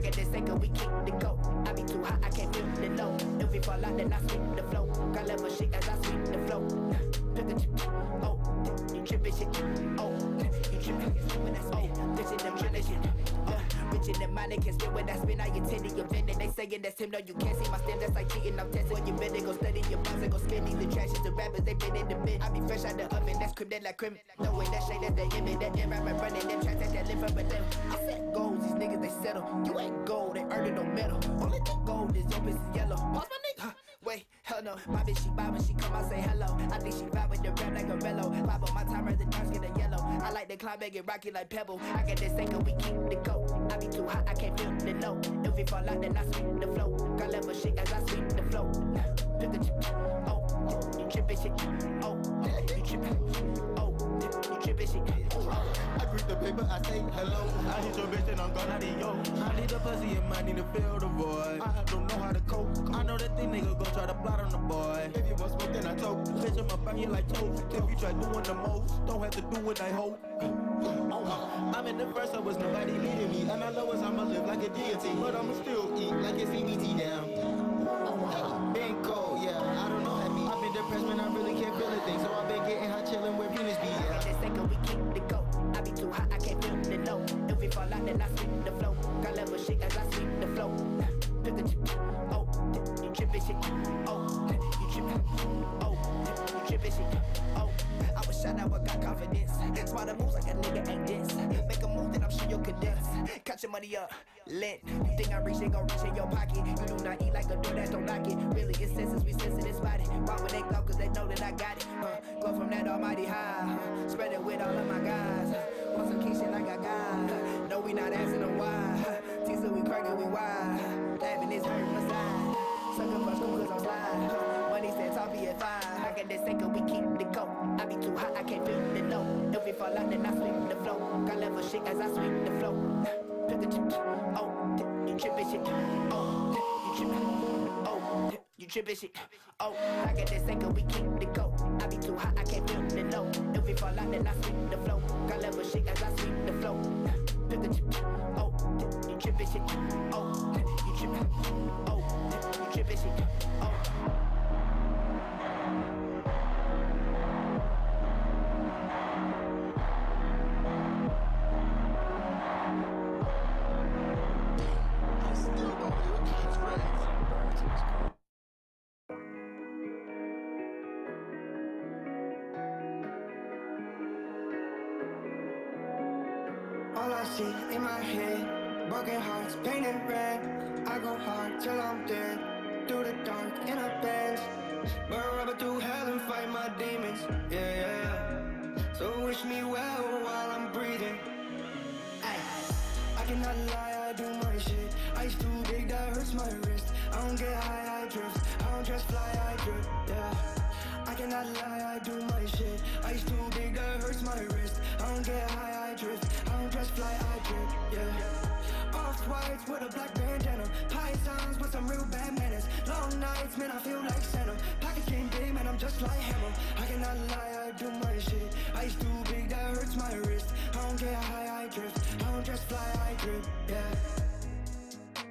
get this second, we keep the go. I be too hot, I can't feel the low. If we fall out, then I sweep the flow. Got level shit as I sweep the flow. Pick a chip, oh, you trippin' shit, oh, you trippin', oh, bitch in them trippin' shit, rich in the mind, they can't spit when I spin out your titty, your vending, they saying that's him, no, you can't see my stem, that's like cheating, I'm testing, when you better go study your bars and go spin these the trashes, the rappers, they been in the bin, I be fresh out the oven, that's crib, that like criminal, no way, that shade, that's the image, that damn rapper running, them tracks, that live from a them, I said goals, these niggas, they settle, you ain't gold, they earned it, no metal, only thing gold is your bitch is yellow, pause my nigga, wait, hell no, my bitch, she buy when she come out, say hello, I think she vibe with the rap like a rello, vibe on my time, the dark skin and yellow, I like the climb, make it rocky like pebble, I get this second, we keep the go, I be too hot, I can't feel the low, if we fall out, then I sweep the flow, got level shit as I sweep the flow, pick a chip, oh, you trippin' shit, oh, you trippin', oh, you trippin' shit, oh. I greet the paper, I say hello. I hit your bitch and I'm gone out of yo. I need a pussy and I need to fill the void. I don't know how to cope. I know that these niggas gon' try to plot on the boy. If you want smoke, then I tote. Bitch, I'm up out here like toast. If you try doing the most, don't have to do what I hope. I'm in the first, so was nobody leading me. And I know I'ma live like a deity, but I'ma still eat like it's CBT down. Been cold, yeah, I don't know that me. I've been depressed, man, I really can't feel a thing. So I've been getting hot, chilling where Venus be, yeah. This second, we keep the go. I be too hot, I can't feel the low. If we fall out, then I sweep the flow. Got level shit as I sweep the flow. Pick a chip, oh, you trippin' shit, oh, you trippin', oh, you trippin' shit, oh. I was shot, now I got confidence. Smarter moves like a nigga ain't this. Make a move, then I'm sure you'll condense. Catch your money up, lit. You think I reach, it gon' reach in your pocket. You do not eat like a door that don't lock it. Really, it's senses, we sensitive spotted. Why would they glow? Cause they know that I got it. Glow from that almighty high. Spread it with all of my guys. Want some king shit like I got. No, we not asking them why. Teaser, we crackin', we wide. Laughing is hurting my side. Sucker for school cause I'm slide. Money said talk be at 5. I get this second, we keep the go. I be too hot, I can't feel the low. If we fall out, then I sweep the flow. Got level shit as I sweep the flow. Pick a chip, oh, you trippin' shit, oh, you trippin', oh, you trippin' shit, oh. I get this second, we keep the go. I be too hot, I can't feel the low. If we fall out, then I sweep the flow. Got level shit as I sweep the flow. Pick a chip, oh, you trippin' shit, oh, you trippin', oh, you trippin' shit, oh. All I see in my head, broken hearts, painted red. I go hard till I'm dead, through the dark in a Benz. Burn rubber through hell and fight my demons, yeah, yeah. So wish me well while I'm breathing. Ay. I cannot lie, I do my shit. Ice too big, that hurts my wrist. I don't get high, I drift. I don't just fly, I drip, yeah. I cannot lie, I do my shit. Ice too big, that hurts my wrist. I don't get high, I drift. I don't just fly, I drip, yeah. Off-whites with a black bandana. Pythons with some real bad manners. Long nights, man, I feel like Santa. Pockets game big, man, I'm just like Hammer. I cannot lie, I do my shit. Ice too big, that hurts my wrist. I don't get high, I drift. I don't just fly, I drip, yeah.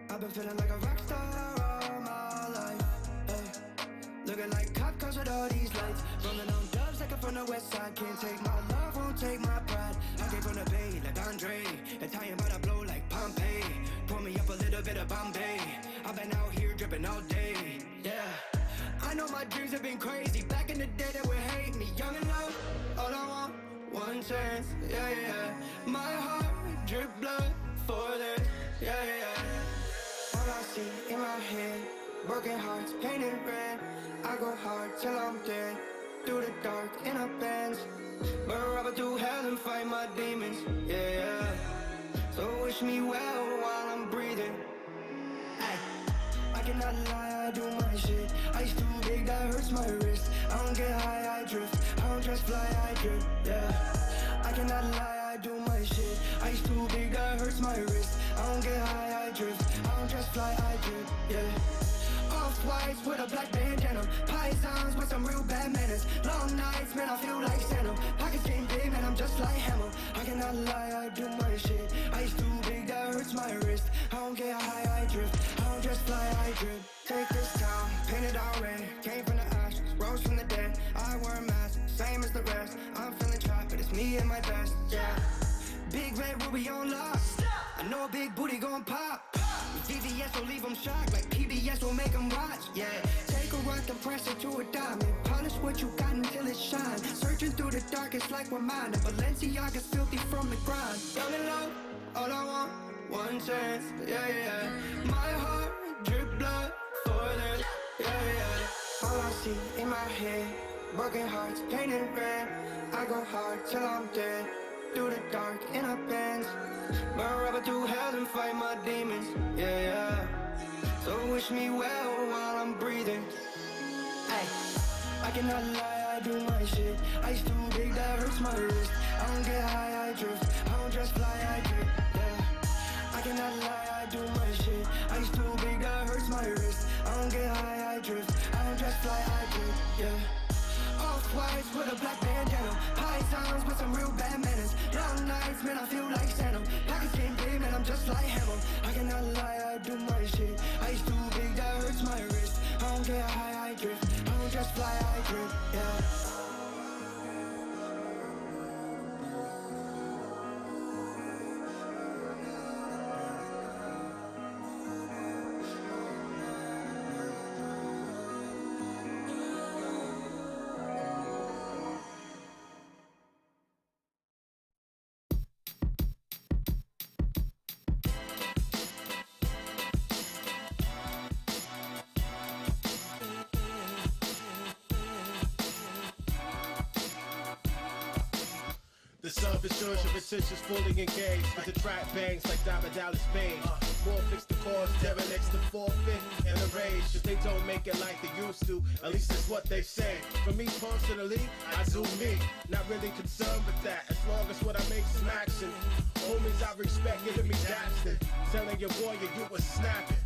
I've been feeling like a rock star all my life, looking like cop cars with all these lights. Rolling on dubs like I'm from the west side. Can't take my love, won't take my pride. I came from the bay like Andre. Italian but I blow like Pompeii. Pour me up a little bit of Bombay. I've been out here dripping all day, yeah. I know my dreams have been crazy. Back in the day they would hate me. Young and love, all I want, one chance, yeah, yeah. My heart drip blood for this, yeah, yeah. All I see in my head, broken hearts painted red. I go hard till I'm dead, through the dark in a Benz. Burn rubber through hell and fight my demons, yeah, yeah. So wish me well while I'm breathing. Ay. I cannot lie, I do my shit. Ice too big, that hurts my wrist. I don't get high, I drift. I don't just fly, I drip, yeah. I cannot lie, I do my shit. Ice too big, that hurts my wrist. I don't get high, I drift. I don't just fly, I drip, yeah. Off-whites with a black bandana. Pythons with some real bad manners. Long nights, man, I feel like Santa. Pockets game big, man, I'm just like Hammer. I cannot lie, I do my shit. Ice too big, that hurts my wrist. I don't get high, jewelry on lock. I know a big booty gon' pop. VVS will leave them shocked, like PBS will make them watch. Yeah, take a rock and press it to a diamond. Polish what you got until it shines. Searching through the darkest like we're mine. Balenciaga's filthy from the grind. Young and low, all I want, one chance. Yeah, yeah. My heart drip blood for this. Yeah, yeah. All I see in my head, broken hearts painted red. I go hard till I'm dead. Through the dark in a Benz, burn rubber through hell and fight my demons. Yeah, yeah. So wish me well while I'm breathing. Ay, I cannot lie, I do my shit. Ice too big, that hurts my wrist. I don't get high, I drift. I don't just fly, I drip. Yeah, I cannot lie, I do my shit. Ice too big, that hurts my wrist. I don't get high, I drift. I don't just fly, I drip. Yeah. Off-whites with a black bandana. Pythons with some real bad manners. Long nights, man, I feel like Santa. Pockets getting big, man, I'm just like Hammer. I cannot lie, I do my shit. Ice too big, that hurts my wrist. I don't get high, I drift. I don't just fly, I drip, yeah. The self-assurance and potential's fully engaged with the track bangs like Diamond Dallas Page. More fix the cause, derelicts the forfeit and the rage. If they don't make it like they used to, at least that's what they say. For me personally, I do me. Not really concerned with that, as long as what I make is action. Homies I respect giving me Jackson. Telling your warrior you was snapping.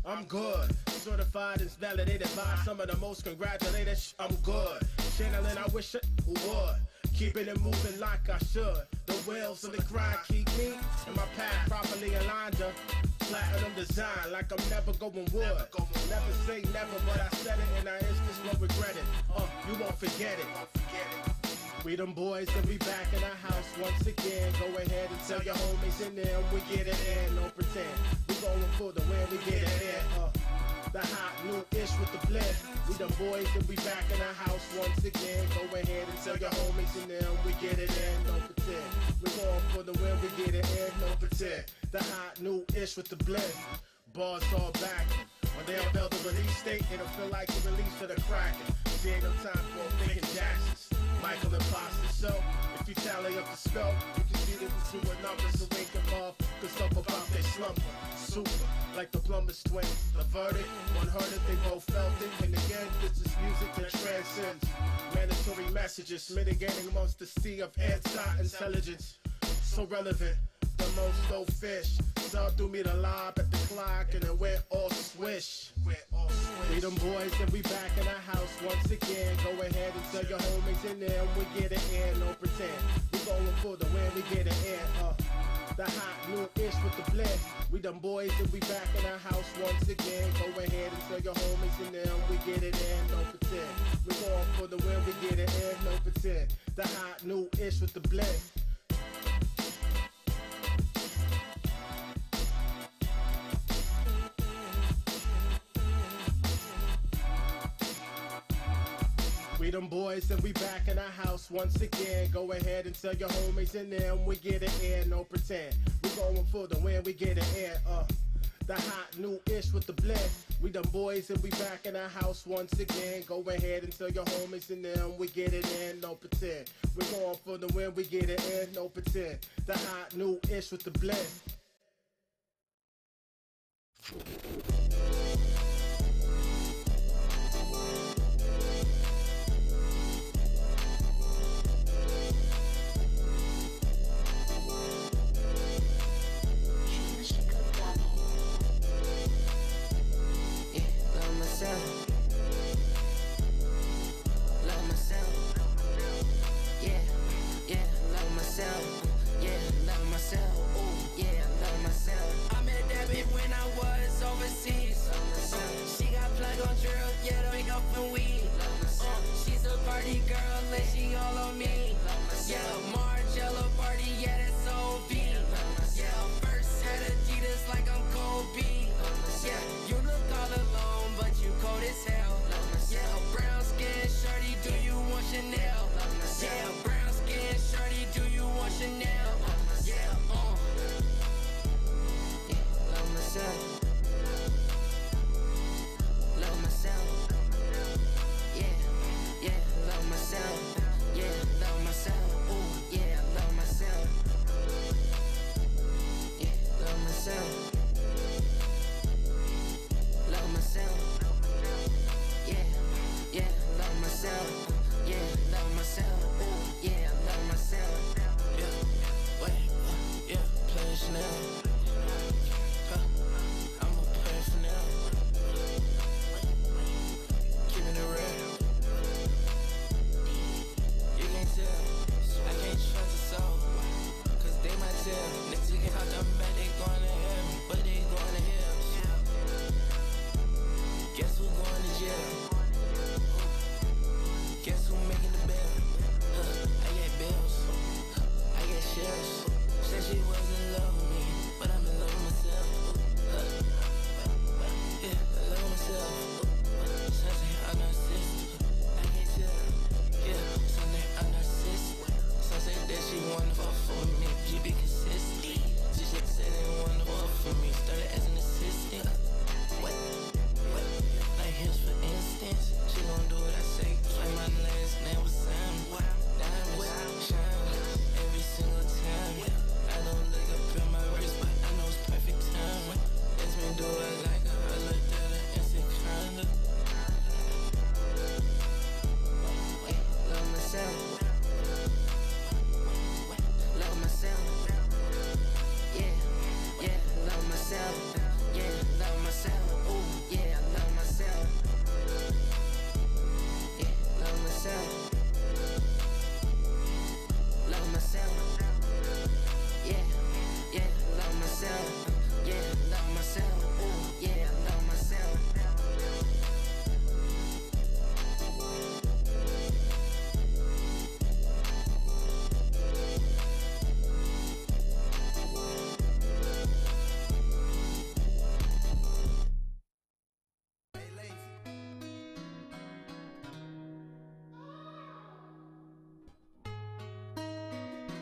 I'm good, certified and validated by some of the most congratulated. I'm good, channeling I wish it who would. Keeping it moving like I should. The wheels of the grind keep me and my path properly aligned up. Platinum design like I'm never going wood. Never say never, but I said it and I instance won't regret it. You won't forget it. We them boys and we back in our house once again. Go ahead and tell your homies in there we get it in. No pretend. We going for the win, we get it in. The hot new-ish with the blend. We them boys and we back in our house once again. Go ahead and tell your homies in there we get it in, no pretend. We going for the win, we get it in, no pretend. The hot new-ish with the blend. Bars all back. When they unveil the release date, it'll feel like the release of the Kraken. See, ain't no time for thinking Jacksons. Michael Imposter, so if you tally up the spell, you can see that we two numbers to wake them up. Cause up about their slumber. Super, like the plumber's twin. The verdict, one heard it, they both felt it. And again, this is music that transcends mandatory messages, mitigating amongst the sea of anti-intelligence. So relevant, the most low fish. Saw through me the lob at the clock and it went all swish. We them boys and we back in our house once again. Go ahead and tell your homies in there we get it in, no pretend. We going for the win, we get it in. The hot new-ish with the blend. We them boys and we back in our house once again. Go ahead and tell your homies in there we get it in, no pretend. We going for the win, we get it in, no pretend. The hot new-ish with the blend. We them boys and we back in our house once again. Go ahead and tell your homies in there we get it in, no pretend. We going for the win, we get it in. The hot new-ish with the blend. We them boys and we back in our house once again. Go ahead and tell your homies in there we get it in, no pretend. We going for the win, we get it in, no pretend. The hot new-ish with the blend. I met that bitch when I was on Chanel. I'm a paraphernalia. Keeping it real. You can't tell. I can't trust a soul. Cause they might tell. Niggas get out them back, they going to heaven. But they going to hell. Guess who going to jail? Guess who making the bill? I get bills. I get shares. Said she was in love with me, but I'm in love with myself. Yeah, I love myself. Sunday, I'm narcissistic. I can't tell. Yeah, Sunday, I'm narcissistic. Some say that she wanna fuck for me. She be consistent. She just said they wanna fuck for me. Started as an assistant. What? Like here's for instance. She gon' do what I say. Like my last name was Sam. Diamonds shine every single time. I don't look up in my wrist, but I know it's perfect time. Let's me do it like her. I looked at her and said kinda. Love myself. Love myself. Yeah, love myself. Yeah, love myself. Ooh, yeah, I love myself. Yeah, love myself. Love myself. Yeah, love myself. Yeah, love myself. Ooh, yeah, I love myself.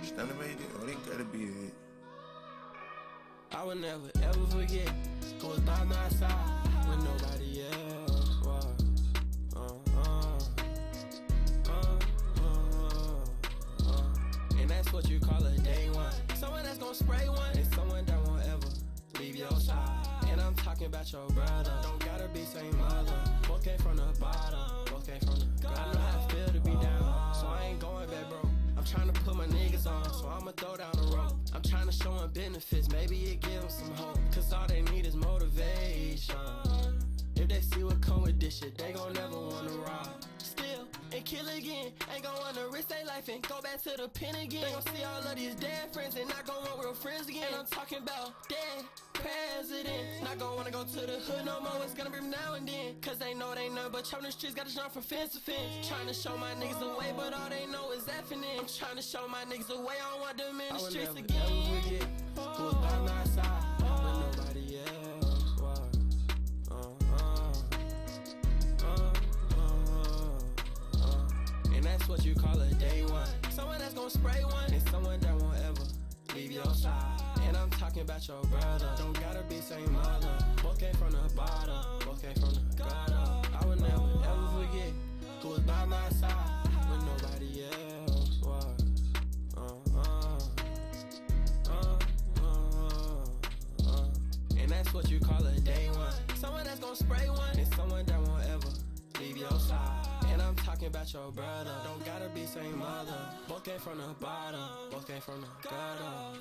Standing right there, oh, they gotta be it. I will never ever forget who was by my side when nobody else was. And that's what you call a day one. Someone that's gonna spray one, and someone that won't ever leave your side. And I'm talking about your brother. Don't gotta be same mother. Both came from the bottom. Both came from the gutter. I know how it feel to be down, so I ain't going back, bro. I'm trying to put my niggas on, so I'ma throw down the rope. I'm trying to show them benefits, maybe it give them some hope. Cause all they need is motivation. If they see what come with this shit, they gon' never wanna ride. Still, and kill again, ain't gon' wanna risk their life and go back to the pen again. They gon' see all of these dead friends and not gon' want real friends again. And I'm talking about dead presidents. Not gon' wanna go to the hood no more, it's gonna be now and then. Cause they know they nothing but chopping the streets, gotta jump from fence to fence. Trying to show my niggas the way, but all they know is effing in. I'm trying to show my niggas the way, I don't want them in the streets again. I will never forget who was by my side when nobody else was. And that's what you call a day one. Someone that's gonna spray one, and someone that won't ever leave your side. And I'm talking about your brother. Don't gotta be same mother. Both came from the bottom. Both came from the gutter. I will never ever forget who was by my side when nobody else was. And that's what you call a day one. Someone that's gonna spray one, and someone that won't ever leave your side. And I'm talking about your brother. Don't gotta be same mother. Both came from the bottom. Both came from the gutter.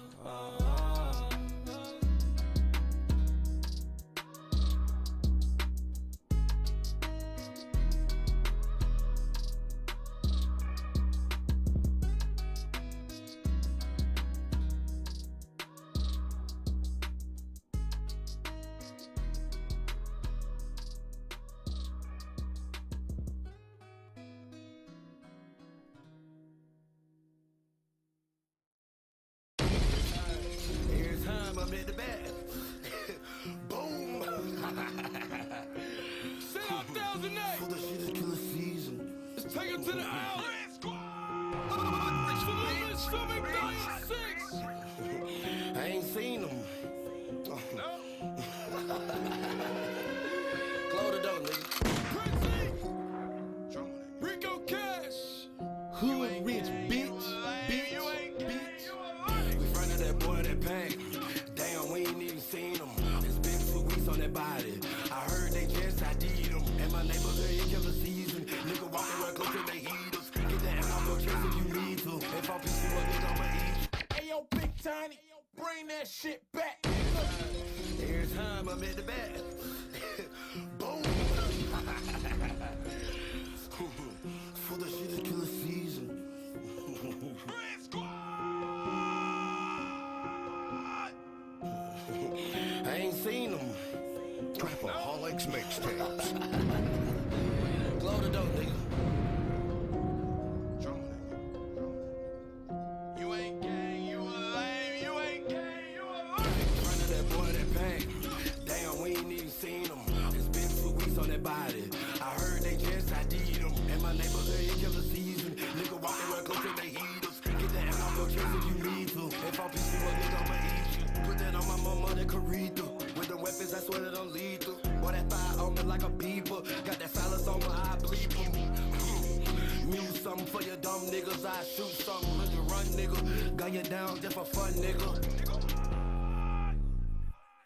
I'm at the back. Boom. 7,008. For the shit is killer season. Let's take him to the alley. I ain't seen them. Close the door, nigga. Rico Cash. Hood rich, bitch. We fronted that boy that pack. Damn, we ain't even seen him. It's been 2 weeks on that body. I heard they just ID'd him. And my neighborhood in killer season. Nigga walking around close to the heaters. Get that out, go chase if you need to. If I piece you up, nigga, I'ma eat you. Hey, yo, Big Tiny. Bring bring that shit back. Every time I'm at the bat, boom. For the shit is killer season. Red Squad! I ain't seen them. Trapaholics mixtapes. Glow the dope, nigga. You ain't gang, you a lame. You ain't gang, you a lame. Front of that boy that pack. Damn, we ain't even seen them. It's been 2 weeks on that body. I heard they just ID'd them. In my neighborhood, it killer season. Nigga walking around close to the heaters. Get that and I'll go chase if you need to. If I piece you up, nigga, I'ma eat you. Put that on my mama, that Carita. With the weapons, I swear that I'm lethal. Boy, that fire on me like a beeper. Got that silence on my eye, bleep em. Mute something for your dumb niggas. I shoot something, let you run, nigga. Gun you down just for fun, nigga.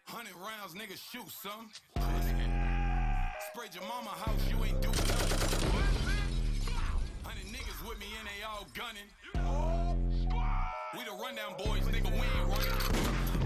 100 rounds, nigga, shoot some. Sprayed your mama house, you ain't do nothing. 100 niggas with me and they all gunning. We the rundown boys, nigga, we ain't running.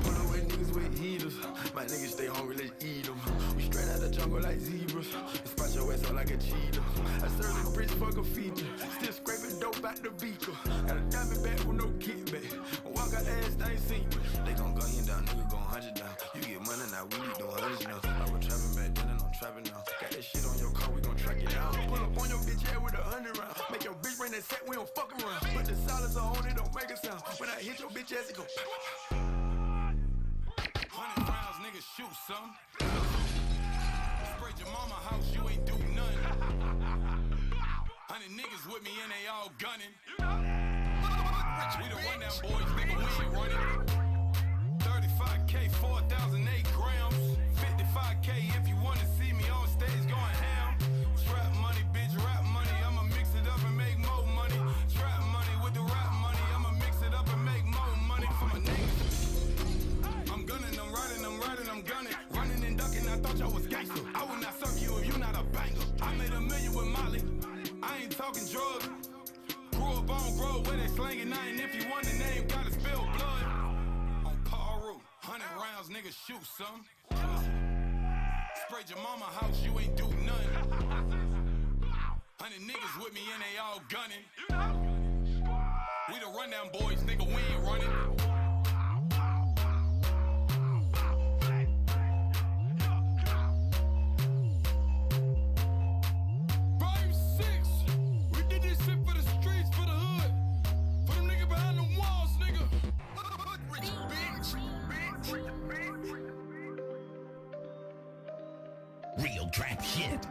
Pull up with niggas with heaters. My niggas stay hungry, let's eat them. We straight out the jungle like zebras. Spot your ass out like a cheetah. I serve the bricks, fuck a feature. Still scraping dope out the beaker. Got a diamond back with no kickback. Walk out ass, they ain't seen me. They gon' gun you down, nigga gon' hunt you down. You get money now, we need no hundreds now. I was trapping back then and I'm trapping now. Got that shit on your car, we gon' track it down. Pull up on your bitch head with 100 rounds. Make your bitch bring that set, we don't fuck around. Put the silence on it, don't make a sound. When I hit your bitch ass, it go 100 rounds, nigga, shoot some. Sprayed your mama house, you ain't do nothing. 100 niggas with me and they all gunning. We the rundown boys, nigga, we ain't running. 35K, 4,008 grams. 55K if you wanna see me on stage going ham. Trap money, bitch, rap money. I'ma mix it up and make more money. Trap money with the rap money. I'ma mix it up and make more money for my niggas. I'm gunning, I'm riding, I'm gunning. Running and ducking, I thought y'all was gangster. I will not suck you if you not a banger. I made $1 million with Molly. I ain't talking drugs. Grew up on road where they slanging 9. If you want the name, gotta spill blood. On Paru, 100 rounds, nigga, shoot some. Sprayed your mama house, you ain't do nothing. 100 niggas with me and they all gunning. We the rundown boys, nigga, we ain't running. Real trap shit.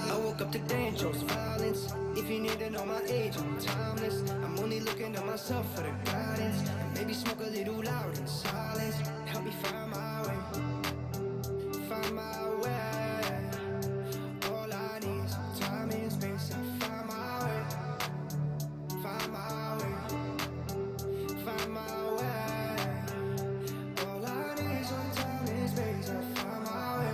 I woke up today and chose violence. If you need to know my age, I'm timeless. I'm only looking to myself for the guidance. And maybe smoke a little loud in silence. Help me find my way. Find my way. All I need is some time and space. And find my way. Find my way. Find my way. All I need is some time and space. And find my way.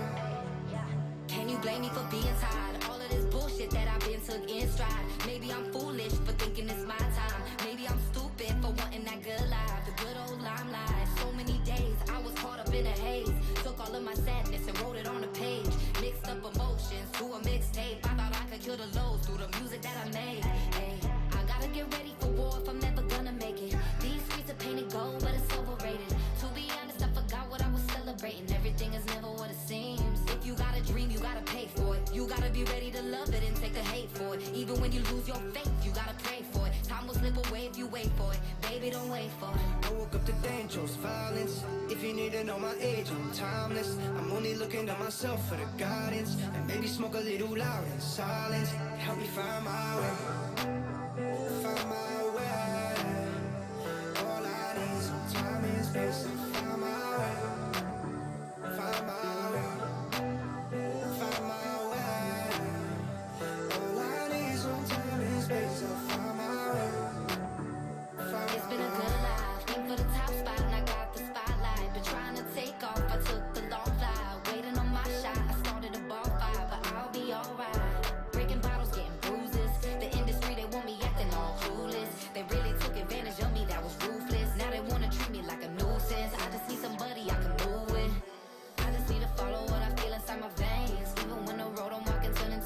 Can you blame me for being tired? All of this bullshit that I've been took in stride. Maybe I'm foolish for thinking it's my time. Maybe I'm stupid for wanting that good life, the good old limelight. So many days I was caught up in a haze. Took all of my sadness and wrote it on a page. Mixed up emotions to a mixtape. I thought I could kill the lows through the music that I made. Hey, I gotta get ready for war if I'm never gonna make it. These streets are painted gold, but it's overrated. To be honest, I forgot what I was celebrating. Everything is never what it seems. If you got a dream, you gotta pay for it. You gotta be ready to love it and take the hate for it. Even when you lose your faith, you gotta pray for it. Time will slip away if you wait for it. Baby, don't wait for it. I woke up today and chose violence. If you need to know my age, I'm timeless. I'm only looking to myself for the guidance. And maybe smoke a little loud in silence. Help me find my way. Find my way. All I need is some time and space. And find my way. Find my way. Find my way. All I need is some time and space. And find my way. It's been a good life. Aim for the top spot and I got the spotlight. Been trying to take off, I took the long flight. Waiting on my shot, I started a ball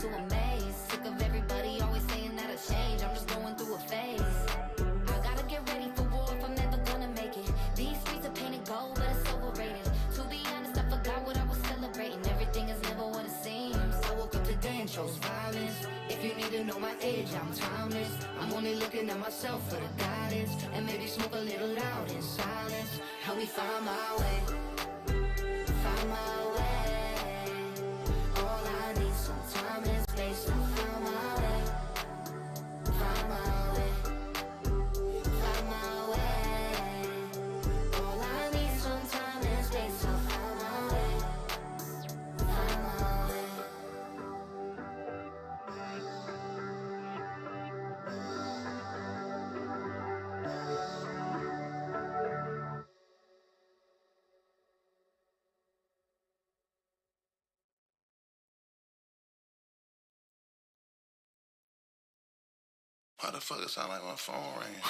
to a maze. Sick of everybody always saying that I change. I'm just going through a phase. I gotta get ready for war if I'm never gonna make it. These streets are painted gold, but it's overrated. To be honest, I forgot what I was celebrating. Everything is never what it seems. I woke up today and chose violence. If you need to know my age, I'm timeless. I'm only looking at myself for the guidance. And maybe smoke a little loud in silence. Help me find my way. Find my way. All I need some time and space to find my way. Find my way. Find my way. All I need some time and space to find my way. Find my way. Why the fuck it sound like my phone ringing?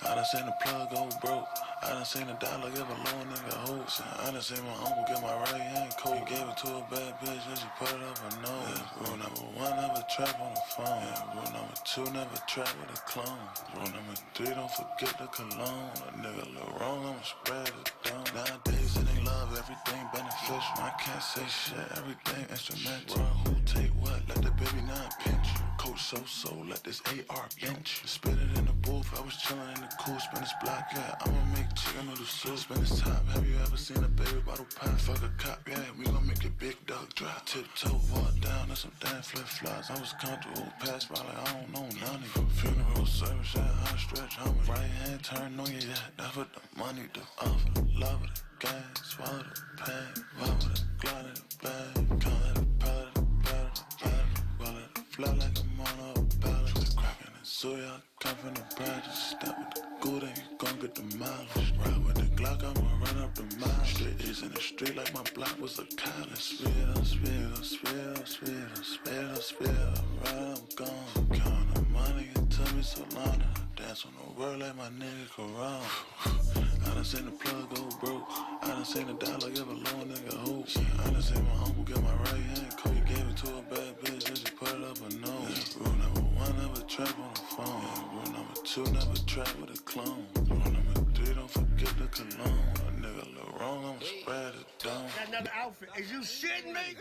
I done seen the plug go broke. I done seen the dollar give a low nigga hopes. I done seen my uncle get my right hand coat. He gave it to a bad bitch and she put it up her nose. Yeah, rule number one, never trap on the phone. Yeah, rule number two, never trap with a clone. Rule number three, don't forget the cologne. A nigga look wrong, I'ma spread it down. Nowadays it ain't love, everything beneficial. I can't say shit, everything instrumental. Run who take what, let the baby not pinch you. Coach so, let this AR bench you. Spit it in the booth, I was chillin' in the cool. Spin this block, yeah, I'ma make chicken noodle soup. Spin this top, have you ever seen a baby bottle pop? Fuck a cop, yeah, we gon' make it big dog drop. Tiptoe, walk down, that's some damn flip-flops. I was comfortable, passed by like I don't know none of you. Funeral service, yeah, I stretch homie. Right hand turn on you, yeah, that's what the money do. Offer the love of the game, swallow the pain. Roll with the glide in the bag, come at the pallet, the battle. Roll it, fly like I'm on a ballot. Cracking and suya, come from the practice. Step with the goo, then you gon' get the mileage. Ride with the Glock, I'ma run up the mile. Straight E's in the street like my block was a college. Speed, right, I'm gone. Count the money, it took me so long to dance on the world like my nigga Corral. I done seen the plug go broke. I done seen the dollar give a low nigga hope. I done seen my uncle get my right hand coat. He gave it to a bad bitch and she put it up her nose. Yeah, rule number one, never trap on the phone. Yeah, rule number two, never trap with a clone. Rule number three, don't forget the cologne. A nigga look wrong, I'ma spread it down. Got another outfit. Is you shitting me?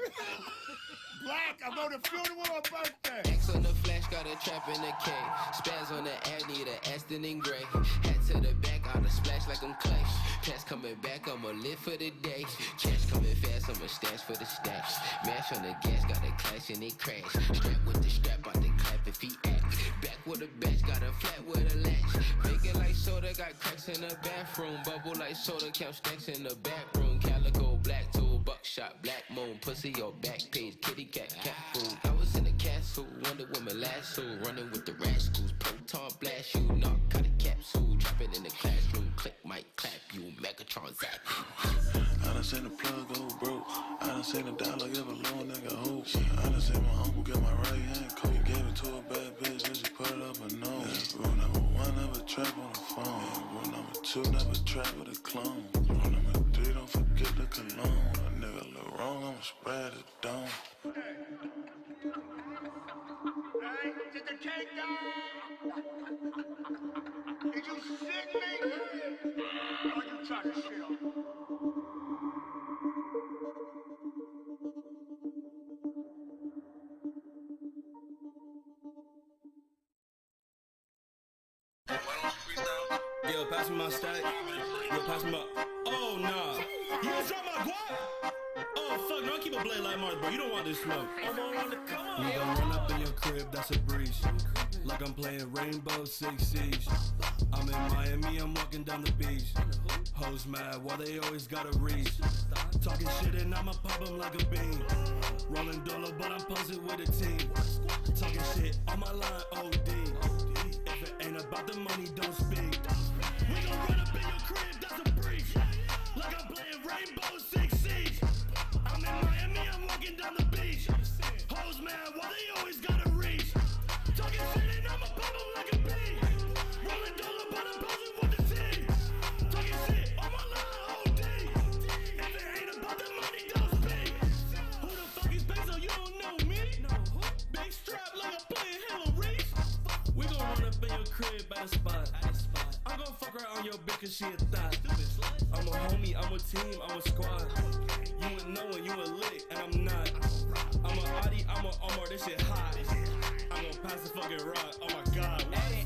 Black, I'm on a funeral or birthday. X on the flash, got a trap in the K. Spaz on the ad, need a Aston in gray. Hat to the back, out a splash like I'm Clash. Pass coming back, I'ma live for the day. Cash coming fast, I'ma stash for the stacks. Mash on the gas, got a clash and it crash. Strap with the strap, out the clap if he act. Back with a batch, got a flat with a latch. Make it like soda, got cracks in the bathroom. Bubble like soda, count stacks in the back room. Calico black tool, buckshot, black moon. Pussy or back page, kitty cat food. I was in a castle, Wonder Woman lasso. Running with the rascals, proton blast you. Narcotic capsule, drop it in the classroom. Click, mic, clap you, Megatron zap you. I done seen the plug go broke. I done seen the dollar give a low nigga hope. I done seen my uncle get my right hand coat. He gave it to a bad bitch and she put it up her nose. Yeah, rule number one, never trap on the phone. Yeah, rule number two, never trap with a clone. Rule number three, don't forget the cologne. A nigga look wrong, I'ma spread it down. Hey, did the cake die? Did you shit me? Or you try to shit on me? Yo, pass me my stack. Yo, pass me my. Oh, nah. You gonna drop my guap? Oh, fuck. No, keep a blade like Mars, bro. You don't want this smoke. You gon' run up in your crib, that's a breeze. Like I'm playing Rainbow Six Siege. I'm in Miami, I'm walking down the beach. Hoes mad, why they always gotta reach. Talking shit and I'ma pop them like a bean. Rolling dollar, but I'm posted with a team. Talking shit on my line, OD. If it ain't about the money, don't speak. We gon' run up in your crib, that's a breach. Like I'm playing Rainbow Six Siege. I'm in Miami, I'm walking down the beach. Hoes mad, why they always gotta reach. Talking shit and I'ma pop them like a bee. Rolling dollar, but I'm posted with the team. Talking shit on my line, OD. If it ain't about the money, don't speak. Who the fuck is Bezos? You don't know me? a spot. I'm gon' fuck right on your bitch cause she a thot. I'm a homie, I'm a team, I'm a squad. You would know when you a lick, and I'm not. I'm a Audi, I'm a Omar, this shit hot. I'm gon' pass the fucking rock, oh my god. Hey, he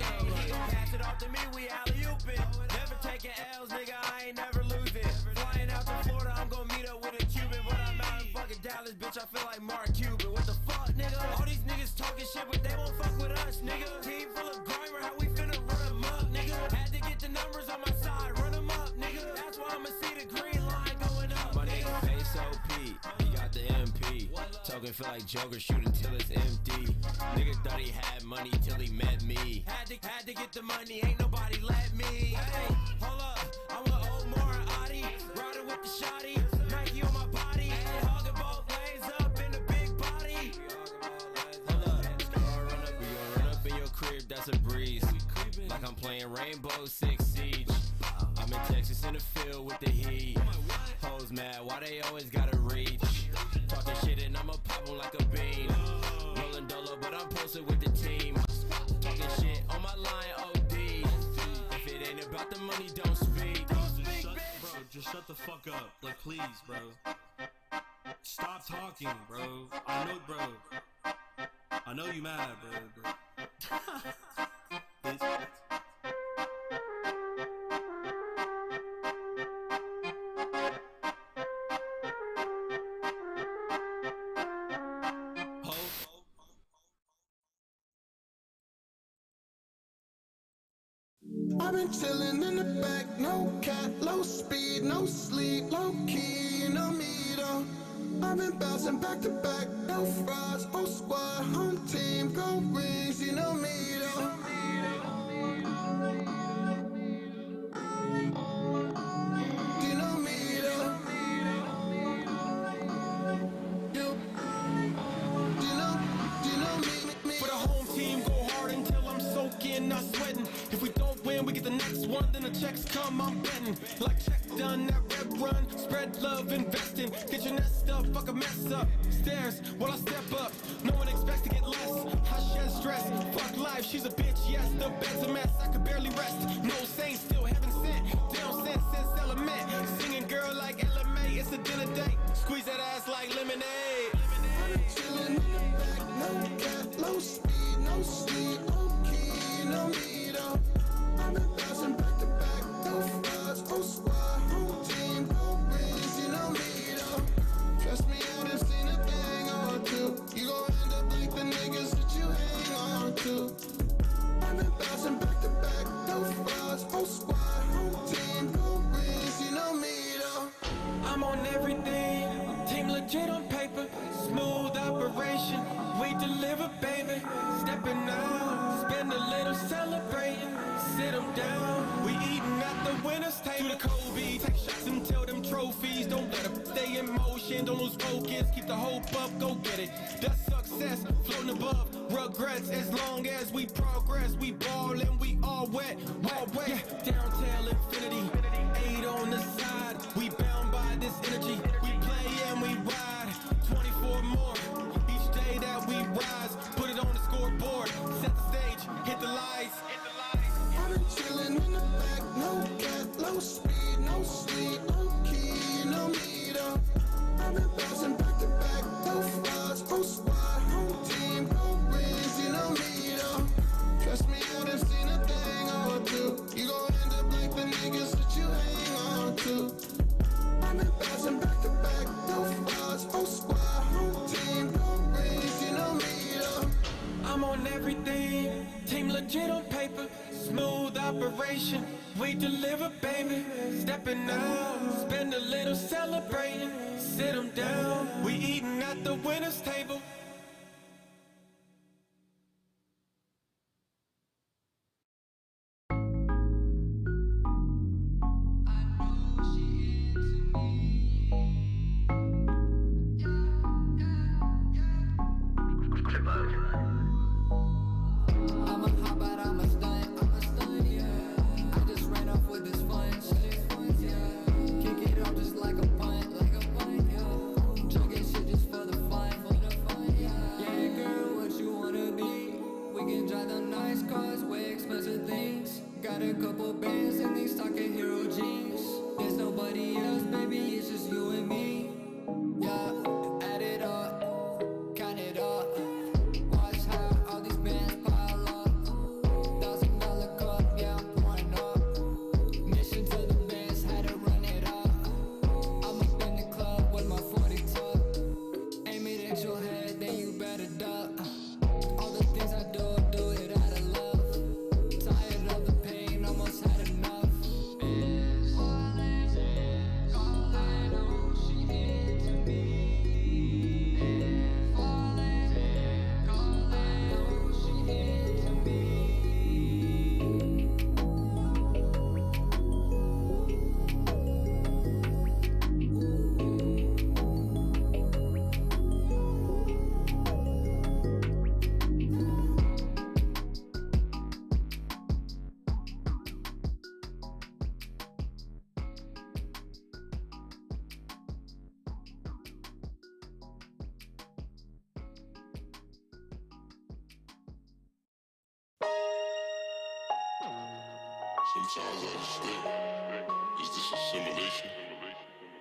gon' pass it off to me, we alley-oopin'. Never taking L's, nigga, I ain't never losing. Flying out to Florida, I'm gon' meet up with a Cuban. But I'm out in fucking Dallas, bitch, I feel like Mark Cuban. What the fuck, nigga? All these niggas talking shit, but they won't fuck with us, nigga. Team full of grimer, how we finna run them up, nigga? Had to get the numbers on my side, run them up, nigga. That's why I'ma see the green line going up. My nigga face OP, he got the MP. Talking feel like Joker, shooting till it's empty. Nigga thought he had money till he met me. Had to get the money, ain't nobody let me. Hey, hold up, I'm with Omar and Adi, riding with the shotty, Nike on my body, hey, hogging both lanes up in the big body. Hold up, we gon' run up in your crib, that's a breeze. Like I'm playing Rainbow Six Siege. I'm in Texas in the field with the heat. Hoes mad, why they always gotta reach? Talking shit and I'ma pop them like a bean. Rolling dolo, but I'm posted with the team. Talking shit on my line, OD. If it ain't about the money, don't speak. Just shut the fuck up, like please, bro. Stop talking, bro. I know you mad, bro. I've been chillin' in the back, no cat, low speed, no sleep, low key, you know me though. I've been bouncing back to back, no frauds, whole squad, home team, go rings, you know me though. You know me though. You know me. For the home team, go hard until I'm soaking, not sweating. If we don't win, we get the next one, then the checks come, I'm betting. Like check done, that red run, spread love, investing. Get your nest up, fuck a mess up. Stairs while I step up, no one expects to get less. I shed stress, fuck life, she's a bitch, yes. The bed's a mess, I could barely rest. No saints, still heaven sent. Down since element. Singing girl like LMA, it's a dinner date. Squeeze that ass like lemonade. I've been chillin' in the back, no cat, low speed, no sleep, low key, you know me though. I've been bouncing back to back, no frauds, whole squad, home team, go rings, you know me though. Trust me, I done seen a thing or two. You gon' end up like the niggas that you hang on to. I've been bouncing back to back, no frauds, whole squad, home team, go rings, you know me though. I'm on everything, team legit on paper, smooth operation, we deliver baby, stepping out, spend a little celebrating, sit them down, we eating at the winner's table, do the Kobe, take shots until them trophies, don't let them stay in motion, don't lose focus, keep the hope up, go get it, that's success, floating above, regrets, as long as we progress, we ball and we all wet, yeah, down till infinity, 8 on the side, we bound by this energy, we play and we ride, 24 more, each day that we rise, put it on the scoreboard, set the stage, hit the lights. I've been chillin' in the back, no cat, low speed, no sleep, low key, you know me though. I've been bouncing back to back, no frauds, whole squad, home team, go rings, you know me though. Trust me, I done seen a thing or two. You gon' end up like the niggas that you hang on to. I've been bouncing back to back, no frauds, whole squad, home team, go rings, you know me though. I'm on everything, team legit on paper, smooth operation, we deliver baby, stepping out, spend a little celebrating, sit them down, we eating at the winner's table. Drive them nice cars, way expensive things. a couple bands and these talking hero jeans. There's nobody else, baby, it's just you and me. Yeah, add it up, count it up. Watch how all these bands pile up. $1,000 cup, yeah, I'm pouring up. Mission to the bands, had to run it up. I'm up in the club with my 40 tuck. Aim it at your head, then you better duck. All the things I do it out of love. Tired of the pain, almost had enough. All I know she into me. All I know she into me. Sometimes I understand. Is this a simulation?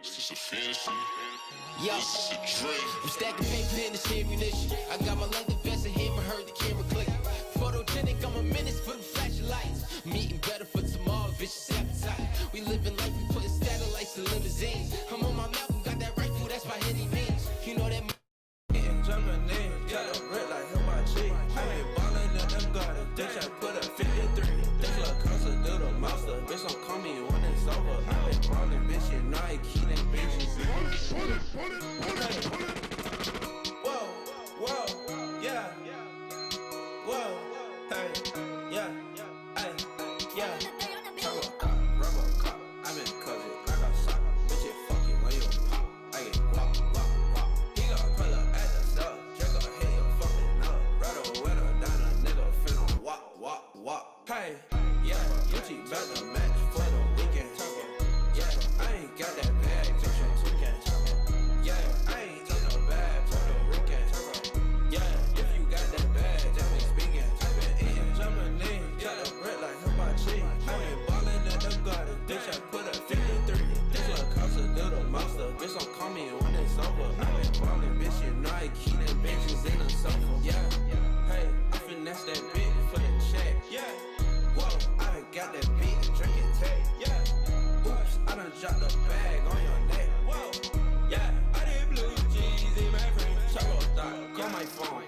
Is this a fantasy? Yo, Is this a dream? I'm stacking paper in this ammunition. I got my leather vest and hammer, heard the camera click. Photogenic, I'm a menace for the flashing lights. I'm eating better for tomorrow, vicious appetite. We living life, we putting satellites in limousines. I'm on my Malcolm, got that right food, that's my any means. You know that. Jumping in, got a red like him my cheek. I been ballin' in the garden, bitch, I put a 53. This little closer do the monster, bitch, don't call me when it's over. I been ballin', bitch, you know I keep that bitches. Whoa, whoa, yeah. Whoa, hey, yeah, hey, yeah. Turbo cop, rubber cop, I been covered like a sock. Bitch, it fucking when you pop. I get walk, walk, walk. He gon' pull up at the store. Draco hit your fucking up. Rattle with a down a nigga finna walk, walk, walk. Hey, yeah, Gucci bout to match for the weekend. Yeah, I ain't got that bag, just from Toucan. Yeah, I ain't take no bag for the weekend. Yeah, if you got that bag, that means speaking. I been eating, jumping in, got a bread like hibachi. I been ballin' in the garden, bitch, I put a 53. This little closer do the monster, bitch, don't call me when it's over. I been ballin', bitch, you know I keep them bitches in the sofa. Yeah, hey, I finesse that bitch for the check. Yeah, whoa, I done got that beat and drinking tech. Yeah, oops, I done dropped the bag on your neck. Whoa, yeah, I did blue jeans in my frame. Turbo thought, call my phone.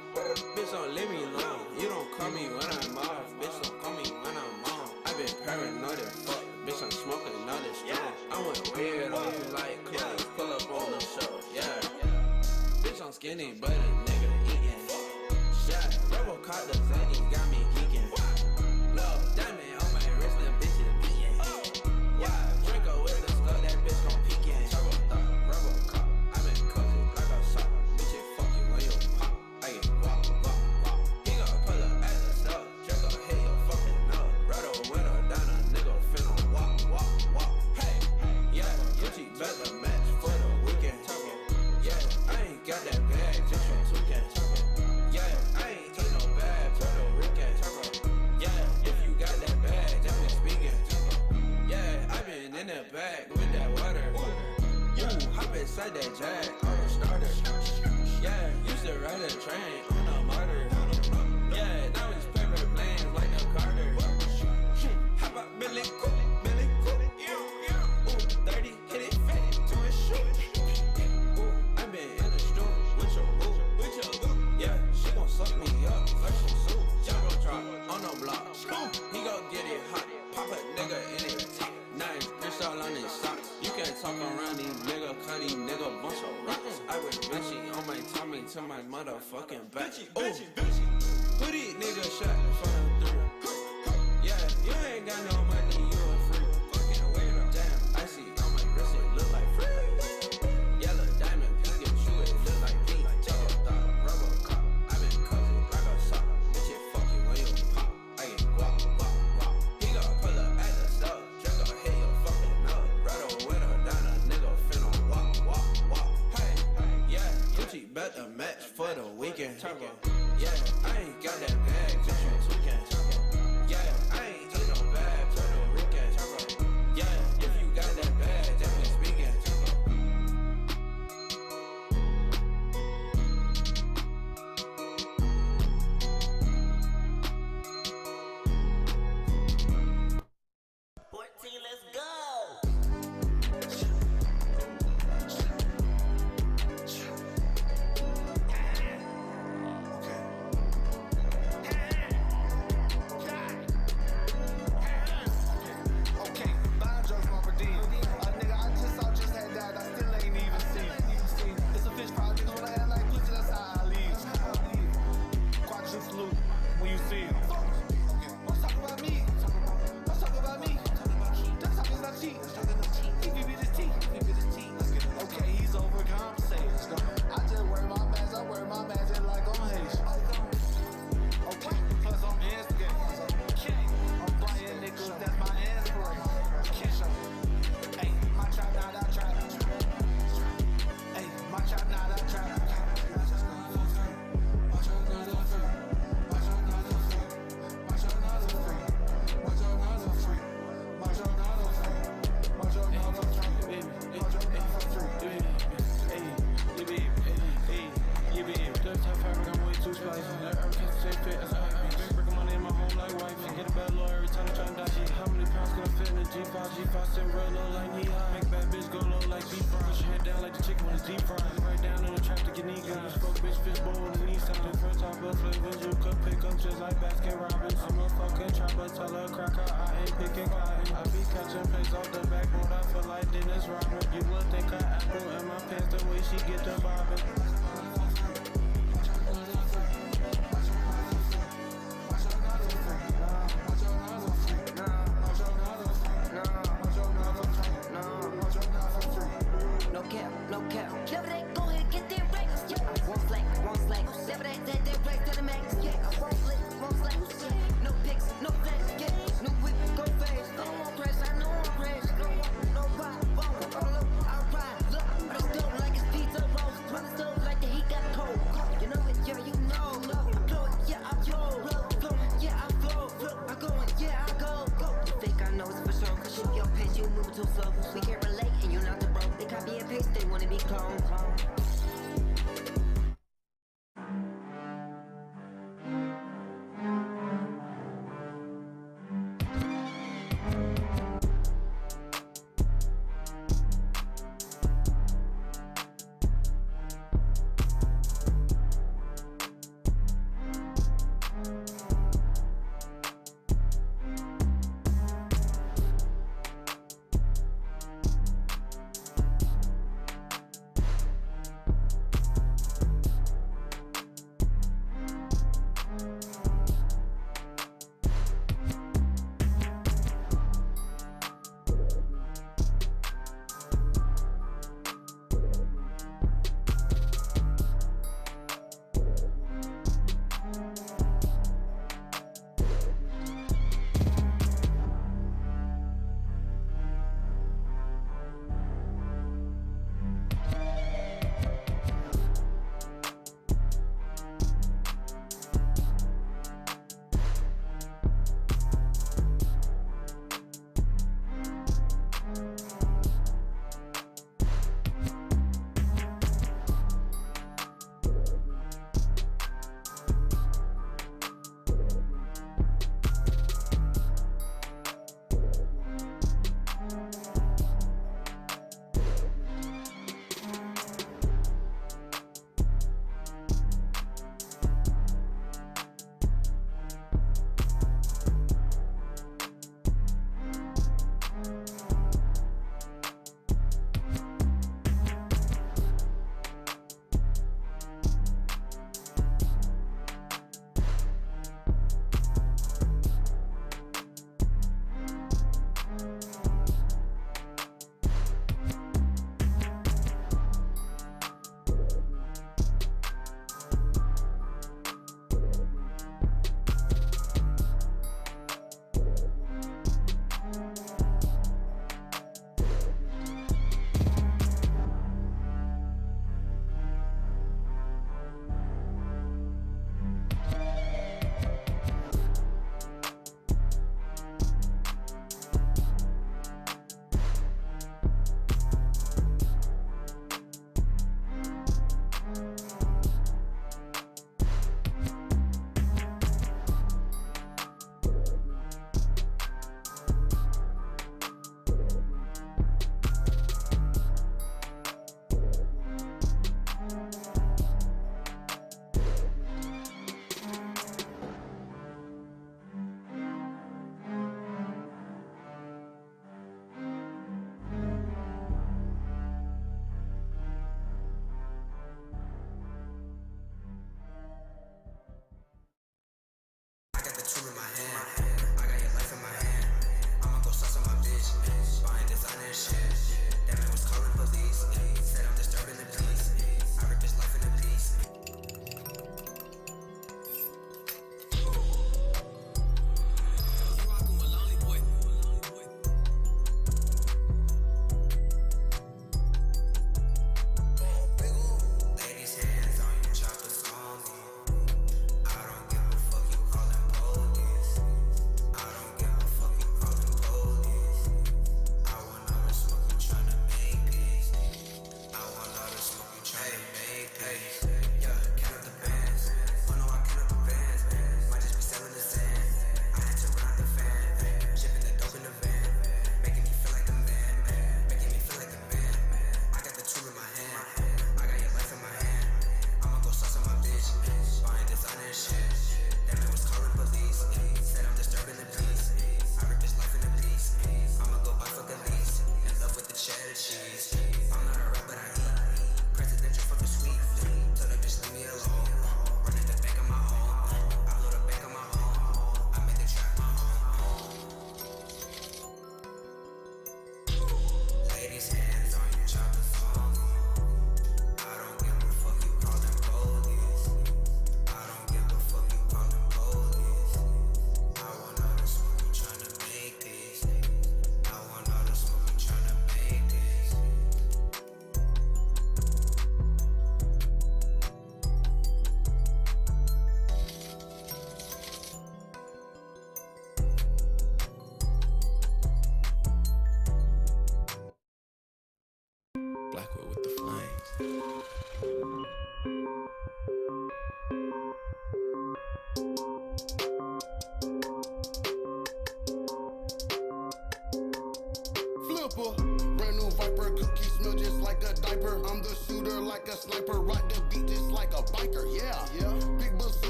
Bitch, don't leave me alone. You don't call me when I'm off. Bitch, don't call me when I'm on. I been paranoid as fuck. Bitch, I'm smoking another strong. I went weird on you like clothes. Pull up on the show, yeah. Bitch, I'm skinny, but a nigga eating. Shot, Robocop, the zany got me geeking. Love, diamond on my wrist, that bitch is beating. Yeah, Draco with the skull, that bitch gon' peek in. Turbo thought, Robocop, I been covered like a sock. Bitch, it fucking when you pop. I get walk, walk, walk. He gon' pull up at the store. Draco hit your fucking nose. Rattle with a down a nigga finna walk, walk, walk. Hey, yeah, Gucci bout to match for the weekend. Yeah, I ain't got that bag, just from Toucan. Yeah, I ain't take no bag for the weekend. Yeah, if you got that bag, that means speaking. Yeah, I been in that bag with that water. Ooh, hop inside that jag on a starter. Yeah, used to ride a train on a motor. Yeah, now it's paper planes like the Carter. How about Billy Cook? Billy Cook. Ooh, 30, hit it fat to his shoe. Ooh, I been in the store with your boo. Yeah, she gon' suck me up like some soup. Jumbo drop on the block. He gon' get it hot. Pop a nigga in it top. Nice, bitch all on his socks. You can't talk around these nigga, cause these nigga bunch of rocks. I was bitchy on my tummy to my motherfucking back. Ooh, who these niggas shot from the through? Yeah, you ain't got no money, you a free. Fucking wait up. Damn, I see on my wrist, it look like free. Yellow diamond, Pikachu, it look like me. Turbo thought, Robocop, I been covered like a sock. Bitch, it fucking when you pop. I get walk, walk, walk. He gon' pull up at the store. Draco hit your fucking nose. Rattle with a down a nigga finna walk, walk, walk. Hey, yeah, Gucci bout to match for the weekend. Turbo, yeah, I ain't got that bag, just from Toucan. Yeah, I ain't take no bag for the feel. Let's talk about me. Let's talk about me. That talk is not cheap. He give me this tea. Okay, he's overcompensating. I just wear my mask. I wear my mask just like on Haitian. Okay, plus I'm instigating. I'm buying niggas, that's my inspiration. Hey, my trap not I trap. Hey, my trap not I trap. G5 send real low like knee high. Make bad bitch go low like deep fry. Push your head down like the chicken when it's deep fried. Right down in the trap to get knee guns. Fuck bitch, fish bowl with the knee sound. Front top of flavors, you could pick up just like Baskin Robbins. I'm a fucking trapper, tell her cracker, I ain't picking cotton. I be catching plays off the backboard, I feel like Dennis Rodman. You would think I apple in my pants the way she get the bobbin'. No cap. Never they go ahead, get their racks. Yeah, one slack. Never they race to the max. Yeah, I won't flip, won't slack. Yeah, no pics, no flash. Yeah, new whip, go fast. I don't want crash, I know I'm crash. No pop, won't. I ride. Look, I still like it's pizza rolls. Run the stove like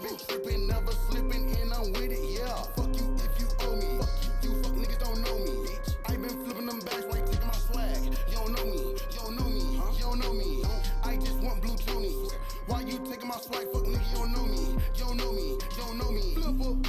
been tripping, never slipping, and I'm with it, yeah. Fuck you if you owe me. You fuck niggas don't know me, bitch. I been flipping them bags while you taking my swag. You don't know me, you don't know me, you don't know me. I just want blue chonies. Why you taking my swag? Fuck nigga, you don't know me, you don't know me, you don't know me.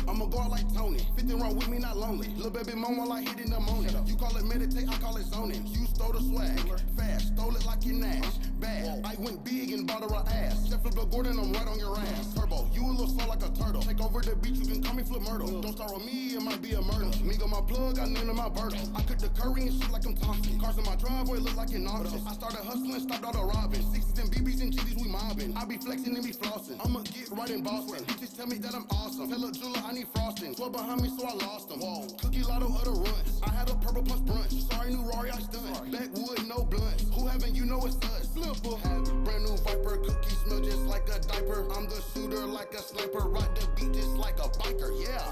I'ma go out like Tony. 50 round with me, not lonely. Little baby mom while I hit in the morning. You call it meditate, I call it zoning. You stole the swag, fast, stole it like your Nash. Bad, I went big and bought her ass. Chef Flip Gordon, I'm right on your ass. Turbo, you a little slow like a turtle. Take over the beach, you can call me Flip Myrtle. Don't start with me, it might be a murder. Me got my plug, I named my bird. I cook the curry and shit like I'm Thompson. Cars in my driveway look like an auction. I started hustling, stopped all the robbing. 60s and BBs and GDs, we mobbing. I be flexing and be flossing. I'ma get right in Boston. Bitches tell me that I'm awesome. Tell a jeweler I need frosting. 12 behind me, so I lost them. Whoa. Cookie lotto of the runs. I had a purple plus brunch. Sorry, new Rory, I stunned. Backwood, no blunts. Who haven't you know it's us? Flipper. Brand new Viper. Cookie smell just like a diaper. I'm the shooter like a sniper. Ride the beat just like a biker. Yeah.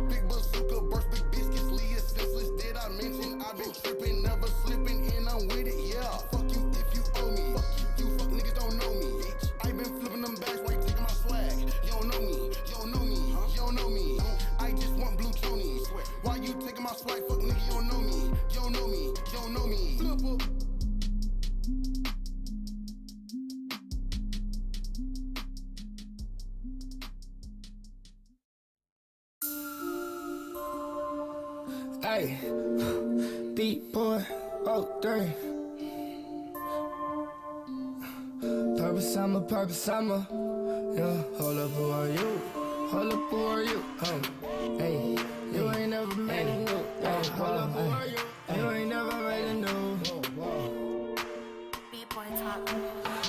Big bazooka, burst big biscuits. Leah senseless. Did I mention I've been tripping, never slipping, and I'm with it. Yeah. Fuck you if you owe me. You fuck niggas don't know me, bitch. I been flipping them bags while you taking my swag. You don't know me, you don't know me, you don't know me. I just want blue chonies. Why you taking my swag? Fuck nigga, you don't know me, you don't know me, you don't know me. Flipper. Hey, deep boy, oh dang. Purpose summer. Yeah, hold up, who are you? Hold up, who are you? Hey, you ain't never made a new. Hey, hold up, who are you? You ain't never made a new.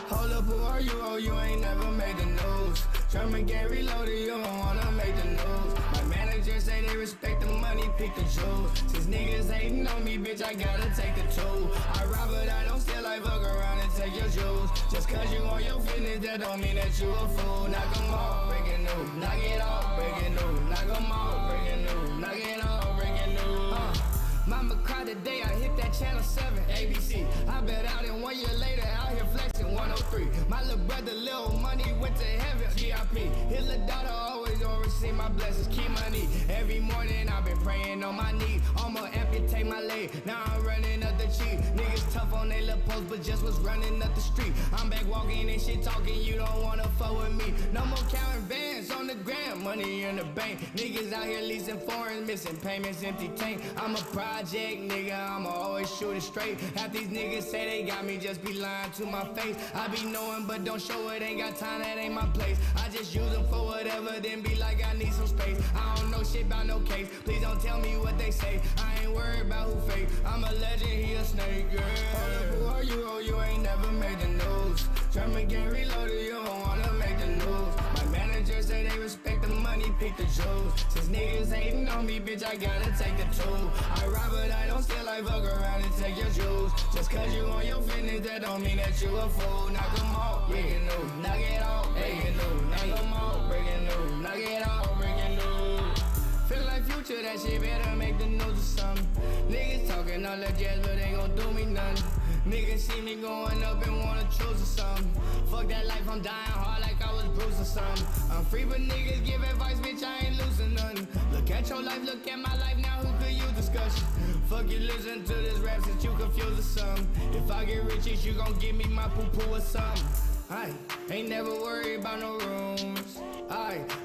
Hold up, who are you? Oh, you ain't never made the news. German game reloaded, you don't wanna make the news. My manager say they respect the money, pick the jewels. Since niggas hating on me, bitch, I gotta take the tool. I rob but I don't steal, I fuck around and take your jewels. Just cause you on your fitness, that don't mean that you a fool. Knock 'em off, breaking news. Knock it off, breaking news. Knock 'em off, breaking news. Knock it off, breaking news. Mama cried the day I hit that channel 7, ABC. I bet out in 1 year later, out here flexing 103. My little brother, little money, went to heaven, GIP. His little daughter always gonna receive my blessings, keep my knee. Every morning I've been praying on my knee. Almost amputate my leg, now I'm running up the cheek. Niggas tough on they little post, but just was running up the street. I'm back walking and shit talking, you don't wanna fuck with me. No more counting bands on the gram, money in the bank. Niggas out here leasing foreign, missing payments, empty tank. I'm a project nigga, I'ma always shoot it straight. Half these niggas say they got me, just be lying to my face. I be knowing but don't show it, ain't got time, that ain't my place. I just use them for whatever, then be like I need some space. I don't know shit about no case, please don't tell me what they say. I ain't worried about who fake, I'm a legend, he a snake, girl. Hold up, who are you? Oh, you ain't never made the news. German game reloaded, you don't wanna make the news. My manager say they respect the money, pick the jewels. Since niggas hating on me, bitch, I gotta take the tool. I rob but I don't steal, I fuck around and take your jewels. Just cause you on your fitness, that don't mean that you a fool. Knock 'em off, breaking news. Knock it off, breaking news. Knock 'em off, breaking news. Knock it off, breaking news. Feel like future, that shit better make the news or something. Niggas talking all that jazz, but they gon' do me nothing. Niggas see me going up and wanna choose or something. Fuck that life, I'm dying hard like I was Bruce or something. I'm free, but niggas give advice, bitch, I ain't losing nothing. Look at your life, look at my life, now who could use discussion? Fuck you, listen to this rap since you confused or something. If I get riches, you gon' give me my poo-poo or something. I ain't never worried about no rumors.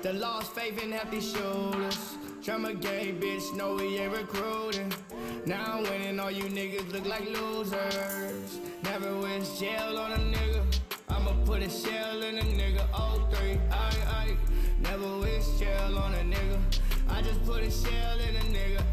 The lost faith in half these shoulders. Drama game, bitch, know we ain't recruiting. Now I'm winning, all you niggas look like losers. Never wish jail on a nigga. I'ma put a shell in a nigga. 03, I never wish jail on a nigga. I just put a shell in a nigga.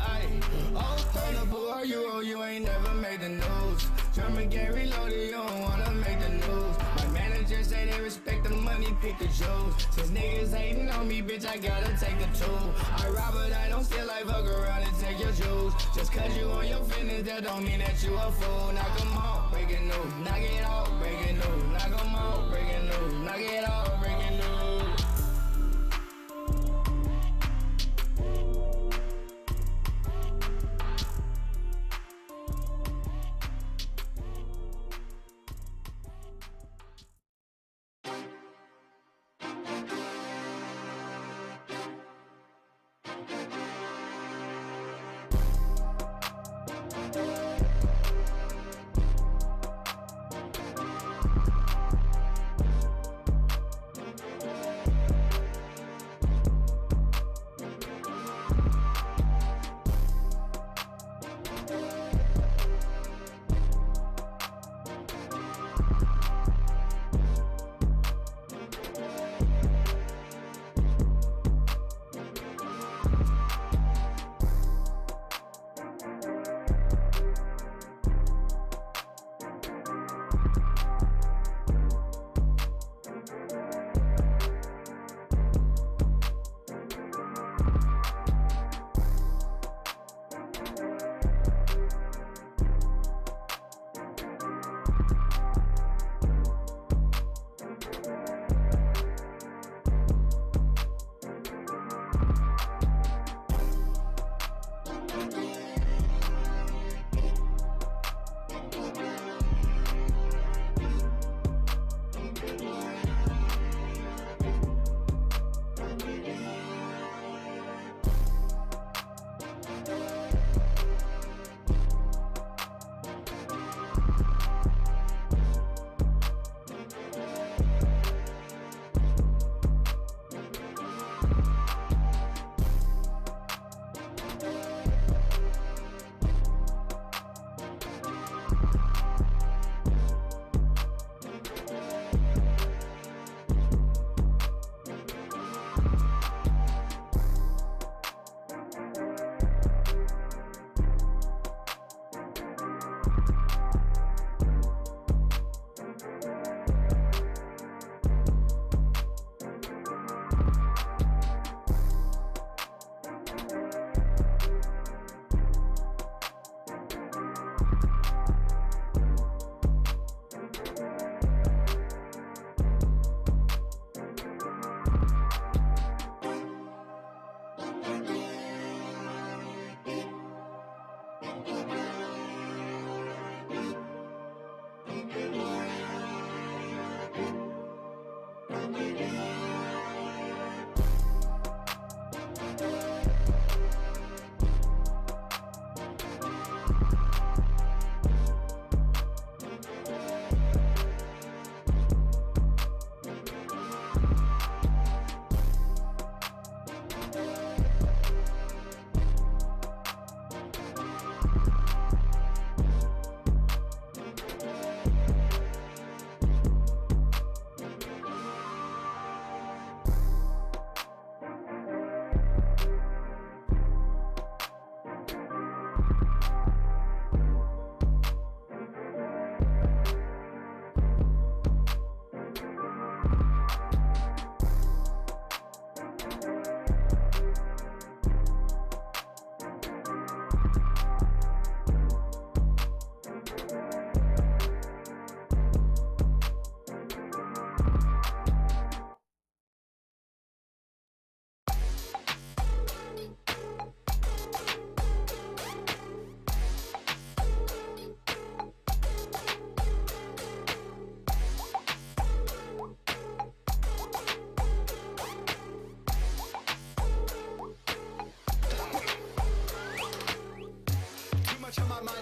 Hold up, who are you? Oh, you ain't never made the news. German game reloaded, you don't wanna make the news. My manager say they respect the money, pick the jewels. Since niggas hating on me, bitch, I gotta take the tool. I rob but I don't steal, I fuck around and take your jewels. Just cause you on your fitness, that don't mean that you a fool. Knock 'em off, breaking news. Knock it off, breaking news. Knock 'em off, breaking news. Knock it off, breaking news.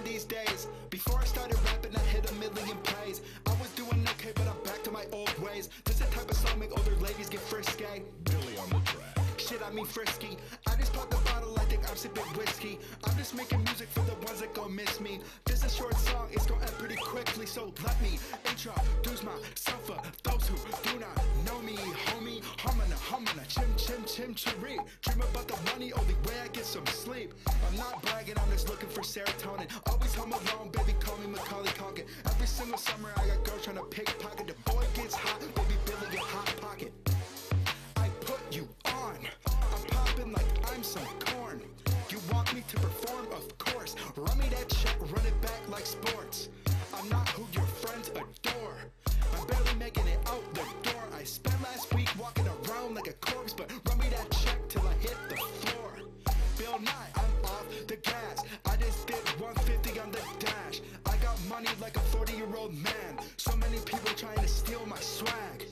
These days, before I started rapping, I hit 1 million plays. I was doing okay, but I'm back to my old ways. This the type of song make older ladies get frisky. Billy on the track. Shit, I mean frisky. I just popped a bottle, I think I'm sipping whiskey. I'm just making music for the ones that gon' miss me. This is a short song, it's gon' end pretty quickly. So let me introduce myself for those who do not know me. Homie, humana, chim, chiree. Dream about the money, only way I get some sleep. I'm not bragging, I'm just looking for serotonin. Always home alone, baby, call me Macaulay Culkin. Every single summer I got girls trying to pickpocket. The boy gets hot, baby Billy get hot pocket. I put you on, I'm popping like I'm some corn. You want me to perform? Of course. Run me that check, run it back like sports. I'm not who your friends adore. I'm barely making it out the door. I spent last week walking around like a corpse, but run me that check till I hit the floor. Bill Nye, I'm off the gas. I just did 150 on the dash. I got money like a 40-year-old man. So many people trying to steal my swag,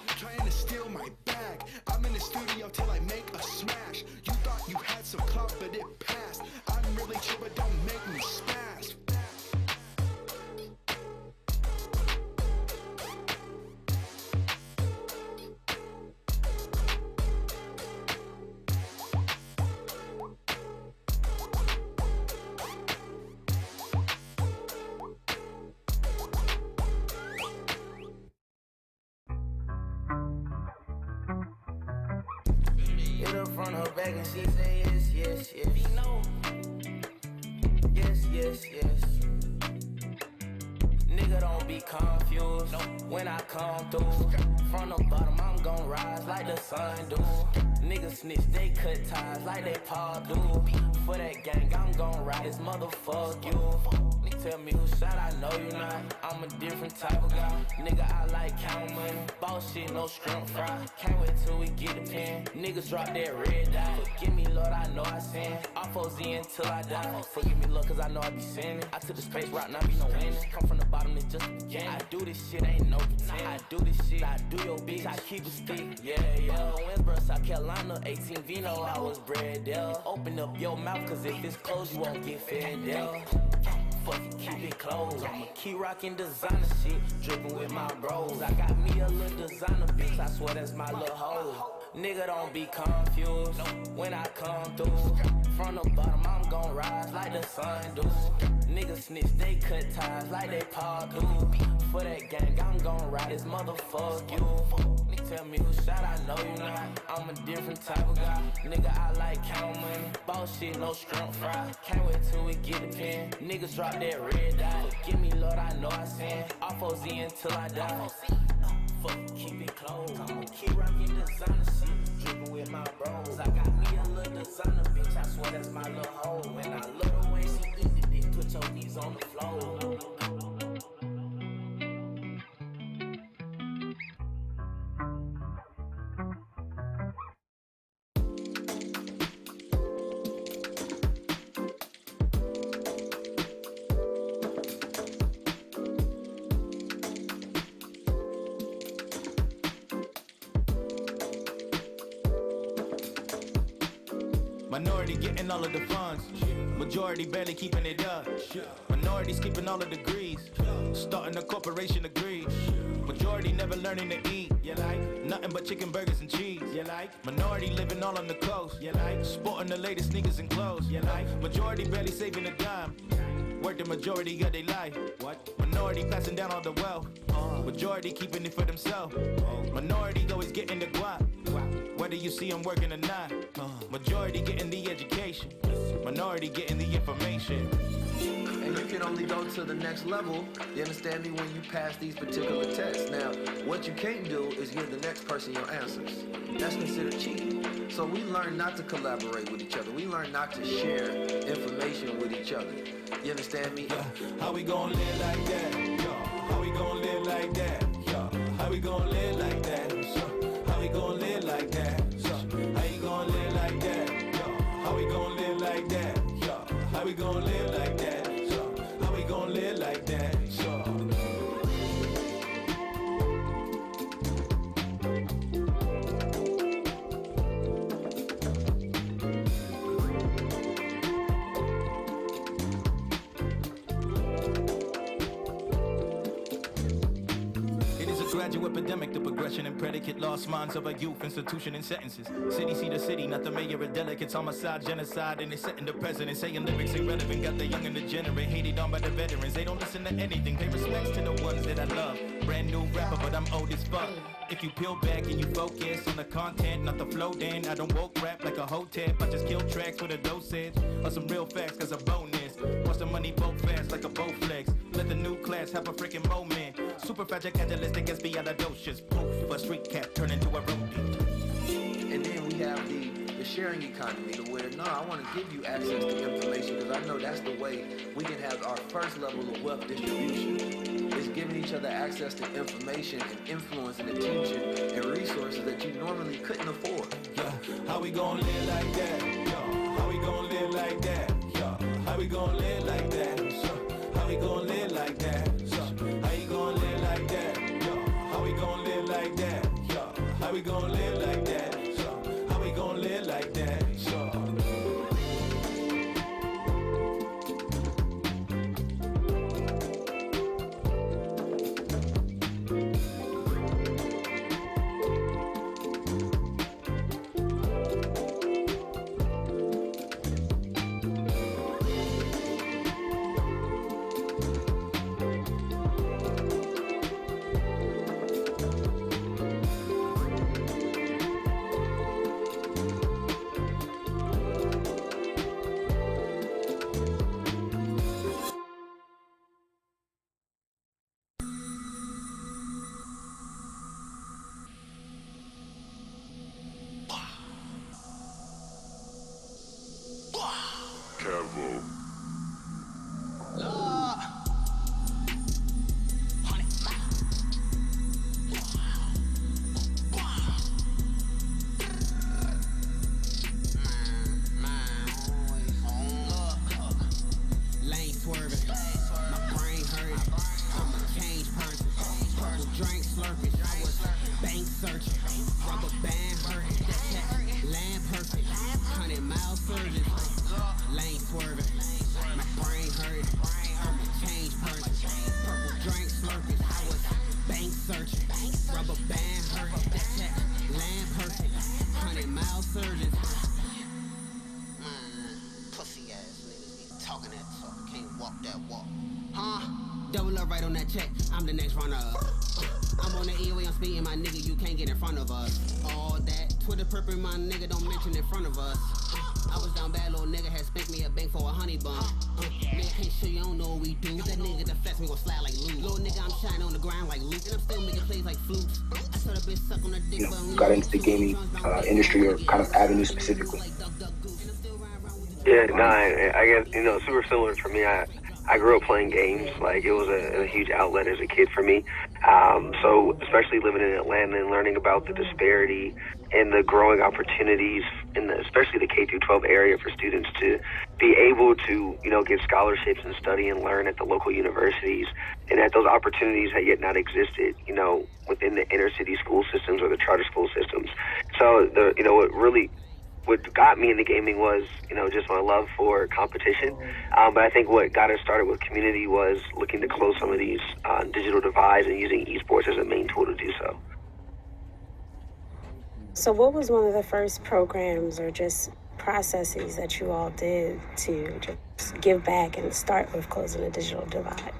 trying to steal my bag. I'm in the studio till I make a smash. You thought you had some clout, but it passed. I'm really chill, but don't make me spaz. Hit her front her back and she say yes. No. Yes. Nigga, don't be confused when I come through. From the bottom, I'm gon' rise like the sun do. Niggas snitch, they cut ties like they paw do. For that gang, I'm gon' ride this motherfuck you. Tell me who shot, I know you not. I'm a different type of guy. Nigga, I like count money. Boss shit, no shrimp fry. Can't wait till we get the pen. Niggas drop that red dot. Forgive me, Lord, I know I sin. Off OZ until I die. Forgive me, Lord, cause I know I be sinning. I took the space route, not be no winning. Come from the bottom, it's just the beginning. I do this shit, ain't no pretend. I do this shit, I do your bitch, I keep it stick. Yeah. Winsboro, South Carolina, 18 Vino, I was bred there. Open up your mouth, cause if it's closed, you won't get fed there. Fuck it, keep it closed. I'ma keep rocking designer shit, dripping with my bros. I got me a little designer bitch, I swear that's my little hoe. Nigga, don't be confused when I come through. From the bottom, I'm gon' rise like the sun do. Niggas snitch, they cut ties like they paw do. For that gang, I'm gon' ride this motherfuck you. Tell me who shot, I know you not. I'm a different type of guy. Nigga, I like count money. Boss shit, no shrimp fry. Can't wait till we get the pen. Niggas drop that red dot. Forgive me, Lord, I know I sin. Off OZ until I die. Fuck, keep it closed. I'ma keep rocking designer shit, dripping with my bros. I got me a little designer bitch, I swear that's my little hoe. When I look the way she eat the dick, put your knees on the floor. Minority getting all of the funds. Majority barely keeping it up. Minorities keeping all the degrees. Starting a corporation agrees. Majority never learning to eat. You like nothing but chicken burgers and cheese. You like minority living all on the coast. You like sporting the latest sneakers and clothes. You like majority barely saving a dime. Work the majority of their life. What? Minority passing down all the wealth. Majority keeping it for themselves. Minority always getting the guap. Whether you see them working or not. Majority getting the education. Minority getting the information. And you can only go to the next level, you understand me, when you pass these particular tests. Now, what you can't do is give the next person your answers. That's considered cheating. So we learn not to collaborate with each other. We learn not to share information with each other. You understand me? How we gonna live like that? How we gonna live like that? How we gonna live like that? How we gonna live like that? How you gonna live like that? How we gonna live like that? How we gonna live like that? How we gonna live like that? Graduate epidemic, the progression and predicate, lost minds of a youth, institution and sentences. City, see the city, not the mayor of delegates. Homicide, genocide, and they setting the president, saying lyrics irrelevant. Got the young and degenerate, hated on by the veterans. They don't listen to anything, pay respects to the ones that I love. Brand new rapper, but I'm old as fuck. If you peel back and you focus on the content, not the flow, then I don't woke rap like a hotep. I just kill tracks with a dosage of some real facts, cause a bonus. Watch the money both fast like a Bowflex. Let the new class have a freaking moment. Super fragilistic as Bialidocious. Poof, a street cat turn into a roadie. And then we have the sharing economy, to where, no, I want to give you access to information, because I know that's the way we can have our first level of wealth distribution. Is giving each other access to information and influence and attention and resources that you normally couldn't afford. How we gonna live like that? How we gonna live like that? How we gonna live like that? How we gonna live like that? How you gonna live like that? How we gonna live like that? How we gonna live like that? How we gonna live like that? Double up right on that check, I'm the next runner up. I'm on the airway, I'm speeding, my nigga, you can't get in front of us. All that, Twitter purple, my nigga, don't mention in front of us. I was down bad, little nigga had spanked me a bank for a honey bun. Nigga can't show you don't know what we do. That nigga the fast, we gon' slide like Luke. Little nigga, I'm shining on the ground like Luke. And I'm still making plays like flukes. I saw the bitch suck on the dick, got into the gaming industry or kind of avenue specifically? Yeah, I guess, super similar for me. I grew up playing games. Like, it was a huge outlet as a kid for me. So especially living in Atlanta and learning about the disparity and the growing opportunities in especially the K-12 area for students to be able to, get scholarships and study and learn at the local universities, and that those opportunities had yet not existed, within the inner city school systems or the charter school systems. So what really what got me into gaming was, just my love for competition. But I think what got us started with community was looking to close some of these digital divides and using esports as a main tool to do so. So what was one of the first programs or just processes that you all did to just give back and start with closing the digital divide?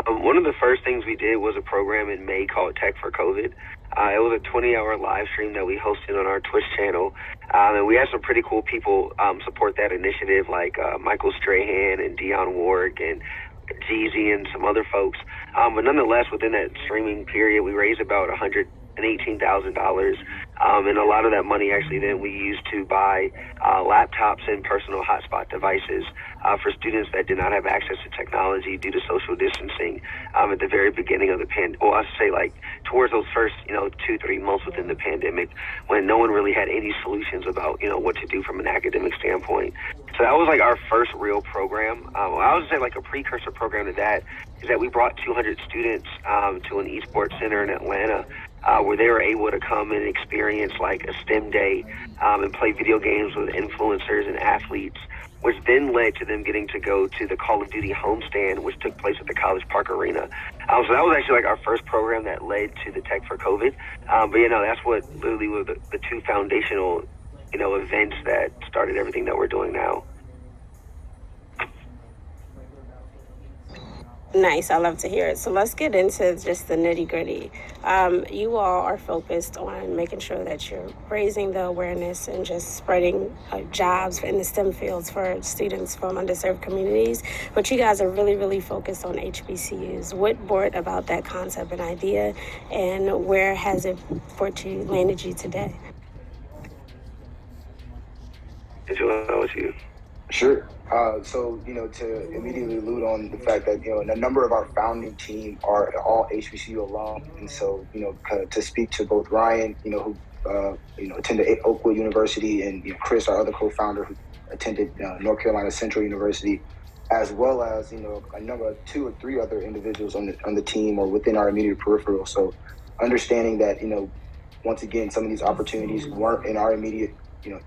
One of the first things we did was a program in May called Tech for COVID. It was a 20-hour live stream that we hosted on our Twitch channel. And we had some pretty cool people support that initiative, like Michael Strahan and Dion Warwick and Jeezy and some other folks. But nonetheless, within that streaming period, we raised about $118,000. And a lot of that money actually then we used to buy laptops and personal hotspot devices for students that did not have access to technology due to social distancing at the very beginning of the pandemic. Well, I should say like towards those first, 2-3 months within the pandemic when no one really had any solutions about, what to do from an academic standpoint. So that was like our first real program. I would say like a precursor program to that is that we brought 200 students to an esports center in Atlanta where they were able to come and experience like a STEM day and play video games with influencers and athletes, which then led to them getting to go to the Call of Duty homestand, which took place at the College Park Arena. So that was actually like our first program that led to the Tech for COVID. But that's what literally were the two foundational, events that started everything that we're doing now. Nice. I love to hear it. So let's get into just the nitty gritty. You all are focused on making sure that you're raising the awareness and just spreading jobs in the STEM fields for students from underserved communities. But you guys are really, really focused on HBCUs. What brought about that concept and idea, and where has it landed you today? Sure. So, to immediately allude on the fact that, a number of our founding team are all HBCU alum. And so, to speak to both Ryan, who, attended Oakwood University, and, Chris, our other co-founder, who attended North Carolina Central University, as well as, a number of 2 or 3 other individuals on the team or within our immediate peripheral. So understanding that, once again, some of these opportunities weren't in our immediate,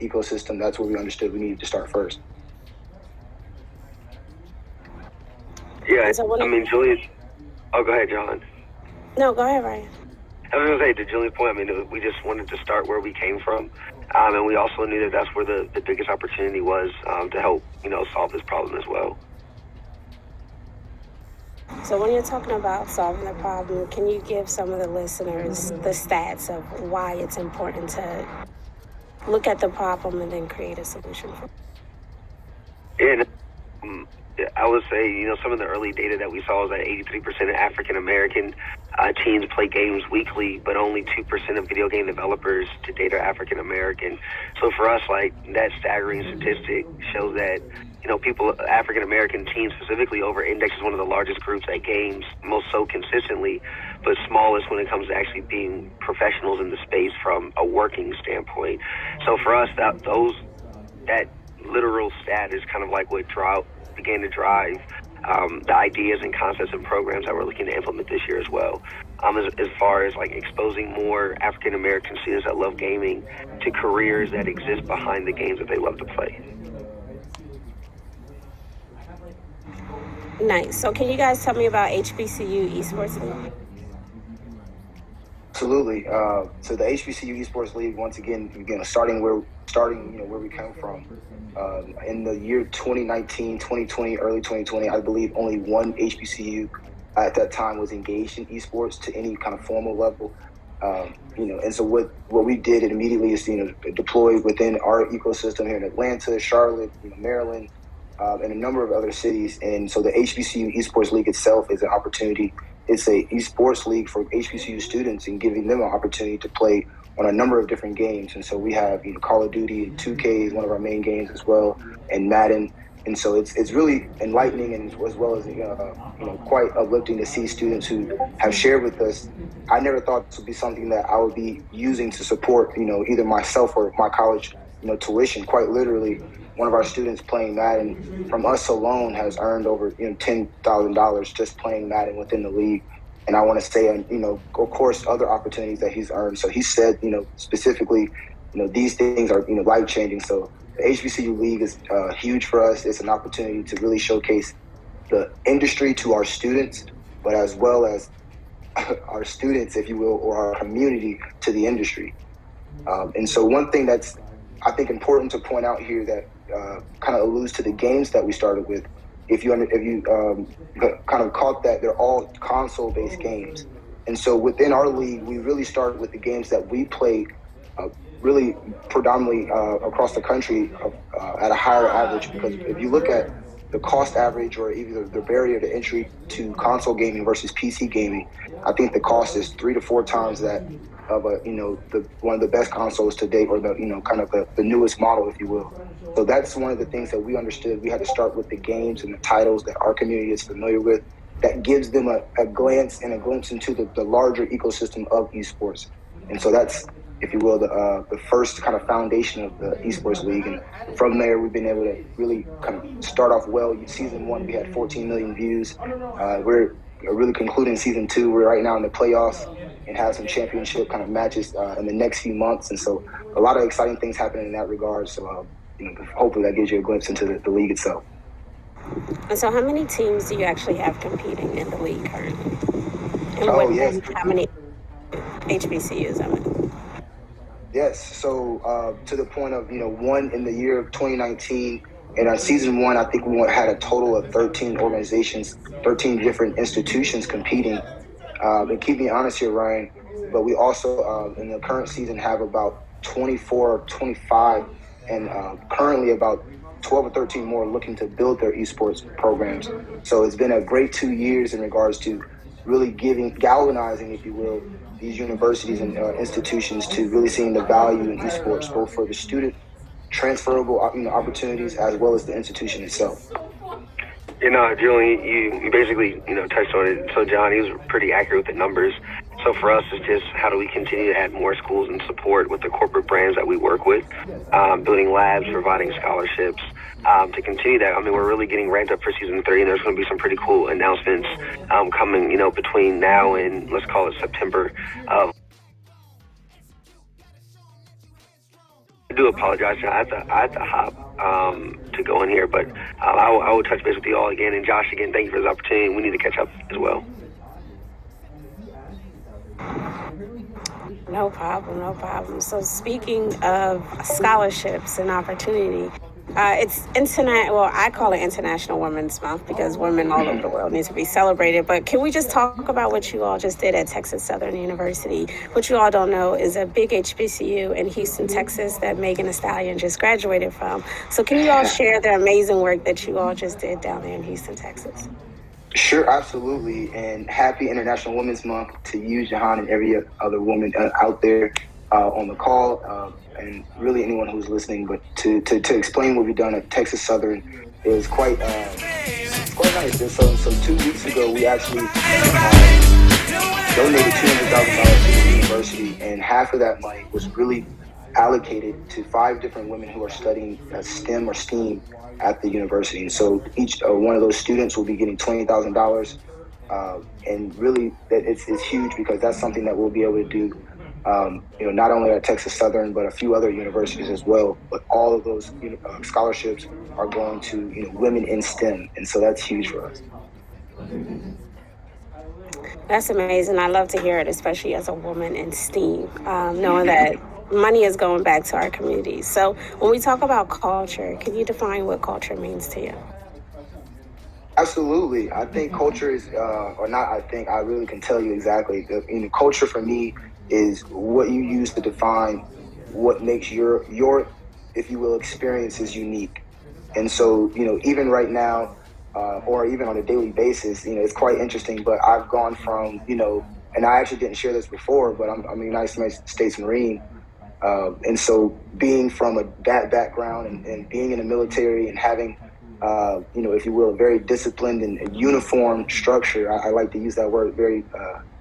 ecosystem, that's where we understood we needed to start first. Yeah, Julius. Oh, go ahead, John. No, go ahead, Ryan. I was going to say, to Julian's point, we just wanted to start where we came from. And we also knew that that's where the biggest opportunity was to help, solve this problem as well. So when you're talking about solving the problem, can you give some of the listeners the stats of why it's important to look at the problem and then create a solution for it? Yeah, I would say, some of the early data that we saw was that 83% of African-American teens play games weekly, but only 2% of video game developers to date are African-American. So for us, like, that staggering statistic shows that, people, African-American teens specifically, over-index is one of the largest groups at games, most so consistently, but smallest when it comes to actually being professionals in the space from a working standpoint. So for us, that literal stat is kind of like what began to drive the ideas and concepts and programs that we're looking to implement this year as well. As far as like exposing more African American students that love gaming to careers that exist behind the games that they love to play. Nice. So can you guys tell me about HBCU Esports League? Absolutely. So the HBCU Esports League, once again, starting where we come from. In the year 2019, 2020, early 2020, I believe only one HBCU at that time was engaged in esports to any kind of formal level. And so what we did immediately is, deploy within our ecosystem here in Atlanta, Charlotte, Maryland, and a number of other cities. And so the HBCU Esports League itself is an opportunity. It's a esports league for HBCU students and giving them an opportunity to play on a number of different games. And so we have Call of Duty, 2K is one of our main games as well, and Madden. And so it's really enlightening, and as well as quite uplifting to see students who have shared with us. I never thought this would be something that I would be using to support either myself or my college tuition. Quite literally, one of our students playing Madden from us alone has earned over $10,000 just playing Madden within the league. And I want to say, of course, other opportunities that he's earned. So he said, specifically, these things are life changing. So the HBCU League is huge for us. It's an opportunity to really showcase the industry to our students, but as well as our students, if you will, or our community to the industry. And so one thing that's, I think, important to point out here that kind of alludes to the games that we started with. If you kind of caught that, they're all console-based games. And so within our league, we really started with the games that we play really predominantly across the country at a higher average. Because if you look at the cost average or either the barrier to entry to console gaming versus PC gaming, I think the cost is 3 to 4 times that of one of the best consoles to date, or kind of the newest model, if you will. So that's one of the things that we understood. We had to start with the games and the titles that our community is familiar with, that gives them a glimpse into the larger ecosystem of esports. And so that's, if you will, the first kind of foundation of the esports league. And from there, we've been able to really kind of start off well. Season 1, we had 14 million views. We're really concluding season 2. We're right now in the playoffs and have some championship kind of matches in the next few months. And so a lot of exciting things happening in that regard. So hopefully that gives you a glimpse into the league itself. And so how many teams do you actually have competing in the league currently? And yes. How many HBCUs, I mean? Yes. So to the point of, one in the year of 2019, and on season 1, I think we had a total of 13 organizations, 13 different institutions competing. And keep me honest here, Ryan, but we also, in the current season, have about 24 or 25, and currently about 12 or 13 more looking to build their esports programs. So it's been a great 2 years in regards to really galvanizing, if you will, these universities and institutions to really seeing the value in esports, both for the student transferable opportunities as well as the institution itself. Julian, you basically, touched on it. So John, he was pretty accurate with the numbers. So for us, it's just how do we continue to add more schools and support with the corporate brands that we work with, building labs, providing scholarships, to continue that. I mean, we're really getting ramped up for season 3, and there's going to be some pretty cool announcements coming, between now and, let's call it, September. I do apologize, John. I had to hop to go in here, but I will touch base with you all again. And Josh, again, thank you for this opportunity. We need to catch up as well. No problem. So speaking of scholarships and opportunity, it's I call it International Women's Month because women all over the world need to be celebrated. But can we just talk about what you all just did at Texas Southern University? What you all don't know is a big HBCU in Houston, Texas that Megan Thee Stallion just graduated from. So can you all share the amazing work that you all just did down there in Houston, Texas? Sure, absolutely. And happy International Women's Month to you, Jahan, and every other woman out there on the call, and really anyone who's listening. But to explain what we've done at Texas Southern is quite nice. So 2 weeks ago, we actually donated $200,000 to the university, and half of that money was really allocated to 5 different women who are studying STEM or STEAM at the university. And so each one of those students will be getting $20,000. And really, it's huge because that's something that we'll be able to do, not only at Texas Southern, but a few other universities as well. But all of those scholarships are going to women in STEM. And so that's huge for us. That's amazing. I love to hear it, especially as a woman in STEAM, knowing that money is going back to our communities. So when we talk about culture, can you define what culture means to you? Absolutely. I think culture is, I really can tell you exactly. Culture for me is what you use to define what makes your, if you will, experiences unique. And so, even right now, or even on a daily basis, it's quite interesting, but I've gone from, and I actually didn't share this before, but I'm a United States Marine. And so being from that background and being in the military and having, if you will, a very disciplined and uniform structure, I like to use that word very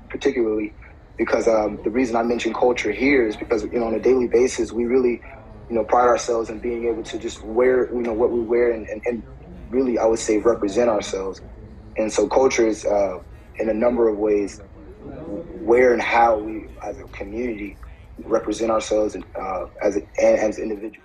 particularly because the reason I mention culture here is because, on a daily basis, we really, pride ourselves in being able to just wear, what we wear and really, I would say, represent ourselves. And so culture is, in a number of ways, where and how we, as a community, represent ourselves and, as individuals.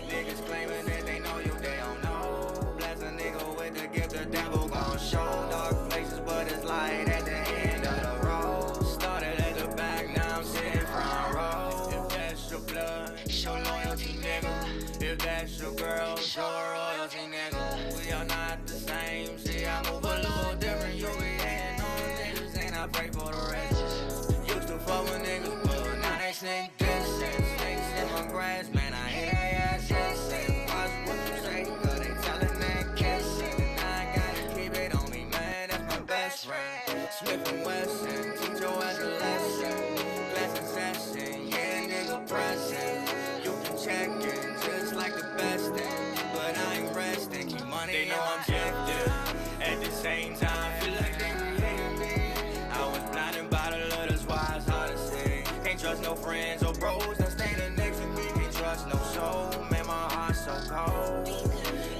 Niggas claiming that they know you, they don't know. Bless a nigga with the gift, the devil gon' show. Dark places, but it's light at the end of the road. Started at the back, now I'm sitting front row. If that's your blood, show loyalty, nigga. If that's your girl, show her royalty, nigga. We are not the same, see I move a little different. You be hating on niggas, and I pray for the rest. Used to fuck with niggas, but now they sneak distance. Snakes in my grass, man, I hate their ass, yes. And watch what you say, cause they tellin' that kissing. And I gotta keep it on me, man, that's my best friend. Smith and Wesson, teach your ass a lesson. Class in session, yeah, nigga present. You can check in, just like the best thing. But I ain't resting, keep money. They know I'm gifted. At the same time, feel like they be hating me. I was blinded by the love, that's why it's hard to say. Can't trust no friends or bros that's standing next to me. Can't trust no soul, man, my heart's so cold.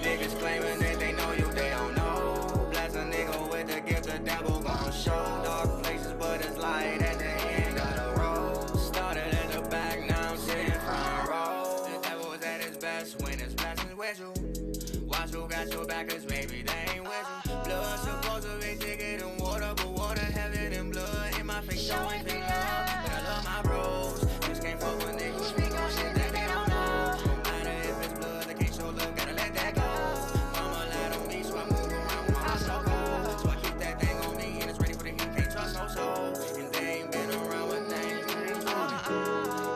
Niggas claiming that they know you, they don't know. Bless a nigga with the gift, the devil gon' show. Dark places, but it's light at the end of the road. Started at the back, now I'm sitting front row. The devil was at his best when his blessings with you. Watch who got your back, cause maybe they ain't with you. Blood supposed to be thicker than water, but water heavier than blood. In my face, showing fake love. But I love my bros. Just can't fuck with niggas who speak on shit that they don't know. No matter if it's blood, they can't show love, gotta let that go. Mama lied on me, so I move around with my heart so cold. So I keep that thing on me, and it's ready for the heat, can't trust no soul. And they ain't been around with things,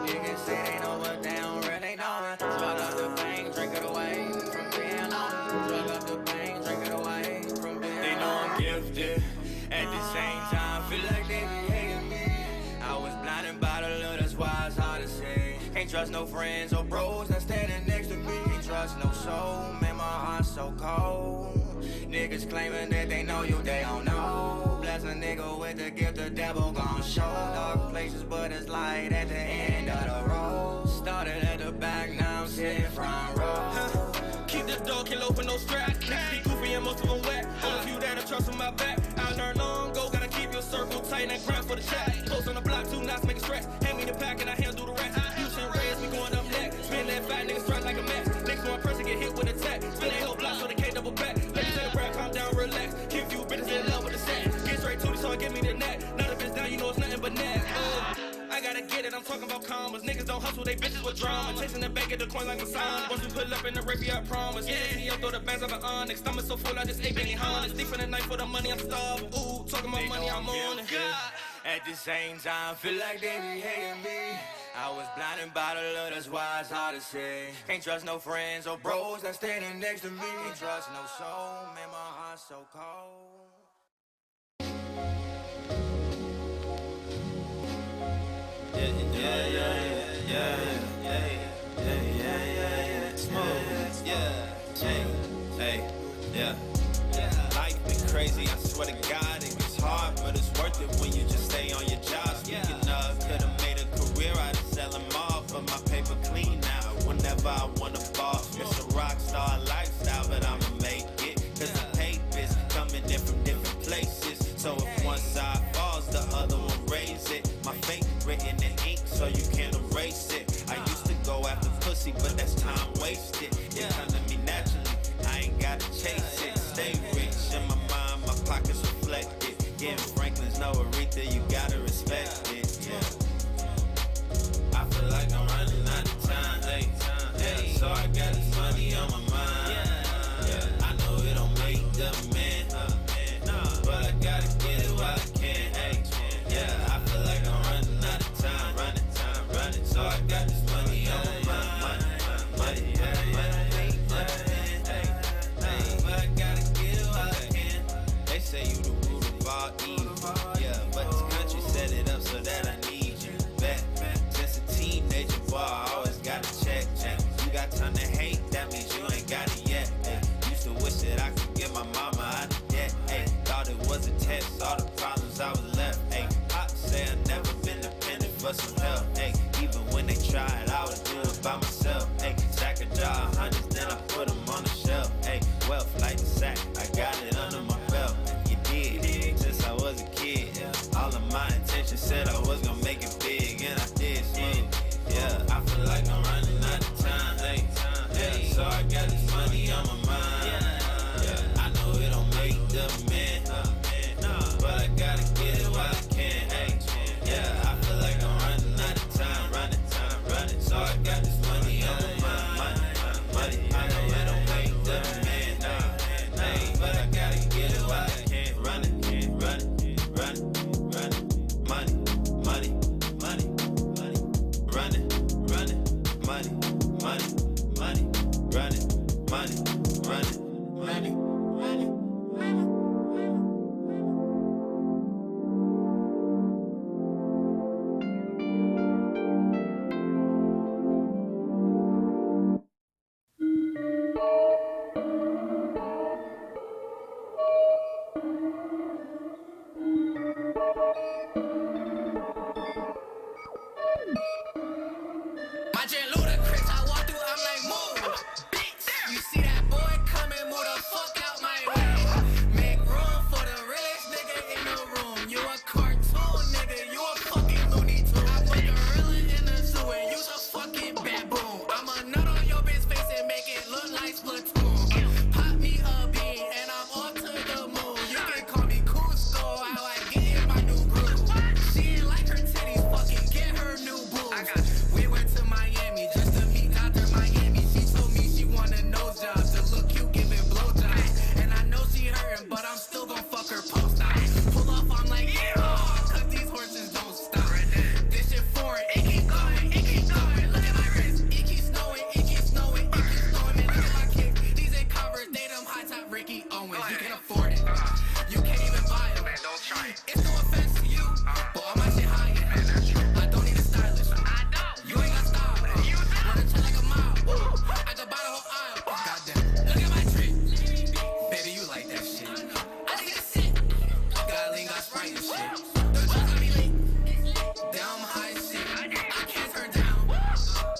niggas say they know, but they don't really know it. Drug up the pain, drink it away from being on. Drug up the pain, drink it away from being on. They know I'm gifted. At the same time, feel like they be hating me. I was blinded by the love, that's why it's hard to say. Can't trust no friends or bros that's standing next to me. Can't trust no soul, man, my heart's so cold. Niggas claiming that they know you, they don't know. Bless a nigga with the gift, the devil gon' show. Dark places, but it's light at the end of the road. Started at the back, now I'm sitting front row. Keep the door, can't open no strap. Niggas be goofy and most of them wet. Only few that I trust on my back. I learned long ago, gotta keep your circle tight and grind for the chat. Close on the block, 2 knots, make it stress. Hand me the pack and I handle the rest. Houston Reds, we going up next. Spin that fat nigga strike like a match. Next one person get hit with a tap. Spin that whole block so they can't double back. Ladies take a breath, calm down, relax. Keep you bitches in love with the set. Get straight to me, so I give me the net. Now the bitch down, you know it's nothing but net. I gotta get it, I'm talking about commas. Niggas don't hustle, they bitches with drama. Chasing the bank of the coin like a sign. Once we pull up in the Rapey, I promise. Yeah, see, I throw the bands of an onyx. Stomach so full, I just ate Benny Hannes. Thief in the night for the money, I'm starved. Ooh, talking about money, I'm on it. At the same time, feel like they be hating me. I was blinded by the love, that's why it's hard to say. Can't trust no friends or bros that's standing next to me. Can't trust no soul, man, my heart's so cold. Life be crazy, I swear to God, it gets hard, but it's worth it when you just stay on your job. Speaking of, could've made a career out of selling more, but my paper clean now. Whenever I wanna ball, it's a rock star lifestyle, but I'ma make it. Cause the papers coming in from different places. So if one side falls, the other one raise it. My fate written in ink, so you can't erase it. I used to go after pussy, but that's time wasted. It comes to me naturally, I ain't gotta chase it. Stay rich in my mind, my pockets reflect it. Getting Franklin's no Aretha, you gotta respect it. I feel like I'm running out of time, so I got this money on my mind. I know it don't make the man, but I gotta get it while I can. I feel like I'm running out of time, running, so I got this money on my mind. But I gotta get it while I can. They say you the root of all evil. shit. The drugs got me lit. Down high shit. I can't turn down.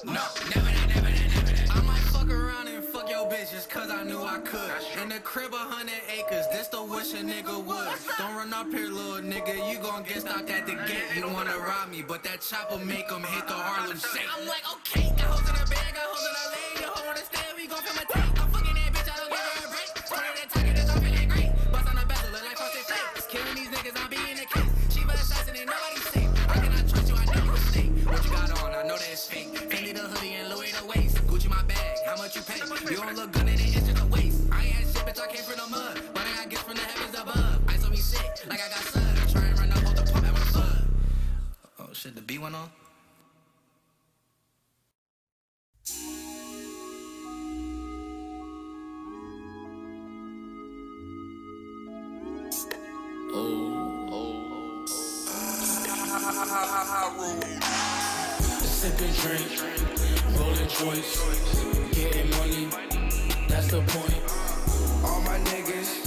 No, never that, never that, never that. I might fuck around and fuck your bitch just cause I knew I could. In the crib 100 acres, this the wish a nigga would. Don't run up here, little nigga, you gon' get stopped at the gate. You wanna rob me, but that chopper make them hit the Harlem Shake. I'm like, okay, got hoes in her bed, got hoes in her leg. The hoe wanna stay, we gon' film a tape. I'm fucking that bitch, I don't give her a break. Started that talking, that's all feeling great. Bust on the bezel, look like frosted flake. It's killing these niggas, I'm being a case. She but shots and ain't nobody safe. I cannot trust you, I know you a snake. What you got on, I know that it's fake. Fendi the hoodie and Louis the waist. Gucci my bag, how much you pay? You don't look good in an inch of the waist. I ain't had shit, bitch, I came from the mud. But I got gifts from the heavens above. I saw me sick, like I got sun. I try and run up on the pump at my flood. Oh shit, the B went on? Sipping drink, rolling joints, getting money, that's the point. All my niggas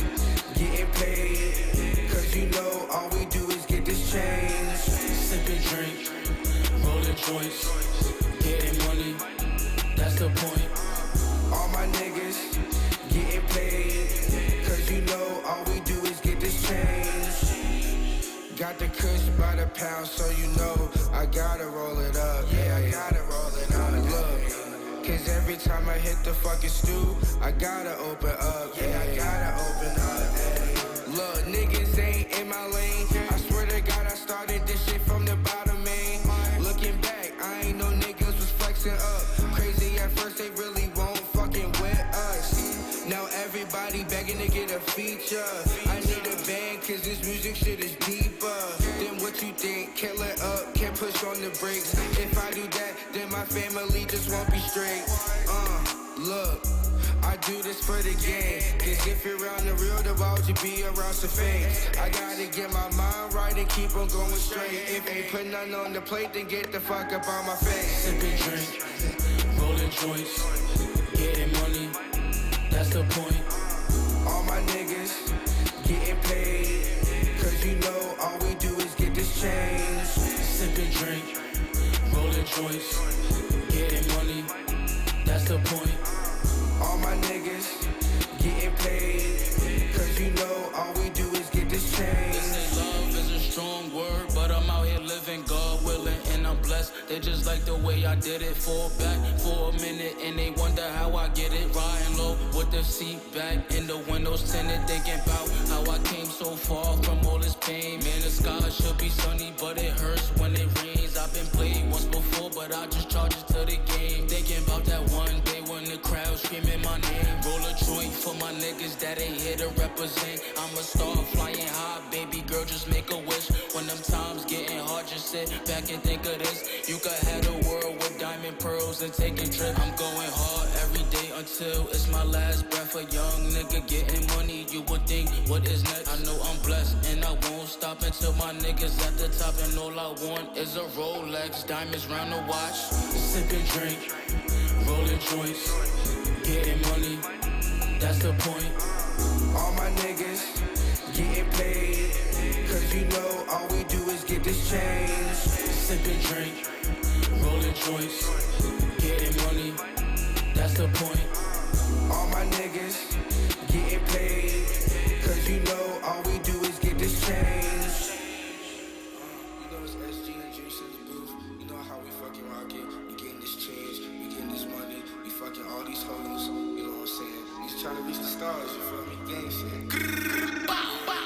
getting paid, cause you know all we do is get this change. Sipping drink, rolling joints, getting money, that's the point. All my niggas getting paid, cause you know all we do is get this change. Got the kush by the pound, so you know I gotta roll it up. Yeah, I gotta roll it up. Look, cause every time I hit the fucking stew, I gotta open up. Yeah, I gotta open up. Ay. Look, niggas ain't in my lane. I swear to God, I started this shit from the bottom, man. Looking back, I ain't know niggas was flexing up. Crazy at first, they really won't fucking with us. Now everybody begging to get a feature. I need a band, cause this music shit is deeper than what you think. Can't let up, can't push on the brakes. If I do that, then my family just won't be straight. Look, I do this for the game. Cause if you're around the real, then why would you be around some fakes? I gotta get my mind right and keep on going straight. If ain't put nothing on the plate, then get the fuck up on my face. Sipping drink, rolling joints, getting money, that's the point. All my niggas getting paid, cause you know all we do is get this change. Sipping drink, rolling joints, getting money, that's the point. All my niggas getting paid, cause you know all we do is get this change. They say love is a strong word, but I'm out here living God willing and I'm blessed. They just like the way I did it. Fall back for a minute and they wonder how I get it. Riding low with the seat back and the windows tinted, thinking about how I came so far from all this pain. Man, the sky should be sunny, but it hurts when it rains. I've been played once before, but I just charge it to the game. Thinking about that one day when the crowd screaming my name. Roll a joint for my niggas that ain't here to represent. I'm a star flying high, baby girl, just make a wish. When them times getting hard, just sit back and think of this. You could have the world with diamond pearls and take a trip. I'm going hard every day until it's my last breath. A young nigga getting money, you would think, what is next? I know I'm blessed and I won't stop until my niggas at the top. And all I want is a Rolex, diamonds round the watch. Sipping drink, rolling joints, getting money, that's the point. All my niggas getting paid, cause you know all we do is get this change. Sipping drink, rolling joints, getting money, that's the point. All my niggas getting paid, cause you know all we do is get this change. You know it's SG and Juice in the booth. You know how we fucking rock it. We getting this change, we getting this money. We fucking all these hoes, you know what I'm saying? We just trying to reach the stars, you feel me? Gang shit. Bow, bow.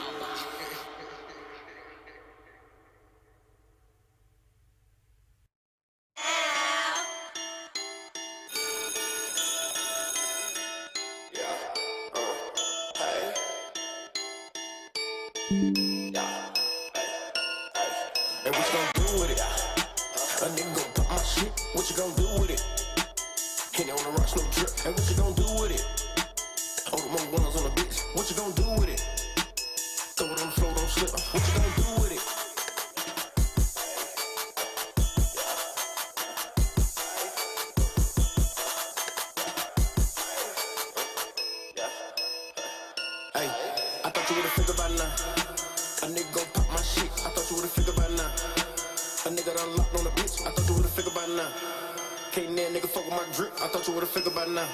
And what you gon' do with it? A nigga gon' pop my shit, what you gon' do with it? Hit on the rocks, no drip, and what you gon' do with it? All the more ones on the bitch, what you gon' do with it? Throw it on the floor, don't slip, what you gon' do with it? Hey, I thought you would've figured by now. A nigga gon' pop my shit, I thought you would've figured by now. A nigga done locked on a bitch, I thought you would've figured by now. Can't that nigga fuck with my drip, I thought you would've figured by now.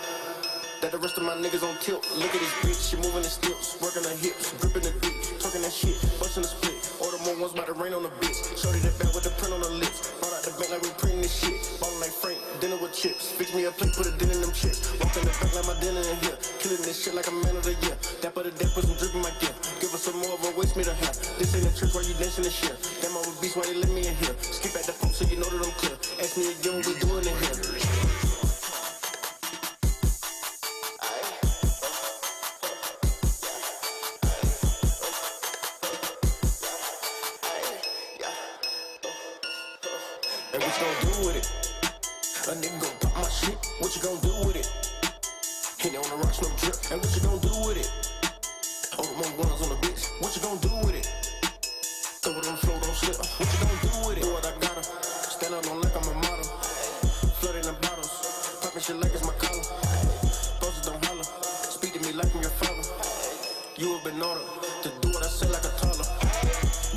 That the rest of my niggas on tilt. Look at this bitch, she moving the stilts, working her hips, gripping the dick, talking that shit, busting the split. Order more ones, about to rain on the bitch. Shorty that bad with the print on the lips. Brought out the bank like we printing this shit. Ballin' like Frank, dinner with chips. Fix me a plate, put a din in them chips. Walk in the back like my dinner in here. Killing this shit like a man of the year. Dap of the day, put some drip in my gear. Give us some more of a waste me to have. This ain't a trick while you dancing this shit. Damn, I'm a beast, why they let me in here? Skip at the pump so you know that I'm clear. Ask me again what we doing in here. And what you gon' do with it? A nigga gon' pop my shit, what you gon' do with it? Hit on the rocks, no drip, and what you gon' do with it? All the more ones on the bitch, what you gon' do with it? Throw it on the floor, don't slip, what you gon' do with it? Do what I gotta, stand out on like I'm a model. Flooding the bottles, popping shit like it's my collar. Bosses don't holler, speak to me like I'm your father. You have been ordered to do what I say like a toddler.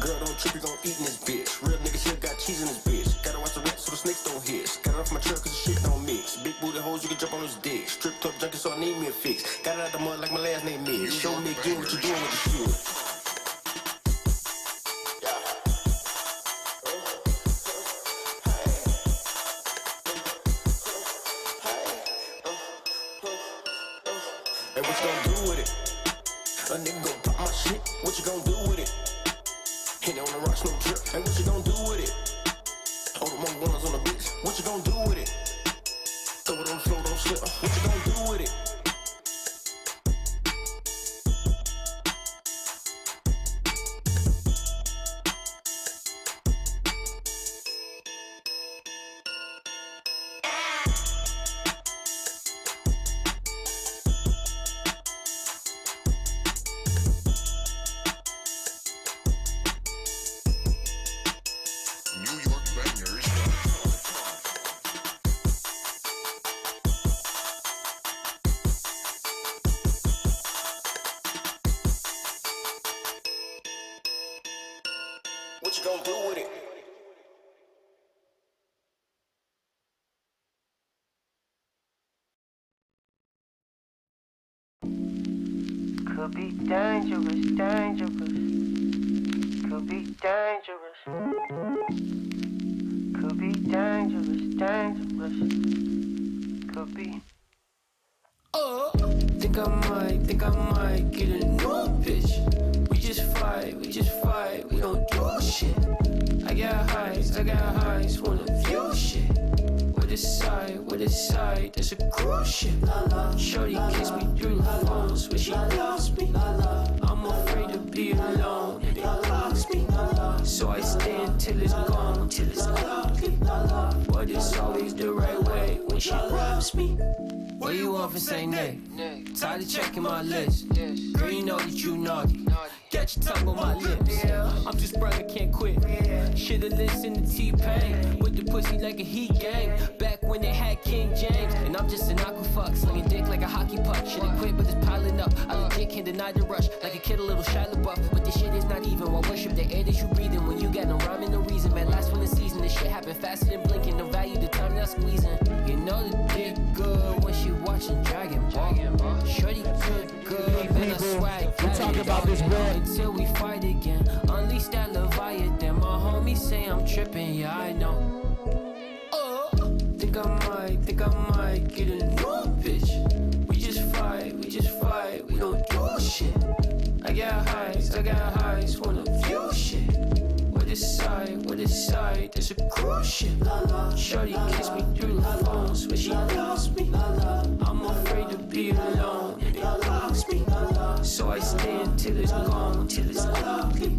Girl, don't trip, you gon' eat in this bitch. Real nigga shit got cheese in this bitch. Gotta watch the rats so the snakes don't hiss. Got it off my truck cause the shit don't mix. Big booty hoes, you can jump on his dick. Strip club junkie, so I need me a fix. Got it out the mud like my last name is. Show me again what you doing with the shit. And what you gon' do with it? A nigga gon' pop my shit, what you gon' do with it? Hit on the rocks, no drip, and what you gon' do with it? All the more ones on the bitch, what you gon' do with it? Throw it on the floor, don't slip, what you gon' do with it? What you gon' do with it? Could be dangerous, dangerous. Could be dangerous. Could be dangerous, dangerous. Could be. Think I might get a new bitch. We just fight, we don't do shit. I got highs, wanna view shit. With a side, there's a cruise ship. Shorty kiss me through the phone, swear she loves me. I'm afraid to be alone, and it loves me. So I stand till it's gone, till it's ugly. But it's always the right way when she rubs me. What you want for say nay? Tired of checking my list. Girl, you know that you naughty. Got your tongue on my lips. I'm too sprung, I can't quit. Should've listened to T-Pain with the pussy like a heat gang. Back when they had King James, and I'm just an aquafuck, slinging dick like a hockey puck. Should've quit, but it's piling up. I legit can't deny the rush, like a kid, a little Shia LaBeouf. But this shit is not even. Why worship the air that you breathing when you got no rhyme and no reason? Man, last one the season, this shit happen faster than blinking. No value, the time not squeezing. You know the dick good when she watching Dragon Ball. Shorty good, and I swag. We talk about this, bro. Until we fight again, unleash that Leviathan. My homies say I'm tripping, yeah I know. Think I might get a new bitch. We just fight, we don't do shit. I got highs, wanna view shit. With a side, there's a cruise ship. Shorty kiss me through the phone, swear she loves me. I'm afraid to be alone, and it loves me. So I stand till it's gone, till it's ugly.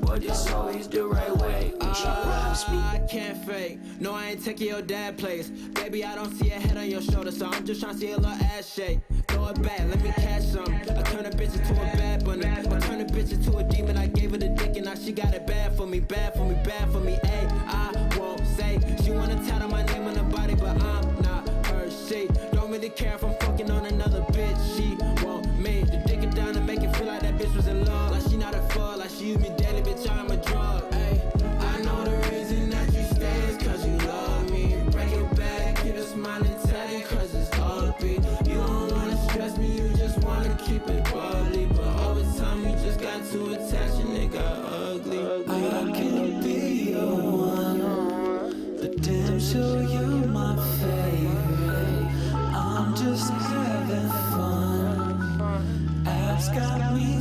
But it's always the right way when she rubs me. I can't fake, no I ain't taking your dad place. Baby, I don't see a head on your shoulder, so I'm just trying to see a little ass shake. Throw it back, let me catch some. I turn a bitch into a bad bunny. I turn a bitch into a demon, I gave her the dick and now she got it bad for me, bad for me, bad for me. Ayy, I won't say she wanna tattle my name on her body, but I'm not her shit. Don't really care if I'm fucking on another bitch. She want me to dick it down and make it feel like that bitch was in love. Like she not a fuck, like she used me down.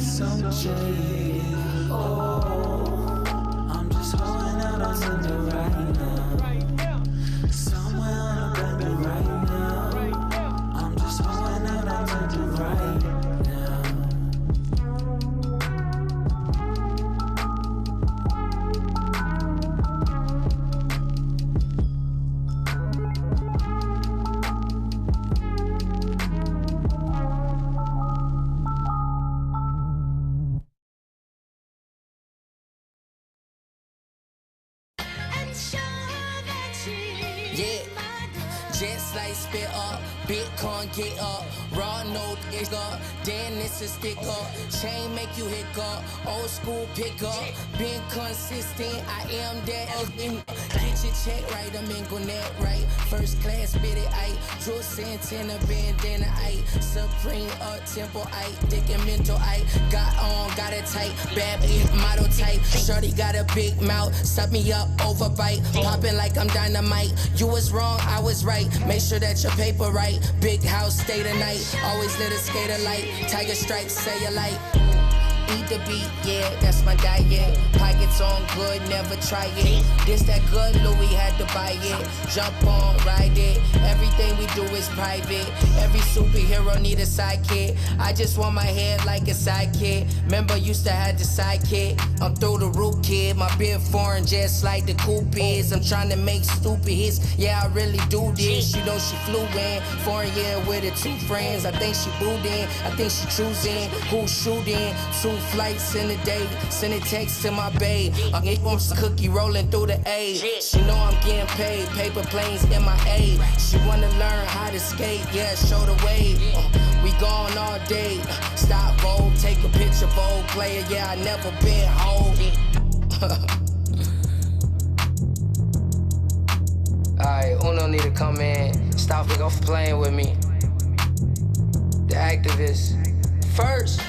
so jaded. Oh, I'm just holding out on Tinder right now. Somewhere on a bender right now. I'm just holding out on Tinder right now. Yeah, just like spit up, Bitcoin get up, raw note is up, then it's a stick up, chain make you hiccup, old school pick up, been consistent, I am that. Get your check right, I'm in Gwinnett right, first class bid it, I Drew Santana bandana, I Supreme up tempo, I dick and mental, I got it tight, bad bitch model type, shorty got a big mouth, suck me up, overbite, popping like I'm dynamite, you was wrong, I was right, make sure that your paper right, big house, stay the night, always lit a skater light, tiger stripes, say you like. Eat the beat, yeah, that's my diet. Pockets on good, never try it. This that good, Louis had to buy it. Jump on, ride it. Everything we do is private. Every superhero need a sidekick. I just want my head like a sidekick. Remember, used to have the sidekick. I'm through the roof, kid. My beard foreign, just like the coupe is. I'm trying to make stupid hits. Yeah, I really do this. You know she flew in. Foreign year with her 2 friends. I think she booed in. I think she choosing who's shooting. 2 flights in a day, sending texts to my babe. I get on some cookie rolling through the A. She know I'm getting paid, paper planes in my A. She wanna learn how to skate, yeah, show the way. We gone all day, stop Vogue, take a picture, Vogue player, yeah, I never been hold. Alright, Uno need to come in, stop off playing with me. The activist, first.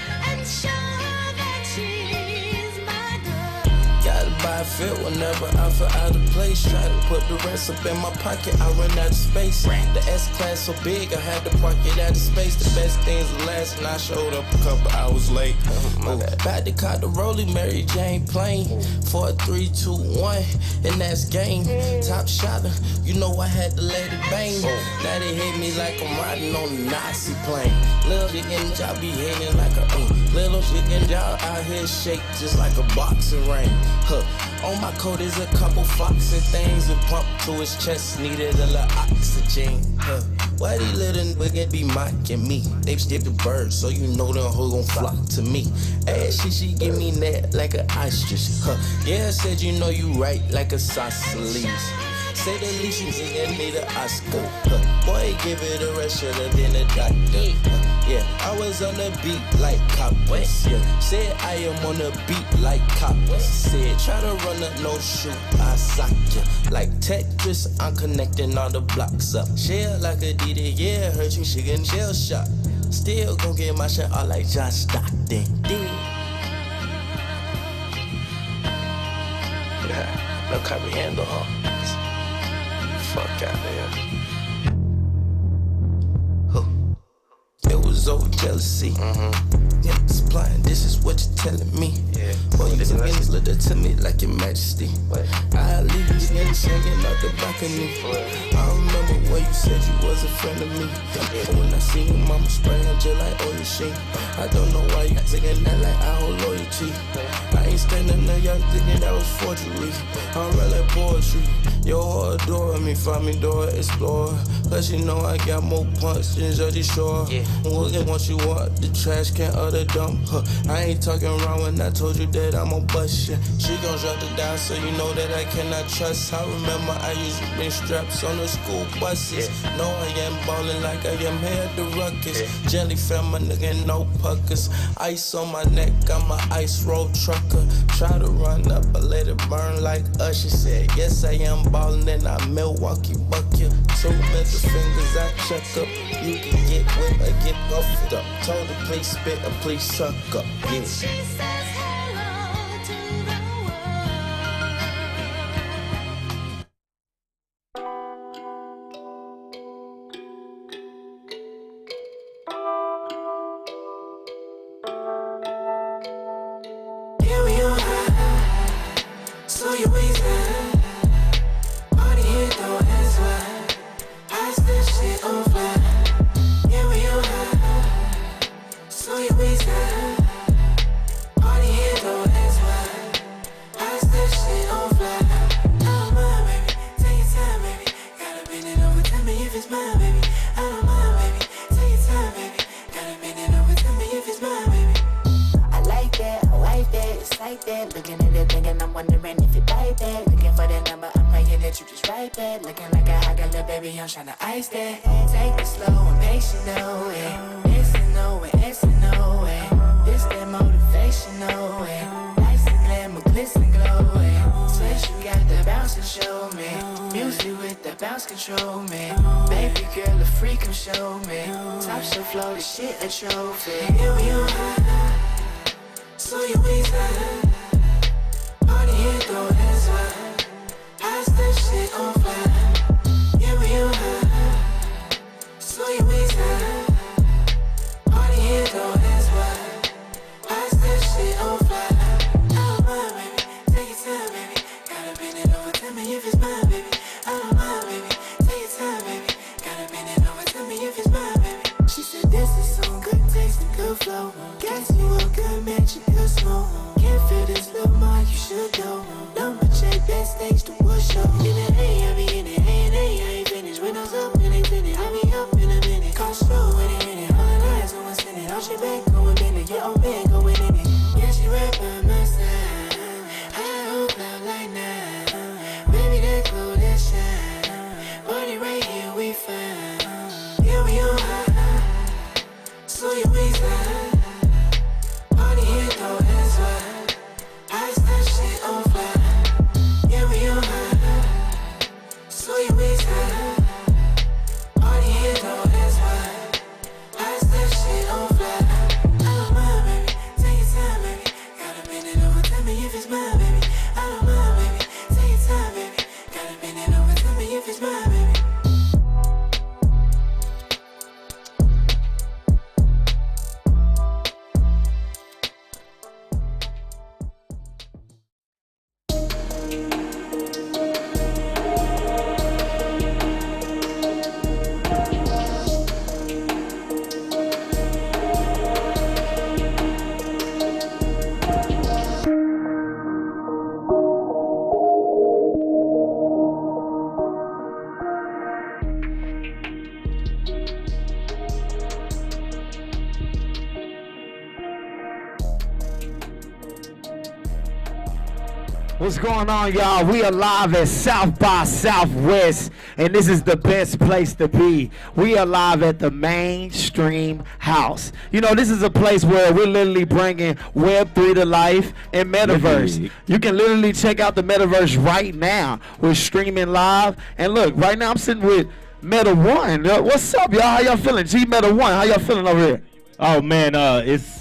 Gotta buy a fit whenever I feel out of place. Try to put the rest up in my pocket, I run out of space. The S-Class so big, I had to park it out of space. The best things are last, and I showed up a couple hours late. About to caught the Rollie, Mary Jane plane. 4, 3, 2, 1, and that's game. Top shotter, you know I had to let it bang. Now they hit me like I'm riding on a Nazi plane. Little chicken job be hitting like a little chicken job out here shake just like a boxing ring. On my coat is a couple foxy things and pump to his chest, needed a little oxygen. Why these little niggas be mocking me? They skip the birds, so you know them who gon' flock to me. Ass she give me that like an ostrich. Yeah, I said you know you right like a sausage. Say the least you need an Oscar. Boy, give it a rest, should've been a doctor. Yeah, I was on the beat like coppers. Yeah, said I am on the beat like coppers. Said try to run up, no shoot, I sock ya. Like Tetris, I'm connecting all the blocks up. Shell like a Diddy, yeah, heard you she getting jail shot. Still gon' get my shit all like Josh Stockton. Yeah, no comprehendo, huh? Fuck out there. It was over jealousy. Niggas plotting, this is what you're telling me. Boy, you niggas look to me like your majesty. I leave these niggas singing out the balcony. I remember when you said you was a friend of me. When I see you, mama spraying just like oil sheen. I don't know why you singing that like I hold loyalty. I ain't standing there, y'all thinking that was forgery. I'm real like poetry. Your heart adore me, find me door explorer. Cause you know I got more punch than Jersey Shore. Once you want the trash can of the dump. I ain't talking wrong when I told you that I'm a bust. Yeah. She gon' drop it down so you know that I cannot trust. I remember I used to bring straps on the school buses. No, I am ballin' like I am here at the ruckus. Jelly fam, my nigga, no puckers. Ice on my neck, I'm a ice road trucker. Try to run up, but let it burn like Usher said. Yes, I am ballin' and I Milwaukee buck you. 2 middle fingers, I check up. You can get whipped or get buffed up. Told her please spit or please suck up. Yeah. like that. Looking at that thing and I'm wondering if it like that. Looking for that number, I'm praying that you just write that. Looking like a hot girl, little baby, I'm tryna ice that. Take it slow and patient, no way. Yes and no way, yes and no way. This that motivational way. Nice and glamour, glisten, glow way. Swear you got the bounce to show me. Music with the bounce control me. Baby girl, a freak, come show me. Top shelf flow, the shit a trophy. Here we on high, so you waist high. Party here, go, that's why. I step shit on fire. Here we on high, so you waist high. Party here, go, that's why. I step shit on fire. I don't mind, baby. Take your time, baby. Gotta bend it over, tell me if it's mine, baby. I don't mind, baby. Take your time, baby. Gotta bend it over, tell me if it's mine, baby. She said this is some good taste and good flow. Guess you a good match and good smoke. Can't feel this little more, you should know. Number check backstage to push up. In the A, I be in it. A and A, I ain't finished. Windows up and they tinted. I be up in a minute. Car slow when it hit it. All the eyes on my sending. All she back going minute. Yeah, old man going in it. Yeah, she right by my side. I hope cloud like now. Baby, that glow, that shine. Party right here, we find. Yeah, we on high. So you waist high. Party here, though, that's why. I start shit on fire. Yeah, we on high. So you waist high. Party here, though, that's why. I start shit on fire. I don't mind, baby. Take your time, baby. Gotta bend it over, tell me if it's mine, baby. I don't mind, baby. Take your time, baby. Gotta bend it over, tell me if it's mine, baby. What's going on, y'all? We are live at South by Southwest, and this is the best place to be. We are live at the Mainstream House. You know, this is a place where we're literally bringing Web3 to life and Metaverse. You can literally check out the Metaverse right now. We're streaming live. And look, right now I'm sitting with Meta One. What's up, y'all? How y'all feeling? G Meta One, how y'all feeling over here? Oh man,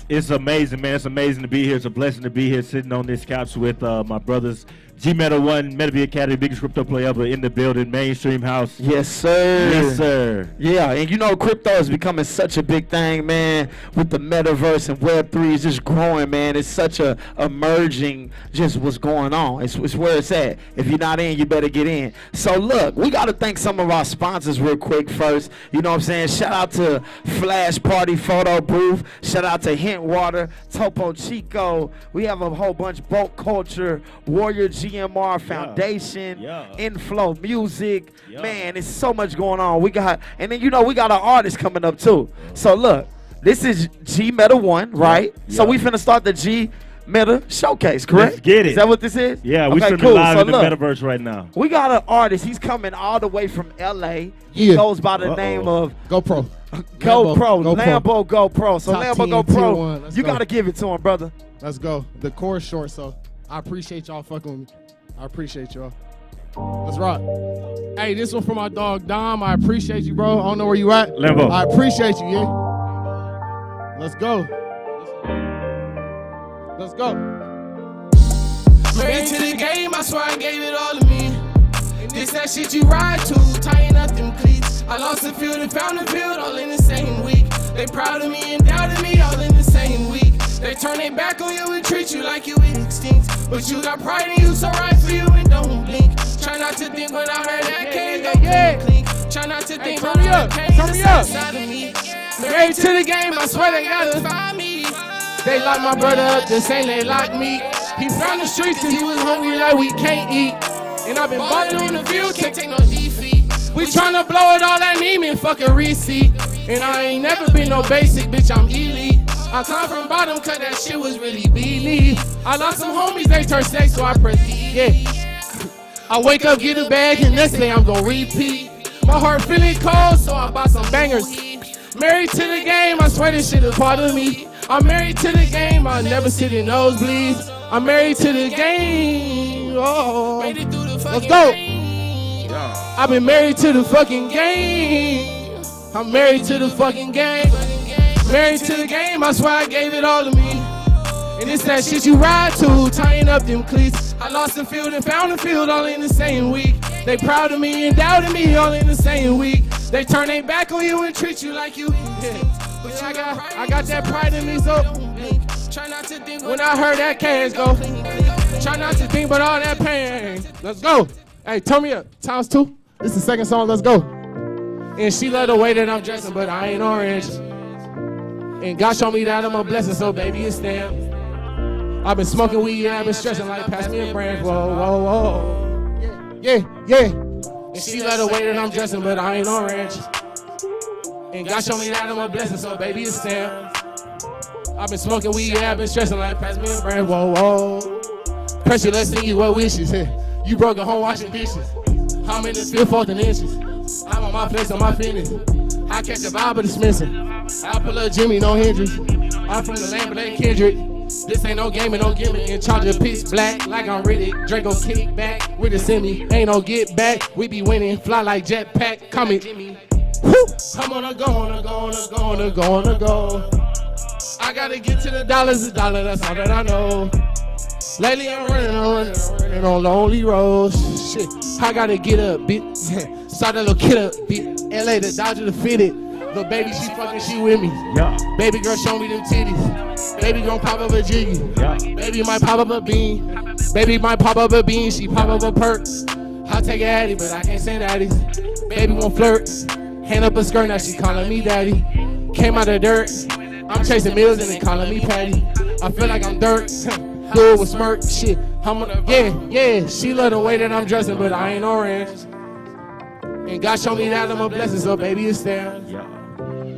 it's amazing, man. It's amazing to be here. It's a blessing to be here, sitting on this couch with my brothers, G Meta One, Meta Academy, biggest crypto player ever in the building, Mainstream House. Yes, sir. Yes, sir. Yeah, and you know, crypto is becoming such a big thing, man. With the metaverse and Web3 is just growing, man. It's such a emerging, just what's going on. It's where it's at. If you're not in, you better get in. So look, we got to thank some of our sponsors real quick first. You know what I'm saying? Shout out to Flash Party Photo Booth. Shout out to Hint Water, Topo Chico. We have a whole bunch, Boat Culture, Warrior GMR Foundation, Inflow Music. Man, it's so much going on. We got, and then you know we got our artists coming up too. So look, this is G Meta One, right? So we finna start the G Meta Showcase, correct? Let's get it. Is that what this is? Yeah, we okay, streaming live in the Metaverse right now. We got an artist. He's coming all the way from LA. He goes by the name of GoPro. Lambo GoPro. So Top Lambo 10, GoPro, you got to give it to him, brother. Let's go. The core is short, so I appreciate y'all fucking with me. I appreciate y'all. Let's rock. Hey, this one for my dog Dom. I appreciate you, bro. I don't know where you at. Lambo. I appreciate you, yeah. Let's go. Let's go. Married to the game, I swear I gave it all to me. This that shit you ride to, tying up them cleats. I lost the field and found the field all in the same week. They proud of me and doubted me all in the same week. They turn their back on you and treat you like you extinct. But you got pride in you, so right for you and don't blink. Try not to think when I heard that cage go clink. Try not to think when I heard cage inside of me. Married to the game, I swear they gotta find me. They locked my brother up the same they locked me. He found the streets and he was hungry like we can't eat. And I've been balling on the field, can't take no defeat. We tryna blow it all that Neiman, fuck a receipt. And I ain't never been no basic, bitch, I'm elite. I climbed from bottom, cause that shit was really beneath. I lost some homies, they turned sex, so I pressed yeah. I wake up, get a bag, and next day I'm gon' repeat. My heart feeling cold, so I bought some bangers. Married to the game, I swear this shit is part of me. I'm married to the game, I never sit in nosebleeds. I'm married to the game, oh. Let's go. I've been married to the fucking game. I'm married to the fucking game. Married to the game, I swear I gave it all to me. And it's that shit you ride to, tying up them cleats. I lost the field and found the field all in the same week. They proud of me and doubted me all in the same week. They turn their back on you and treat you like you. Yeah. But I got that pride in me, so try not to think when I heard that cash go. Try not to think about all that pain. Let's go. Hey, turn me up. Times 2. This is the second song. Let's go. And she love the way that I'm dressing, but I ain't orange. And God showed me that I'm a blessing, so baby, it's stamped. I've been smoking weed, yeah, I've been stressing like pass me a branch, whoa, whoa, whoa. Yeah, yeah. And she love the way that I'm dressing, but I ain't orange. And God showed me that I'm a blessing, so baby, it's stamped. I've been smoking weed, yeah, I've been stressing like pass me a branch, whoa, whoa. Pressure, let's see you what wishes. You broke a home washing dishes. I'm in the field 4th inches. I'm on my place, on my fitness. I catch a vibe of dismissing. I pull up Jimmy, no hindrance. I'm from the land, but ain't Kendrick. This ain't no game and no gimmick. In charge of pitch black, like I'm Riddick. Draco kick back with a semi. Ain't no get back. We be winning. Fly like jetpack. Coming. Woo! I'm on a go, on a go, on a go, on a go, on a go. I gotta get to the dollars, the dollar. That's all that I know. Lately I'm running on lonely roads. Shit, I gotta get up, bitch. Saw that little kid up, bitch. LA, the Dodger, the fitted. Little baby, she fucking, she with me. Yeah. Baby girl, show me them titties. Baby gon' pop up a jiggy. Yeah. Baby might pop up a bean. Baby might pop up a bean. She pop up a perk. I'll take a addy, but I can't say daddy. Baby won't flirt. Hand up a skirt, now she calling me daddy. Came out of dirt. I'm chasing meals and they calling me Patty. I feel like I'm dirt. Do it with smirk. Shit. I'm on yeah. She love the way that I'm dressing, but I ain't orange. And God showed me that I'm a blessing, so baby, it's there.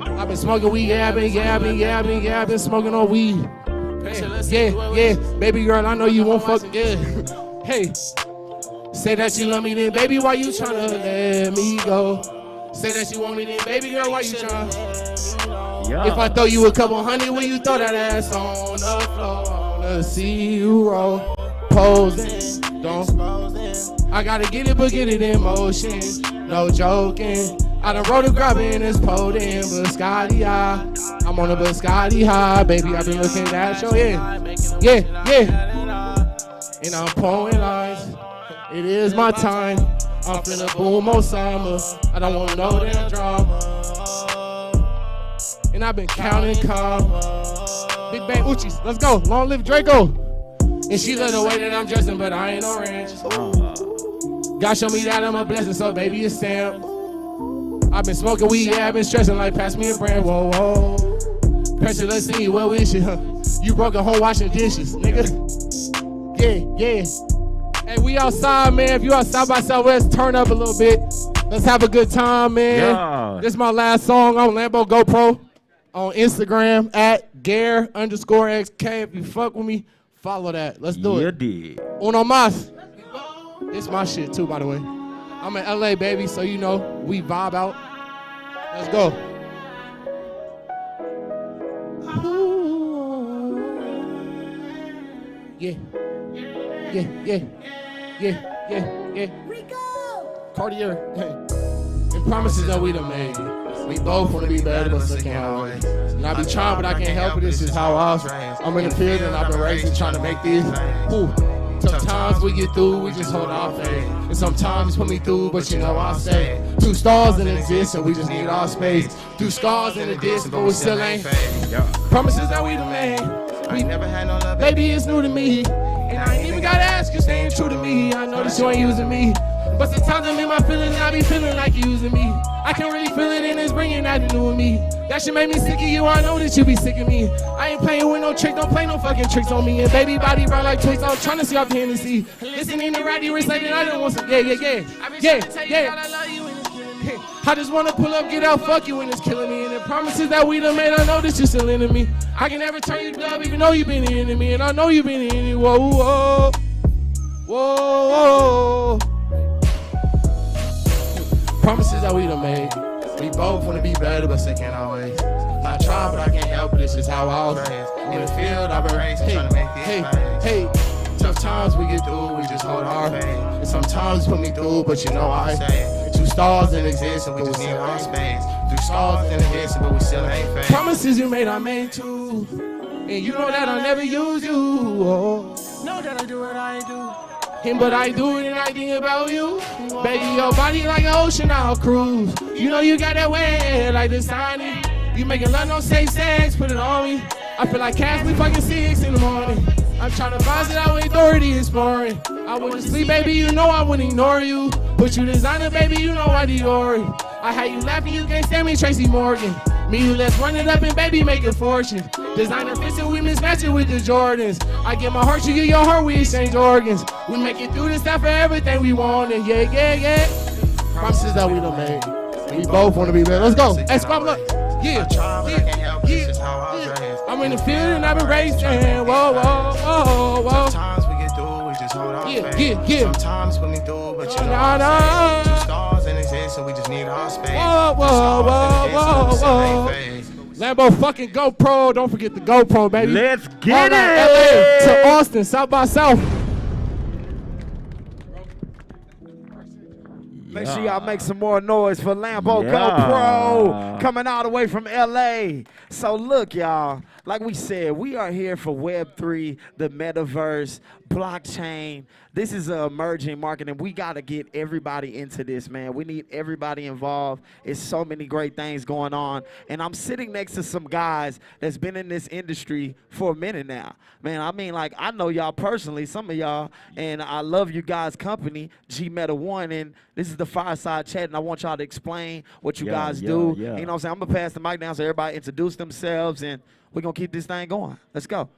I've been smoking weed, yeah, I've been smoking on weed. Yeah, baby girl, I know you won't fuck good. Hey, say that you love me, then baby, why you tryna let me go? Say that you want me, then baby girl, why you tryna? If I throw you a couple hundred, will you throw that ass on the floor? I wanna see you roll, posing, don't. I gotta get it, but get it in motion. No joking. I done rode a grab in this podium, Biscotti high. I'm on a Biscotti high, baby. I've been looking at your yeah. And I'm pouring lines. It is my time. I'm finna boom Osama. I don't want no damn drama. And I've been counting commas. Big Bang Uchis, let's go. Long live Draco. And she love the way that I'm dressing, but I ain't orange. God show me that I'm a blessing, so baby, it's stamped. I've been smoking weed, yeah, I've been stressing like pass me a brand, whoa, whoa. Pressure, let's see, what wish you, You broke a home washing dishes, nigga. Yeah. Hey, we outside, man. If you outside by Southwest, turn up a little bit. Let's have a good time, man. Yeah. This is my last song on Lambo GoPro. On Instagram, @Gare_XK. If you fuck with me, follow that. Let's do it. Uno más. It's my shit too, by the way. I'm in LA, baby, so you know, we vibe out. Let's go. Yeah. Cartier. And promises that we done made. We both wanna be better, but still can't always. And I be trying, but I can't help it. This is how I was. I'm in the field and I've been racing, trying to make these. Tough times we get through, we just hold our faith. And sometimes put me through, but you know I say 2 stars in exist and we just need our space. 2 scars in the distance, but we still ain't. Promises that we done made. We never had no love, baby, it's new to me. And I ain't even gotta ask you, staying true to me. I know that you ain't using me. But sometimes I'm in my feelings, I be feeling like you using me. I can really feel it and it's bringing nothing new with me. That shit made me sick of you, I know that you be sick of me. I ain't playing with no trick, don't play no fucking tricks on me. And baby body brown like Twix, I'm trying to see off the Hennessy. Listening to Roddy Rich like I don't want some, yeah. I just wanna pull up, get out, fuck you when it's killing me. And the promises that we done made, I know that you still into me. I can never turn you dub even though you been the enemy, and I know you been the enemy. Whoa, whoa, whoa, whoa. Promises that we done made. We both wanna be better, but they can't always. I try, but I can't help it. This is how I was raised. In the field, I've been raised trying to make it. Hey. Tough times we get through, we just hold our faith. And sometimes put me through, but you know I say. Two stars in existence, we just need our space. Three stars in existence, but we still ain't fake. Promises you made, I made too. And you know that I'll never use you. Oh. Know that I do what I do. But I do it and I think about you. Baby, your body like an ocean, I'll cruise. You know you got that way like the signing. You making love, no safe sex, put it on me. I feel like cash, we fucking 6 in the morning. I'm trying to bounce it out with authority, it's boring. I wouldn't sleep, baby, you know I wouldn't ignore you. Put you designer, baby, you know I Dior. I had you laughing, you can't stand me, Tracy Morgan. Me, you let's run it up and baby, make a fortune. Designer fits and we mismatch it with the Jordans. I give my heart, you give your heart, we exchange organs. We make it through this stuff for everything we wanted, yeah. Promises that we done made. We both wanna be better. Let's go. Hey, spot up. Yeah. I'm in the field and I've been raised. Whoa. Sometimes we get through, we just hold our faith. Yeah. Sometimes put me through, but you know I'm saying. Two stars in existence, we just need our space. Whoa. Lambo fucking GoPro. Don't forget the GoPro, baby. Let's get it. LA to Austin, South by South. Make sure y'all make some more noise for Lambo GoPro coming all the way from LA. So look, y'all, like we said, we are here for Web3, the metaverse, blockchain. This is an emerging market, and we got to get everybody into this, man. We need everybody involved. It's so many great things going on. And I'm sitting next to some guys that's been in this industry for a minute now. Man, I mean, like, I know y'all personally, some of y'all, and I love you guys' company, G-Meta1, and this is the Fireside Chat, and I want y'all to explain what you guys do. You know what I'm saying? I'm going to pass the mic down so everybody introduce themselves, and we're going to keep this thing going. Let's go.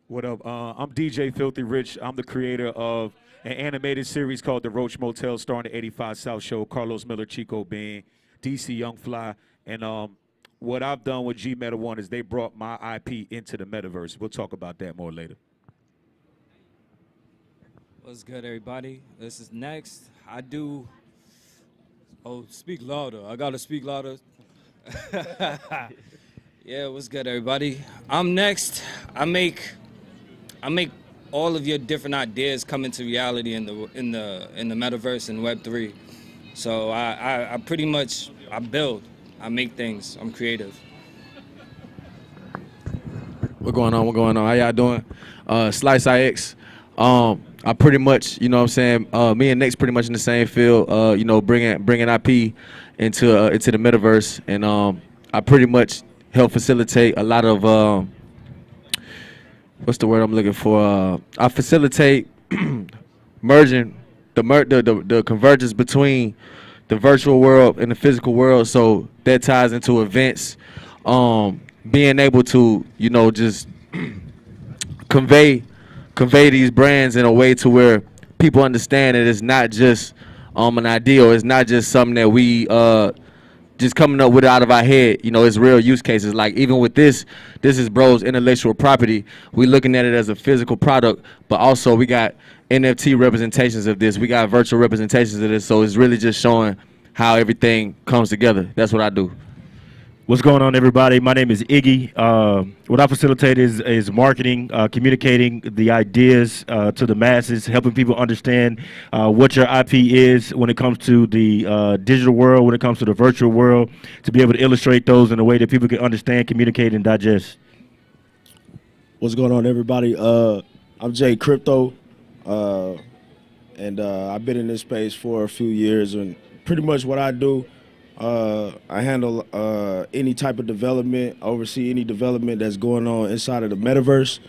What up? I'm DJ Filthy Rich. I'm the creator of an animated series called The Roach Motel, starring the 85 South Show, Carlos Miller, Chico Bean, DC Young Fly. And what I've done with G-Meta1 is they brought my IP into the metaverse. We'll talk about that more later. What's good, everybody? This is Next. I do... Oh, speak louder. I gotta speak louder. Yeah, what's good, everybody? I'm Next. I make all of your different ideas come into reality in the metaverse and Web3. So I pretty much build, I make things, I'm creative. What's going on? How y'all doing? Slice IX. I pretty much, you know what I'm saying, me and Nick's pretty much in the same field, you know, bringing IP into the metaverse, and I pretty much help facilitate a lot of what's the word I'm looking for? I facilitate merging the convergence between the virtual world and the physical world, so that ties into events, being able to, you know, just convey these brands in a way to where people understand that it's not just an ideal, it's not just something that we just coming up with it out of our head. You know, it's real use cases. Like even with this is bro's intellectual property. We looking at it as a physical product, but also we got NFT representations of this. We got virtual representations of this. So it's really just showing how everything comes together. That's what I do. What's going on, everybody? My name is Iggy. What I facilitate is marketing, communicating the ideas to the masses, helping people understand what your IP is when it comes to the digital world, when it comes to the virtual world, to be able to illustrate those in a way that people can understand, communicate, and digest. What's going on, everybody? I'm Jay Crypto, and I've been in this space for a few years, and pretty much what I do, I handle any type of development, oversee any development that's going on inside of the metaverse.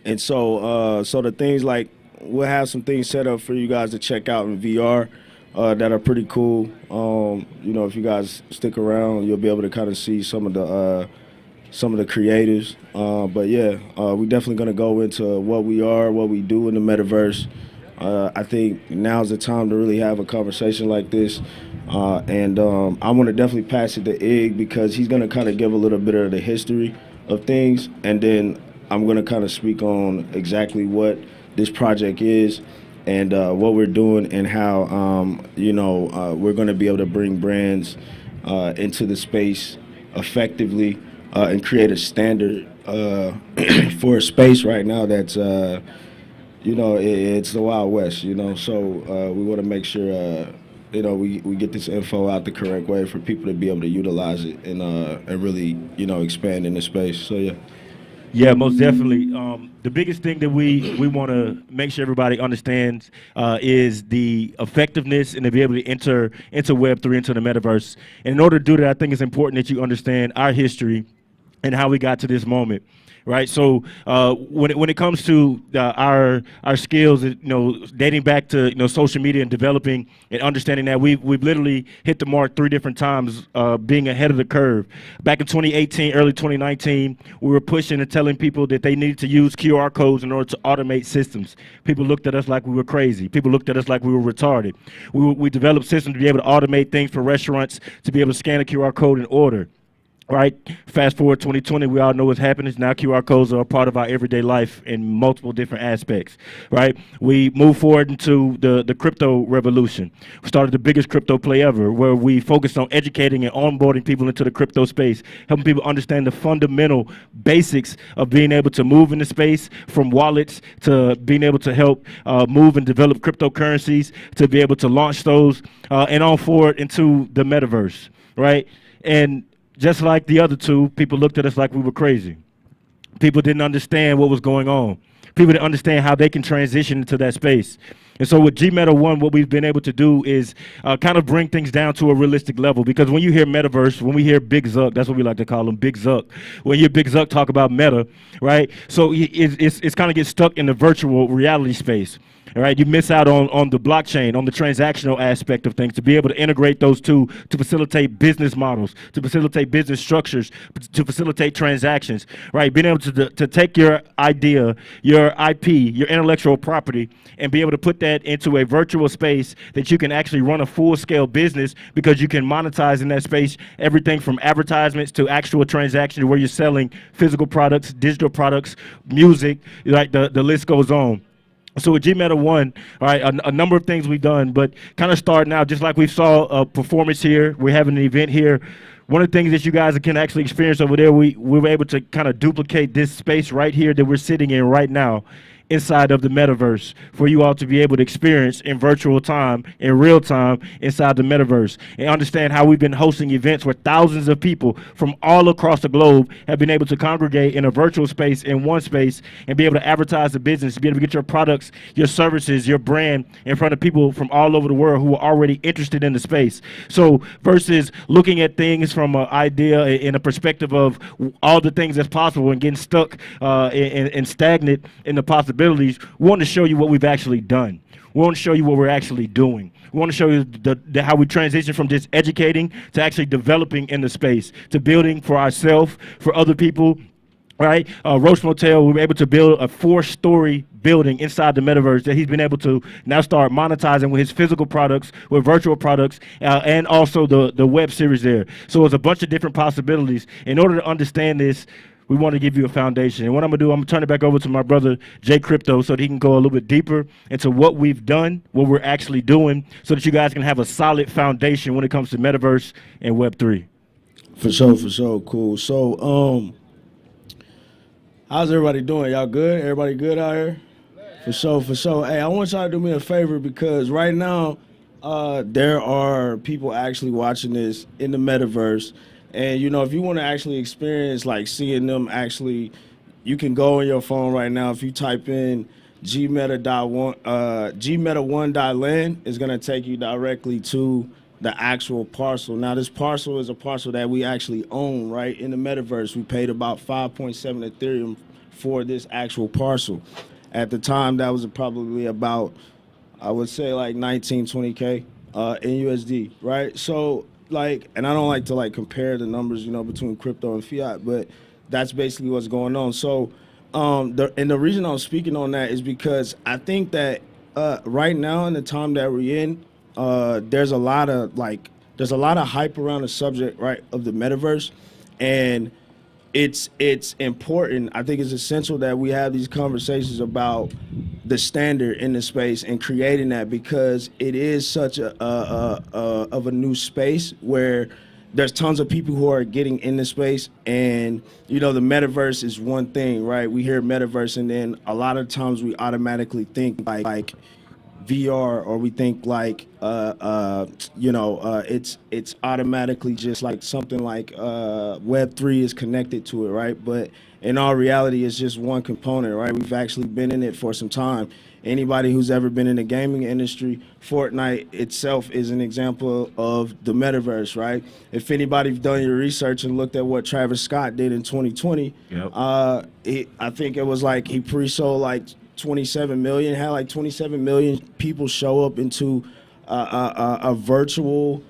And so the things like, we'll have some things set up for you guys to check out in VR that are pretty cool. You know, if you guys stick around, you'll be able to kind of see some of the creatives. But yeah, we're definitely going to go into what we are, what we do in the metaverse. I think now's the time to really have a conversation like this And I want to definitely pass it to Ig because he's going to kind of give a little bit of the history of things, and then I'm going to kind of speak on exactly what this project is and what we're doing and how we're going to be able to bring brands into the space effectively and create a standard for a space right now that's it's the Wild West, so we want to make sure we get this info out the correct way for people to be able to utilize it and really expand in the space. So yeah. Yeah, most definitely. The biggest thing that we want to make sure everybody understands is the effectiveness and to be able to enter into Web3, into the metaverse. And in order to do that, I think it's important that you understand our history and how we got to this moment. Right, so when it comes to our skills, dating back to social media and developing and understanding that we've literally hit the mark 3 different times, being ahead of the curve. Back in 2018, early 2019, we were pushing and telling people that they needed to use QR codes in order to automate systems. People looked at us like we were crazy. People looked at us like we were retarded. We developed systems to be able to automate things for restaurants to be able to scan a QR code and order. Right. Fast forward 2020, we all know what's happening. Now QR codes are a part of our everyday life in multiple different aspects. Right. We move forward into the crypto revolution. We started the biggest crypto play ever, where we focused on educating and onboarding people into the crypto space, helping people understand the fundamental basics of being able to move in the space, from wallets to being able to help move and develop cryptocurrencies, to be able to launch those and on forward into the metaverse. Right. And just like the other two, people looked at us like we were crazy. People didn't understand what was going on. People didn't understand how they can transition into that space. And so with G-Meta 1, what we've been able to do is kind of bring things down to a realistic level. Because when you hear metaverse, when we hear Big Zuck, that's what we like to call him, Big Zuck. When you hear Big Zuck talk about meta, right? So it's kind of get stuck in the virtual reality space. All right, you miss out on the blockchain, on the transactional aspect of things, to be able to integrate those two to facilitate business models, to facilitate business structures, to facilitate transactions, right? Being able to take your idea, your IP, your intellectual property, and be able to put that into a virtual space that you can actually run a full-scale business, because you can monetize in that space everything from advertisements to actual transactions where you're selling physical products, digital products, music, like the list goes on. So with G-Meta 1, all right, a number of things we've done, but kind of starting out, just like we saw a performance here, we're having an event here. One of the things that you guys can actually experience over there, we were able to kind of duplicate this space right here that we're sitting in right now inside of the metaverse for you all to be able to experience in virtual time, in real time, inside the metaverse, and understand how we've been hosting events where thousands of people from all across the globe have been able to congregate in a virtual space, in one space, and be able to advertise the business, be able to get your products, your services, your brand in front of people from all over the world who are already interested in the space. So versus looking at things from an idea in a perspective of all the things that's possible and getting stuck and stagnant in the possibilities, we want to show you what we've actually done. We want to show you what we're actually doing. We want to show you how we transition from just educating to actually developing in the space, to building for ourselves, for other people. Right, Roche Motel, we were able to build a 4-story building inside the metaverse that he's been able to now start monetizing with his physical products, with virtual products, and also the web series there. So it's a bunch of different possibilities. In order to understand this, we want to give you a foundation. And what I'm going to do, I'm going to turn it back over to my brother, Jay Crypto, so that he can go a little bit deeper into what we've done, what we're actually doing, so that you guys can have a solid foundation when it comes to metaverse and Web3. For sure. Cool. So, how's everybody doing? Y'all good? Everybody good out here? For sure. Hey, I want y'all to do me a favor, because right now there are people actually watching this in the metaverse. And, if you want to actually experience, like, seeing them actually, you can go on your phone right now. If you type in gmeta1.land, it's going to take you directly to the actual parcel. Now, this parcel is a parcel that we actually own, right, in the metaverse. We paid about 5.7 Ethereum for this actual parcel. At the time, that was probably about, I would say, like 19, 20K in USD, right? So, like, and I don't like to like compare the numbers, between crypto and fiat, but that's basically what's going on. So, the reason I'm speaking on that is because I think that right now in the time that we're in, there's a lot of hype around the subject, right, of the metaverse, and it's important. I think it's essential that we have these conversations about the standard in the space and creating that, because it is such of a new space where there's tons of people who are getting in the space. And the metaverse is one thing, right? We hear metaverse, and then a lot of times we automatically think like VR, or we think like it's automatically just like something like Web3 is connected to it, right? But in all reality, it's just one component, right? We've actually been in it for some time. Anybody who's ever been in the gaming industry, Fortnite itself is an example of the metaverse, right? If anybody's done your research and looked at what Travis Scott did in 2020, I think it was like he pre-sold like 27 million, had like 27 million people show up into a virtual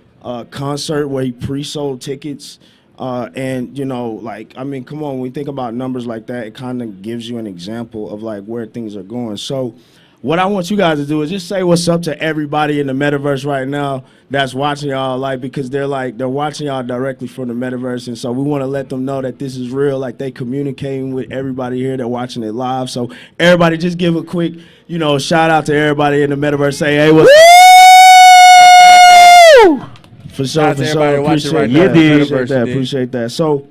concert where he pre-sold tickets. And come on, when we think about numbers like that, it kind of gives you an example of like where things are going. So what I want you guys to do is just say what's up to everybody in the metaverse right now that's watching y'all, like, because they're watching y'all directly from the metaverse. And so we want to let them know that this is real, like they communicating with everybody here. They're watching it live. So everybody just give a quick, shout out to everybody in the metaverse. Say, hey, what's for sure. Appreciate that. So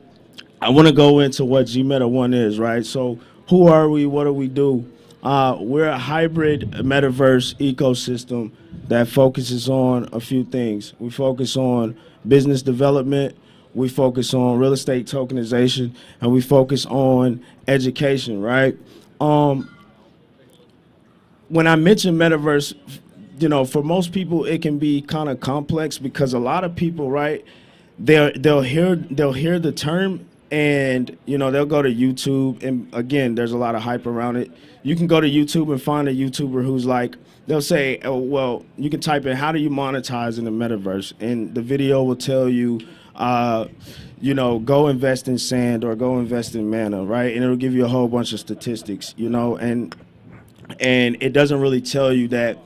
I want to go into what G-Meta 1 is, right? So who are we? What do we do? We're a hybrid metaverse ecosystem that focuses on a few things. We focus on business development, we focus on real estate tokenization, and we focus on education, right? When I mention metaverse, for most people it can be kind of complex, because a lot of people, right, they'll hear the term, and they'll go to YouTube, and again, there's a lot of hype around it. You can go to YouTube and find a YouTuber who's like, they'll say, oh, well, you can type in, how do you monetize in the metaverse? And the video will tell you, go invest in sand or go invest in mana, right? And it'll give you a whole bunch of statistics, and it doesn't really tell you that,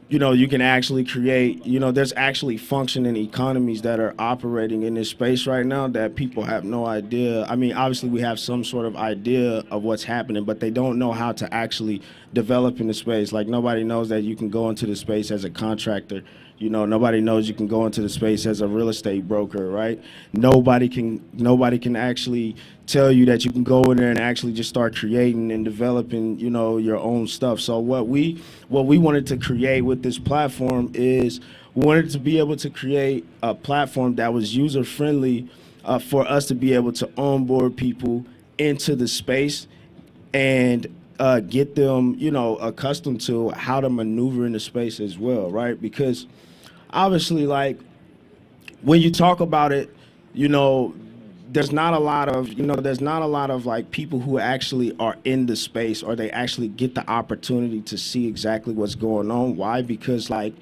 you can actually create, there's actually functioning economies that are operating in this space right now that people have no idea. I mean, obviously we have some sort of idea of what's happening, but they don't know how to actually develop in the space. Like nobody knows that you can go into the space as a contractor. Nobody knows you can go into the space as a real estate broker, right? Nobody can actually tell you that you can go in there and actually just start creating and developing, your own stuff. So what we wanted to create with this platform is we wanted to be able to create a platform that was user friendly for us to be able to onboard people into the space and get them, accustomed to how to maneuver in the space as well, right? Because obviously, like, when you talk about it, there's not a lot of like people who actually are in the space, or they actually get the opportunity to see exactly what's going on. Why? Because like,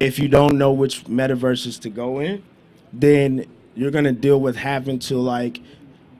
if you don't know which metaverses to go in, then you're gonna deal with having to like,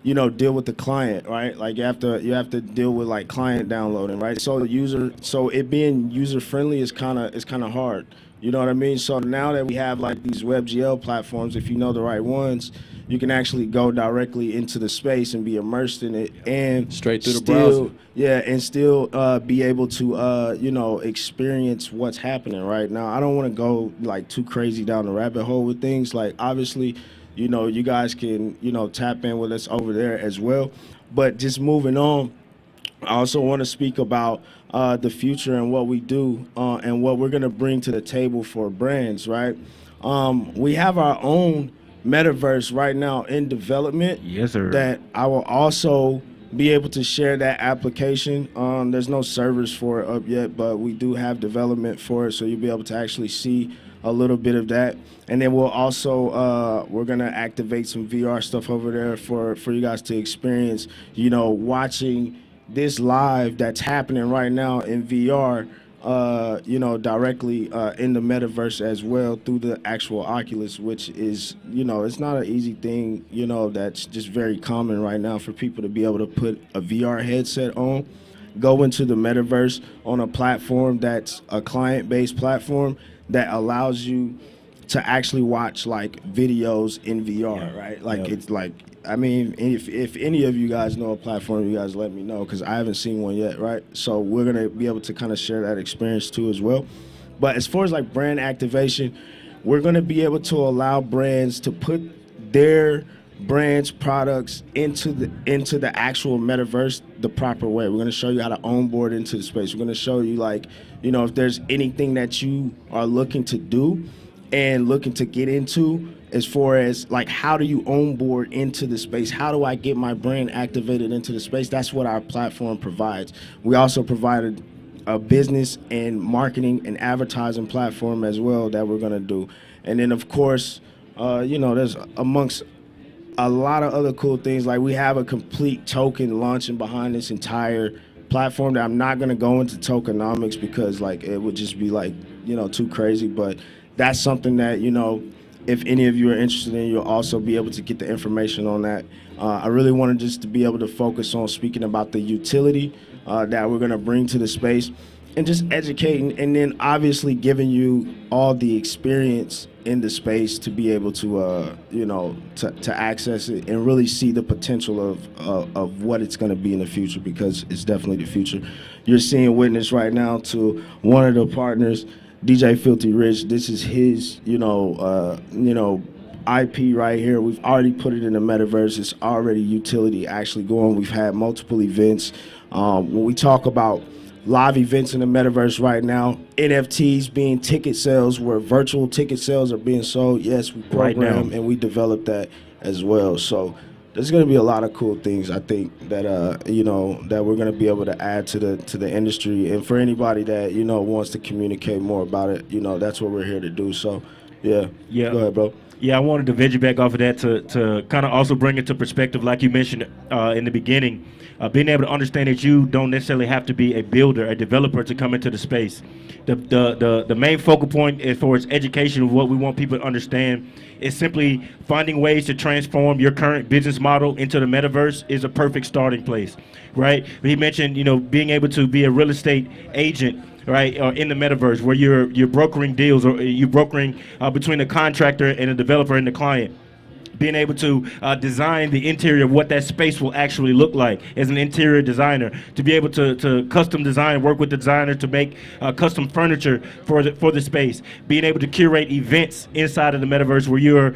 deal with the client, right? Like you have to deal with like client downloading, right? So it being user friendly is kind of hard. You know what I mean? So now that we have like these WebGL platforms, if you know the right ones, you can actually go directly into the space and be immersed in it, and straight through the browser. Yeah, and still be able to experience what's happening right now. I don't want to go like too crazy down the rabbit hole with things. Like obviously, you guys can tap in with us over there as well. But just moving on, I also want to speak about the future and what we do and what we're going to bring to the table for brands, right? We have our own metaverse right now in development. Yes, sir. That I will also be able to share that application. There's no servers for it up yet, but we do have development for it, so you'll be able to actually see a little bit of that. And then we'll also we're gonna activate some VR stuff over there for you guys to experience, watching this live that's happening right now in VR, directly in the metaverse as well through the actual Oculus, which is, it's not an easy thing, that's just very common right now for people to be able to put a VR headset on, go into the metaverse on a platform that's a client-based platform that allows you to actually watch like videos in VR, right? Like it's like, I mean, if any of you guys know a platform, you guys let me know, because I haven't seen one yet, right? So we're gonna be able to kind of share that experience too as well. But as far as like brand activation, we're gonna be able to allow brands to put their brands, products into the actual metaverse the proper way. We're going to show you how to onboard into the space. We're going to show you, like, you know, if there's anything that you are looking to do and looking to get into, as far as like, how do you onboard into the space? How do I get my brand activated into the space? That's what our platform provides. We also provided a business and marketing and advertising platform as well that we're going to do. And then of course, you know, there's amongst a lot of other cool things. Like, we have a complete token launching behind this entire platform that I'm not going to go into tokenomics, because like it would just be like, you know, too crazy. But that's something that, you know, if any of you are interested in, you'll also be able to get the information on that. I really wanted just to be able to focus on speaking about the utility that we're going to bring to the space, and just educating, and then obviously giving you all the experience in the space to be able to, you know, to access it and really see the potential of what it's going to be in the future, because it's definitely the future. You're seeing witness right now to one of the partners, DJ Filthy Rich. This is his, you know, IP right here. We've already put it in the metaverse. It's already utility actually going. We've had multiple events. When we talk about live events in the metaverse right now, NFTs being ticket sales, where virtual ticket sales are being sold. Yes, we program and we develop that as well. So there's going to be a lot of cool things, I think, that you know, that we're going to be able to add to the industry. And for anybody that, you know, wants to communicate more about it, you know, that's what we're here to do. So yeah, go ahead, bro. Yeah, I wanted to veg back off of that to kind of also bring it to perspective, like you mentioned in the beginning, being able to understand that you don't necessarily have to be a builder, a developer to come into the space. The main focal point as far as education of what we want people to understand is simply finding ways to transform your current business model into the metaverse is a perfect starting place, right? He mentioned, you know, being able to be a real estate agent, right, in the metaverse, where you're brokering deals, or you're brokering between the contractor and the developer and the client. Being able to design the interior of what that space will actually look like as an interior designer, to be able to custom design, work with the designer to make custom furniture for the space, being able to curate events inside of the metaverse where you're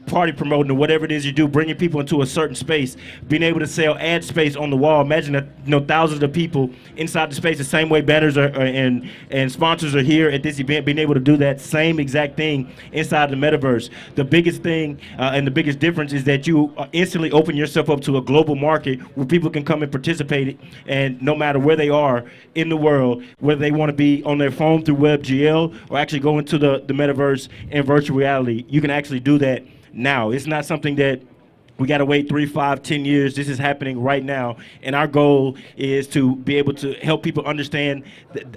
party promoting or whatever it is you do, bringing people into a certain space, being able to sell ad space on the wall. Imagine that, you know, thousands of people inside the space, the same way banners and sponsors are here at this event, being able to do that same exact thing inside the metaverse. The biggest thing and the biggest difference is that you instantly open yourself up to a global market where people can come and participate, and no matter where they are in the world, whether they want to be on their phone through WebGL or actually go into the metaverse and virtual reality, you can actually do that now. It's not something that we got to wait 3, 5, 10 years. This is happening right now. And our goal is to be able to help people understand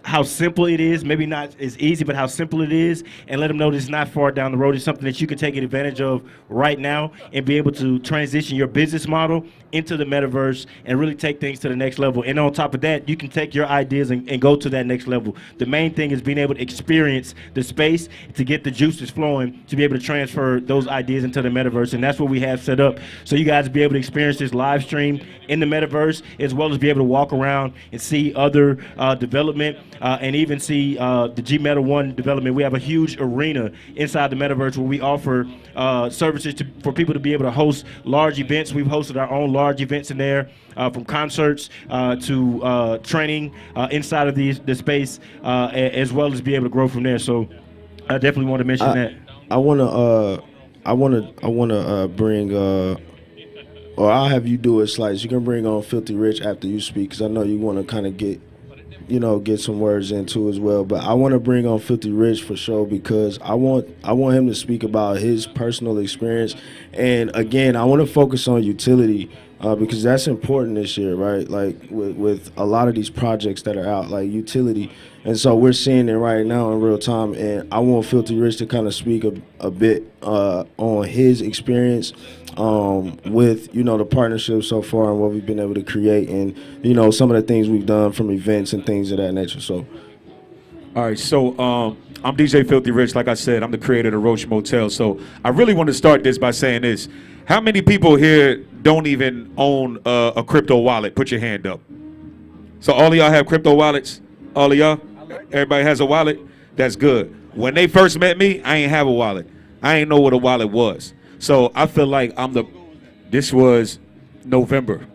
how simple it is, maybe not as easy, but how simple it is, and let them know that it's not far down the road. It's something that you can take advantage of right now and be able to transition your business model into the metaverse and really take things to the next level. And on top of that, you can take your ideas and go to that next level. The main thing is being able to experience the space to get the juices flowing, to be able to transfer those ideas into the metaverse. And that's what we have set up. So you guys be able to experience this live stream in the metaverse, as well as be able to walk around and see other development and even see the G-Meta 1 development. We have a huge arena inside the metaverse where we offer services for people to be able to host large events. We've hosted our own large events in there, from concerts to training inside of the space, as well as be able to grow from there. So I definitely want to mention that. I wanna bring or I'll have you do a slice. You can bring on Filthy Rich after you speak, because I know you want to kind of get some words into as well. But I want to bring on Filthy Rich for sure, because I want him to speak about his personal experience. And again, I want to focus on utility, because that's important this year, right? Like with a lot of these projects that are out, like utility. And so we're seeing it right now in real time. And I want Filthy Rich to kind of speak a bit on his experience with, you know, the partnership so far and what we've been able to create, and, you know, some of the things we've done from events and things of that nature. So All right, so I'm DJ Filthy Rich. Like I said, I'm the creator of the Roach Motel. So I really want to start this by saying this. How many people here don't even own a crypto wallet? Put your hand up. So all of y'all have crypto wallets? All of y'all? Everybody has a wallet? That's good. When they first met me, I ain't have a wallet. I ain't know what a wallet was. So I feel like this was November.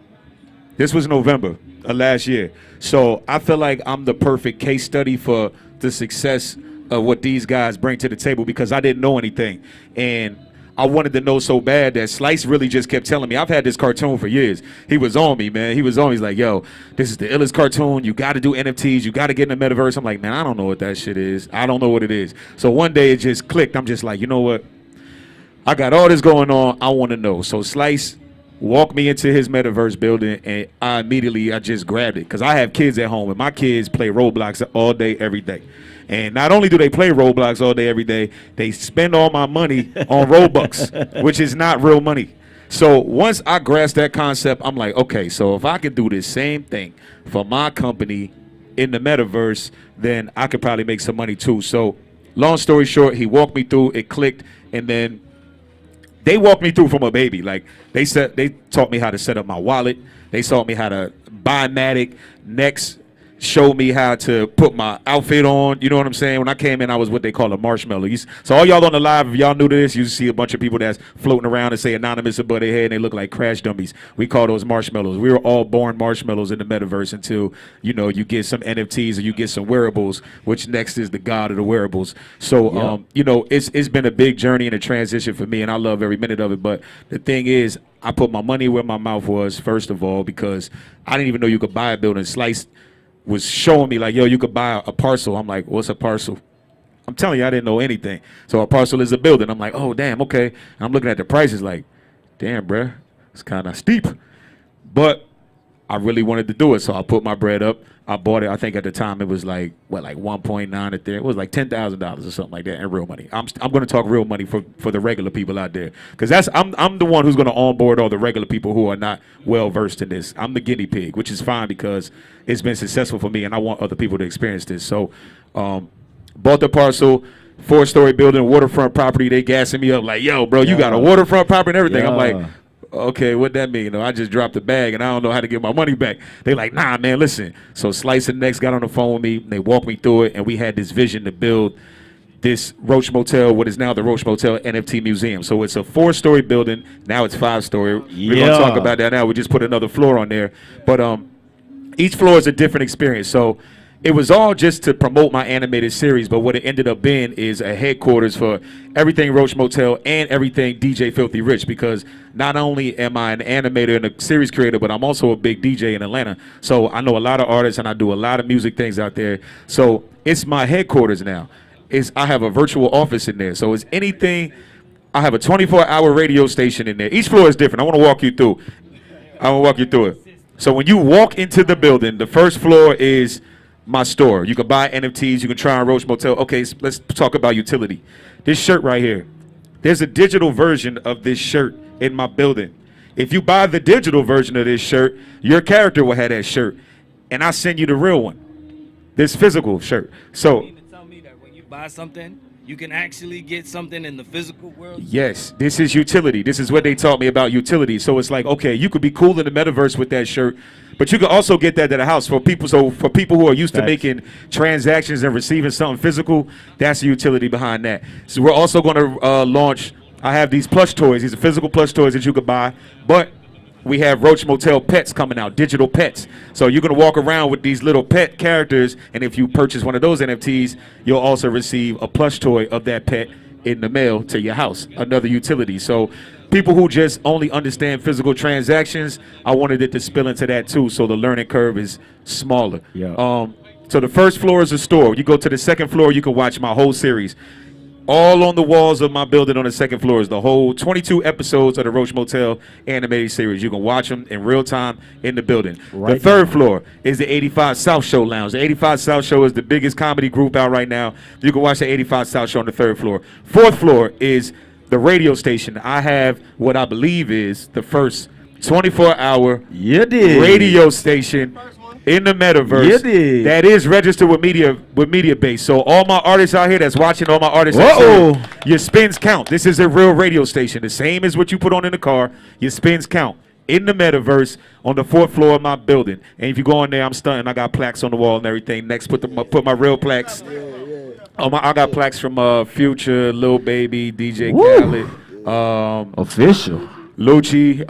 This was November of last year. So I feel like I'm the perfect case study for the success of what these guys bring to the table because I didn't know anything. And I wanted to know so bad that Slice really just kept telling me. I've had this cartoon for years. He was on me, man. He was on me. He's like, yo, this is the illest cartoon. You got to do NFTs. You got to get in the metaverse. I'm like, man, I don't know what that shit is. I don't know what it is. So one day it just clicked. I'm just like, you know what? I got all this going on. I want to know. So Slice walked me into his metaverse building, and I just grabbed it because I have kids at home, and my kids play Roblox all day, every day. And not only do they play Roblox all day, every day, they spend all my money on Robux, which is not real money. So once I grasped that concept, I'm like, okay, so if I could do the same thing for my company in the metaverse, then I could probably make some money too. So long story short, he walked me through, it clicked, and then they walked me through from a baby. Like they taught me how to set up my wallet. They taught me how to buy Matic. Next, showed me how to put my outfit on. You know what I'm saying? When I came in, I was what they call a marshmallow. So all y'all on the live, if y'all new to this, you see a bunch of people that's floating around and say anonymous above their head, and they look like crash dummies. We call those marshmallows. We were all born marshmallows in the metaverse until, you know, you get some NFTs or you get some wearables, which next is the god of the wearables. So, you know, it's been a big journey and a transition for me, and I love every minute of it. But the thing is, I put my money where my mouth was, first of all, because I didn't even know you could buy a building. Slice was showing me like, yo, you could buy a parcel. I'm like, what's a parcel? I'm telling you, I didn't know anything. So a parcel is a building. I'm like, oh, damn, okay. And I'm looking at the prices like, damn, bruh, it's kind of steep. But I really wanted to do it, so I put my bread up. I bought it. I think at the time it was like, what, like 1.9 Ethereum. It was like $10,000 or something like that in real money. I'm going to talk real money for the regular people out there, because I'm the one who's going to onboard all the regular people who are not well versed in this. I'm the guinea pig, which is fine because it's been successful for me, and I want other people to experience this. So, bought the parcel, 4-story building, waterfront property. They gassing me up like, yo, bro, you got a waterfront property and everything. I'm like, okay, what that mean? You know, I just dropped the bag and I don't know how to get my money back. They like, nah, man, listen. So Slice and Next got on the phone with me. They walked me through it, and we had this vision to build this Roach Motel, what is now the Roach Motel NFT Museum. So it's a 4-story building. Now it's 5-story. We're going to talk about that now. We just put another floor on there. But each floor is a different experience. So it was all just to promote my animated series, but what it ended up being is a headquarters for everything Roach Motel and everything DJ Filthy Rich, because not only am I an animator and a series creator, but I'm also a big DJ in Atlanta. So I know a lot of artists and I do a lot of music things out there. So it's my headquarters now. I have a virtual office in there. So it's anything. I have a 24-hour radio station in there. Each floor is different. I want to walk you through. it. So when you walk into the building, the first floor is my store. You can buy NFTs. You can try on Roach Motel. Okay, so let's talk about utility. This shirt right here. There's a digital version of this shirt in my building. If you buy the digital version of this shirt, your character will have that shirt, and I send you the real one, this physical shirt. So You mean to tell me that when you buy something, you can actually get something in the physical world? yes, this is utility. This is what they taught me about utility. So it's like, okay, you could be cool in the metaverse with that shirt, but you can also get that at a house for people. So for people who are used to making transactions and receiving something physical, that's the utility behind that. So we're also going to launch. I have these plush toys. These are physical plush toys that you could buy, but we have Roach Motel pets coming out, digital pets. So you're going to walk around with these little pet characters, and if you purchase one of those NFTs, you'll also receive a plush toy of that pet in the mail to your house, another utility. So people who just only understand physical transactions, I wanted it to spill into that too, so the learning curve is smaller. So the first floor is a store. You go to the second floor, you can watch my whole series. All on the walls of my building on the second floor is the whole 22 episodes of the Roach Motel animated series. You can watch them in real time in the building. The third floor is the 85 South Show Lounge. The 85 South Show is the biggest comedy group out right now. You can watch the 85 South Show on the third floor. Fourth floor is the radio station. I have what I believe is the first 24-hour radio station in the metaverse that is registered with media base. So all my artists out here that's watching, all my artists that's your spins count. This is a real radio station. The same as what you put on in the car. Your spins count in the metaverse on the 4th floor of my building. And if you go in there, I'm stunting. I got plaques on the wall and everything. Next, put my real plaques. I got plaques from Future, Lil Baby, DJ Khaled, official. Lucci,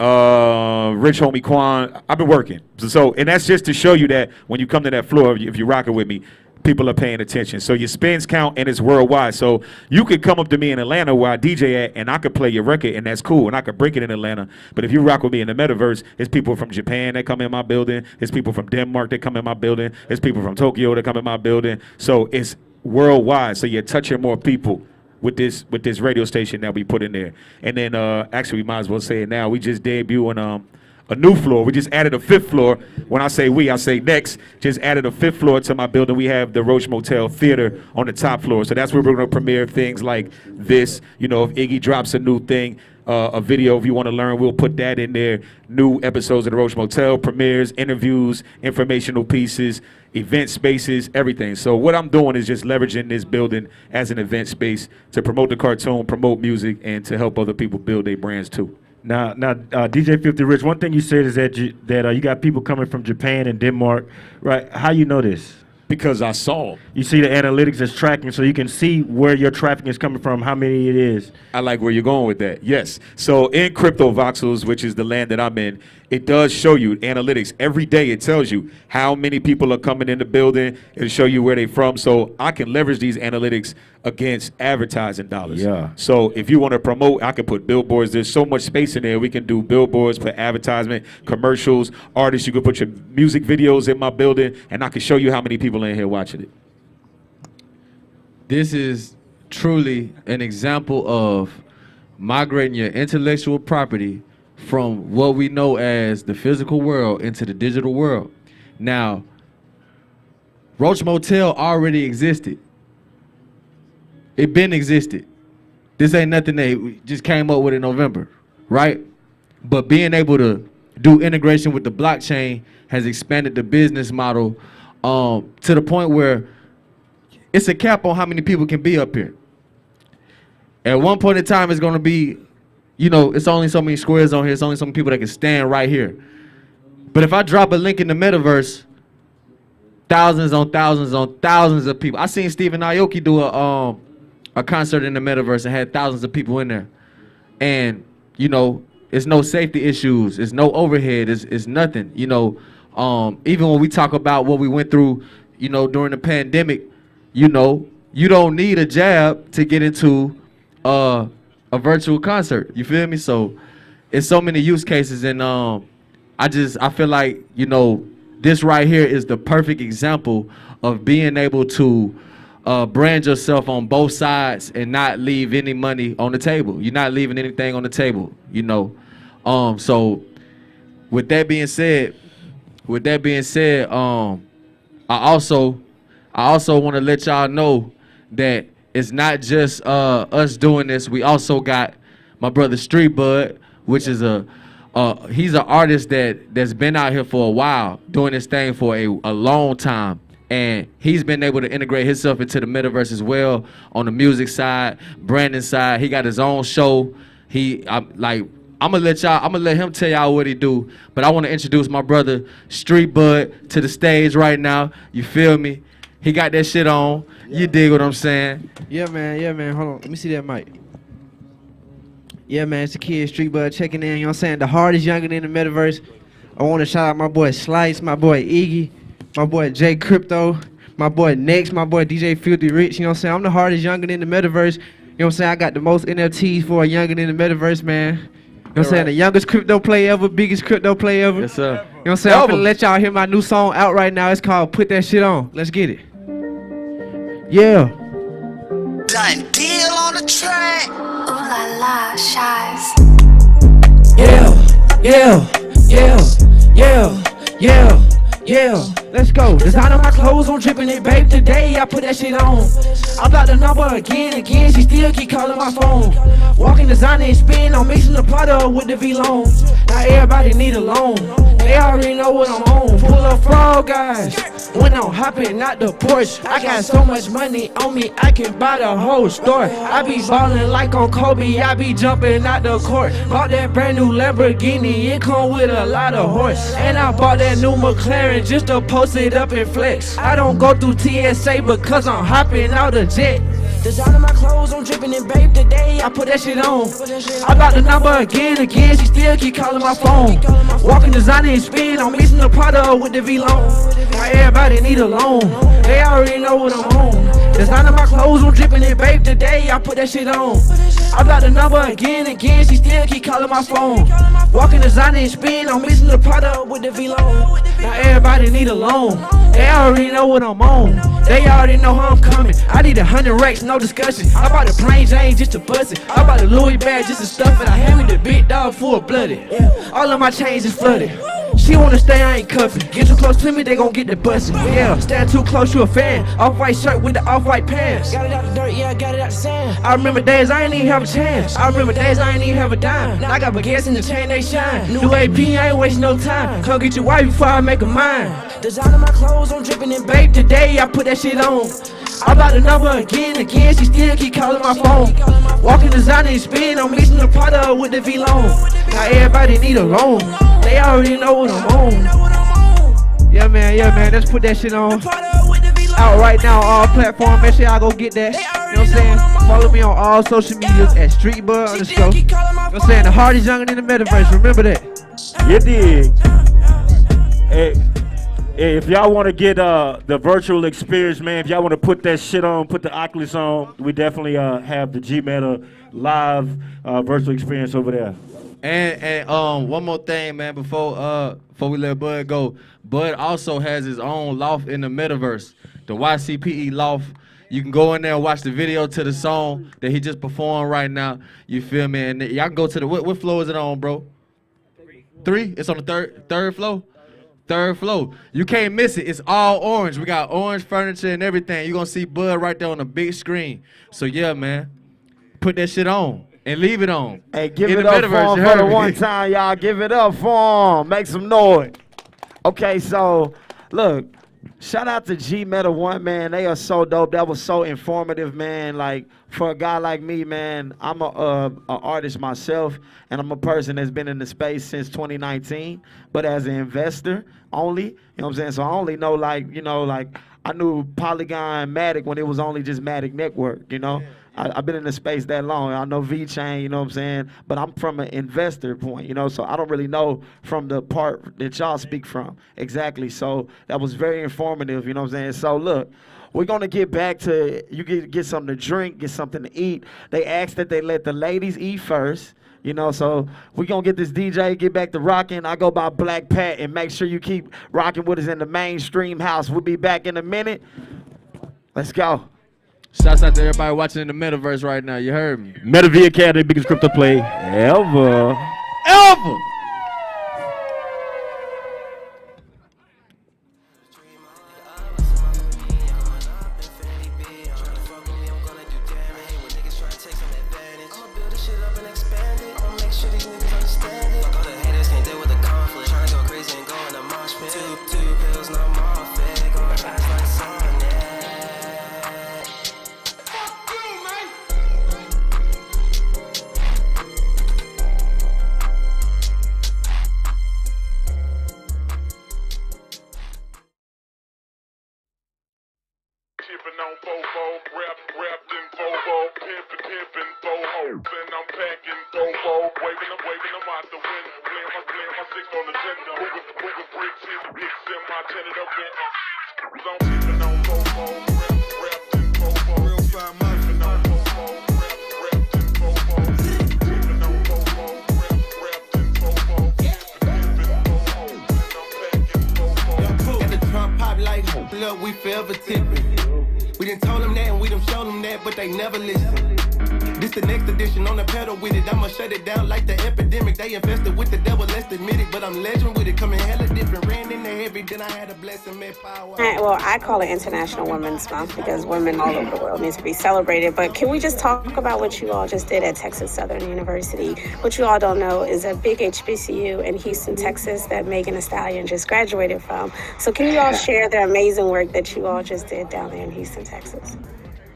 Rich Homie Quan. I've been working. So, and that's just to show you that when you come to that floor, if you're rocking with me, people are paying attention. So your spins count and it's worldwide. So you could come up to me in Atlanta where I DJ at and I could play your record and that's cool and I could break it in Atlanta. But if you rock with me in the metaverse, it's people from Japan that come in my building. It's people from Denmark that come in my building. It's people from Tokyo that come in my building. So it's worldwide. So you're touching more people with this radio station that we put in there. And then actually we might as well say it now. We just debuting a new floor. We just added a 5th floor. When I say we, I say next. Just added a 5th floor to my building. We have the Roach Motel Theater on the top floor. So that's where we're going to premiere things like this. You know, if Iggy drops a new thing, a video, if you want to learn, we'll put that in there. New episodes of the Roach Motel, premieres, interviews, informational pieces, event spaces, everything. So what I'm doing is just leveraging this building as an event space to promote the cartoon, promote music, and to help other people build their brands too. Now, DJ Filthy Rich, one thing you said is that you got people coming from Japan and Denmark, right? How you know this? Because I saw. You see the analytics is tracking, so you can see where your traffic is coming from, how many it is. I like where you're going with that. Yes. So in Crypto Voxels, which is the land that I'm in, it does show you analytics. Every day it tells you how many people are coming in the building. It'll show you where they're from. So I can leverage these analytics against advertising dollars. Yeah. So if you want to promote, I can put billboards. There's so much space in there. We can do billboards, put advertisement, commercials, artists. You can put your music videos in my building, and I can show you how many people in here watching it. This is truly an example of migrating your intellectual property from what we know as the physical world into the digital world. Now, Roach Motel already existed. It been existed. This ain't nothing that we just came up with in November, right? But being able to do integration with the blockchain has expanded the business model to the point where it's a cap on how many people can be up here. At one point in time, it's going to be, you know, it's only so many squares on here. It's only so many people that can stand right here. But if I drop a link in the metaverse, thousands on thousands on thousands of people. I seen Stephen Aoki do a concert in the metaverse and had thousands of people in there. And, you know, it's no safety issues. It's no overhead. It's nothing. You know, even when we talk about what we went through, you know, during the pandemic, you know, you don't need a jab to get into a virtual concert. You feel me? So it's so many use cases. And I feel like, you know, this right here is the perfect example of being able to brand yourself on both sides and not leave any money on the table. You're not leaving anything on the table, you know. So with that being said, I also want to let y'all know that it's not just us doing this. We also got my brother Street Bud, which is he's an artist that's been out here for a while, doing this thing for a long time. And he's been able to integrate himself into the metaverse as well on the music side, branding side. He got his own show. I'm gonna let him tell y'all what he do. But I want to introduce my brother Street Bud to the stage right now. You feel me? He got that shit on. Yeah. You dig what I'm saying? Yeah, man. Hold on. Let me see that mic. Yeah, man. It's the kid Street Bud checking in. You know what I'm saying? The hardest youngin' in the metaverse. I want to shout out my boy Slice, my boy Iggy, my boy J Crypto, my boy Next, my boy DJ Filthy Rich. You know what I'm saying? I'm the hardest youngin' in the metaverse. You know what I'm saying? I got the most NFTs for a youngin' in the metaverse, man. You know what I'm saying? The youngest crypto player ever, biggest crypto player ever. Yes, sir. You know what I'm saying? I'm gonna let y'all hear my new song out right now. It's called Put That Shit On. Let's get it. Yeah. Done deal on the track. Ooh la la, Shies. Yeah, let's go. Designer my clothes, I'm dripping it, babe. Today I put that shit on. I blocked the number again. She still keep calling my phone. Walking designer and spin, I'm mixing the pot up with the V-Long. Now everybody need a loan. They already know what I'm on. Pull up frog guys. When I'm hopping out the porch, I got so much money on me, I can buy the whole store. I be ballin' like on Kobe, I be jumping out the court. Bought that brand new Lamborghini, it come with a lot of horse. And I bought that new McLaren just to post it up and flex. I don't go through TSA because I'm hopping out a jet. Designer my clothes, I'm dripping in, babe. Today I put that shit on. I got the number again. She still keep calling my phone. Walking designer and spin, I'm mixing the pot up with the V-Long. Now everybody need a loan. They already know what I'm on. Designer my clothes, I'm dripping in, babe. Today I put that shit on. I got the number again. She still keep calling my phone. Walking designer and spin, I'm mixing the pot up with the V-Long. Now everybody need a loan. They already know what I'm on. They already know how I'm coming. I need 100 racks, no discussion. I bought the plain Jane just to bust it. I bought the Louis bag just to stuff it. I hand me the big dog full blooded. All of my chains is flooded. She wanna stay, I ain't cuffing. Get too close to me, they gon' get the bustin'. Yeah, stand too close, you a fan. Off-white shirt with the off-white pants. Got it out the dirt, yeah, I got it out the sand. I remember days I ain't even have a chance. I remember days I ain't even have a dime. Now I got baguettes in the chain, they shine. New AP, I ain't wasting no time. Come get your wife before I make a mine. Designer my clothes, I'm dripping in, babe. Today I put that shit on. I bought the number again. She still keep calling my phone. Walking designer and spin, I'm mixing the pot up with the V-Long. Now everybody need a loan. They already know what I'm on. Yeah man, let's put that shit on. Out right now on all platforms, make sure y'all go get that. You know what I'm saying? Follow me on all social medias at streetbud_. You know what I'm saying? The heart is younger than the metaverse, remember that. You dig. Hey, if y'all want to get the virtual experience, man, if y'all want to put that shit on, put the Oculus on, we definitely have the G-Meta live virtual experience over there. And one more thing, man, before we let Bud go. Bud also has his own loft in the metaverse, the YCPE loft. You can go in there and watch the video to the song that he just performed right now. You feel me? And y'all can go to the what floor is it on, bro? 3? It's on the third floor. Third floor. You can't miss it. It's all orange. We got orange furniture and everything. You're going to see Bud right there on the big screen. So, yeah, man, put that shit on and leave it on. Hey, give it up for him for the one time, y'all. Give it up for him. Make some noise. Okay, so, look, shout out to G-Meta 1, man. They are so dope. That was so informative, man. Like, for a guy like me, man, I'm a artist myself, and I'm a person that's been in the space since 2019. But as an investor only, you know what I'm saying? So I only know, like, you know, like, I knew Polygon Matic when it was only just Matic Network, you know? I've been in the space that long. I know VeChain, you know what I'm saying? But I'm from an investor point, you know? So I don't really know from the part that y'all speak from. Exactly. So that was very informative, you know what I'm saying? So look, we're going to get back to, you get something to drink, get something to eat. They asked that they let the ladies eat first. You know, so we're going to get this DJ, get back to rocking. I go by Black Pat, and make sure you keep rocking with us in the Mainstream House. We'll be back in a minute. Let's go. Shouts out to everybody watching in the metaverse right now. You heard me. Meta V Academy, biggest crypto play ever. Ever! Look, we forever tipping. We done told them that and we done showed them that, but they never listen. This This the next edition on the pedal with it. I'ma shut it down like the epidemic. They infested with the devil, let's admit it. But I'm legend with it, coming hella different. Ran in the heavy, then I had a blessing, met power. Well, I call it International Women's Month because women all over the world need to be celebrated. But can we just talk about what you all just did at Texas Southern University? What you all don't know is a big HBCU in Houston, Texas that Megan Thee Stallion just graduated from. So can you all share the amazing work that you all just did down there in Houston, Texas?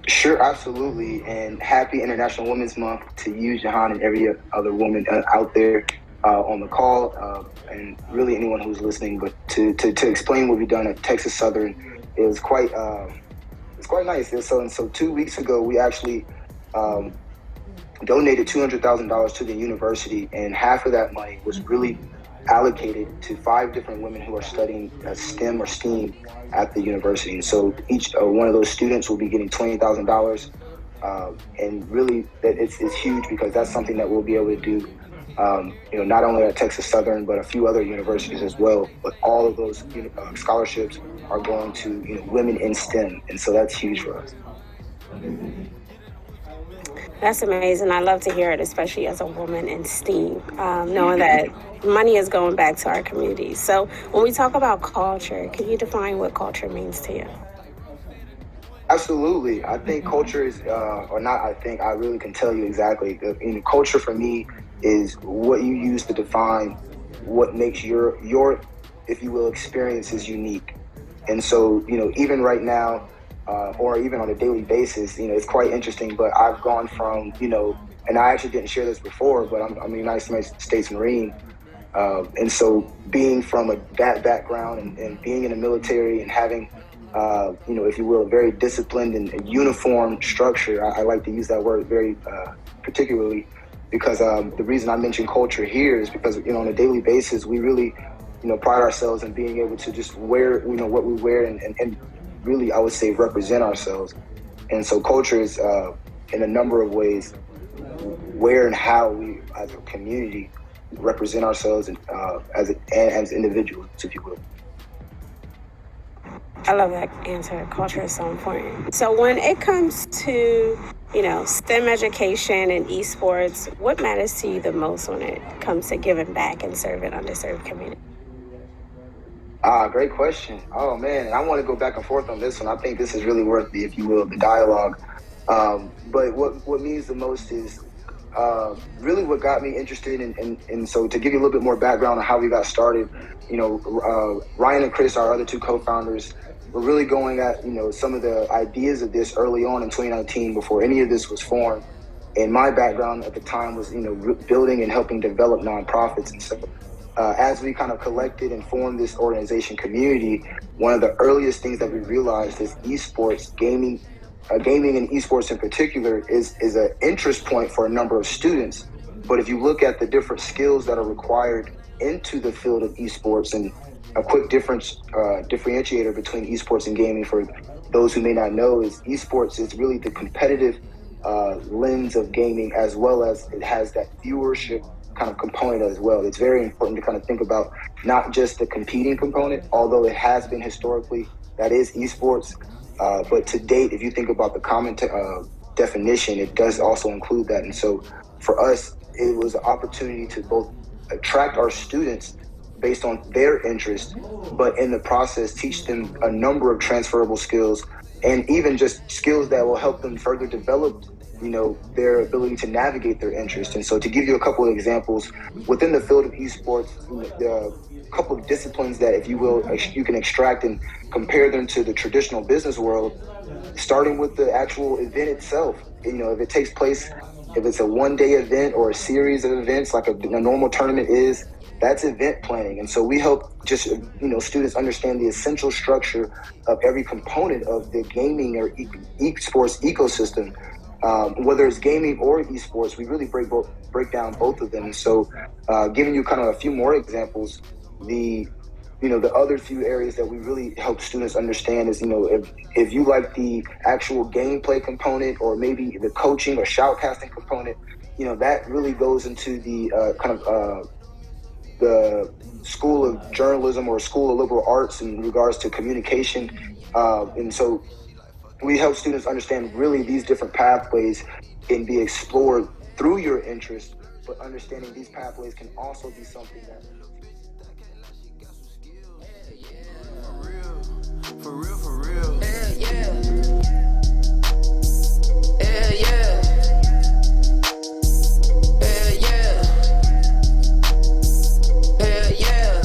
Sure, absolutely. And happy International Women's Month to you, Jahan, and every other woman out there on the call, and really anyone who's listening. But to explain what we've done at Texas Southern, it was quite nice. So 2 weeks ago, we actually donated $200,000 to the university, and half of that money was really allocated to 5 different women who are studying STEM or STEAM at the university. And so each one of those students will be getting $20,000, and really it's huge because that's something that we'll be able to do, not only at Texas Southern but a few other universities as well. But all of those scholarships are going to women in STEM, and so that's huge for us. That's amazing. I love to hear it, especially as a woman in STEAM, knowing that money is going back to our communities. So when we talk about culture, can you define what culture means to you? Absolutely. I think culture is, I really can tell you exactly. Culture for me is what you use to define what makes your, if you will, experiences unique. And so, even right now, or even on a daily basis, it's quite interesting. But I've gone from, and I actually didn't share this before, but I'm a United States Marine. And so being from that background and being in the military and having, if you will, a very disciplined and uniform structure, I like to use that word very particularly because the reason I mention culture here is because, on a daily basis, we really, pride ourselves in being able to just wear, what we wear and really, I would say, represent ourselves. And so culture is, in a number of ways, where and how we, as a community, represent ourselves and as individuals, if you will. I love that answer. Culture is so important. So when it comes to, STEM education and esports, what matters to you the most when it comes to giving back and serving underserved communities? Great question. Oh man, I want to go back and forth on this one. I think this is really worth the, if you will, the dialogue. But what means the most is really what got me interested in. So to give you a little bit more background on how we got started, Ryan and Chris, our other 2 co-founders, were really going at, some of the ideas of this early on in 2019 before any of this was formed. And my background at the time was, building and helping develop nonprofits and stuff. As we kind of collected and formed this organization community, one of the earliest things that we realized is esports, gaming and esports in particular is an interest point for a number of students. But if you look at the different skills that are required into the field of esports, and a quick differentiator between esports and gaming for those who may not know is esports is really the competitive lens of gaming, as well as it has that viewership kind of component as well. It's very important to kind of think about not just the competing component, although it has been historically, that is esports. But to date, if you think about the common definition, it does also include that. And so for us, it was an opportunity to both attract our students based on their interest, but in the process, teach them a number of transferable skills and even just skills that will help them further develop their ability to navigate their interest. And so to give you a couple of examples, within the field of esports, there are a couple of disciplines that, if you will, you can extract and compare them to the traditional business world, starting with the actual event itself. If it takes place, if it's a one-day event or a series of events like a normal tournament is, that's event planning. And so we help just, students understand the essential structure of every component of the gaming or esports ecosystem. Whether it's gaming or esports, we really break down both of them. So giving you kind of a few more examples, the other few areas that we really help students understand is, if you like the actual gameplay component or maybe the coaching or shoutcasting component, that really goes into the the School of Journalism or School of Liberal Arts in regards to communication. And so we help students understand really these different pathways and be explored through your interest, but understanding these pathways can also be something that For real, for real. Yeah, yeah. Yeah, yeah. Yeah, yeah. Yeah, yeah.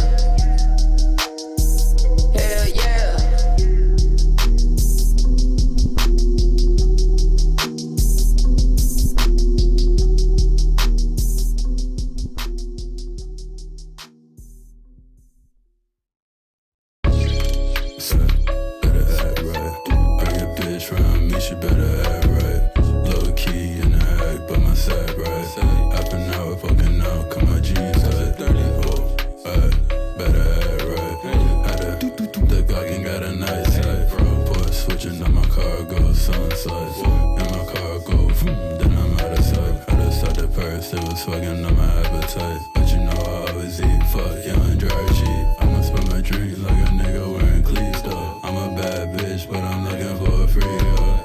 Yeah, yeah. She better act right. Low key in the act, but my sack right. Up and out, fucking out, come my jeans tight. Better act right. Had the Glock and got a nice sight. Port switching on my cargo, sunset. In my cargo, then I'm out of sight. Had to start the purse, it was fucking on my appetite. But you know I always eat, fuck, young dry cheap. I'ma spill my drink like a nigga wearing cleats though. I'm a bad bitch, but I'm looking for a free girl.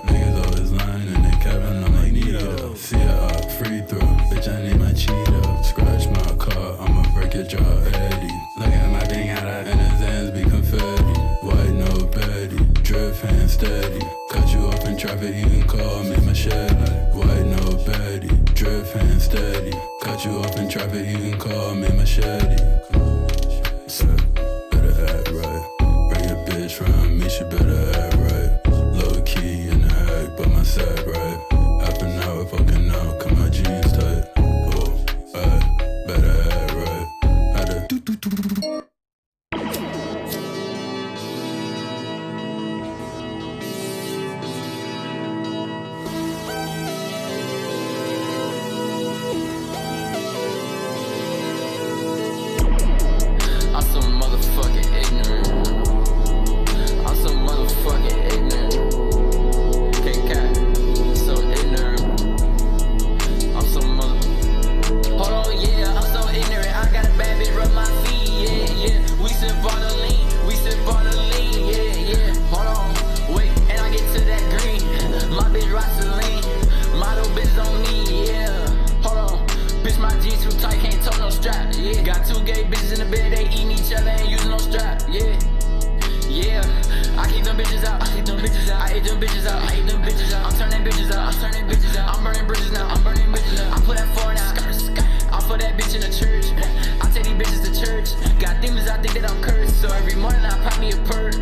See a free throw, bitch, I need my Cheeto. Scratch my car, I'ma break your jaw, Eddie. Look at my thing out and his hands be confetti. White no Betty, drip hand steady. Cut you off in traffic, you can call me machete. White no Betty, drip hand steady. Cut you off in traffic, you can call me machete. Better act right. Bring a bitch from me, she better act right. Low key in the act, but my sack right. Up and out, fucking out, come my jeans tight. Better act right. Had to I'm so motherfucking ignorant. I'm so motherfucking ignorant. K-Cat, so ignorant. I'm so hold on, yeah, I'm so ignorant. I got a bad bitch rub my feet, yeah, yeah. We sip on the lean, yeah, yeah. Hold on, wait, and I get to that green. My bitch rocks the lean. Model bitch on me, yeah. Hold on, bitch, my jeans too tight, can't tote no strap, yeah. Got two gay bitches in the bed, they eating each other, ain't using no strap, yeah. Yeah, I keep them bitches out. I hate them bitches out. I'm turning bitches out. I'm burning bridges now. I put that foreign out. I put that bitch in the church. I take these bitches to church. Got demons, I think that I'm cursed. So every morning I pop me a perk.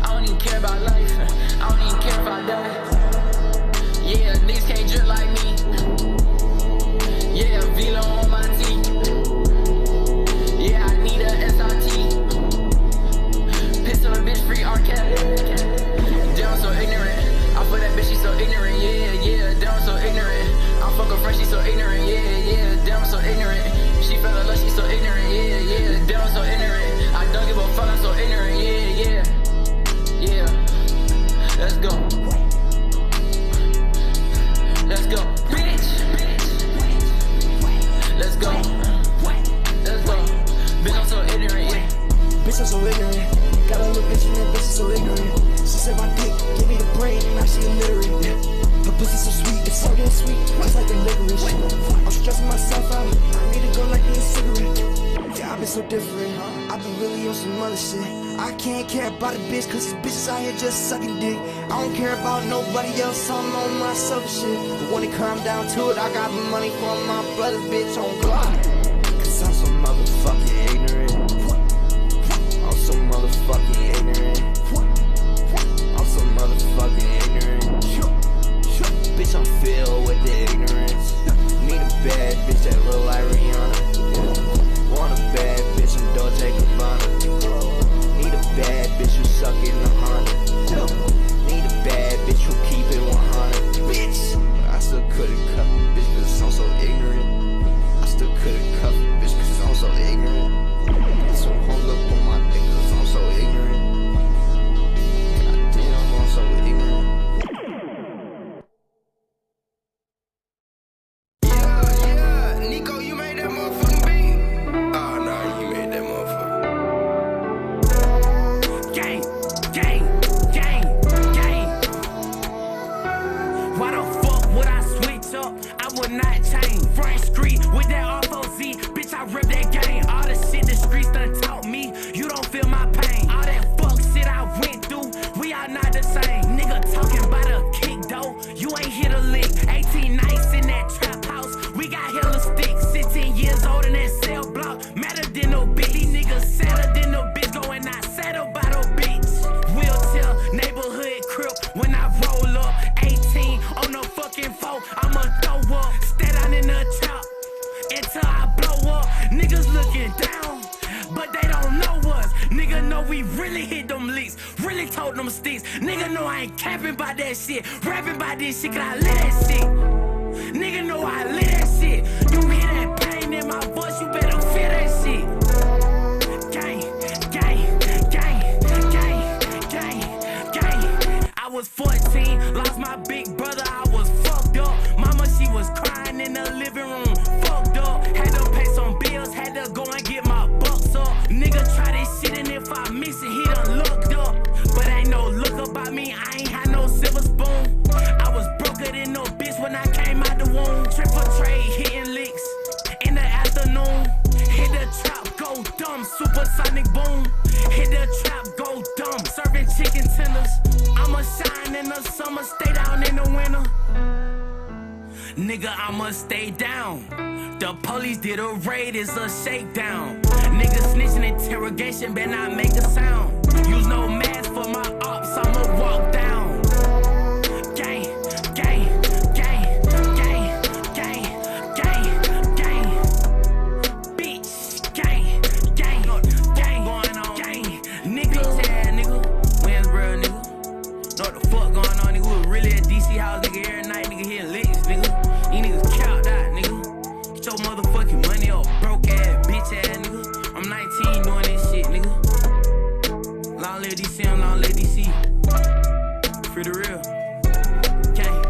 I don't even care about life. I don't even care if I die. Yeah, niggas can't drip like me. Yeah, Velo on my teeth. Yeah, I need a SRT. Pistol a bitch, free arcade. Damn, I'm so ignorant. I put that bitch, she so ignorant. Yeah, yeah. Damn, I'm so ignorant. I'm fucking fresh, she so ignorant. Yeah, yeah. Damn, I'm so ignorant. She fell in love, she so ignorant. Yeah, yeah. Damn, I'm so ignorant. I don't give a fuck, I'm so ignorant. Yeah, yeah. Yeah. Let's go. Let's go. Bitch. Let's go. Let's go. Bitch, I'm so ignorant. Yeah. Bitch, I'm so ignorant. Got a little bitch in that bitch is so ignorant. She said my dick, give me the brain, now she illiterate. Her pussy so sweet, it's so damn sweet, it's like the licorice. I'm stressing myself out, I need to go like a cigarette. Yeah, I've been so different, I've been really on some other shit. I can't care about a bitch, cause these bitches out here just sucking dick. I don't care about nobody else, I'm on my selfish shit. But when it come down to it, I got money for my brother, bitch, on God. Cause I'm so motherfucking ignorant. I'm so motherfucking ignorant. I'm so motherfucking ignorant. Bitch, I'm filled with the ignorance. Need a bad bitch that look like Rihanna. Want a bad bitch from Dolce & Gabbana. Need a bad bitch who suck in the Honda. Need a bad bitch who keep it 100. Bitch, I still couldn't cuff a bitch cause I'm so ignorant. I still couldn't cuff a bitch cause I'm so ignorant. So hold up on my dick cause I'm so ignorant. hit them licks. Really told them sticks. Nigga know I ain't capping about that shit. Rapping about this shit, cause I live that shit. Nigga know I live that shit. You hear that pain in my voice, you better feel that shit. Gang, gang, gang, gang, gang, gang. I was 14, lost my big brother, I was fucked up. Mama, she was crying in the living room, fucked up. Had to pay some bills, had to go and get my bucks up. Nigga try this shit and if I miss it, he done looked up. But ain't no look about me, I ain't had no silver spoon. I was broker than no bitch when I came out the womb. Triple trade, hitting licks in the afternoon. Hit the trap, go dumb, supersonic boom. Hit the trap, go dumb, serving chicken tenders. I'ma shine in the summer, stay down in the winter. Nigga, I'ma stay down. The police did a raid, it's a shakedown. Nigga snitching, interrogation, better not make a sound. Use no mask for my ops, I'ma walk down. Gang, gang, gang, gang, gang, gang, gang. Bitch, gang, gang, gang, going on, gang. Nigga, yeah, nigga. Winsboro, nigga. Know what the fuck going on, nigga? We really at DC house, nigga, every night, nigga, hitting licks, nigga. You niggas counted out, nigga. Get your motherfucking money up, broke ass, bitch ass, nigga. I'm 19 doing this shit, nigga. Long live DC, long live DC. Free the real. Gang.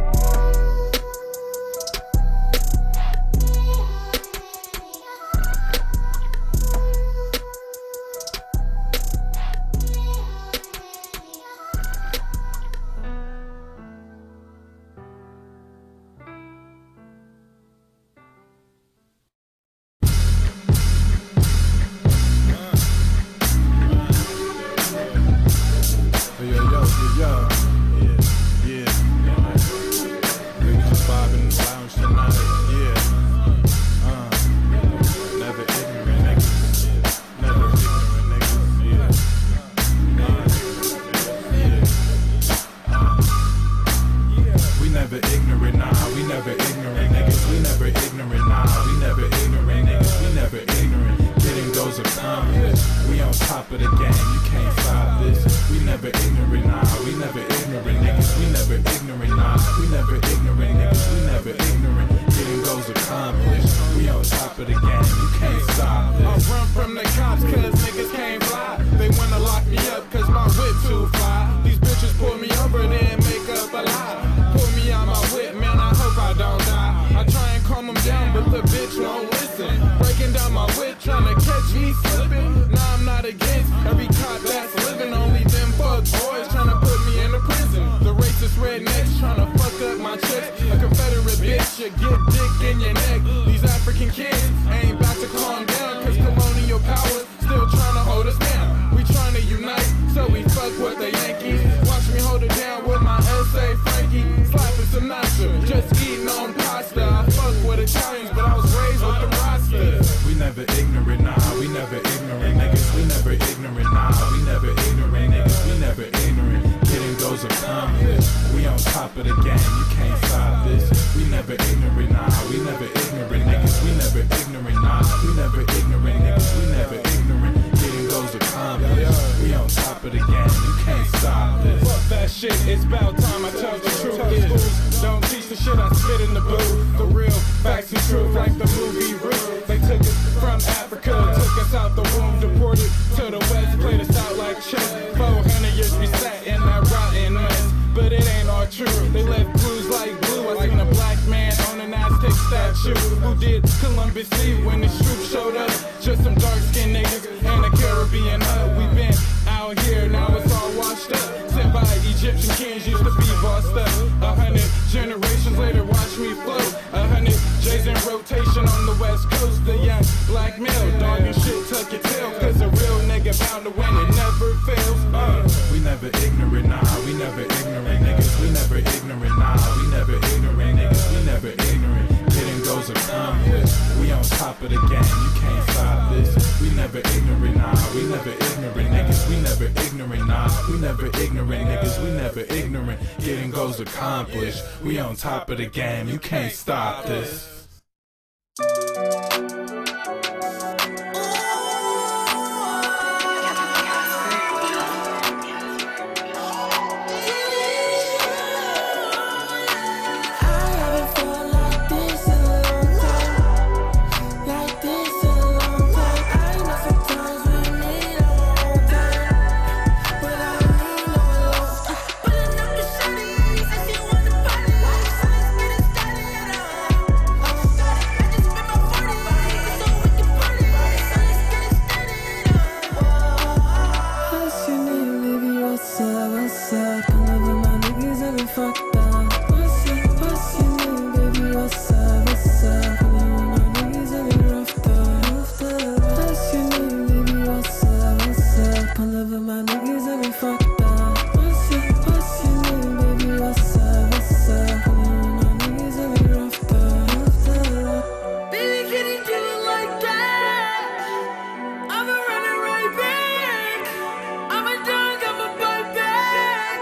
Top of the game, you can't stop this. niggas have been fucked up. What's your name, baby? What's up? My niggas have been roughed up. Baby, can you do it like that? I'ma run it right back. I'm a dog, I'ma bite back.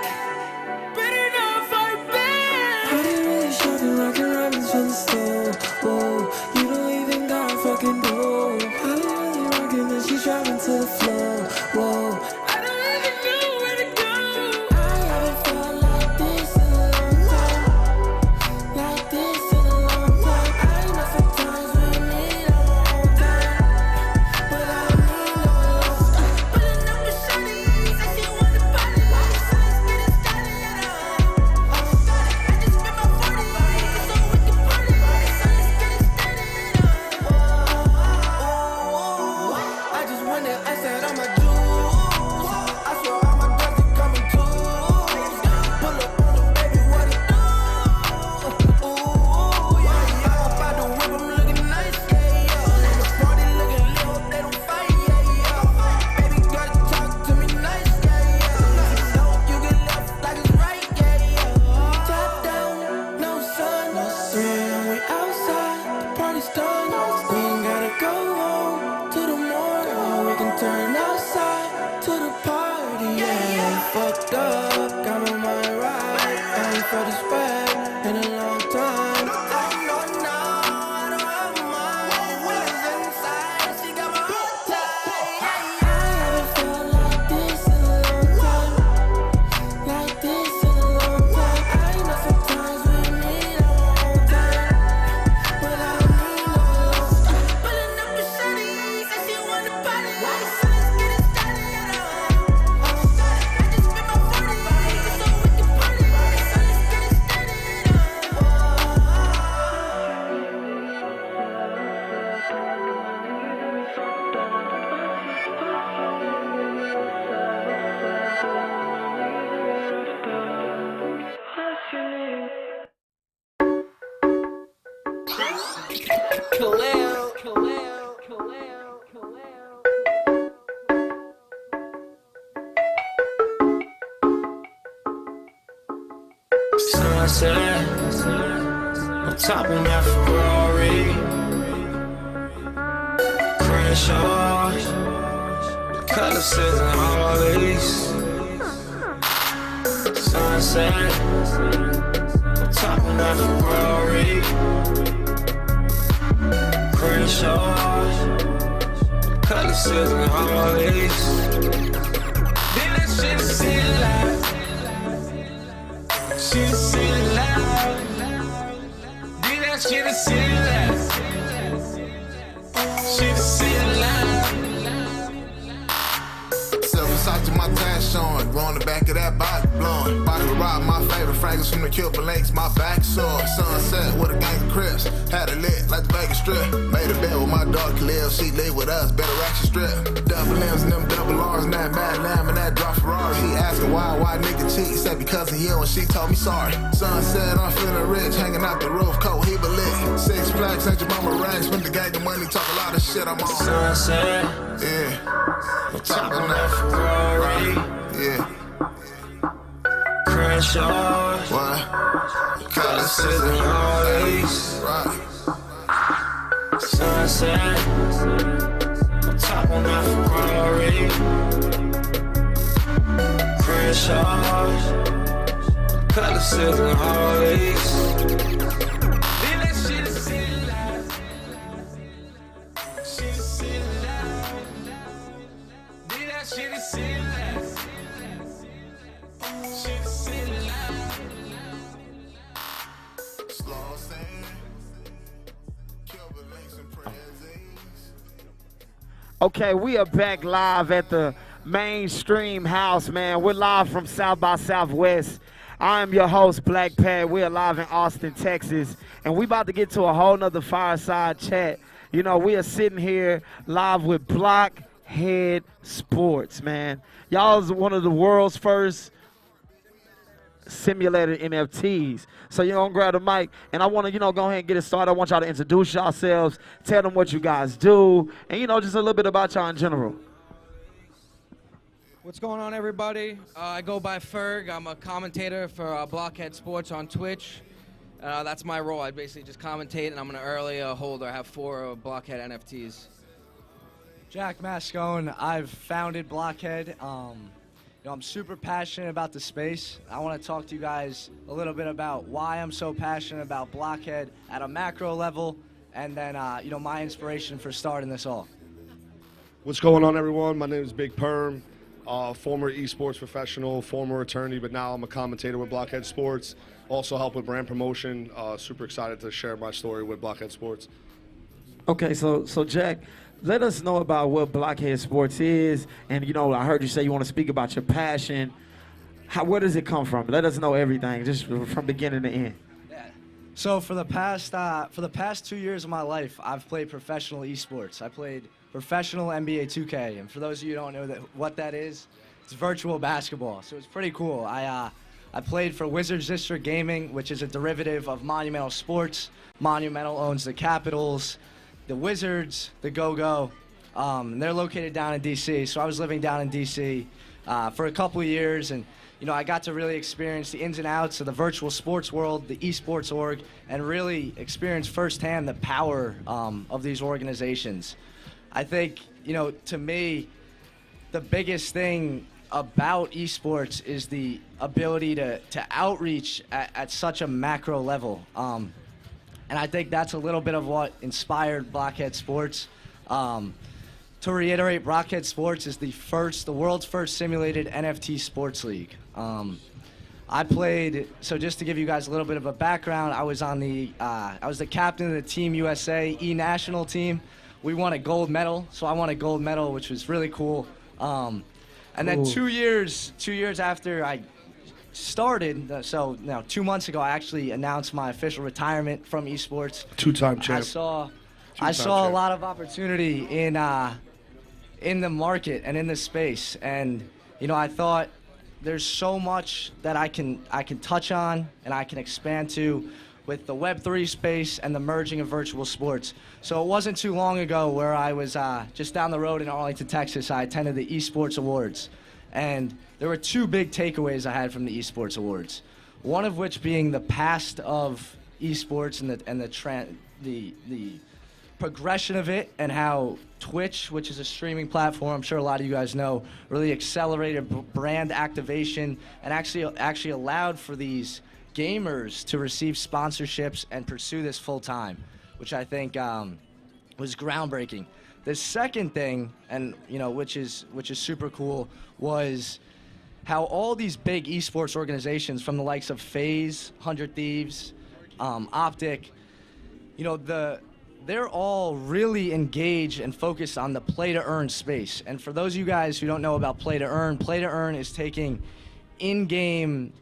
Better not fight back. How you really shopping like a rabbit from the store? Whoa, you don't even got a fucking door. How you really rocking that she's driving to the floor? Whoa, I don't even know where to go. I haven't felt like this in a long time. Like this in a long time. I know sometimes we need our own time, but I don't need no alone time. Pulling up with shawty, I see one to party. So let's get it started. I just spent my 40 so we can party. So let's get it started. I just went there, I said I'm a Jew. I swear all my girls are coming too. Pull up on them, baby, what it do? Ooh, yeah, yeah. Hop out the whip, I'm looking nice, yeah, yeah. And the party looking lit, hope they don't fight, yeah, yeah. Baby girl, talk to me nice, yeah, yeah. So you get left like it's right, yeah, yeah. Top down, no sun, yeah, we outside, the party's done. We ain't gotta go home to the morning. We can turn outside to the party, yeah. Fucked up, got my mind right. I ain't felt this way in a long time. No, I don't have mine. Will's inside, she got my heart tight. I haven't felt like this in a long time. Like this in a long time. I know sometimes we need our own time, but I don't need no alone time. Pulling up with shawty, said she wanna party. So let's get it started. I just spent my 40 so we can party. So let's get it Sunset, I'm top of that Ferrari. Crenshaw, the color says and Harleys. Sunset, I'm top of that Ferrari. Crenshaw, the color says and Harleys. Then that shit is still alive. Shit is still alive. Then that shit is still alive. Shit is still alive. Versace, my tan showing. Go on the back of that body blowing. Body rob, my favorite fragrance from the Cuban links. My back sore. Sunset with a gang of crips. Had it lit like the Vegas Strip. Made a bet with my dog Khalil. She live with us. Better action strip. Double M's and them double R's. And that mad lamb and that drop Ferrari. He asking why nigga cheat. He said because of you and she told me sorry. Sunset, I'm feeling rich. Hanging out the roof. Coat, he lit. 6 plaques, ain't your mama rags. Spend the gang of money. Talk a lot of shit. I'm on. Sunset, yeah. I'm top of that Ferrari. Yeah. Crenshaw, what? Color says and Harleys. Right. Sunset, I'm top on that Ferrari. Crenshaw, color says and Harleys. Then that shit is still alive. Shit is still alive. Then that shit is still alive. Shit is still alive. Slow sand. Cuban links and presents. Okay, we are back live at the Mainstream House, man. We're live from South by Southwest. I am your host, Black Pad. We're live in Austin, Texas, and we about to get to a whole nother fireside chat. You know, we are sitting here live with Blockhead Sports, man. Y'all is one of the world's first simulated NFTs. So you're gonna grab the mic, and I want to, go ahead and get it started. I want y'all to introduce yourselves, tell them what you guys do, and just a little bit about y'all in general. What's going on, everybody? I go by Ferg. I'm a commentator for Blockhead Sports on Twitch. That's my role. I basically just commentate, and I'm an early holder. I have 4 Blockhead NFTs. Jack Mascone. I've founded Blockhead. I'm super passionate about the space. I want to talk to you guys a little bit about why I'm so passionate about Blockhead at a macro level, and then my inspiration for starting this all. What's going on, everyone? My name is Big Perm. Former esports professional, former attorney, but now I'm a commentator with Blockhead Sports. Also help with brand promotion. Super excited to share my story with Blockhead Sports. Okay, so Jack, let us know about what Blockhead Sports is, and I heard you say you want to speak about your passion. Where does it come from? Let us know everything, just from beginning to end. So for the past 2 years of my life, I've played professional esports. I played professional NBA 2K, and for those of you who don't know what that is, it's virtual basketball. So it's pretty cool. I played for Wizards District Gaming, which is a derivative of Monumental Sports. Monumental owns the Capitals, the Wizards, the Go-Go. And they're located down in D.C., so I was living down in D.C. For a couple of years, and I got to really experience the ins and outs of the virtual sports world, the esports org, and really experience firsthand the power of these organizations. I think, to me, the biggest thing about esports is the ability to outreach at such a macro level. And I think that's a little bit of what inspired Blockhead Sports. To reiterate, Blockhead Sports is the world's first simulated NFT sports league. I played, so just to give you guys a little bit of a background, I was the captain of the Team USA E-National team. We won a gold medal, so I won a gold medal, which was really cool. And then 2 years after I started, so 2 months ago, I actually announced my official retirement from esports. Two-time champ. I saw a lot of opportunity in the market and in the space, and I thought there's so much that I can touch on and I can expand to with the Web3 space and the merging of virtual sports. So it wasn't too long ago where I was just down the road in Arlington, Texas. I attended the Esports Awards, and there were 2 big takeaways I had from the Esports Awards. One of which being the past of esports and the progression of it, and how Twitch, which is a streaming platform, I'm sure a lot of you guys know, really accelerated brand activation and actually allowed for these gamers to receive sponsorships and pursue this full time, which I think was groundbreaking. The second thing, and which is super cool, was how all these big esports organizations, from the likes of FaZe, 100 Thieves, Optic, they're all really engaged and focused on the play-to-earn space. And for those of you guys who don't know about play-to-earn is taking in-game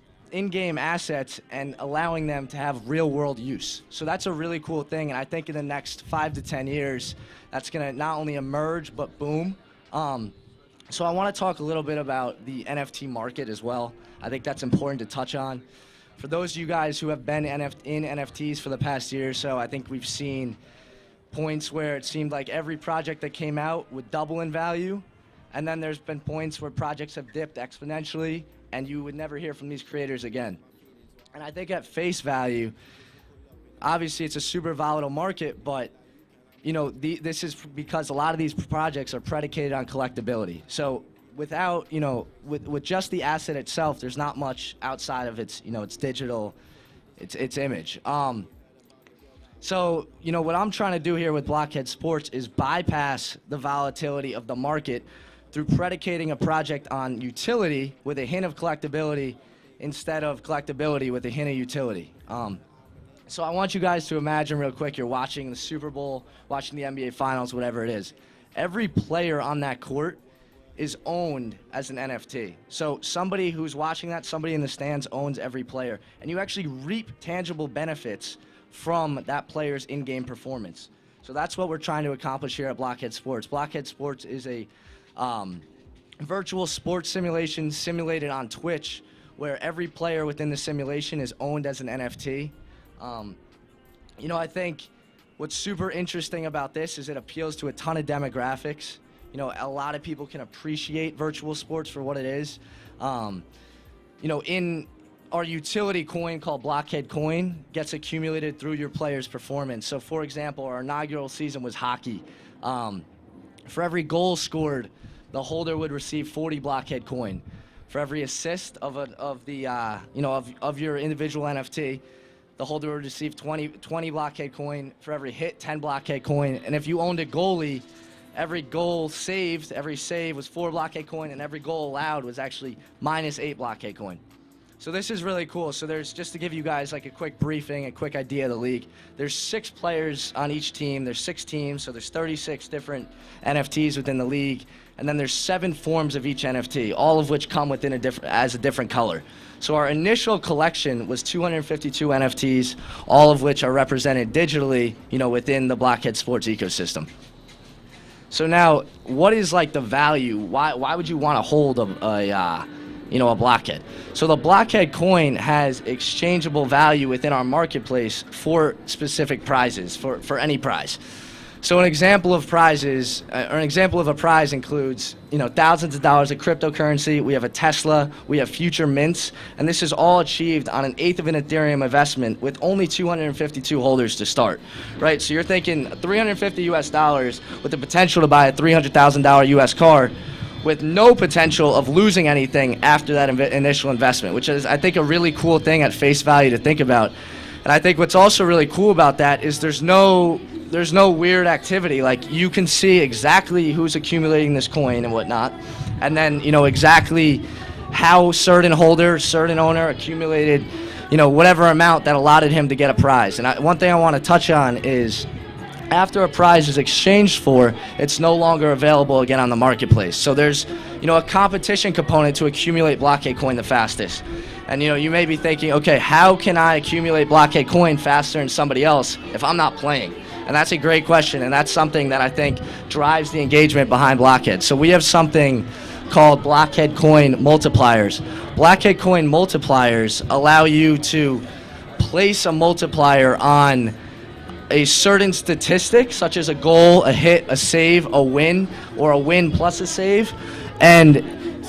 assets and allowing them to have real-world use. So that's a really cool thing, and I think in the next 5 to 10 years, that's going to not only emerge, but boom. So I want to talk a little bit about the NFT market as well. I think that's important to touch on. For those of you guys who have been in NFTs for the past year or so, I think we've seen points where it seemed like every project that came out would double in value, and then there's been points where projects have dipped exponentially, and you would never hear from these creators again. And I think at face value, obviously it's a super volatile market, but this is because a lot of these projects are predicated on collectability. So without, with just the asset itself, there's not much outside of its, its digital, its image. So, what I'm trying to do here with Blockhead Sports is bypass the volatility of the market through predicating a project on utility with a hint of collectability instead of collectability with a hint of utility. So I want you guys to imagine real quick, you're watching the Super Bowl, watching the NBA Finals, whatever it is. Every player on that court is owned as an NFT. So somebody who's watching that, somebody in the stands owns every player. And you actually reap tangible benefits from that player's in-game performance. So that's what we're trying to accomplish here at Blockhead Sports. Blockhead Sports is a virtual sports simulation simulated on Twitch, where every player within the simulation is owned as an NFT. I think what's super interesting about this is it appeals to a ton of demographics. a lot of people can appreciate virtual sports for what it is. In our utility coin called Blockhead Coin gets accumulated through your player's performance. So, for example, our inaugural season was hockey. For every goal scored, the holder would receive 40 Blockhead Coin. For every assist of your individual NFT, the holder would receive 20 Blockhead Coin. For every hit, 10 Blockhead Coin. And if you owned a goalie, every goal saved, every save was 4 Blockhead Coin, and every goal allowed was actually minus 8 Blockhead Coin. So this is really cool. So there's, just to give you guys like a quick briefing, a quick idea of the league, there's 6 players on each team. There's 6 teams, so there's 36 different NFTs within the league. And then there's 7 forms of each NFT, all of which come within a different color. So our initial collection was 252 NFTs, all of which are represented digitally, within the Blockhead Sports ecosystem. So now, what is like the value? Why would you want to hold a Blockhead? So the Blockhead coin has exchangeable value within our marketplace for specific prizes, for any prize. So an example of prizes, or an example of a prize includes, thousands of dollars of cryptocurrency. We have a Tesla, we have future mints, and this is all achieved on 1/8 of an Ethereum investment with only 252 holders to start, right? So you're thinking $350 US with the potential to buy a $300,000 US car, with no potential of losing anything after that initial investment, which is, I think, a really cool thing at face value to think about. And I think what's also really cool about that is there's no weird activity. Like, you can see exactly who's accumulating this coin and whatnot, and then exactly how certain holder, certain owner accumulated whatever amount that allotted him to get a prize. And one thing I want to touch on is, after a prize is exchanged for, it's no longer available again on the marketplace. So there's a competition component to accumulate Blockhead Coin the fastest. And you may be thinking, okay, how can I accumulate Blockhead Coin faster than somebody else if I'm not playing? And that's a great question, and that's something that I think drives the engagement behind Blockhead. So we have something called Blockhead Coin multipliers. Blockhead Coin multipliers allow you to place a multiplier on a certain statistic, such as a goal, a hit, a save, a win, or a win plus a save. And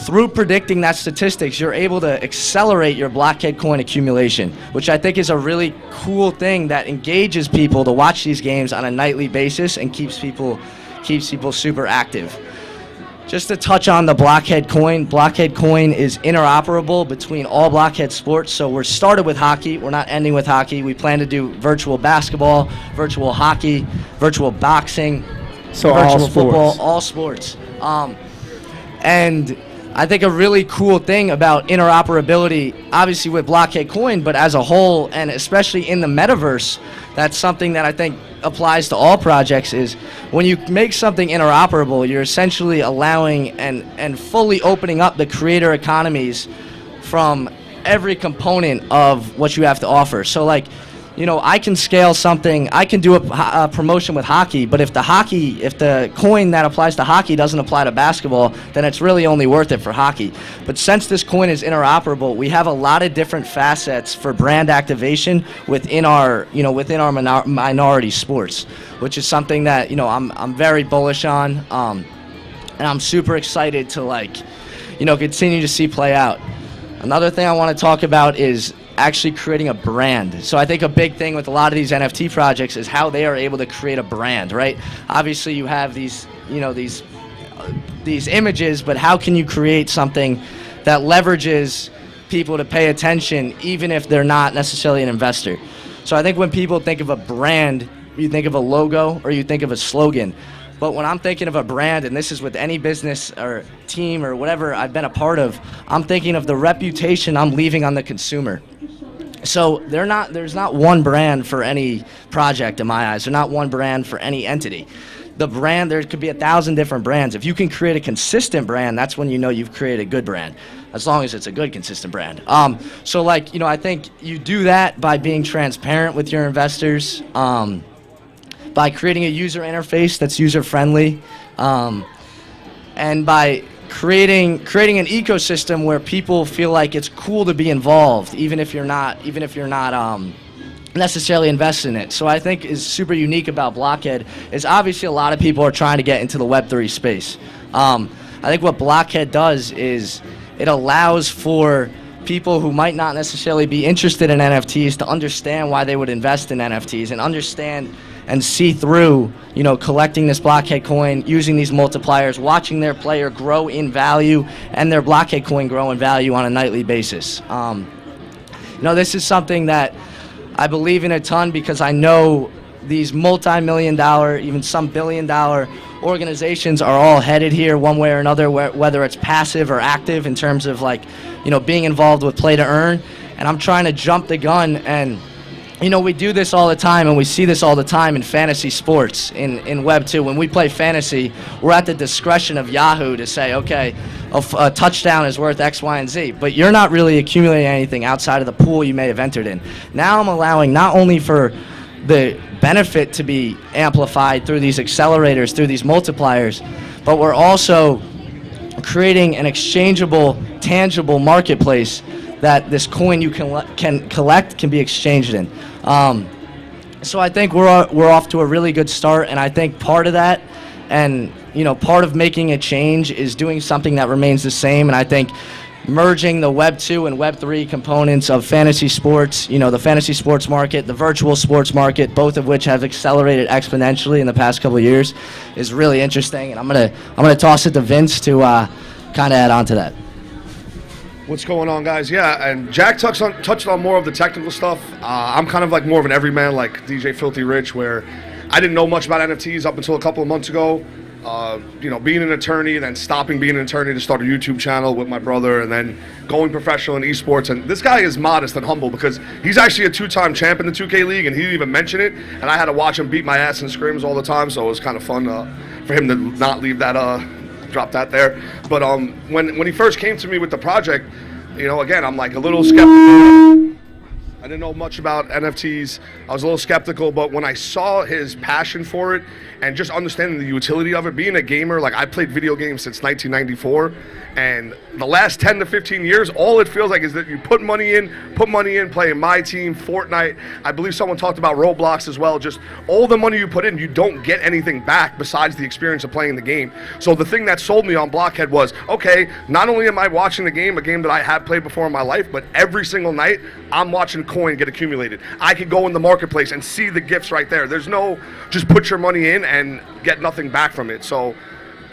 through predicting that statistics, you're able to accelerate your Blockhead Coin accumulation, which I think is a really cool thing that engages people to watch these games on a nightly basis and keeps people super active. Just to touch on the Blockhead Coin is interoperable between all Blockhead sports. So we're started with hockey. We're not ending with hockey. We plan to do virtual basketball, virtual hockey, virtual boxing, so virtual football, all sports. And I think a really cool thing about interoperability, obviously with Blockhead Coin, but as a whole, and especially in the metaverse, that's something that I think applies to all projects, is when you make something interoperable, you're essentially allowing and fully opening up the creator economies from every component of what you have to offer. So like, I can scale something, I can do a promotion with hockey, but if the coin that applies to hockey doesn't apply to basketball, then it's really only worth it for hockey. But since this coin is interoperable, we have a lot of different facets for brand activation within our minority sports, which is something that, I'm very bullish on, and I'm super excited to continue to see play out. Another thing I want to talk about is actually creating a brand. So I think a big thing with a lot of these NFT projects is how they are able to create a brand, right? Obviously you have these images, but how can you create something that leverages people to pay attention even if they're not necessarily an investor? So I think when people think of a brand, you think of a logo or you think of a slogan. But when I'm thinking of a brand, and this is with any business or team or whatever I've been a part of, I'm thinking of the reputation I'm leaving on the consumer. So there's not one brand for any project in my eyes. There's not one brand for any entity. The brand, there could be 1,000 different brands. If you can create a consistent brand, that's when you know you've created a good brand, as long as it's a good, consistent brand. So I think you do that by being transparent with your investors, by creating a user interface that's user-friendly, and by creating an ecosystem where people feel like it's cool to be involved, even if you're not necessarily invest in it. So I think is super unique about Blockhead is obviously a lot of people are trying to get into the Web3 space. I think what Blockhead does is it allows for people who might not necessarily be interested in NFTs to understand why they would invest in NFTs and understand and see through, collecting this Blockhead coin, using these multipliers, watching their player grow in value and their Blockhead coin grow in value on a nightly basis. This is something that I believe in a ton because I know these multi-million-dollar, even some billion-dollar organizations are all headed here one way or another, whether it's passive or active in terms of being involved with play to earn. And I'm trying to jump the gun and we do this all the time, and we see this all the time in fantasy sports, in Web 2. When we play fantasy, we're at the discretion of Yahoo to say, okay, a touchdown is worth X, Y, and Z. But you're not really accumulating anything outside of the pool you may have entered in. Now I'm allowing not only for the benefit to be amplified through these accelerators, through these multipliers, but we're also creating an exchangeable, tangible marketplace that this coin you can collect can be exchanged in. So I think we're off to a really good start, and I think part of that, and part of making a change is doing something that remains the same. And I think merging the Web 2 and Web 3 components of fantasy sports, the fantasy sports market, the virtual sports market, both of which have accelerated exponentially in the past couple of years, is really interesting. And I'm gonna toss it to Vince to kind of add on to that. What's going on, guys? Yeah, and Jack touched on more of the technical stuff. I'm kind of like more of an everyman, like DJ Filthy Rich, where I didn't know much about NFTs up until a couple of months ago. Being an attorney and then stopping being an attorney to start a YouTube channel with my brother and then going professional in esports. And this guy is modest and humble because he's actually a 2-time champ in the 2K League, and he didn't even mention it. And I had to watch him beat my ass in scrims all the time, so it was kind of fun for him to not leave that drop that there. But when he first came to me with the project, again, I'm like a little skeptical. I didn't know much about NFTs. I was a little skeptical, but when I saw his passion for it and just understanding the utility of it, being a gamer, like I played video games since 1994, and the last 10 to 15 years, all it feels like is that you put money in, playing my team, Fortnite. I believe someone talked about Roblox as well. Just all the money you put in, you don't get anything back besides the experience of playing the game. So the thing that sold me on Blockhead was, okay, not only am I watching the game, a game that I have played before in my life, but every single night, I'm watching coin get accumulated. I could go in the marketplace and see the gifts right there. There's no just put your money in and get nothing back from it. So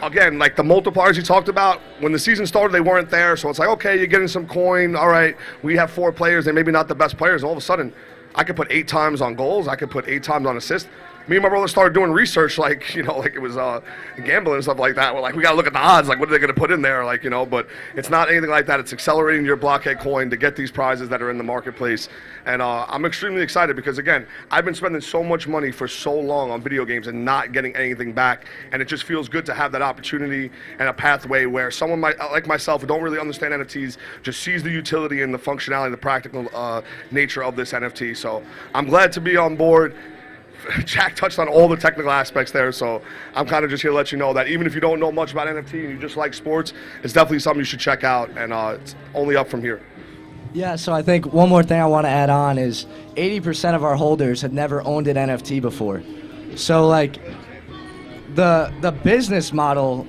again, like the multipliers you talked about, when the season started, they weren't there. So it's like, okay, you're getting some coin. All right, we have 4 players. They're maybe not the best players. And all of a sudden, I could put 8 times on goals. I could put 8 times on assists. Me and my brother started doing research, like it was gambling and stuff like that. We're like, we got to look at the odds, like what are they going to put in there, but it's not anything like that. It's accelerating your Blockhead coin to get these prizes that are in the marketplace. And I'm extremely excited because, again, I've been spending so much money for so long on video games and not getting anything back. And it just feels good to have that opportunity and a pathway where someone like myself who don't really understand NFTs just sees the utility and the functionality and the practical nature of this NFT. So I'm glad to be on board. Jack touched on all the technical aspects there, so I'm kind of just here to let you know that even if you don't know much about NFT and you just like sports, it's definitely something you should check out, and it's only up from here. Yeah, so I think one more thing I want to add on is 80% of our holders have never owned an NFT before. So the business model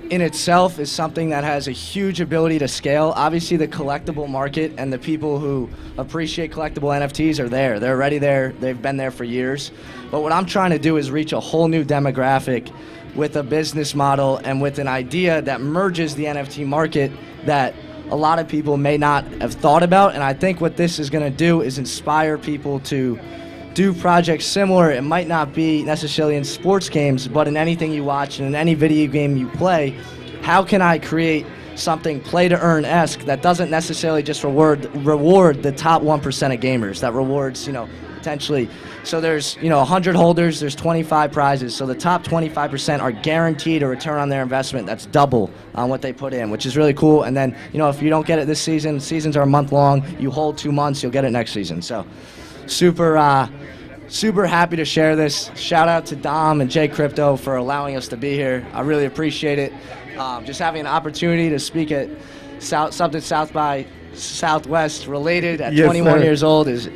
in itself is something that has a huge ability to scale. Obviously, the collectible market and the people who appreciate collectible NFTs are there. They're already there. They've been there for years. But what I'm trying to do is reach a whole new demographic with a business model and with an idea that merges the NFT market that a lot of people may not have thought about. And I think what this is going to do is inspire people to do projects similar. It might not be necessarily in sports games, but in anything you watch and in any video game you play, how can I create something play-to-earn-esque that doesn't necessarily just reward the top 1% of gamers, that rewards, potentially. So there's, 100 holders, there's 25 prizes. So the top 25% are guaranteed a return on their investment that's double on what they put in, which is really cool. And then, if you don't get it this season, seasons are a month long, you hold 2 months, you'll get it next season. So super happy to share this. Shout out to Dom and Jay Crypto for allowing us to be here. I really appreciate it. Just having an opportunity to speak at South by Southwest related at Yes, 21 sir. years old is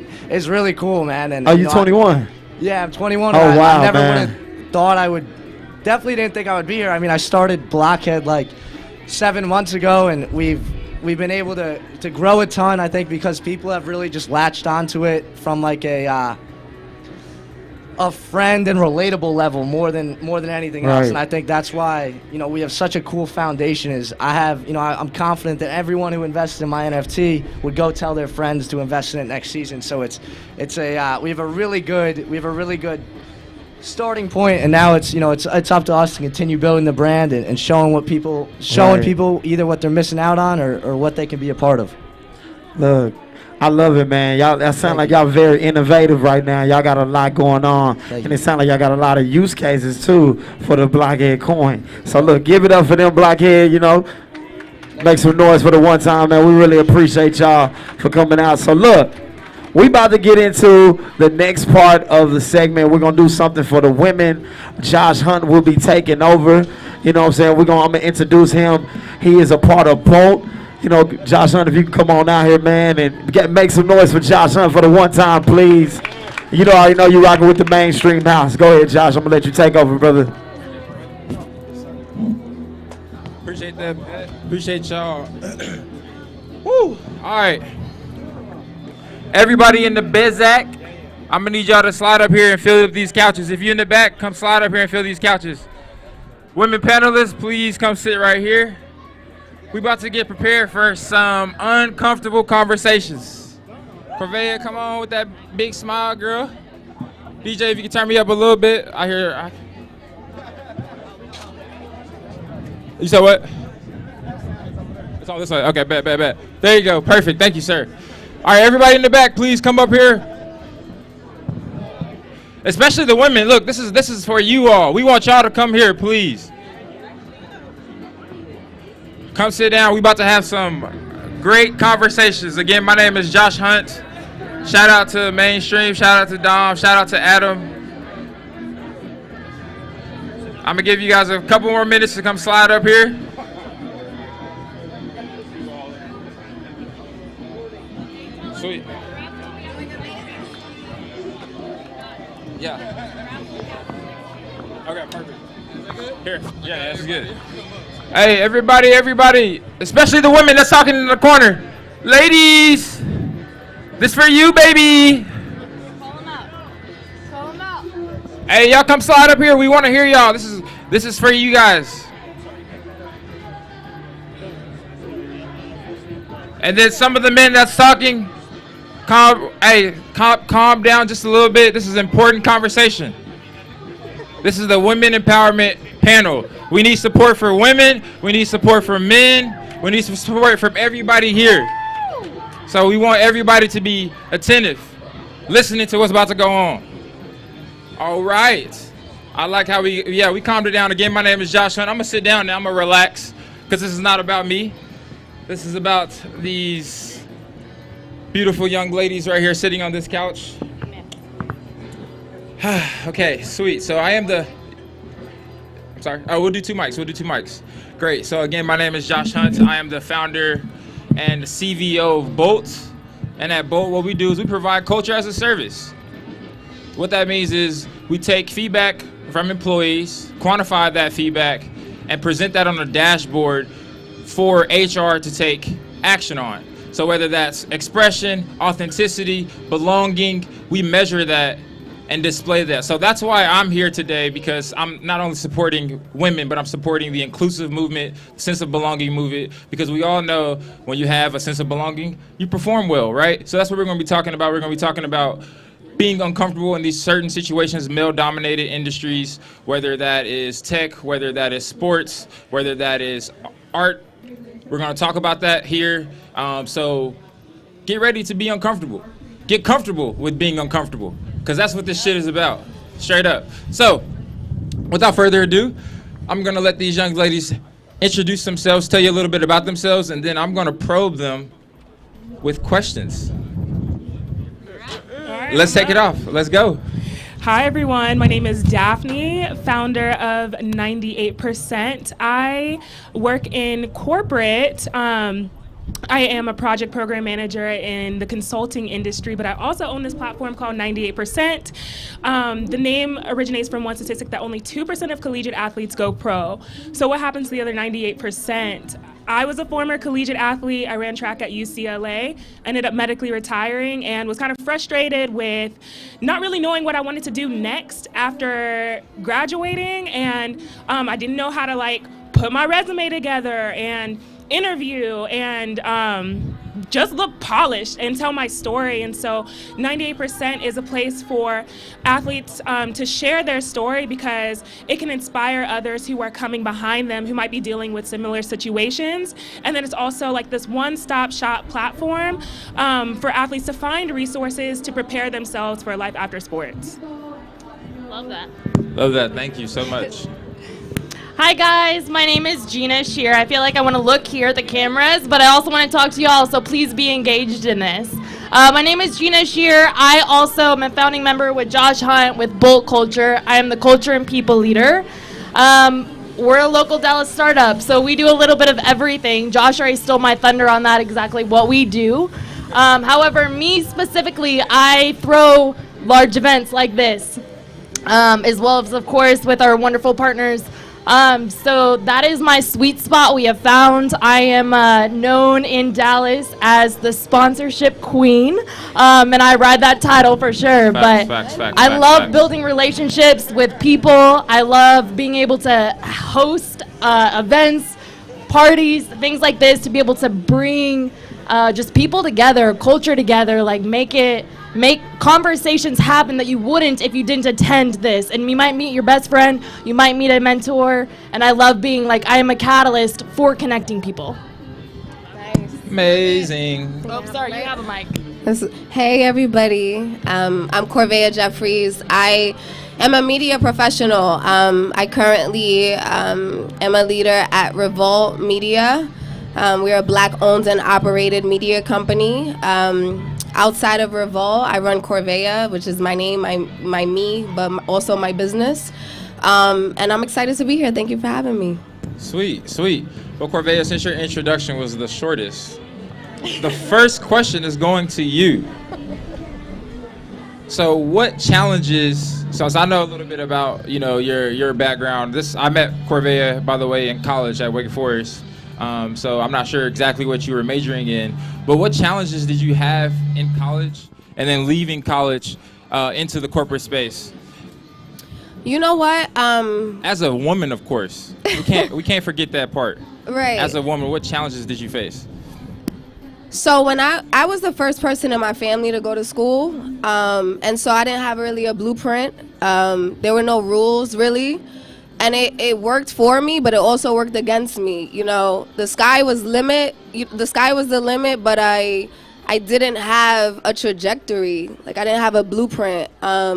really cool, man. And Are you 21? Yeah, I'm 21. Oh, I wow, never man. would have thought I would. Definitely didn't think I would be here. I mean, I started Blockhead like 7 months ago, and we've been able to grow a ton. I think because people have really just latched onto it from like a friend and relatable level more than anything else. Right. And I think that's why we have such a cool foundation. Is I'm confident that everyone who invested in my NFT would go tell their friends to invest in it next season. So we have a really good starting point, and now it's up to us to continue building the brand and showing people either what they're missing out on or what they can be a part of. Look, I love it, man. Y'all, that sound like y'all very innovative right now. Y'all got a lot going on, and it sounds like y'all got a lot of use cases too for the Blockhead coin. So look, give it up for them, Blockhead. Make some noise for the one time, man. We really appreciate y'all for coming out. So look, we about to get into the next part of the segment. We're gonna do something for the women. Josh Hunt will be taking over. You know what I'm saying? I'm gonna introduce him. He is a part of Bolt. Josh Hunt, if you can come on out here, man, and make some noise for Josh Hunt for the one time, please. I already know you rocking with the Mainstream House. Go ahead, Josh. I'm gonna let you take over, brother. Appreciate that. Appreciate y'all. Woo! All right. Everybody in the Bezac, I'm gonna need y'all to slide up here and fill up these couches. If you're in the back, come slide up here and fill these couches. Women panelists, please come sit right here. We about to get prepared for some uncomfortable conversations. Corvea, come on with that big smile, girl. DJ, if you can turn me up a little bit. You said what? It's on this way. Okay, bet. There you go. Perfect. Thank you, sir. All right, everybody in the back, please come up here. Especially the women. Look, this is for you all. We want y'all to come here, please. Come sit down. We about to have some great conversations. Again, my name is Josh Hunt. Shout out to Mainstream. Shout out to Dom. Shout out to Adam. I'm gonna give you guys a couple more minutes to come slide up here. Sweet. Yeah. Okay, perfect. Here. Yeah, that's good. Hey, everybody, especially the women that's talking in the corner. Ladies, this for you, baby. Call them out. Hey, y'all come slide up here. We want to hear y'all. This is for you guys. And then some of the men that's talking, calm down just a little bit. This is important conversation. This is the Women Empowerment Panel. We need support for women. We need support for men. We need some support from everybody here. So we want everybody to be attentive, listening to what's about to go on. All right. I like how we calmed it down. Again, my name is Josh Hunt. I'm going to sit down now. I'm going to relax because this is not about me. This is about these beautiful young ladies right here sitting on this couch. Okay, sweet. So I am I'm sorry. Oh, we'll do two mics. Great. So again, my name is Josh Hunt. I am the founder and the CVO of Bolt. And at Bolt, what we do is we provide culture as a service. What that means is we take feedback from employees, quantify that feedback, and present that on a dashboard for HR to take action on. So whether that's expression, authenticity, belonging, we measure that and display that. So that's why I'm here today, because I'm not only supporting women, but I'm supporting the inclusive movement, sense of belonging movement, because we all know when you have a sense of belonging, you perform well, right? So that's what we're going to be talking about. We're going to be talking about being uncomfortable in these certain situations, male-dominated industries, whether that is tech, whether that is sports, whether that is art. We're going to talk about that here. So get ready to be uncomfortable. Get comfortable with being uncomfortable, because that's what this shit is about, straight up. So without further ado, I'm going to let these young ladies introduce themselves, tell you a little bit about themselves, and then I'm going to probe them with questions. Let's take it off. Let's go. Hi, everyone. My name is Daphne, founder of 98%. I work in corporate I am a project program manager in the consulting industry, but I also own this platform called 98%. The name originates from one statistic that only 2% of collegiate athletes go pro. So what happens to the other 98%? I was a former collegiate athlete. I ran track at UCLA, ended up medically retiring, and was kind of frustrated with not really knowing what I wanted to do next after graduating. And I didn't know how to like put my resume together and interview and just look polished and tell my story. And so 98% is a place for athletes to share their story, because it can inspire others who are coming behind them who might be dealing with similar situations. And then it's also like this one-stop shop platform for athletes to find resources to prepare themselves for life after sports. Love that. Love that. Thank you so much. Hi guys, my name is Gina Shear. I feel like I want to look here at the cameras, but I also want to talk to y'all, so please be engaged in this. My name is Gina Shear. I also am a founding member with Josh Hunt with Bolt Culture. I am the culture and people leader. We're a local Dallas startup, so we do a little bit of everything. Josh already stole my thunder on that, exactly what we do. However, me specifically, I throw large events like this, as well as, of course, with our wonderful partners. So that is my sweet spot we have found. I am known in Dallas as the sponsorship queen, and I ride that title for sure. Facts, I love building relationships with people. I love being able to host events, parties, things like this, to be able to bring just people together, culture together, like make conversations happen that you wouldn't if you didn't attend this. And you might meet your best friend, you might meet a mentor, and I love being like, I am a catalyst for connecting people. Amazing. Oh, sorry, you have a mic. Hey everybody, I'm Corvea Jeffries. I am a media professional. I currently am a leader at Revolt Media. We're a Black owned and operated media company. Outside of Revolt, I run Corvea, which is my name, my me, but also my business. And I'm excited to be here. Thank you for having me. Sweet. Well, Corvea, since your introduction was the shortest, the first question is going to you. So what challenges, so I know a little bit about, your background. I met Corvea, by the way, in college at Wake Forest. So I'm not sure exactly what you were majoring in, but what challenges did you have in college and then leaving college into the corporate space? You know what? As a woman, of course, we can't forget that part. Right. As a woman, what challenges did you face? So when I was the first person in my family to go to school, and so I didn't have really a blueprint. There were no rules really. And it worked for me, but it also worked against me. The sky was the limit, but I didn't have a trajectory. Like, I didn't have a blueprint,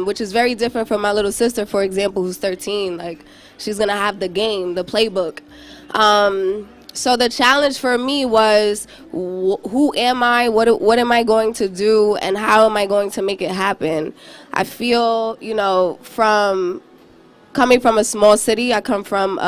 which is very different from my little sister, for example, who's 13. Like, she's gonna have the game, the playbook. So the challenge for me was, who am I? What am I going to do? And how am I going to make it happen? I feel, coming from a small city, I come from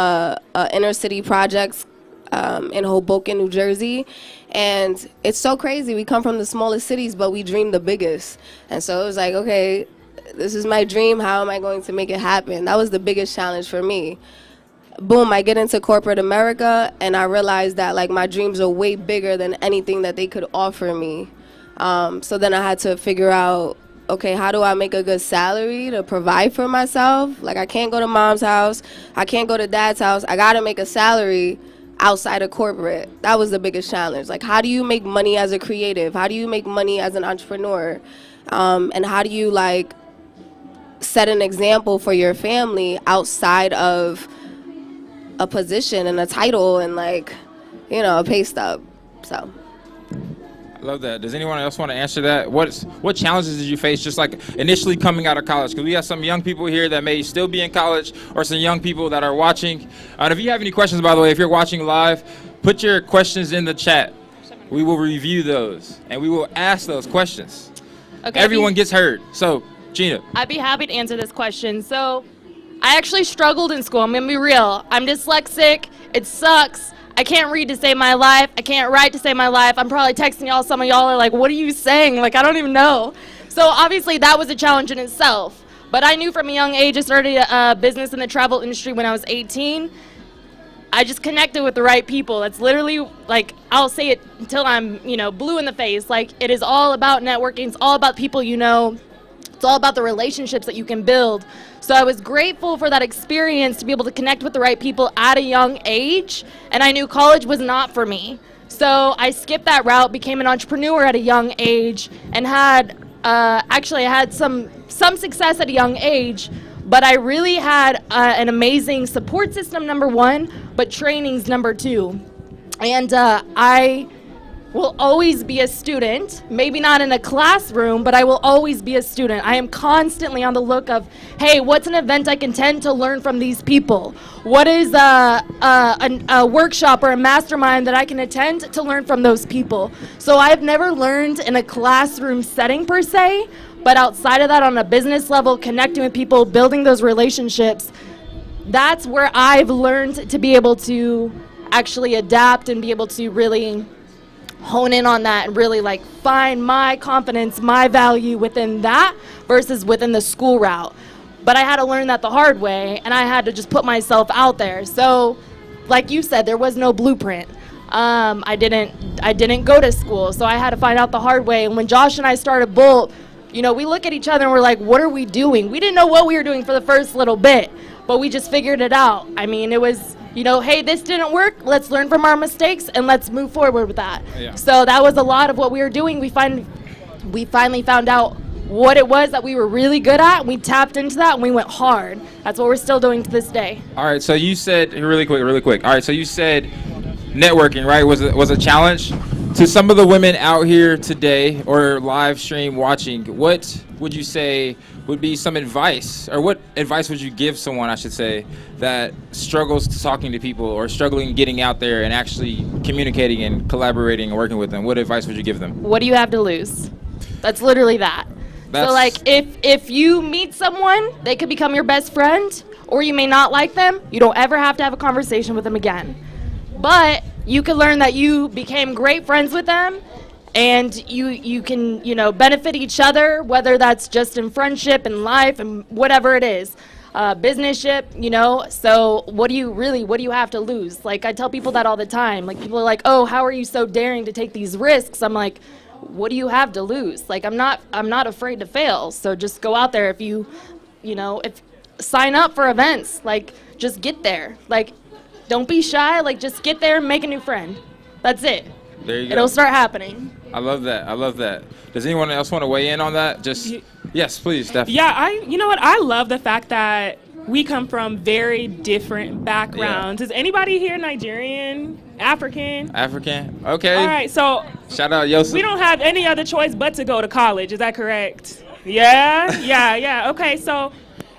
inner city projects in Hoboken, New Jersey, and it's so crazy. We come from the smallest cities, but we dream the biggest. And so it was like, okay, this is my dream. How am I going to make it happen? That was the biggest challenge for me. Boom, I get into corporate America, and I realized that like my dreams are way bigger than anything that they could offer me. So then I had to figure out, okay, how do I make a good salary to provide for myself? Like, I can't go to mom's house. I can't go to dad's house. I got to make a salary outside of corporate. That was the biggest challenge. Like, how do you make money as a creative? How do you make money as an entrepreneur? And how do you, like, set an example for your family outside of a position and a title and, like, a pay stub? So... I love that. Does anyone else want to answer that? What challenges did you face just like initially coming out of college? Because we have some young people here that may still be in college, or some young people that are watching. And if you have any questions, by the way, if you're watching live, put your questions in the chat. We will review those and we will ask those questions. Okay. Everyone gets heard. So, Gina. I'd be happy to answer this question. So, I actually struggled in school. I'm going to be real. I'm dyslexic. It sucks. I can't read to save my life. I can't write to save my life. I'm probably texting y'all. Some of y'all are like, what are you saying? Like, I don't even know. So obviously that was a challenge in itself. But I knew from a young age, I started a business in the travel industry when I was 18. I just connected with the right people. That's literally, like, I'll say it until I'm, blue in the face. Like, it is all about networking. It's all about people you know. It's all about the relationships that you can build. So I was grateful for that experience to be able to connect with the right people at a young age, and I knew college was not for me. So I skipped that route, became an entrepreneur at a young age, and had I had some success at a young age, but I really had an amazing support system, number one, but trainings, number two. And I will always be a student, maybe not in a classroom, but I will always be a student. I am constantly on the look of, hey, what's an event I can attend to learn from these people? What is a workshop or a mastermind that I can attend to learn from those people? So I've never learned in a classroom setting per se, but outside of that, on a business level, connecting with people, building those relationships, that's where I've learned to be able to actually adapt and be able to really hone in on that and really like find my confidence, my value within that versus within the school route. But I had to learn that the hard way, and I had to just put myself out there. So like you said, there was no blueprint. I didn't go to school, so I had to find out the hard way. And when Josh and I started Bolt, we look at each other and we're like, what are we doing? We didn't know what we were doing for the first little bit, but we just figured it out. I mean, it was, hey, this didn't work. Let's learn from our mistakes and let's move forward with that. Yeah. So that was a lot of what we were doing. We finally found out what it was that we were really good at. We tapped into that and we went hard. That's what we're still doing to this day. All right, so you said, really quick. All right, so you said networking, right, was a challenge. To some of the women out here today or live stream watching, what would you say would be some advice, or what advice would you give someone, I should say, that struggles to talking to people or struggling getting out there and actually communicating and collaborating and working with them? What advice would you give them? What do you have to lose? That's literally that. So like if you meet someone, they could become your best friend, or you may not like them. You don't ever have to have a conversation with them again. But you can learn that you became great friends with them, and you can benefit each other, whether that's just in friendship and life and whatever it is, businessship. So what do you have to lose? Like, I tell people that all the time. Like, people are like, oh, how are you so daring to take these risks? I'm like, what do you have to lose? Like, I'm not afraid to fail. So just go out there. If sign up for events, like, just get there. Like, don't be shy. Like, just get there and make a new friend. That's it. There you go. It'll start happening. I love that. Does anyone else want to weigh in on that? Yes, please, Steph. Yeah, you know what? I love the fact that we come from very different backgrounds. Yeah. Is anybody here Nigerian? African? Okay. All right, so shout out Yosef. We don't have any other choice but to go to college. Is that correct? Yeah. Okay, so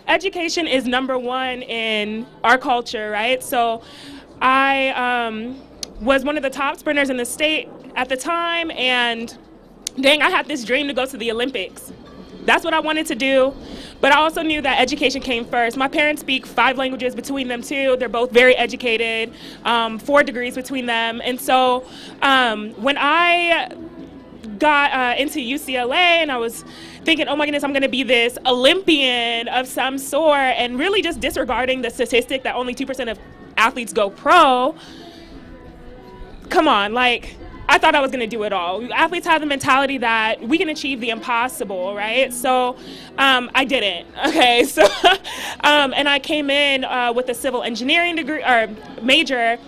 education is number one in our culture, right? So I was one of the top sprinters in the state at the time, and dang, I had this dream to go to the Olympics. That's what I wanted to do, but I also knew that education came first. My parents speak 5 languages between them too. They're both very educated, 4 degrees between them. And so when I got into UCLA and I was thinking, oh my goodness, I'm gonna be this Olympian of some sort, and really just disregarding the statistic that only 2% of athletes go pro. Come on, like, I thought I was gonna do it all. Athletes have the mentality that we can achieve the impossible, right? So I didn't, okay? So, and I came in with a civil engineering degree, or major,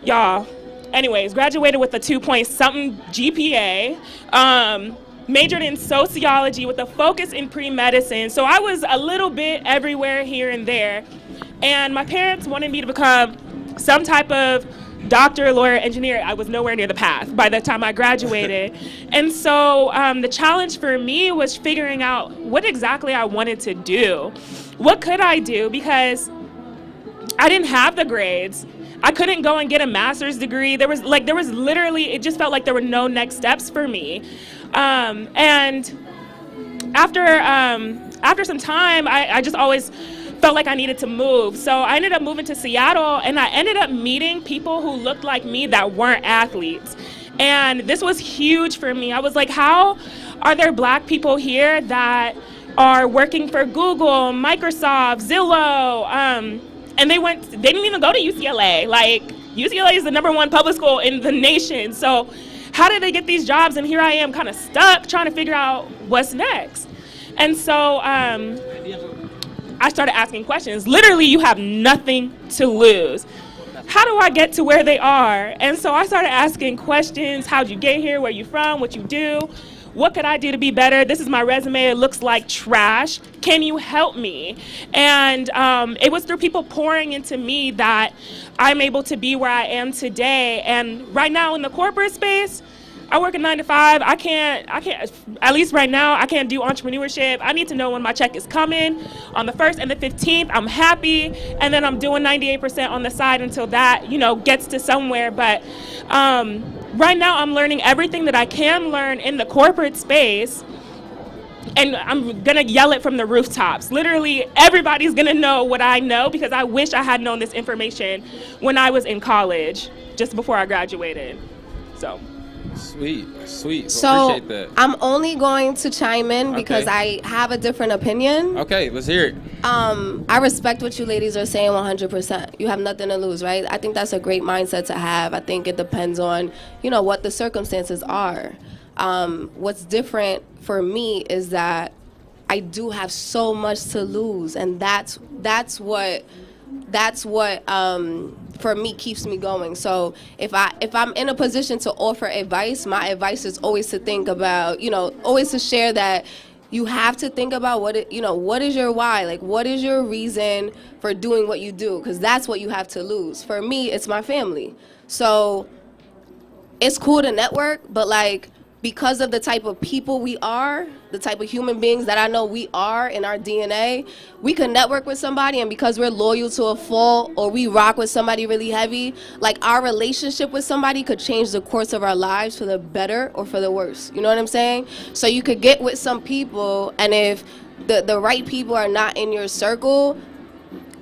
y'all. Anyways, graduated with a 2-point-something GPA, majored in sociology with a focus in pre-medicine. So I was a little bit everywhere here and there. And my parents wanted me to become some type of doctor, lawyer, engineer. I was nowhere near the path by the time I graduated. And so the challenge for me was figuring out what exactly I wanted to do. What could I do? Because I didn't have the grades. I couldn't go and get a master's degree. There was literally, it just felt like there were no next steps for me. And after some time, I just always felt like I needed to move. So I ended up moving to Seattle, and I ended up meeting people who looked like me that weren't athletes. And this was huge for me. I was like, how are there Black people here that are working for Google, Microsoft, Zillow, and they didn't even go to UCLA. Like, UCLA is the #1 public school in the nation. So how did they get these jobs? And here I am kind of stuck trying to figure out what's next. And so I started asking questions. Literally, you have nothing to lose. How do I get to where they are? And so I started asking questions. How'd you get here? Where you from? What you do? What could I do to be better? This is my resume. It looks like trash. Can you help me? And it was through people pouring into me that I'm able to be where I am today. And right now in the corporate space, I work a 9 to 5. I can't, at least right now, I can't do entrepreneurship. I need to know when my check is coming. On the 1st and the 15th, I'm happy. And then I'm doing 98% on the side until that, gets to somewhere. But right now, I'm learning everything that I can learn in the corporate space. And I'm going to yell it from the rooftops. Literally, everybody's going to know what I know because I wish I had known this information when I was in college, just before I graduated. So. Sweet. So Appreciate that. I'm only going to chime in because I have a different opinion. Okay, let's hear it. I respect what you ladies are saying 100%. You have nothing to lose, right? I think that's a great mindset to have. I think it depends on, what the circumstances are. What's different for me is that I do have so much to lose, and that's what for me keeps me going. So if I'm in a position to offer advice, my advice is always to think about, always to share that you have to think about what is your why? Like, what is your reason for doing what you do? Because that's what you have to lose. For me, it's my family. So it's cool to network, but because of the type of people we are, the type of human beings that I know we are in our DNA, we can network with somebody, and because we're loyal to a fault or we rock with somebody really heavy, our relationship with somebody could change the course of our lives for the better or for the worse. You know what I'm saying? So you could get with some people, and if the right people are not in your circle,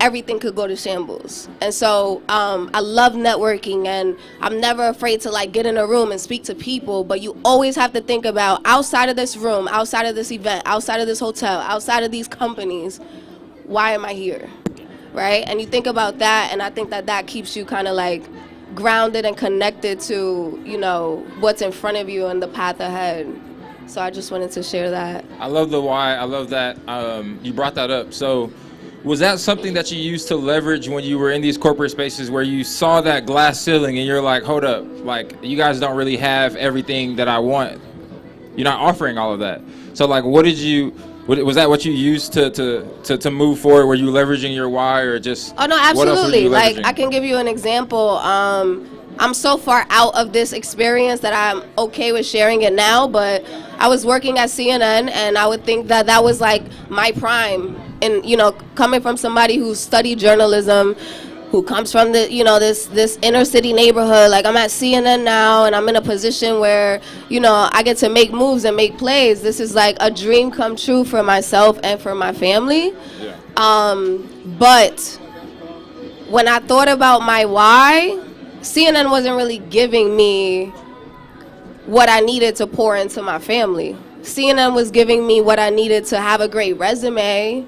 everything could go to shambles. And so I love networking, and I'm never afraid to get in a room and speak to people, but you always have to think about outside of this room, outside of this event, outside of this hotel, outside of these companies, why am I here, right? And you think about that, and I think that keeps you kind of grounded and connected to, what's in front of you and the path ahead. So I just wanted to share that. I love the why. I love that you brought that up. So was that something that you used to leverage when you were in these corporate spaces where you saw that glass ceiling and you're like, hold up, you guys don't really have everything that I want. You're not offering all of that. So was that what you used to move forward? Were you leveraging your why or just? Oh no, absolutely. I can give you an example. I'm so far out of this experience that I'm okay with sharing it now, but I was working at CNN, and I would think that was my prime. And coming from somebody who studied journalism, who comes from the this inner city neighborhood, I'm at CNN now, and I'm in a position where I get to make moves and make plays. This is a dream come true for myself and for my family. Yeah. But when I thought about my why, CNN wasn't really giving me what I needed to pour into my family. CNN was giving me what I needed to have a great resume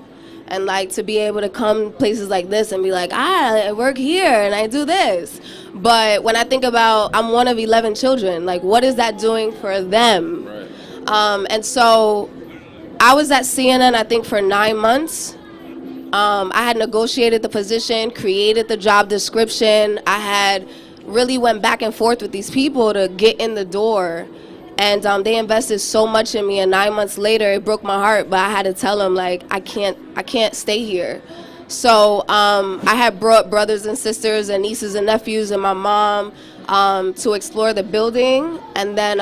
and to be able to come places like this and be I work here and I do this. But when I think about, I'm one of 11 children, what is that doing for them? Right. And so I was at CNN, I think, for 9 months. I had negotiated the position, created the job description. I had really went back and forth with these people to get in the door. And they invested so much in me, and 9 months later, it broke my heart. But I had to tell them, I can't stay here. So I had brought brothers and sisters and nieces and nephews and my mom to explore the building. And then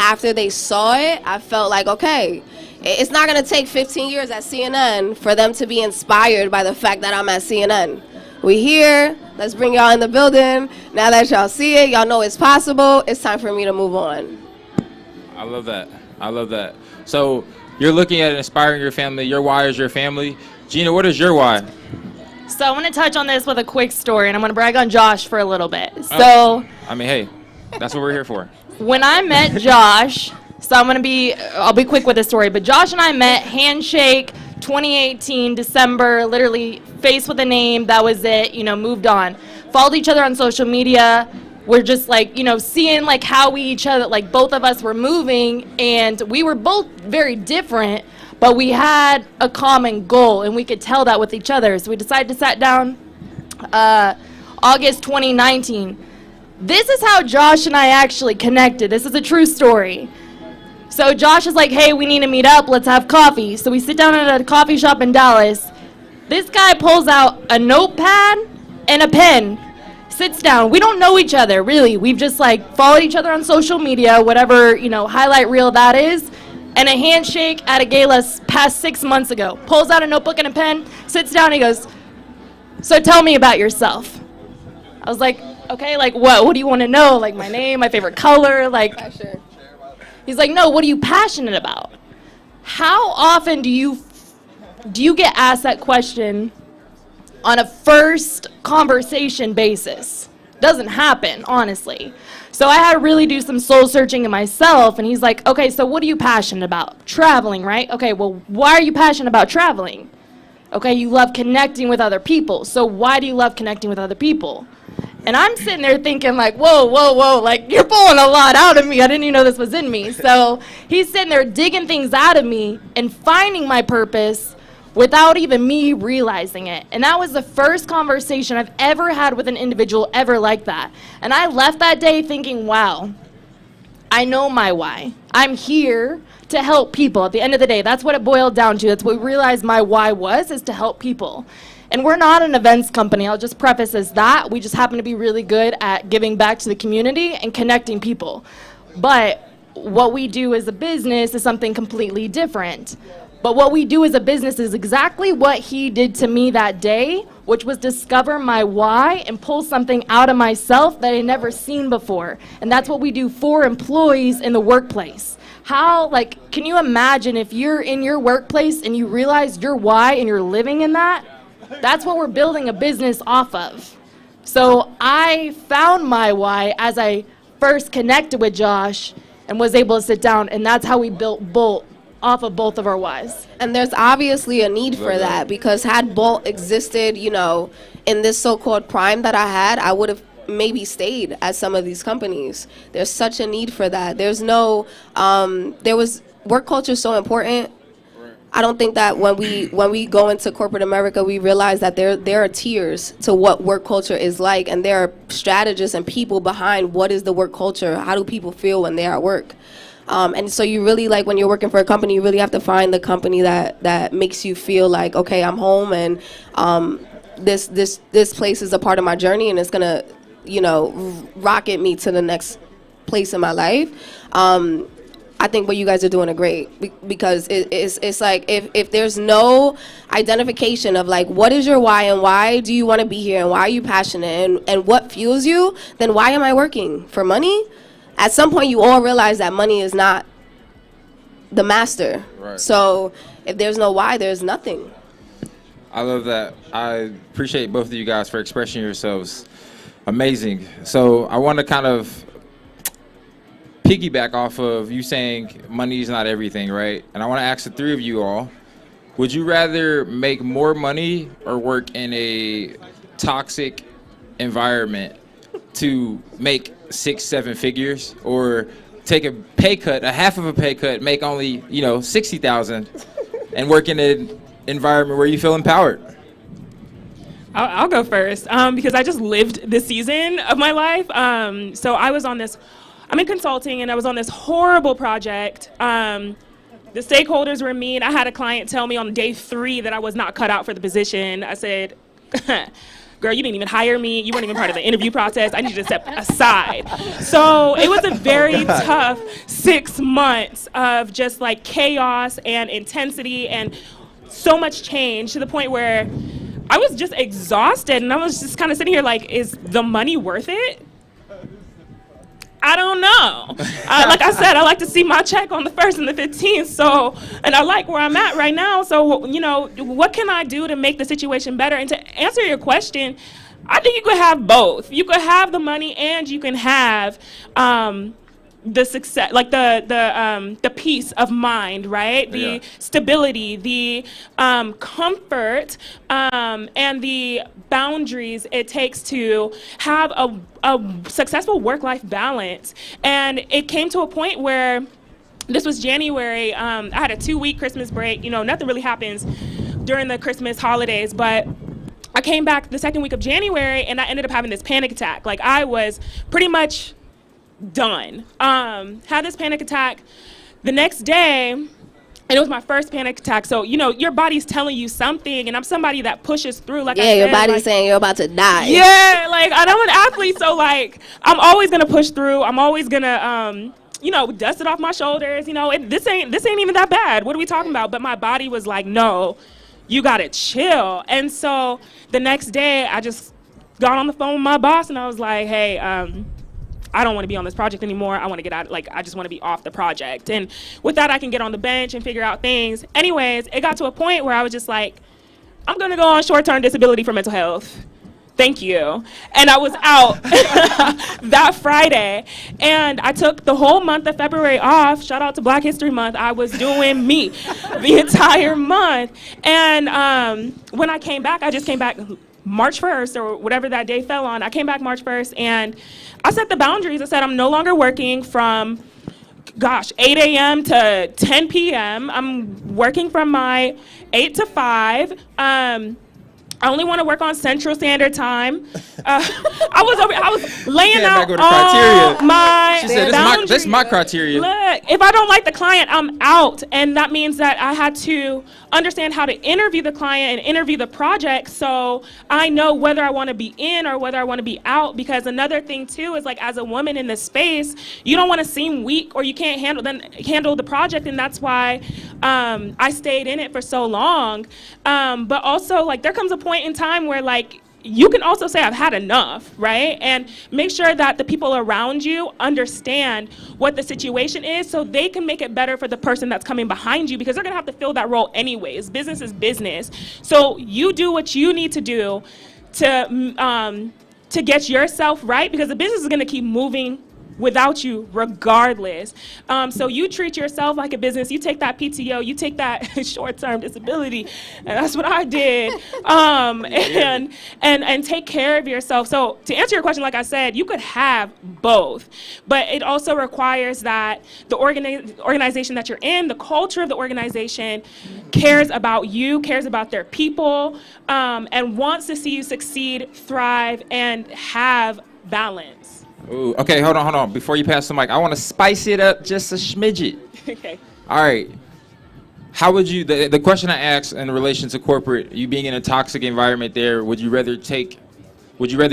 after they saw it, I felt okay, it's not going to take 15 years at CNN for them to be inspired by the fact that I'm at CNN. We here. Let's bring y'all in the building. Now that y'all see it, y'all know it's possible. It's time for me to move on. I love that. So you're looking at inspiring your family. Your why is your family. Gina, what is your why? So I want to touch on this with a quick story, and I'm going to brag on Josh for a little bit. So I mean, hey, that's what we're here for. when I met Josh, so I'll be quick with the story, but Josh and I met, handshake, 2018, December, literally face with a name, that was it, moved on. Followed each other on social media. We're just seeing how we each other, both of us were moving, and we were both very different, but we had a common goal, and we could tell that with each other. So we decided to sit down August 2019. This is how Josh and I actually connected. This is a true story. So Josh is like, hey, we need to meet up. Let's have coffee. So we sit down at a coffee shop in Dallas. This guy pulls out a notepad and a pen, sits down. We don't know each other, really. We've just followed each other on social media, whatever, highlight reel that is. And a handshake at a gala past 6 months ago. Pulls out a notebook and a pen, sits down, and he goes, so tell me about yourself. I was like, okay, what? What do you want to know? My name, my favorite color, Sure. He's like, no, what are you passionate about? How often do you get asked that question on a first conversation basis? Doesn't happen, honestly. So I had to really do some soul searching in myself, and he's like, okay, so what are you passionate about? Traveling, right? Okay, well, why are you passionate about traveling? Okay, you love connecting with other people. So why do you love connecting with other people? And I'm sitting there thinking whoa, you're pulling a lot out of me. I didn't even know this was in me. So he's sitting there digging things out of me and finding my purpose without even me realizing it. And that was the first conversation I've ever had with an individual ever like that. And I left that day thinking, wow, I know my why. I'm here to help people. At the end of the day, that's what it boiled down to. That's what we realized my why was, is to help people. And we're not an events company. I'll just preface as that. We just happen to be really good at giving back to the community and connecting people. But what we do as a business is something completely different. But what we do as a business is exactly what he did to me that day, which was discover my why and pull something out of myself that I never seen before. And that's what we do for employees in the workplace. How, can you imagine if you're in your workplace and you realize your why and you're living in that? That's what we're building a business off of. So I found my why as I first connected with Josh and was able to sit down, and that's how we built Bolt off of both of our whys. And there's obviously a need for that, because had Bolt existed, in this so-called prime that I had, I would have maybe stayed at some of these companies. There's such a need for that. There's no, work culture is so important. I don't think that when we go into corporate America, we realize that there are tiers to what work culture is like, and there are strategists and people behind what is the work culture. How do people feel when they're at work? And so you really, when you're working for a company, you really have to find the company that makes you feel like, okay, I'm home, and this place is a part of my journey, and it's gonna, rocket me to the next place in my life. I think what you guys are doing are great, because it's like if there's no identification of what is your why and why do you want to be here and why are you passionate and what fuels you, then why am I working for money? At some point you all realize that money is not the master. Right. So if there's no why, there's nothing. I love that. I appreciate both of you guys for expressing yourselves. Amazing. So I want to kind of piggyback off of you saying money is not everything, right? And I want to ask the three of you all, would you rather make more money or work in a toxic environment to make 6-7 figures, or take a pay cut, a half of a pay cut, make only 60,000 and work in an environment where you feel empowered? I'll go first because I just lived this season of my life. So I'm in consulting, and I was on this horrible project. The stakeholders were mean. I had a client tell me on day 3 that I was not cut out for the position. I said, girl, you didn't even hire me. You weren't even part of the interview process. I need you to step aside. So it was a very tough 6 months of just chaos and intensity and so much change, to the point where I was just exhausted, and I was just kind of sitting here is the money worth it? I don't know. Like I said, I like to see my check on the 1st and the 15th. So, and I like where I'm at right now. So, you know, what can I do to make the situation better? And to answer your question, I think you could have both. You could have the money and you can have the success, like the peace of mind, right? The stability, the comfort, and the boundaries it takes to have a successful work-life balance. And it came to a point where this was January. I had a 2-week Christmas break. You know, nothing really happens during the Christmas holidays, but I came back the 2nd week of January and I ended up having this panic attack. Like, I was pretty much done. Had this panic attack the next day, and it was my first panic attack. So, you know, your body's telling you something, and I'm somebody that pushes through. Like, yeah, your body's saying you're about to die. Yeah, like, I'm an athlete, so like, I'm always gonna push through. I'm always gonna, you know, dust it off my shoulders. You know, this ain't even that bad. What are we talking about? But my body was like, no, you gotta chill. And so the next day, I just got on the phone with my boss, and I was like, hey, I don't want to be on this project anymore. I want to get out. Like, I just want to be off the project. And with that, I can get on the bench and figure out things. Anyways, it got to a point where I was just like, I'm going to go on short-term disability for mental health. Thank you. And I was out that Friday. And I took the whole month of February off. Shout out to Black History Month. I was doing me the entire month. And when I came back, I just came back March 1st or whatever that day fell on. I came back March 1st and I set the boundaries. I said I'm no longer working from, 8 a.m. to 10 p.m. I'm working from my 8 to 5. I only want to work on Central Standard Time. I was laying out all my She said, this is my criteria. Look, if I don't like the client, I'm out. And that means that I had to understand how to interview the client and interview the project so I know whether I want to be in or whether I want to be out. Because another thing, too, is like as a woman in this space, you don't want to seem weak or you can't handle the project. And that's why I stayed in it for so long. But also, like, there comes a point in time where, like, you can also say I've had enough, right? And make sure that the people around you understand what the situation is so they can make it better for the person that's coming behind you, because they're gonna have to fill that role anyways. Business is business. So you do what you need to do to get yourself right, because the business is gonna keep moving without you regardless. So you treat yourself like a business. You take that PTO, you take that short-term disability, and that's what I did. And take care of yourself. So to answer your question, like I said, you could have both, but it also requires that the organization that you're in, the culture of the organization cares about you, cares about their people, and wants to see you succeed, thrive, and have balance. Ooh, okay, hold on. Before you pass the mic, I want to spice it up just a smidget. Okay. All right. How would you, the question I asked in relation to corporate, you being in a toxic environment there, would you rather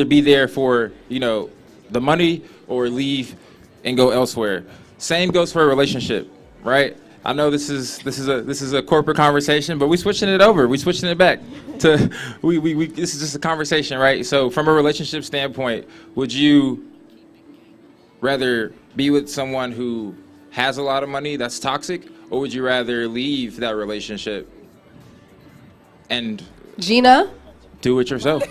be there for, you know, the money or leave and go elsewhere? Same goes for a relationship, right? I know this is a corporate conversation, but we're switching it over. We're switching it back to, this is just a conversation, right? So from a relationship standpoint, would you rather be with someone who has a lot of money that's toxic, or would you rather leave that relationship and Gina, do it yourself?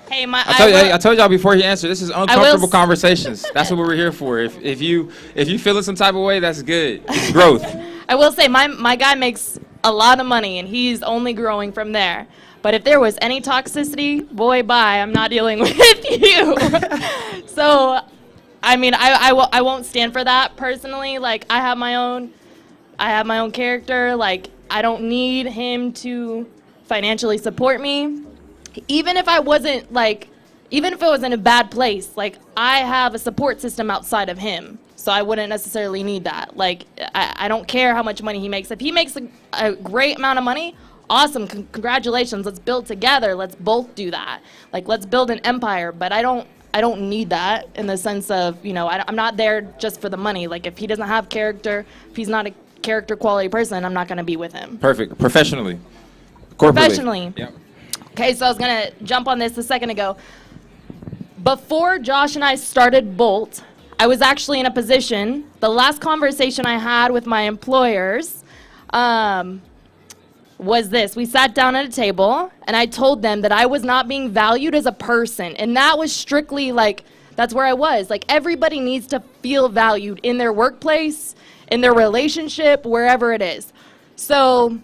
Hey, I told y'all before he answered, this is uncomfortable conversations. That's what we're here for. If you feeling some type of way, that's good. It's growth. I will say my guy makes a lot of money and he's only growing from there. But if there was any toxicity, boy, bye, I'm not dealing with you. So, I mean, I won't stand for that personally. Like, I have my own character. Like, I don't need him to financially support me. Even if it was in a bad place, like, I have a support system outside of him. So I wouldn't necessarily need that. Like, I don't care how much money he makes. If he makes a great amount of money, awesome, congratulations, let's build together, let's both do that. Like, let's build an empire, but I don't need that in the sense of, you know, I'm not there just for the money. Like, if he doesn't have character, if he's not a character quality person, I'm not gonna be with him. Perfect, professionally, corporately. Professionally. Yep. Okay, so I was gonna jump on this a second ago. Before Josh and I started Bolt, I was actually in a position, the last conversation I had with my employers was this. We sat down at a table, and I told them that I was not being valued as a person. And that was strictly like, that's where I was. Like, everybody needs to feel valued in their workplace, in their relationship, wherever it is. So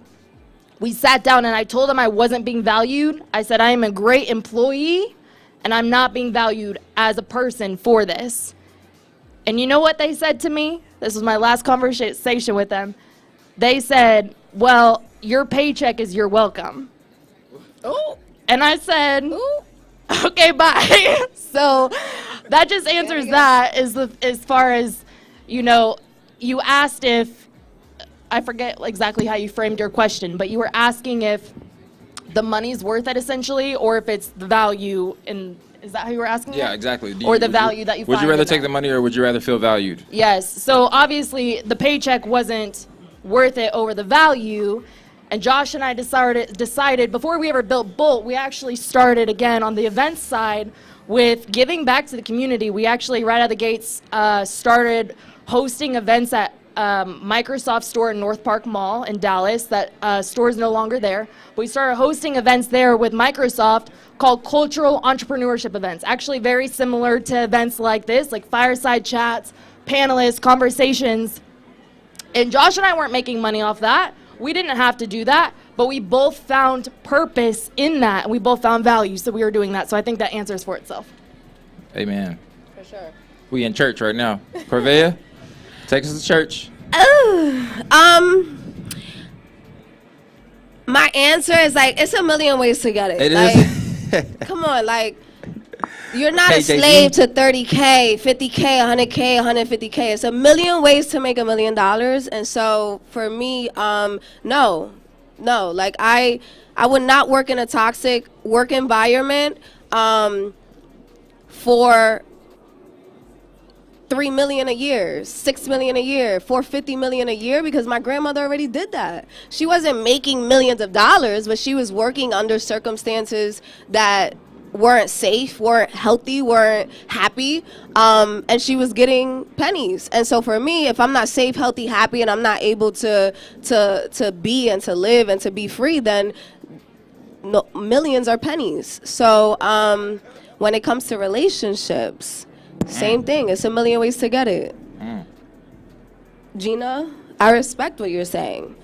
we sat down, and I told them I wasn't being valued. I said, I am a great employee, and I'm not being valued as a person for this. And you know what they said to me? This was my last conversation with them. They said, well, your paycheck is your welcome. Oh. And I said, okay, bye. So that just answers that as far as, you know, you asked if, I forget exactly how you framed your question, but you were asking if the money's worth it essentially, or if it's the value in, is that how you were asking? Yeah, that? exactly. Or the value that you find. Would you rather in take that? the money, or would you rather feel valued? Yes. So obviously the paycheck wasn't worth it over the value. And Josh and I decided before we ever built Bolt, we actually started again on the events side with giving back to the community. We actually right out of the gates started hosting events at Microsoft store in North Park Mall in Dallas. That store is no longer there. We started hosting events there with Microsoft called cultural entrepreneurship events. Actually very similar to events like this, like fireside chats, panelists, conversations. And Josh and I weren't making money off that. We didn't have to do that, but we both found purpose in that, and we both found value, so we were doing that. So I think that answers for itself. Amen. For sure. We in church right now. Corvea, take us to church. My answer is like, it's a million ways to get it. It like, is. Come on, like, you're not Hey, a slave to 30K, 50K, 100K, 150K. It's a million ways to make $1 million. And so for me, no. Like, I would not work in a toxic work environment for $3 million a year, $6 million a year, $450 million a year, because my grandmother already did that. She wasn't making millions of dollars, but she was working under circumstances that weren't safe, weren't healthy, weren't happy, and she was getting pennies. And so for me, if I'm not safe, healthy, happy, and I'm not able to be and to live and to be free, then no, millions are pennies. So when it comes to relationships, same thing. It's a million ways to get it. Gina, I respect what you're saying.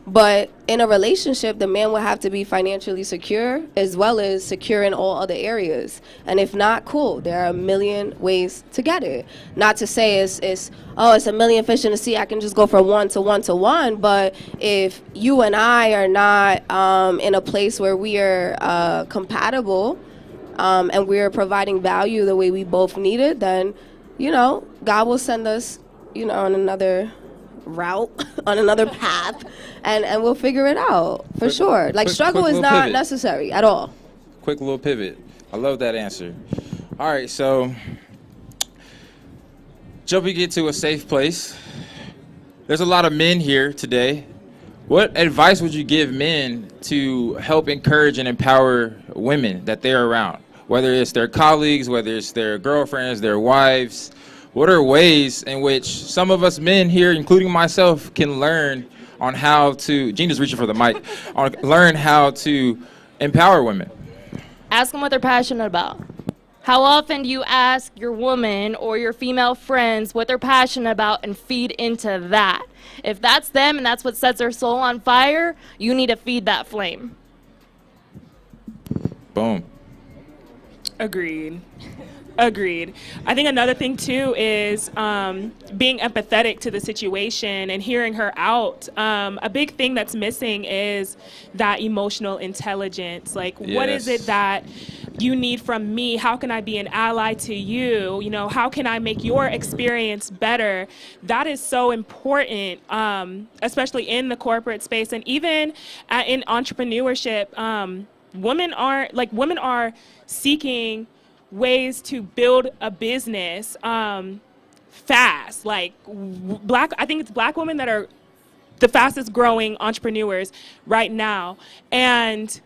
But in a relationship, the man will have to be financially secure as well as secure in all other areas. And if not, cool. There are a million ways to get it. Not to say it's a million fish in the sea. I can just go from one to one to one. But if you and I are not in a place where we are compatible and we are providing value the way we both need it, then, you know, God will send us, you know, on another route, on another path, and we'll figure it out for sure. Like, struggle is not necessary at all. Quick little pivot. I love that answer. All right, so jumping into a safe place. There's a lot of men here today. What advice would you give men to help encourage and empower women that they're around? Whether it's their colleagues, whether it's their girlfriends, their wives. What are ways in which some of us men here, including myself, can learn on how to, Gina's reaching for the mic, learn how to empower women? Ask them what they're passionate about. How often do you ask your woman or your female friends what they're passionate about and feed into that? If that's them and that's what sets their soul on fire, you need to feed that flame. Boom. Agreed. I think another thing too is being empathetic to the situation and hearing her out. A big thing that's missing is that emotional intelligence. Like, what is it that you need from me? How can I be an ally to you? You know, how can I make your experience better? That is so important, especially in the corporate space and even in entrepreneurship. Women are seeking ways to build a business fast. Like, I think it's black women that are the fastest growing entrepreneurs right now. And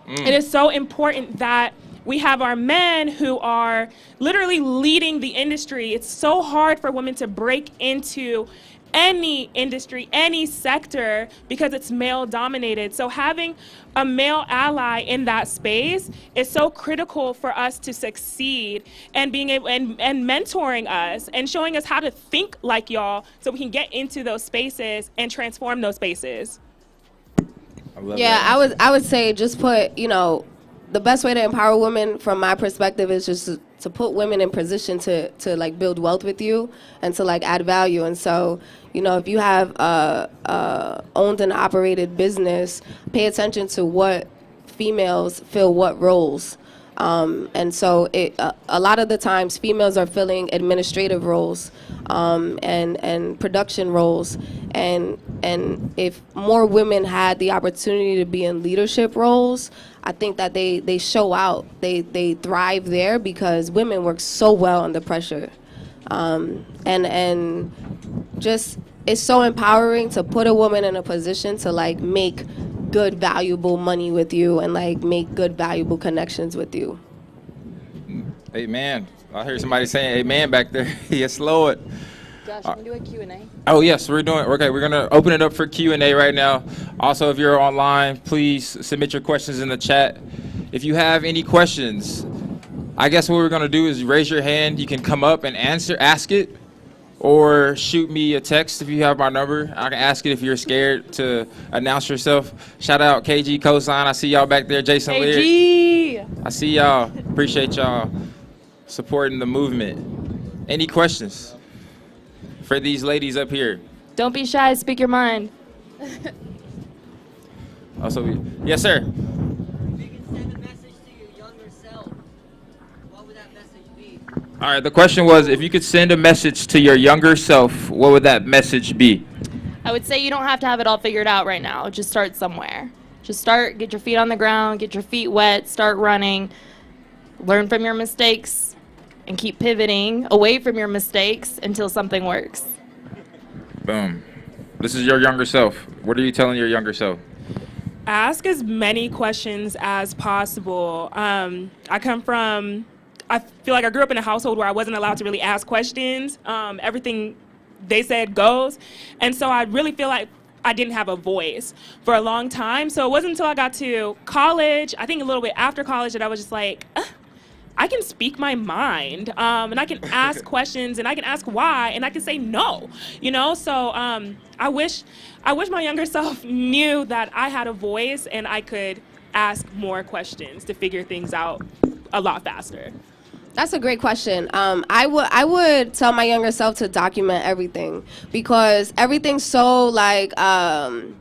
it is so important that we have our men who are literally leading the industry. It's so hard for women to break into any industry, any sector, because it's male dominated. So having a male ally in that space is so critical for us to succeed, and being able and mentoring us and showing us how to think like y'all so we can get into those spaces and transform those spaces. Yeah, I would say just put, the best way to empower women from my perspective is just to put women in position to like build wealth with you and to like add value. And so, if you have owned and operated business, pay attention to what females fill what roles. And so a lot of the times females are filling administrative roles and production roles. And if more women had the opportunity to be in leadership roles, I think that they show out. They thrive there because women work so well under pressure. And just it's so empowering to put a woman in a position to like make good, valuable money with you and like make good, valuable connections with you. Amen. I heard somebody saying amen back there. Yes, Lord. Josh, can we do a Q&A? Oh, yes, we're going to open it up for Q&A right now. Also, if you're online, please submit your questions in the chat. If you have any questions, I guess what we're going to do is raise your hand. You can come up and ask it, or shoot me a text if you have my number. I can ask it if you're scared to announce yourself. Shout out KG Cosign. I see y'all back there. Jason Lear. KG! I see y'all. Appreciate y'all supporting the movement. Any questions for these ladies up here? Don't be shy. Speak your mind. Yes, sir. All right, the question was, if you could send a message to your younger self, what would that message be? I would say you don't have to have it all figured out right now. Just start somewhere. Just start, get your feet on the ground, get your feet wet, start running, learn from your mistakes, and keep pivoting away from your mistakes until something works. Boom. This is your younger self. What are you telling your younger self? Ask as many questions as possible. I feel like I grew up in a household where I wasn't allowed to really ask questions. Everything they said goes. And so I really feel like I didn't have a voice for a long time. So it wasn't until I got to college, I think a little bit after college, that I was just like, I can speak my mind, and I can ask questions, and I can ask why, and I can say no, So I wish my younger self knew that I had a voice and I could ask more questions to figure things out a lot faster. That's a great question. I would tell my younger self to document everything, because everything's so like, I've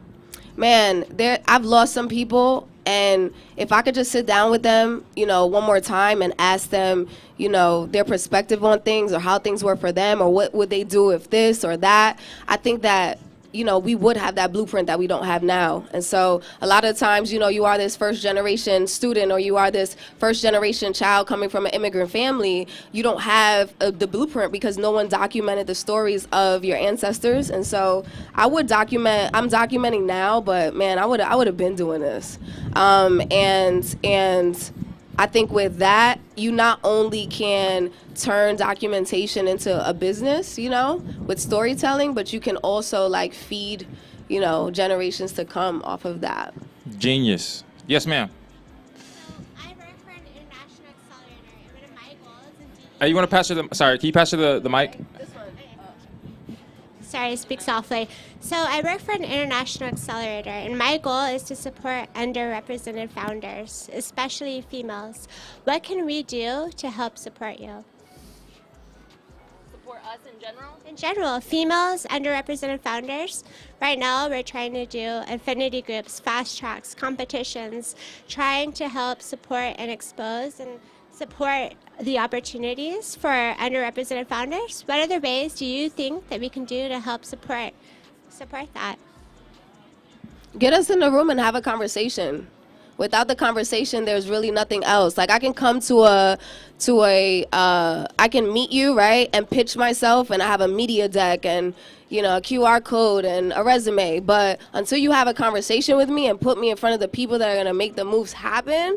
lost some people, and if I could just sit down with them, one more time and ask them, their perspective on things or how things were for them, or what would they do if this or that, I think that we would have that blueprint that we don't have now. And so a lot of times, you are this first generation student, or you are this first generation child coming from an immigrant family. You don't have the blueprint because no one documented the stories of your ancestors. And so I would document. I'm documenting now, but man, I would have been doing this. And I think with that, you not only can turn documentation into a business, with storytelling, but you can also like feed, generations to come off of that. Genius. Yes, ma'am. I work for an international accelerator, and my goal is Hey, you want to pass her the? Sorry, can you pass her the mic? Sorry, I speak softly. So I work for an international accelerator, and my goal is to support underrepresented founders, especially females. What can we do to help support you? Support us in general? In general, females, underrepresented founders. Right now, we're trying to do affinity groups, fast tracks, competitions, trying to help support and expose and support the opportunities for underrepresented founders. What other ways do you think that we can do to help support that? Get us in the room and have a conversation. Without the conversation, there's really nothing else. Like I can come I can meet you, right, and pitch myself, and I have a media deck and a QR code and a resume. But until you have a conversation with me and put me in front of the people that are gonna make the moves happen,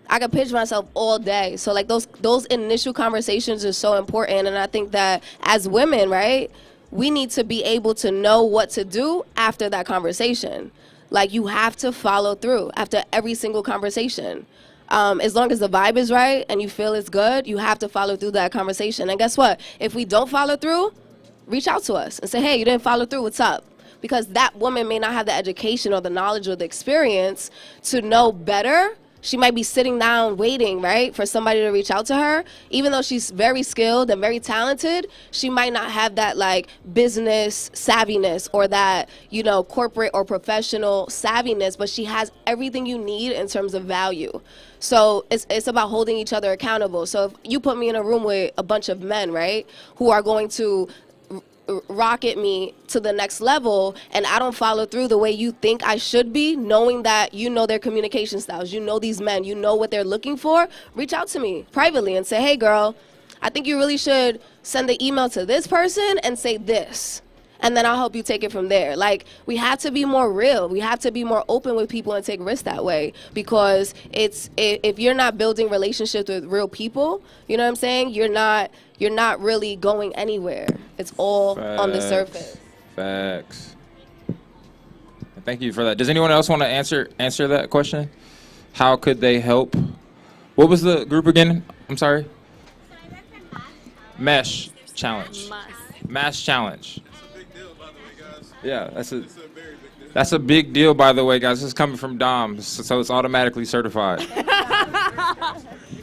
I could pitch myself all day. So like those initial conversations are so important, and I think that as women, right, we need to be able to know what to do after that conversation. Like you have to follow through after every single conversation. As long as the vibe is right and you feel it's good, you have to follow through that conversation. And guess what? If we don't follow through, reach out to us and say, hey, you didn't follow through, what's up? Because that woman may not have the education or the knowledge or the experience to know better. She might be sitting down waiting, right, for somebody to reach out to her. Even though she's very skilled and very talented, she might not have that like business savviness or that, you know, corporate or professional savviness, but she has everything you need in terms of value. So it's about holding each other accountable. So if you put me in a room with a bunch of men, right, who are going to rocket me to the next level, and I don't follow through the way you think I should be, knowing that you know their communication styles, you know these men, you know what they're looking for, reach out to me privately and say, hey girl, I think you really should send the email to this person and say this, and then I'll help you take it from there. Like, we have to be more real. We have to be more open with people and take risks that way, because if you're not building relationships with real people, you know what I'm saying, you're not really going anywhere. It's all on the surface. Facts. Thank you for that. Does anyone else want to answer that question? How could they help? What was the group again? I'm sorry. Mesh Challenge. Mash Challenge. Yeah, that's a big deal, by the way, guys. This is coming from Dom, so it's automatically certified.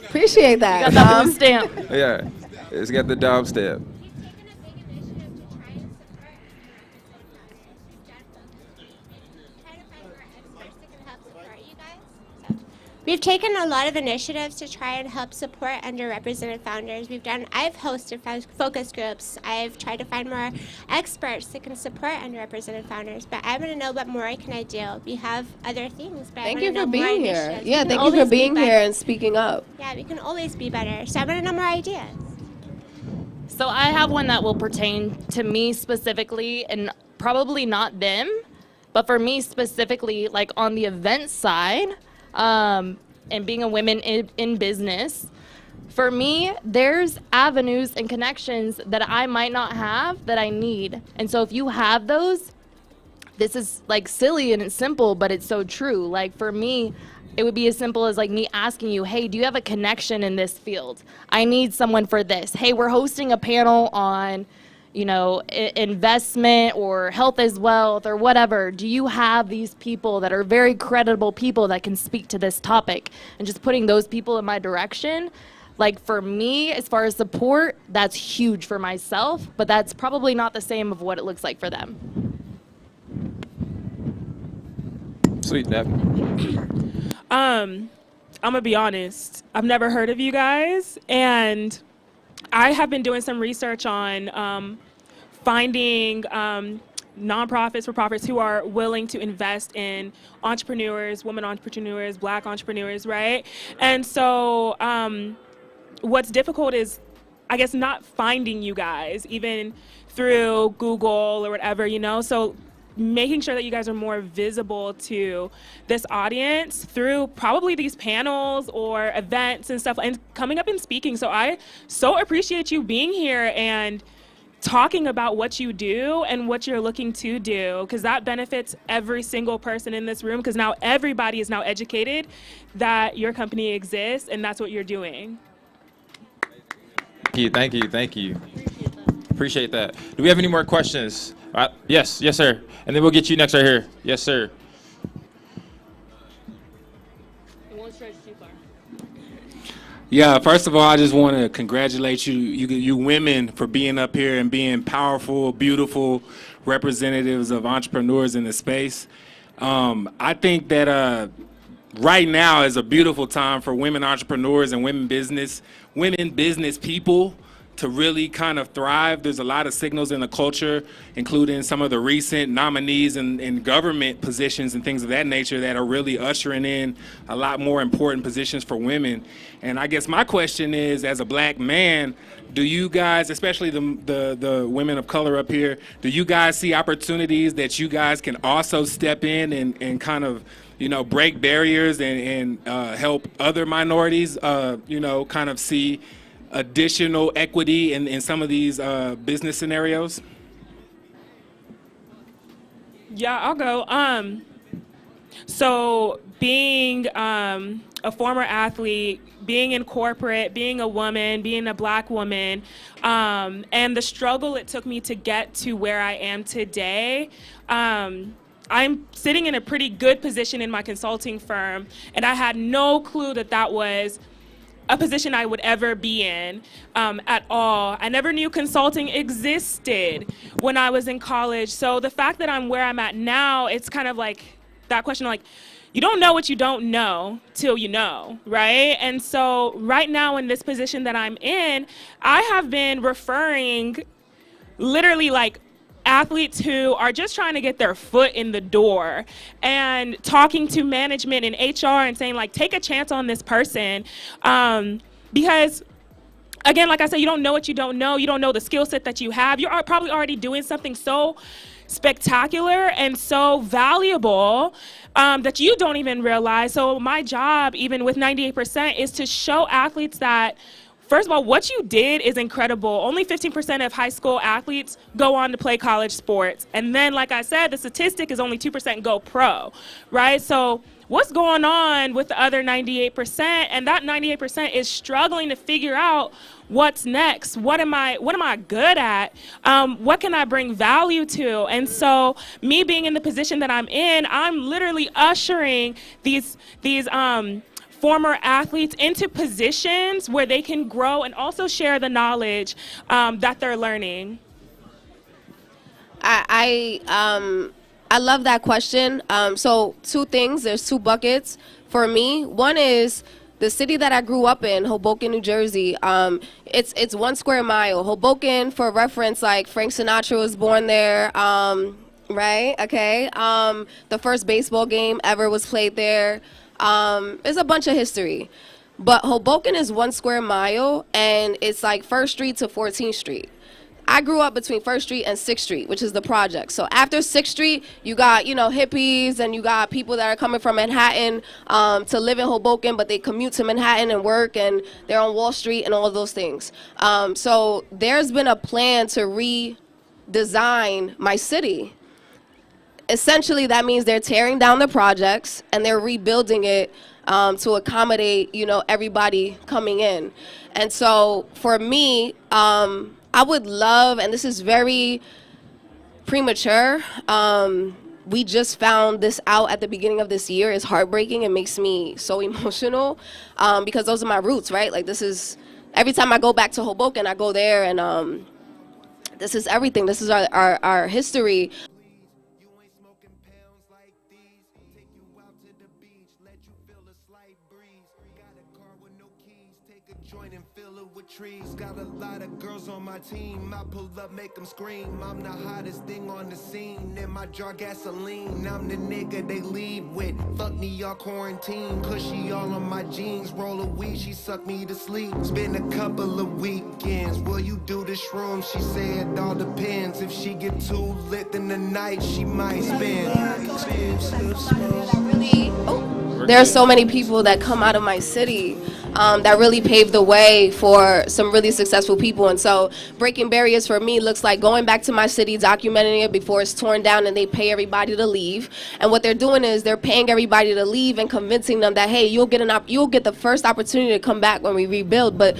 Appreciate that. You got that blue stamp. Yeah, it's got the Dom stamp. We've taken a lot of initiatives to try and help support underrepresented founders. I've hosted focus groups. I've tried to find more experts that can support underrepresented founders. But I want to know what more can I do. We have other things, but Thank I you want for to know more being here. initiatives. Yeah, We can thank you for always be being here better. and speaking up. Yeah, we can always be better. So I want to know more ideas. So I have one that will pertain to me specifically, and probably not them, but for me specifically, like on the event side, and being a woman in business, for me, there's avenues and connections that I might not have that I need. And so if you have those, this is like silly and it's simple, but it's so true. Like for me, it would be as simple as like me asking you, hey, do you have a connection in this field? I need someone for this. Hey, we're hosting a panel on, you know, investment or health as wealth or whatever. Do you have these people that are very credible people that can speak to this topic? And just putting those people in my direction, like for me, as far as support, that's huge for myself, but that's probably not the same of what it looks like for them. Sweet, Deb. I'm gonna be honest. I've never heard of you guys, and I have been doing some research on finding nonprofits, for-profits who are willing to invest in entrepreneurs, women entrepreneurs, black entrepreneurs, right? And so what's difficult is, I guess, not finding you guys, even through Google or whatever, you know? So making sure that you guys are more visible to this audience through probably these panels or events and stuff, and coming up and speaking. So I so appreciate you being here and talking about what you do and what you're looking to do, because that benefits every single person in this room, because now everybody is now educated that your company exists and that's what you're doing. Thank you. Appreciate that. Do we have any more questions? Yes, sir. And then we'll get you next right here. Yes, sir. It won't stretch too far. Yeah, first of all, I just want to congratulate you women for being up here and being powerful, beautiful representatives of entrepreneurs in the space. I think that right now is a beautiful time for women entrepreneurs and women business people to really kind of thrive. There's a lot of signals in the culture, including some of the recent nominees in government positions and things of that nature that are really ushering in a lot more important positions for women. And I guess my question is, as a black man, do you guys, especially the women of color up here, do you guys see opportunities that you guys can also step in and kind of, break barriers and help other minorities, kind of see additional equity in some of these business scenarios? Yeah, I'll go. So being a former athlete, being in corporate, being a woman, being a black woman, and the struggle it took me to get to where I am today, I'm sitting in a pretty good position in my consulting firm, and I had no clue that was a position I would ever be in at all. I never knew consulting existed when I was in college. So the fact that I'm where I'm at now, it's kind of like that question, like, you don't know what you don't know till you know, right? And so right now in this position that I'm in, I have been referring literally like athletes who are just trying to get their foot in the door and talking to management and HR and saying, like, take a chance on this person. Because, again, like I said, you don't know what you don't know. You don't know the skill set that you have. You're probably already doing something so spectacular and so valuable that you don't even realize. So my job, even with 98%, is to show athletes that, first of all, what you did is incredible. Only 15% of high school athletes go on to play college sports. And then, like I said, the statistic is only 2% go pro, right? So what's going on with the other 98%? And that 98% is struggling to figure out what's next. What am I good at? What can I bring value to? And so me being in the position that I'm in, I'm literally ushering these former athletes into positions where they can grow and also share the knowledge that they're learning. I love that question. So two things, there's two buckets for me. One is the city that I grew up in, Hoboken, New Jersey. It's 1 square mile. Hoboken, for reference, like Frank Sinatra was born there, right? Okay. The first baseball game ever was played there. There's a bunch of history, but Hoboken is 1 square mile, and it's like 1st Street to 14th Street. I grew up between 1st Street and 6th Street, which is the project. So after 6th Street, you got, hippies, and you got people that are coming from Manhattan to live in Hoboken, but they commute to Manhattan and work, and they're on Wall Street and all of those things. So there's been a plan to redesign my city. Essentially, that means they're tearing down the projects and they're rebuilding it to accommodate, everybody coming in. And so for me, I would love, and this is very premature, we just found this out at the beginning of this year. It's heartbreaking. It makes me so emotional because those are my roots, right? Like, this is, every time I go back to Hoboken, I go there, and this is everything. This is our history. Trees. Got a lot of girls on my team. I pull up, make them scream. I'm the hottest thing on the scene. In my jar gasoline. I'm the nigga they leave with. Fuck me, y'all quarantine. Cushy all on my jeans. Roll a weed, she suck me to sleep. Spend a couple of weekends. Will you do the shroom? She said all depends. If she get too lit in the night, she might spend. There are so many people that come out of my city that really paved the way for some really successful people. And so breaking barriers for me looks like going back to my city, documenting it before it's torn down and they pay everybody to leave. And what they're doing is they're paying everybody to leave and convincing them that, hey, you'll get the first opportunity to come back when we rebuild. But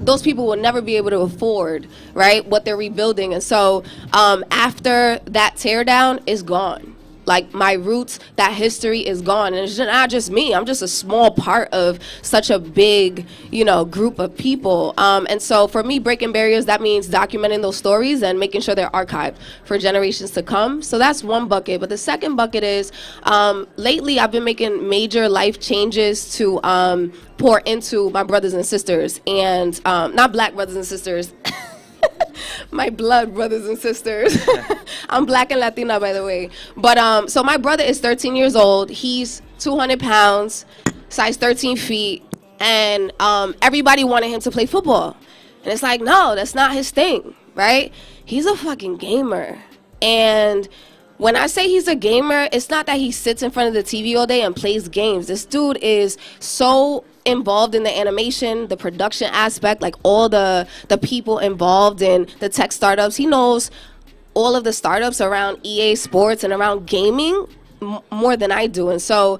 those people will never be able to afford, right, what they're rebuilding. And so after that tear down is gone. like my roots, that history is gone. And it's not just me. I'm just a small part of such a big, group of people. And so for me, breaking barriers, that means documenting those stories and making sure they're archived for generations to come. So that's one bucket. But the second bucket is, lately I've been making major life changes to pour into my brothers and sisters, and not black brothers and sisters, my blood brothers and sisters. I'm black and Latina, by the way. But so my brother is 13 years old. He's 200 pounds, size 13 feet, and everybody wanted him to play football. And it's like, no, that's not his thing, right? He's a fucking gamer. And when I say he's a gamer, it's not that he sits in front of the TV all day and plays games. This dude is so involved in the animation, the production aspect, like all the people involved in the tech startups. He knows all of the startups around EA Sports and around gaming more than I do. And so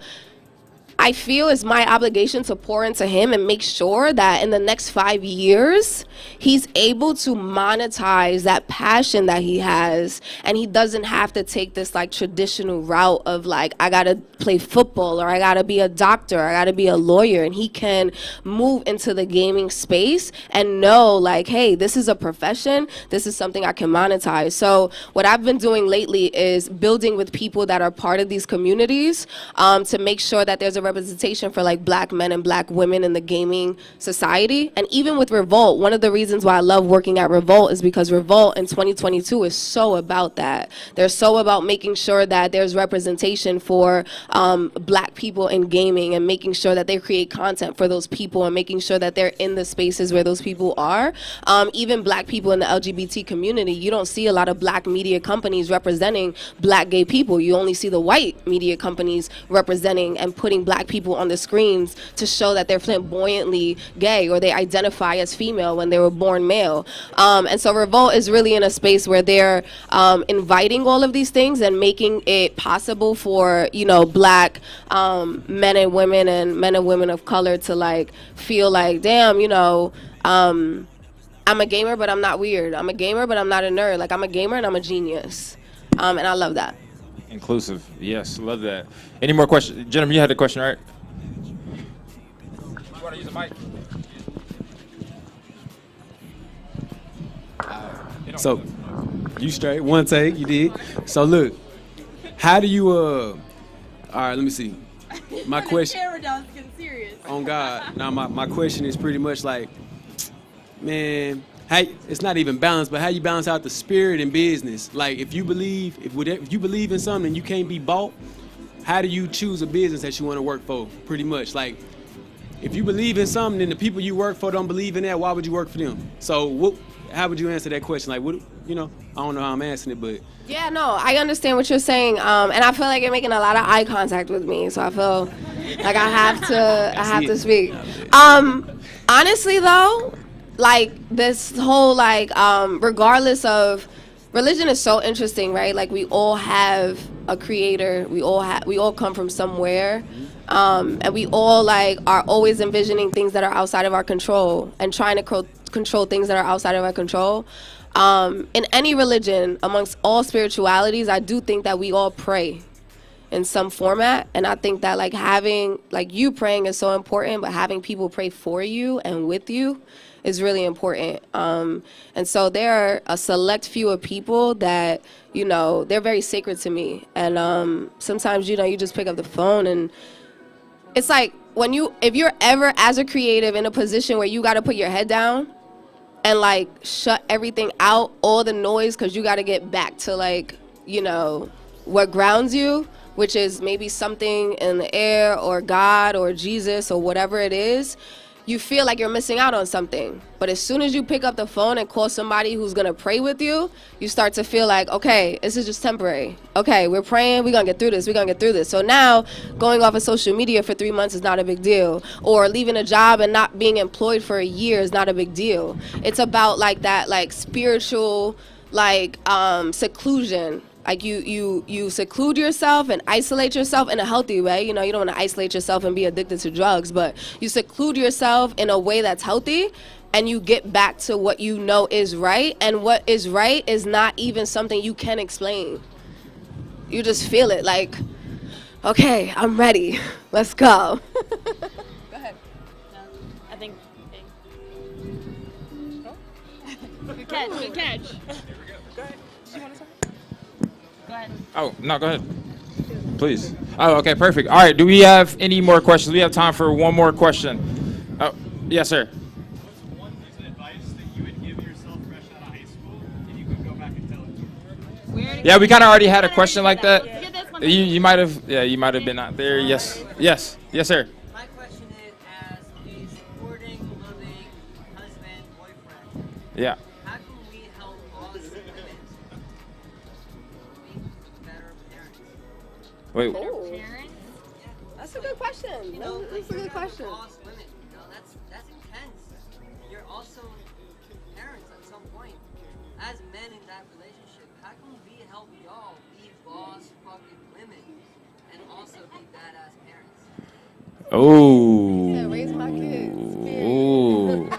I feel it's my obligation to pour into him and make sure that in the next 5 years, he's able to monetize that passion that he has, and he doesn't have to take this like traditional route of like, I gotta play football, or I gotta be a doctor, or I gotta be a lawyer. And he can move into the gaming space and know like, hey, this is a profession, this is something I can monetize. So what I've been doing lately is building with people that are part of these communities to make sure that there's a representation for like black men and black women in the gaming society. And even with Revolt, one of the reasons why I love working at Revolt is because Revolt in 2022 is so about that. They're so about making sure that there's representation for black people in gaming, and making sure that they create content for those people, and making sure that they're in the spaces where those people are. Even black people in the LGBT community, you don't see a lot of black media companies representing black gay people. You only see the white media companies representing and putting black people on the screens to show that they're flamboyantly gay, or they identify as female when they were born male. And so Revolt is really in a space where they're inviting all of these things and making it possible for, black men and women of color to like feel like, damn, I'm a gamer, but I'm not weird. I'm a gamer, but I'm not a nerd. Like, I'm a gamer and I'm a genius. And I love that. Inclusive. Yes, love that. Any more questions? Jennifer, you had a question, right? You want to use a mic? So, you straight, one take, you did. So look, how do you, all right, let me see. My question, on God, now my question is pretty much like, man, it's not even balanced, but how you balance out the spirit and business? Like, if you believe in something and you can't be bought, how do you choose a business that you want to work for? Pretty much, like, if you believe in something and the people you work for don't believe in that, why would you work for them? So, how would you answer that question? Like, I don't know how I'm answering it, but. Yeah, no, I understand what you're saying, and I feel like you're making a lot of eye contact with me, so I feel like I have to speak. Honestly, though, like this whole regardless of religion is so interesting, right? Like, we all have a creator, we all come from somewhere, and we all are always envisioning things that are outside of our control and trying to control things that are outside of our control. In any religion, amongst all spiritualities, I do think that we all pray in some format, and I think that having you praying is so important, but having people pray for you and with you is really important. And so there are a select few of people that they're very sacred to me, and sometimes you just pick up the phone, and it's like if you're ever as a creative in a position where you got to put your head down and shut everything out, all the noise, because you got to get back to what grounds you, which is maybe something in the air or God or Jesus or whatever it is, you feel like you're missing out on something. But as soon as you pick up the phone and call somebody who's gonna pray with you, you start to feel like, okay, this is just temporary. Okay, we're praying, we're gonna get through this. So now going off of social media for 3 months is not a big deal. Or leaving a job and not being employed for a year is not a big deal. It's about that spiritual seclusion. You seclude yourself and isolate yourself in a healthy way. You don't want to isolate yourself and be addicted to drugs, but you seclude yourself in a way that's healthy, and you get back to what you know is right. And what is right is not even something you can explain. you just feel it like, okay, I'm ready. Let's go. Go ahead. No, I think. Good catch. Good catch. Go ahead. Did you want to start? Go ahead. Oh, no, go ahead. Please. Oh, okay, perfect. All right, do we have any more questions? We have time for one more question. Oh, yes, sir. Yeah, we kind of already had a question like that. You might have, you might have been out there. Yes, yes, yes, sir. My question is, as a supporting, loving husband, boyfriend, Yeah. how can we help us women be better parents? Wait. That's a good question. That's a good question. Boss women, that's intense. You're also parents at some point. As men in that relationship, how can we help y'all be boss fucking women and also be badass parents? Oh. Raise my kids. Ooh.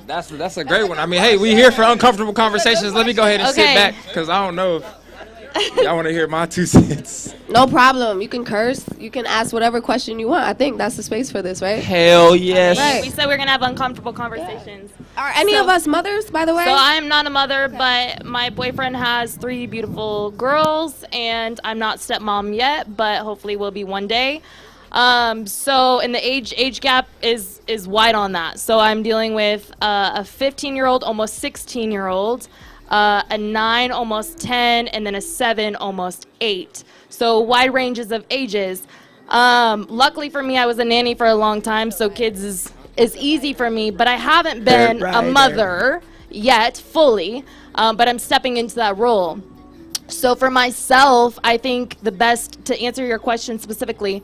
That's a great one. I mean, hey, we here for uncomfortable conversations. Let me go ahead and sit back because I don't know if y'all want to hear my 2 cents. No problem. You can curse. You can ask whatever question you want. I think that's the space for this, right? Hell yes. Right. We said we're gonna have uncomfortable conversations. Are any of us mothers, by the way? So I am not a mother, but my boyfriend has 3 beautiful girls, and I'm not stepmom yet, but hopefully will be one day. So and the age gap is wide on that. So I'm dealing with a 15-year-old, almost 16-year-old, a 9, almost 10, and then a 7, almost 8. So wide ranges of ages. Luckily for me, I was a nanny for a long time, so kids is easy for me, but I haven't been a mother yet fully, but I'm stepping into that role. So for myself, I think the best, to answer your question specifically,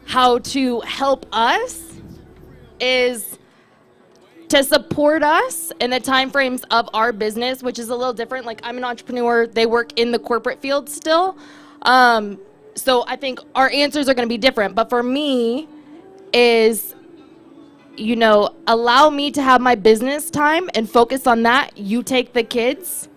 how to help us is to support us in the time frames of our business, which is a little different. Like, I'm an entrepreneur, they work in the corporate field still. So I think our answers are gonna be different, but for me is, you know, allow me to have my business time and focus on that. You take the kids,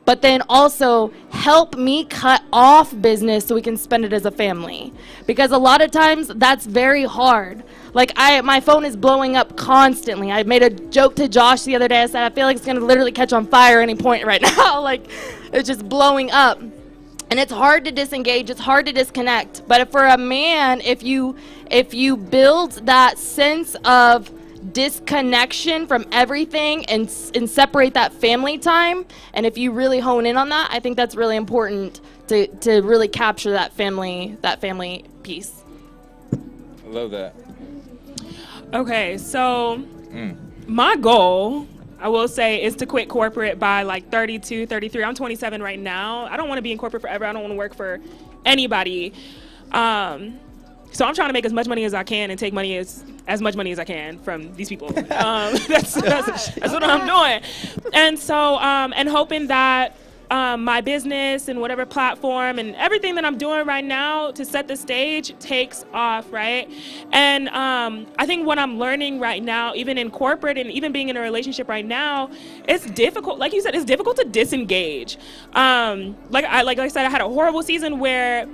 but then also help me cut off business so we can spend it as a family. Because a lot of times that's very hard. Like, my phone is blowing up constantly. I made a joke to Josh the other day. I said, I feel like it's gonna literally catch on fire any point right now. Like, it's just blowing up. And it's hard to disengage, it's hard to disconnect. But for a man, if you build that sense of disconnection from everything and separate that family time, and if you really hone in on that, I think that's really important to really capture that family piece. I love that. Okay, so my goal, I will say, is to quit corporate by like 32, 33. I'm 27 right now. I don't want to be in corporate forever. I don't want to work for anybody. So I'm trying to make as much money as I can and take money as much money as I can from these people. That's what I'm doing. And so, and hoping that my business and whatever platform and everything that I'm doing right now to set the stage takes off, right? And I think what I'm learning right now, even in corporate and even being in a relationship right now, it's difficult. Like you said, it's difficult to disengage. Like I said, I had a horrible season where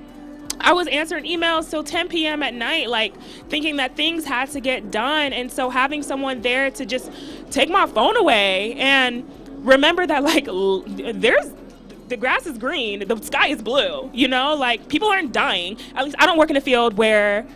I was answering emails till 10 p.m. at night, like thinking that things had to get done. And so having someone there to just take my phone away and remember that, like, the grass is green, the sky is blue, you know, like, people aren't dying. At least I don't work in a field where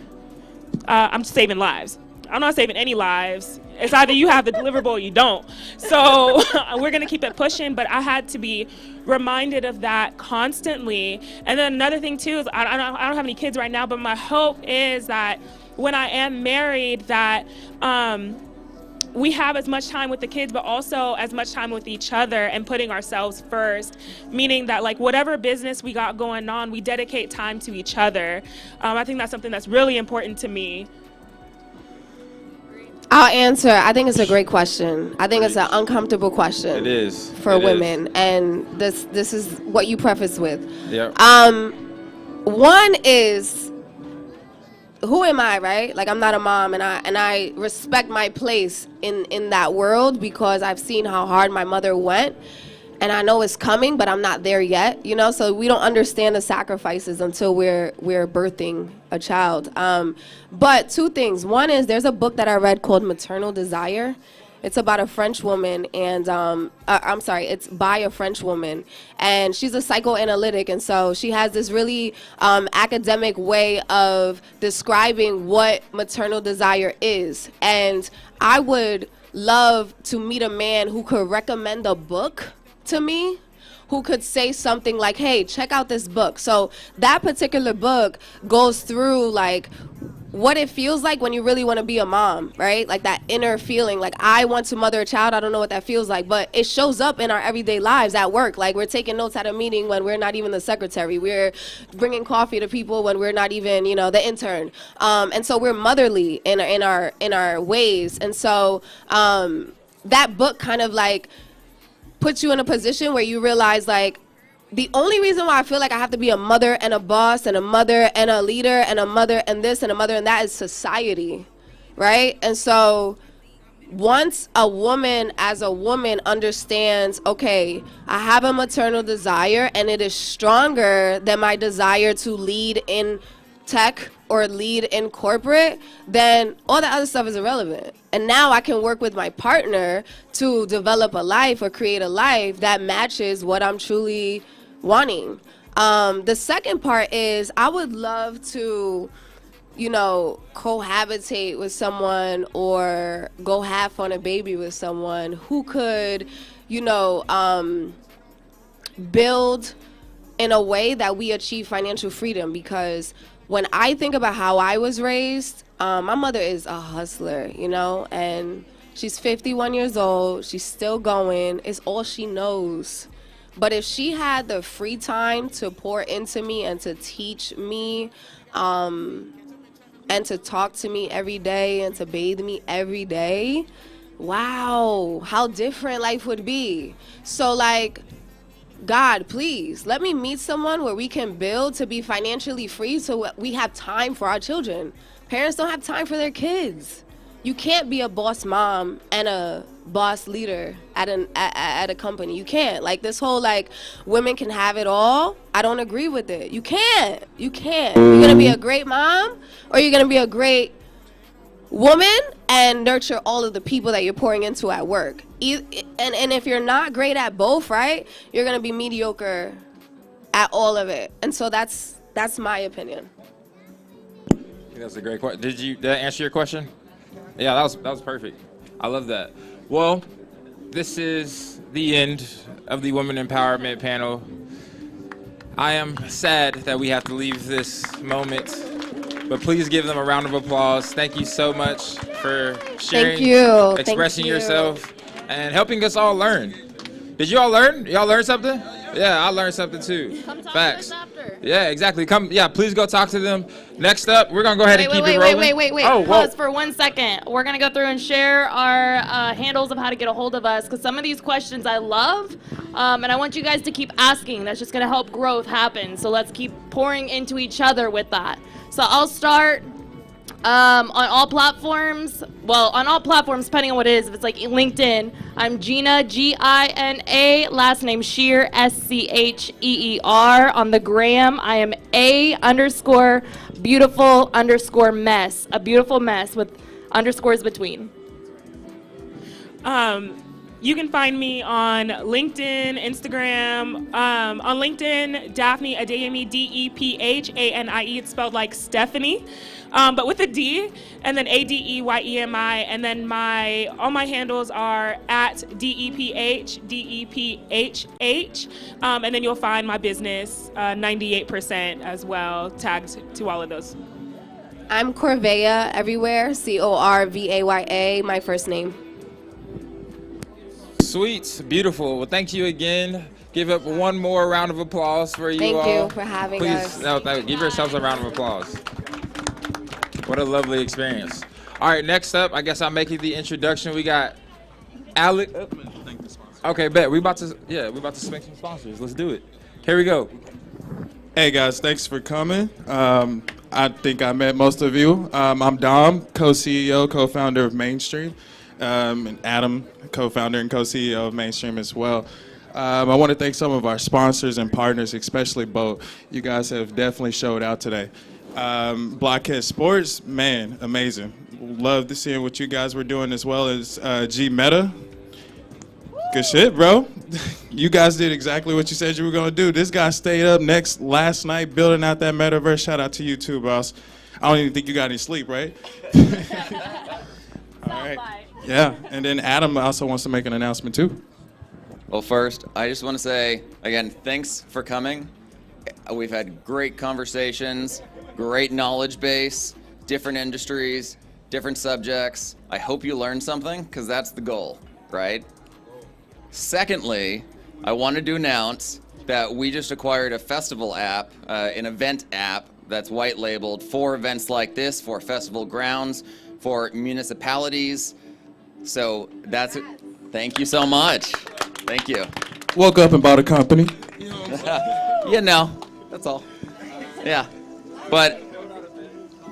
I'm saving lives. I'm not saving any lives. It's either you have the deliverable or you don't. So we're gonna keep it pushing, but I had to be reminded of that constantly. And then another thing too is I don't have any kids right now, but my hope is that when I am married, that we have as much time with the kids, but also as much time with each other and putting ourselves first, meaning that, like, whatever business we got going on, we dedicate time to each other. I think that's something that's really important to me. I'll answer. I think it's a great question. I think it's an uncomfortable question. It is. For women. And this is what you preface with. Yep. One is, who am I, right? Like, I'm not a mom, and I respect my place in that world because I've seen how hard my mother went. and I know it's coming, but I'm not there yet, you know. So we don't understand the sacrifices until we're birthing a child. But two things. One is there's a book that I read called Maternal Desire. It's about a French woman, and I'm sorry, it's by a French woman, and she's a psychoanalytic, and so she has this really academic way of describing what maternal desire is. And I would love to meet a man who could recommend a book to me, who could say something like, hey, check out this book. So that particular book goes through like what it feels like when you really want to be a mom, right? Like that inner feeling, like I want to mother a child. I don't know what that feels like, but it shows up in our everyday lives at work. Like we're taking notes at a meeting when we're not even the secretary. We're bringing coffee to people when we're not even, you know, the intern. And so we're motherly in our ways. And so that book kind of like puts you in a position where you realize like, the only reason why I feel like I have to be a mother and a boss and a mother and a leader and a mother and this and a mother and that is society, right? And so once a woman as a woman understands, okay, I have a maternal desire and it is stronger than my desire to lead in tech or lead in corporate, then all the other stuff is irrelevant. And now I can work with my partner to develop a life or create a life that matches what I'm truly wanting. The second part is I would love to, you know, cohabitate with someone or go have on a baby with someone who could, you know, build in a way that we achieve financial freedom. Because when I think about how I was raised, my mother is a hustler, you know, and she's 51 years old. She's still going. It's all she knows. But if she had the free time to pour into me and to teach me and to talk to me every day and to bathe me every day, wow, how different life would be. So like, God, please let me meet someone where we can build to be financially free so we have time for our children. Parents don't have time for their kids. You can't be a boss mom and a boss leader at a company. You can't. Like this whole like women can have it all. I don't agree with it. You can't. You can't. You're gonna be a great mom or you're gonna be a great woman and nurture all of the people that you're pouring into at work. And if you're not great at both, right, you're gonna be mediocre at all of it. And so that's my opinion. That's a great question. Did that answer your question? Yeah, that was perfect. I love that. Well, this is the end of the Women Empowerment panel. I am sad that we have to leave this moment, but please give them a round of applause. Thank you so much for sharing, expressing yourself, and helping us all learn. Did you all learn? Y'all learn something? Yeah, I learned something too. Come talk Facts. to us after. Yeah, exactly. Come, yeah, please go talk to them. Next up, we're gonna go ahead and keep it rolling. Wait. Oh, Pause for 1 second. We're gonna go through and share our handles of how to get a hold of us, because some of these questions I love, and I want you guys to keep asking. That's just gonna help growth happen. So let's keep pouring into each other with that. So I'll start. On all platforms, depending on what it is. If it's like LinkedIn, I'm Gina, Gina, last name Shear, Scheer. On the gram, I am A_beautiful_mess, a beautiful mess with underscores between. You can find me on LinkedIn, Instagram. On LinkedIn, Daphne Adeyemi, Dephanie. It's spelled like Stephanie, but with a D, and then Adeyemi. And then all my handles are at Deph, and then you'll find my business 98% as well, tagged to all of those. I'm Corvaya everywhere, Corvaya, my first name. Sweet, beautiful. Well, thank you again. Give up one more round of applause for you all. Thank you for having us. Please, give yourselves a round of applause. What a lovely experience. All right, next up, I guess I'll make you the introduction. We got Alec. Okay, bet. We about to make some sponsors. Let's do it. Here we go. Hey guys, thanks for coming. I think I met most of you. I'm Dom, co-CEO, co-founder of Mainstream, and Adam, co-founder and co-CEO of Mainstream as well. I want to thank some of our sponsors and partners, especially Boat. You guys have definitely showed out today. Blockhead Sports, man, amazing. Love to see what you guys were doing, as well as G Meta. Good shit, bro. You guys did exactly what you said you were going to do. This guy stayed up last night building out that metaverse. Shout out to you too, boss. I don't even think you got any sleep, right? All right. Yeah, and then Adam also wants to make an announcement too. Well, first, I just want to say, again, thanks for coming. We've had great conversations, great knowledge base, different industries, different subjects. I hope you learned something, because that's the goal, right? Secondly, I wanted to announce that we just acquired a festival app, an event app that's white labeled for events like this, for festival grounds, for municipalities. So that's it. Thank you so much. Thank you. Woke up and bought a company. Yeah, no, that's all. Yeah, but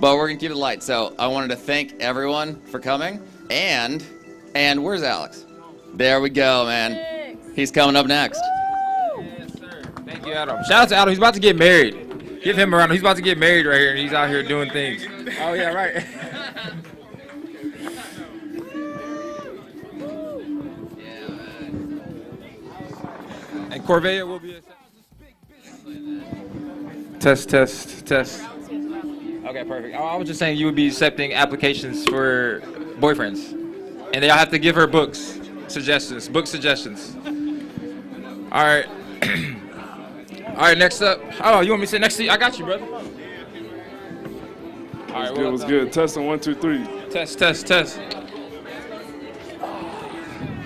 we're gonna keep it light. So I wanted to thank everyone for coming. And where's Alex? There we go, man. He's coming up next. Yes, sir. Thank you, Adam. Shout out to Adam. He's about to get married. Give him a round. He's about to get married right here, and he's out here doing things. Oh yeah, right. And Corvea will be a test. Okay, perfect. I was just saying you would be accepting applications for boyfriends, and they all have to give her book suggestions. All right. All right, next up. Oh, you want me to sit next to you? I got you, brother. All right, what's good? Testing 1, 2, 3. Test.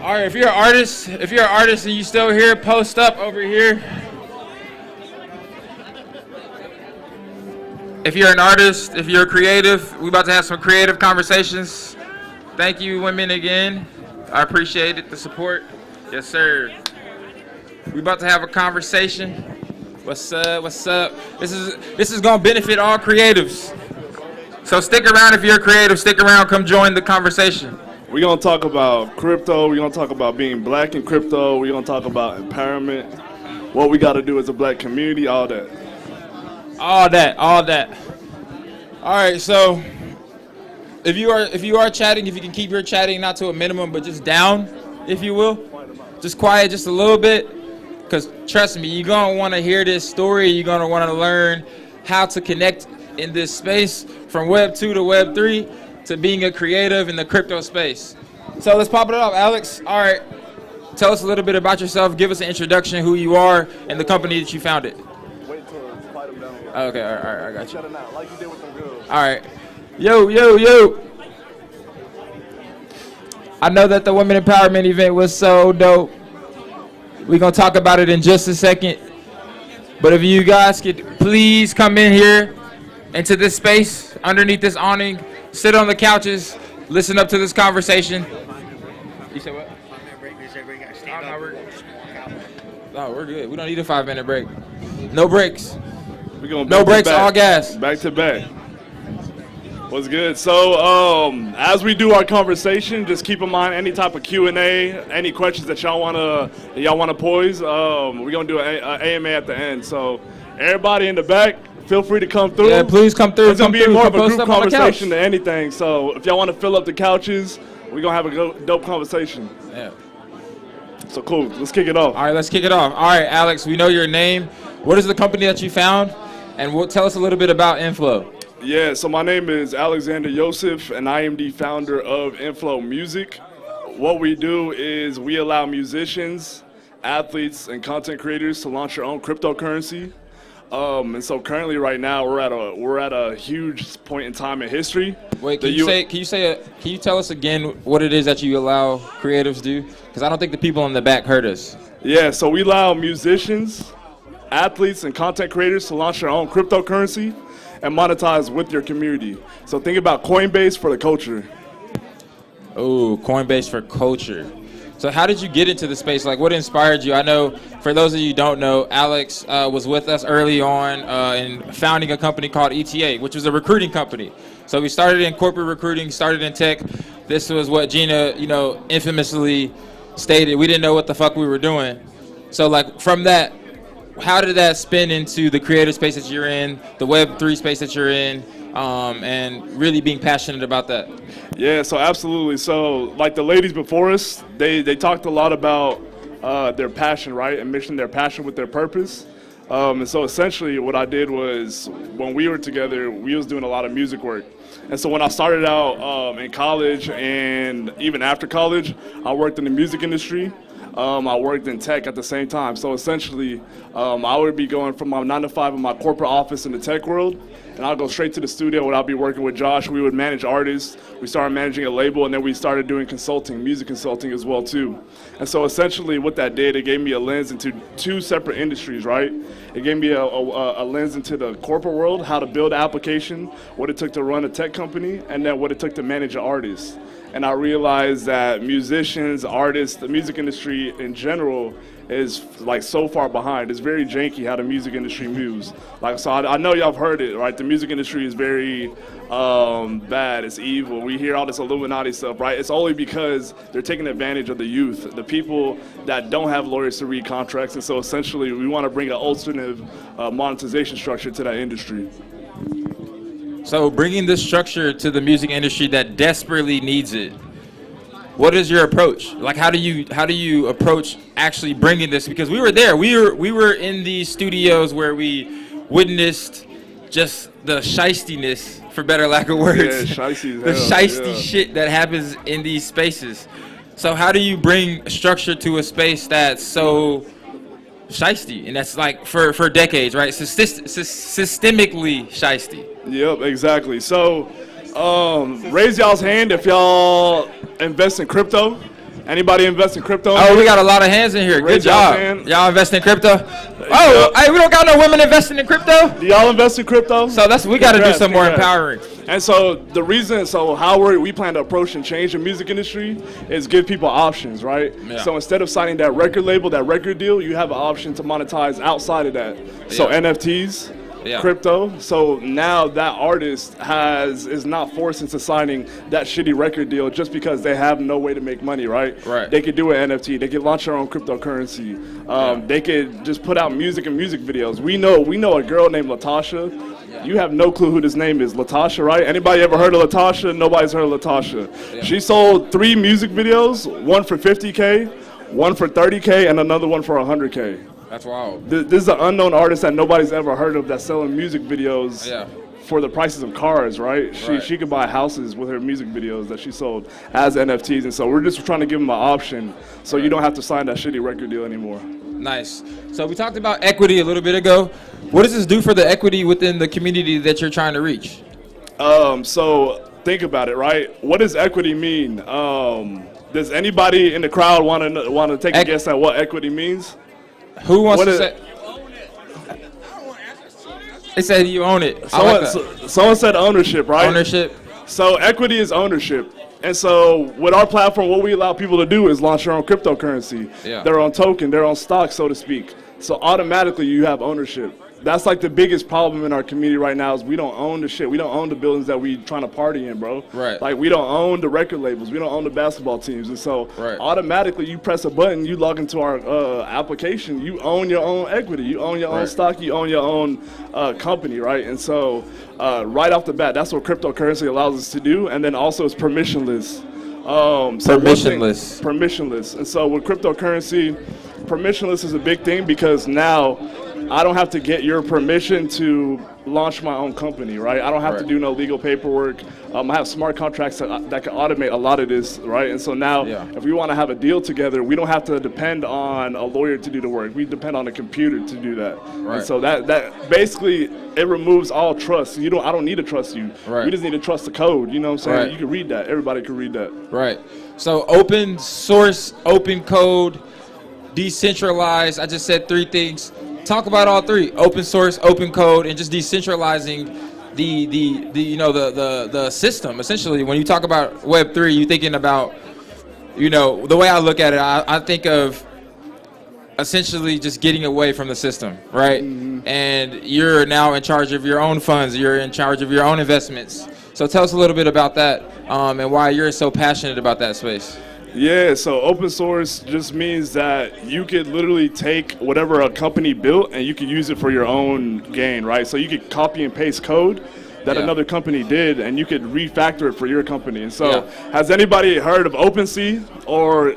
All right, if you're an artist and you still here, post up over here. If you're an artist, if you're creative, we about to have some creative conversations. Thank you, women, again. I appreciate it, the support. Yes, sir. We about to have a conversation. What's up? This is gonna benefit all creatives. So stick around if you're creative. Stick around. Come join the conversation. We're going to talk about crypto. We're going to talk about being black in crypto. We're going to talk about empowerment, what we got to do as a black community, all that. All that. All right, so if you are chatting, if you can keep your chatting not to a minimum, but just down, if you will. Just quiet just a little bit, because trust me, you're going to want to hear this story. You're going to want to learn how to connect in this space from Web 2 to Web 3. To being a creative in the crypto space. So let's pop it up, Alex. All right, tell us a little bit about yourself. Give us an introduction, who you are, and the company that you founded. Wait till fight them down. Okay, all right, I got you. Shut it out, like you did with them girls. All right, yo. I know that the Women Empowerment event was so dope. We're gonna talk about it in just a second. But if you guys could please come in here into this space underneath this awning. Sit on the couches, listen up to this conversation. You said what? 5-minute break. Oh, we're good. We don't need a 5-minute break. No breaks. We're going no breaks, all gas. Back to back. What's good? So, as we do our conversation, just keep in mind any type of Q&A, any questions that y'all wanna pose. We're gonna do an AMA at the end. So, everybody in the back, feel free to come through. Yeah, please come through. It's going to be more of a group conversation than anything. So if y'all want to fill up the couches, we're going to have a dope conversation. Yeah. So cool. Let's kick it off. All right, let's kick it off. All right, Alex, we know your name. What is the company that you found? And tell us a little bit about Inflow. Yeah, so my name is Alexander Yosef, and I am the founder of Inflow Music. What we do is we allow musicians, athletes, and content creators to launch their own cryptocurrency. And so currently, right now, we're at a huge point in time in history. Wait, can you tell us again what it is that you allow creatives to do? Because I don't think the people in the back heard us. Yeah, so we allow musicians, athletes, and content creators to launch their own cryptocurrency and monetize with your community. So think about Coinbase for the culture. Oh, Coinbase for culture. So how did you get into the space? Like, what inspired you? I know, for those of you who don't know, Alex was with us early on in founding a company called ETA, which was a recruiting company. So we started in corporate recruiting, started in tech. This was what Gina, infamously stated. We didn't know what the fuck we were doing. So like from that, how did that spin into the creative space that you're in, the Web3 space that you're in, and really being passionate about that? Yeah, so absolutely. So like the ladies before us, they talked a lot about their passion, right, and mixing their passion with their purpose. And so essentially what I did was, when we were together, we was doing a lot of music work. And so when I started out in college and even after college, I worked in the music industry. I worked in tech at the same time. So essentially, I would be going from my 9 to 5 in my corporate office in the tech world, and I'll go straight to the studio where I'll be working with Josh. We would manage artists. We started managing a label, and then we started doing consulting, music consulting as well too. And so essentially what that did, it gave me a lens into 2 separate industries, right? It gave me a lens into the corporate world, how to build an application, what it took to run a tech company, and then what it took to manage an artist. And I realized that musicians, artists, the music industry in general is like so far behind. It's very janky how the music industry moves. Like, so I know y'all have heard it, right? The music industry is very bad. It's evil. We hear all this Illuminati stuff, right? It's only because they're taking advantage of the youth, the people that don't have lawyers to read contracts. And so essentially we want to bring an alternative monetization structure to that industry. So bringing this structure to the music industry that desperately needs it, what is your approach? Like, how do you approach actually bringing this? Because we were there. We were in these studios where we witnessed just the shystiness, for better lack of words. Yeah, shysty as The hell, shysty yeah. shit that happens in these spaces. So how do you bring structure to a space that's so shysty, and that's like for decades, right? Systemically shysty. Yep, exactly. So raise y'all's hand if y'all invest in crypto. Anybody invest in crypto? Oh, we got a lot of hands in here. Good Raise y'all's job. hand. Y'all invest in crypto? Oh, hey, we don't got no women investing in crypto? Do y'all invest in crypto? So we got to do Congrats, some more congrats. empowering. And so the reason, how we plan to approach and change the music industry is give people options, right? Yeah. So instead of signing that record label, that record deal, you have an option to monetize outside of that. So Yeah. NFTs, Yeah. crypto. So now that artist is not forced into signing that shitty record deal just because they have no way to make money, right? Right. They could do an NFT. They could launch their own cryptocurrency. They could just put out music and music videos. We know a girl named Latasha. You have no clue who this name is, Latasha, right? Anybody ever heard of Latasha? Nobody's heard of Latasha. Yeah. She sold 3 music videos, one for 50K, one for 30K, and another one for 100K. That's wild. This is an unknown artist that nobody's ever heard of that's selling music videos Yeah. for the prices of cars, right? Right. She could buy houses with her music videos that she sold as NFTs. And so we're just trying to give them an option so you don't have to sign that shitty record deal anymore. Nice. So we talked about equity a little bit ago. What does this do for the equity within the community that you're trying to reach? So think about it, right? What does equity mean? Does anybody in the crowd want to take a guess at what equity means? Who wants What to is- say? They said you own it. I like that. Someone said ownership, right? Ownership. So equity is ownership. And so with our platform, what we allow people to do is launch their own cryptocurrency, Yeah. their own token, their own stock, so to speak. So automatically you have ownership. That's like the biggest problem in our community right now is we don't own the shit. We don't own the buildings that we trying to party in, bro. Right. Like we don't own the record labels. We don't own the basketball teams. And so Right. automatically you press a button, you log into our application, you own your own equity. You own your own Right. stock, you own your own company, right? And so right off the bat, that's what cryptocurrency allows us to do. And then also it's permissionless. Permissionless. Permissionless. And so with cryptocurrency, permissionless is a big thing because now I don't have to get your permission to launch my own company, right? I don't have to Right. do no legal paperwork. I have smart contracts that can automate a lot of this, right? And so now if we want to have a deal together, we don't have to depend on a lawyer to do the work. We depend on a computer to do that. Right. And so that basically, it removes all trust. I don't need to trust you. Right. You just need to trust the code, you know what I'm saying? Right. You can read that. Everybody can read that. Right. So open source, open code, decentralized. I just said 3 things. Talk about all 3: open source, open code, and just decentralizing the system. Essentially, when you talk about Web3, you're thinking about, the way I look at it, I think of essentially just getting away from the system, right? Mm-hmm. And you're now in charge of your own funds. You're in charge of your own investments. So tell us a little bit about that and why you're so passionate about that space. Yeah, so open source just means that you could literally take whatever a company built and you could use it for your own gain, right? So you could copy and paste code that another company did and you could refactor it for your company. And so has anybody heard of OpenSea or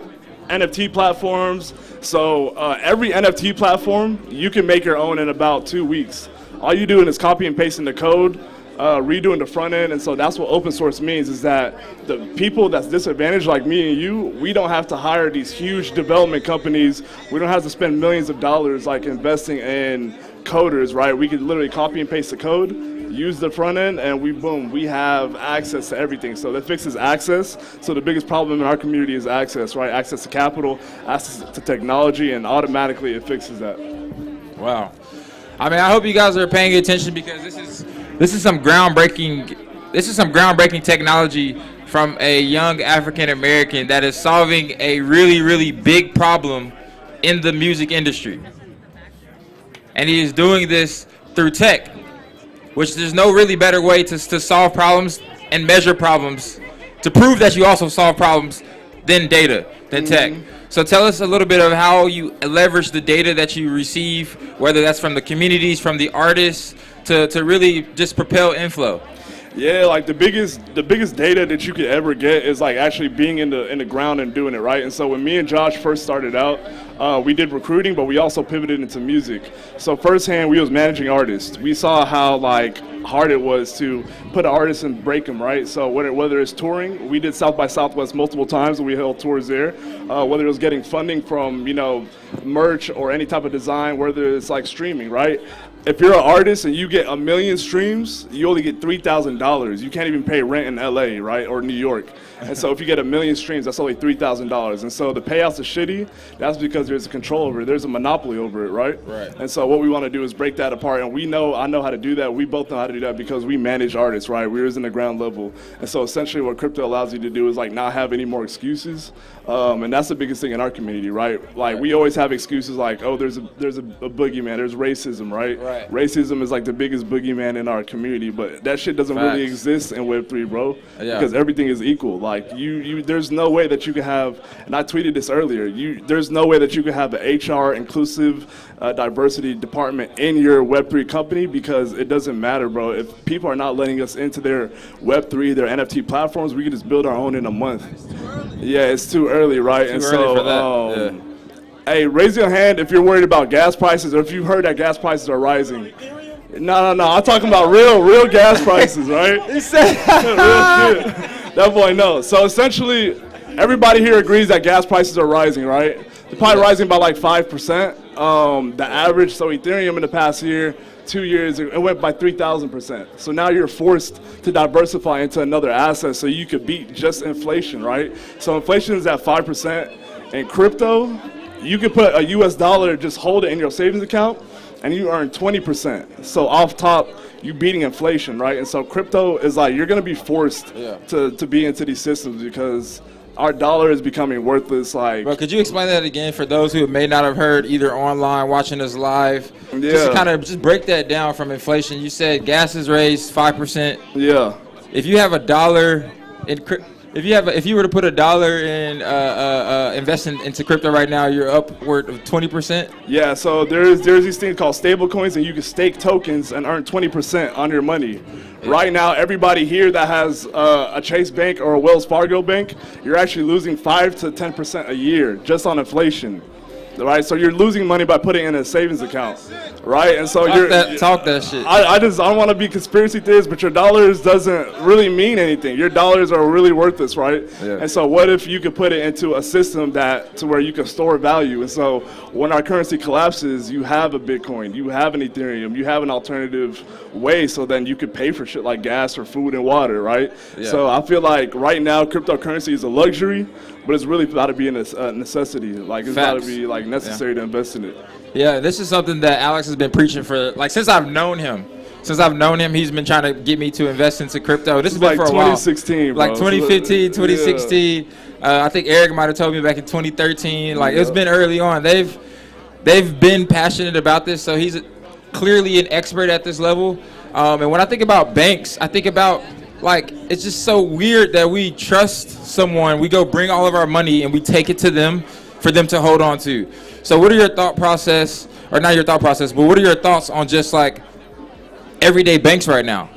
NFT platforms? So every NFT platform, you can make your own in about 2 weeks. All you doing is copy and pasting the code, redoing the front end, and so that's what open source means, is that the people that's disadvantaged like me and you, we don't have to hire these huge development companies. We don't have to spend millions of dollars like investing in coders, right? We could literally copy and paste the code, use the front end, and we have access to everything. So that fixes access. So the biggest problem in our community is access, right? Access to capital, access to technology, and automatically it fixes that. Wow. I mean, I hope you guys are paying attention, because this is some groundbreaking technology from a young African American that is solving a really, really big problem in the music industry. And he is doing this through tech, which there's no really better way to solve problems and measure problems, to prove that you also solve problems, than data, than tech. So tell us a little bit of how you leverage the data that you receive, whether that's from the communities, from the artists, to really just propel inflow. Yeah, like the biggest data that you could ever get is like actually being in the ground and doing it, right? And so when me and Josh first started out, we did recruiting, but we also pivoted into music. So firsthand, we was managing artists. We saw how like hard it was to put an artist and break them, right? So whether it's touring, we did South by Southwest multiple times, and we held tours there. Whether it was getting funding from, merch or any type of design, whether it's like streaming, right? If you're an artist and you get 1 million streams, you only get $3,000. You can't even pay rent in LA, right, or New York. And so if you get 1 million streams, that's only $3,000. And so the payouts are shitty. That's because there's a control over it. There's a monopoly over it, right? Right. And so what we want to do is break that apart. And I know how to do that. We both know how to do that because we manage artists, right? We're in the ground level. And so essentially what crypto allows you to do is like not have any more excuses. And that's the biggest thing in our community, right? Like we always have excuses like, oh, there's a boogeyman, there's racism, right? Right. Racism is like the biggest boogeyman in our community, but that shit doesn't really exist in Web3, bro. Yeah. Because everything is equal. Like there's no way that you can have, and I tweeted this earlier, there's no way that you can have an HR inclusive diversity department in your Web3 company, because it doesn't matter, bro. If people are not letting us into their Web3, their NFT platforms, we can just build our own in a month. Yeah, it's too early, right? Too early for that. Hey, raise your hand if you're worried about gas prices, or if you've heard that gas prices are rising. No. I'm talking about real gas prices, right? He said real shit. That boy knows. So essentially, everybody here agrees that gas prices are rising, right? They're probably rising by like 5%. The average, so Ethereum in the past year, 2 years, it went by 3,000%. So now you're forced to diversify into another asset so you could beat just inflation, right? So inflation is at 5%. In crypto, you could put a US dollar, just hold it in your savings account, and you earn 20%. So off top, you beating inflation, right? And so crypto is like, you're gonna be forced to be into these systems, because our dollar is becoming worthless. Like, bro, could you explain that again for those who may not have heard, either online, watching us live? Yeah. Just to kind of just break that down from inflation. You said gas is raised 5%. Yeah. If you have a dollar in if you were to put $1 in investing into crypto right now, you're upward of 20%. Yeah, so there's these things called stable coins, and you can stake tokens and earn 20% on your money. Right now, everybody here that has a Chase Bank or a Wells Fargo bank, you're actually losing 5 to 10% a year just on inflation. Right, so you're losing money by putting it in a savings account, right? And so talk that shit. I don't want to be conspiracy theorists, but your dollars doesn't really mean anything. Your dollars are really worthless, right? Yeah. And so what if you could put it into a system to where you can store value? And so when our currency collapses, you have a Bitcoin, you have an Ethereum, you have an alternative way, so then you could pay for shit like gas or food and water, right? Yeah. So I feel like right now cryptocurrency is a luxury, but it's really about to be a necessity. Like it's about to be like necessary to invest in it. Yeah, this is something that Alex has been preaching for, like, since I've known him. He's been trying to get me to invest into crypto. This has been like for a while. 2016, bro. Like 2015, 2016. I think Eric might have told me back in 2013. Like, it's been early on. They've been passionate about this, so he's clearly an expert at this level. And when I think about banks, I think about like, it's just so weird that we trust someone, we go bring all of our money and we take it to them for them to hold on to. So what are your thought process, or not your thought process, but what are your thoughts on just like everyday banks right now?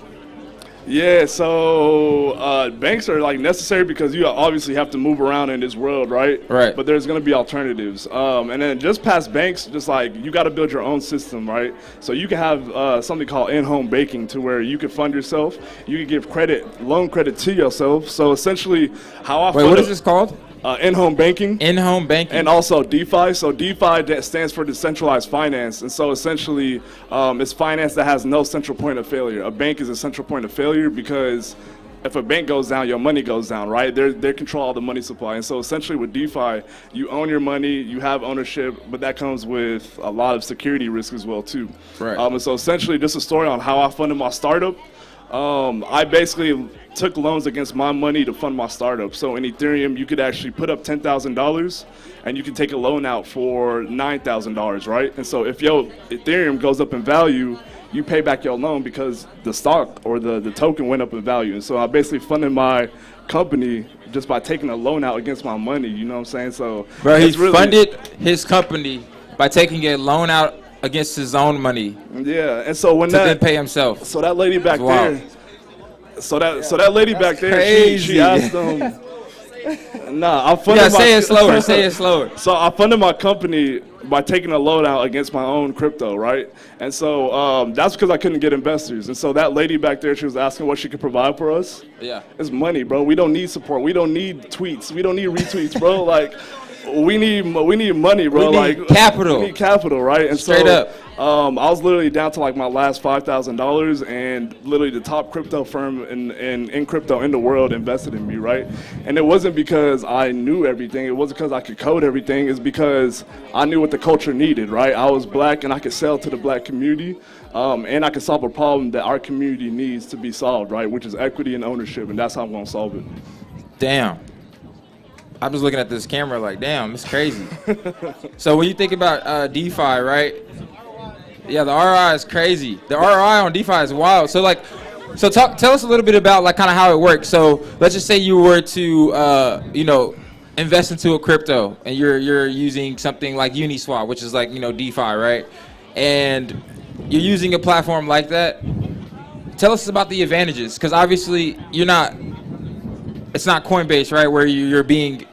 Yeah, so banks are like necessary because you obviously have to move around in this world, right? Right. But there's going to be alternatives. And then just past banks, just like you got to build your own system, right? So you can have something called in-home banking, to where you can fund yourself. You can give loan credit to yourself. So essentially, how I Wait, what is this called? In-home banking. In-home banking. And also DeFi. So DeFi, that stands for decentralized finance. And so essentially, it's finance that has no central point of failure. A bank is a central point of failure because if a bank goes down, your money goes down, right? They control all the money supply. And so essentially with DeFi, you own your money, you have ownership, but that comes with a lot of security risk as well too. Right. And so essentially, just a story on how I funded my startup. I basically took loans against my money to fund my startup. So in Ethereum, you could actually put up $10,000 and you can take a loan out for $9,000, right? And so if your Ethereum goes up in value, you pay back your loan because the stock or the token went up in value. And so I basically funded my company just by taking a loan out against my money, you know what I'm saying? So Bro, he funded his company by taking a loan out against his own money. Yeah, and so when to then pay himself. So that lady back Wow. there, so that lady back there, crazy. she asked them. Nah, I funded Yeah, say it slower. Say it slower. So I funded my company by taking a loan out against my own crypto, right? And so that's because I couldn't get investors. And so that lady back there, she was asking what she could provide for us. Yeah. It's money, bro. We don't need support. We don't need tweets. We don't need retweets, bro. Like, we need money, bro. We need like capital. We need capital, right? And Straight so, up. I was literally down to like my last $5,000, and literally the top crypto firm in crypto in the world invested in me, right? And it wasn't because I knew everything. It wasn't because I could code everything. It's because I knew what the culture needed, right? I was black and I could sell to the black community, and I could solve a problem that our community needs to be solved, right? Which is equity and ownership, and that's how I'm gonna solve it. Damn. I'm just looking at this camera like, damn, it's crazy. So when you think about DeFi, right? Yeah, the ROI is crazy. The ROI on DeFi is wild. So tell us a little bit about like kind of how it works. So let's just say you were to, invest into a crypto, and you're using something like Uniswap, which is like, DeFi, right? And you're using a platform like that. Tell us about the advantages, because obviously it's not Coinbase, right, where you're being,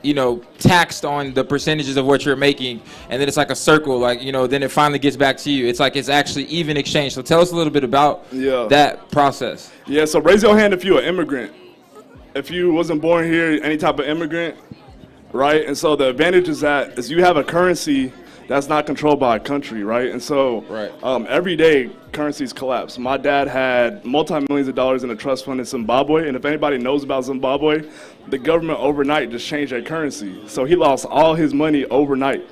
taxed on the percentages of what you're making, and then it's like a circle, like, then it finally gets back to you. It's like it's actually even exchange. So tell us a little bit about that process. Yeah, so raise your hand if you're an immigrant. If you wasn't born here, any type of immigrant, right? And so the advantage is you have a currency that's not controlled by a country, right? And so every day currencies collapse. My dad had multi-millions of dollars in a trust fund in Zimbabwe, and if anybody knows about Zimbabwe, the government overnight just changed their currency. So he lost all his money overnight.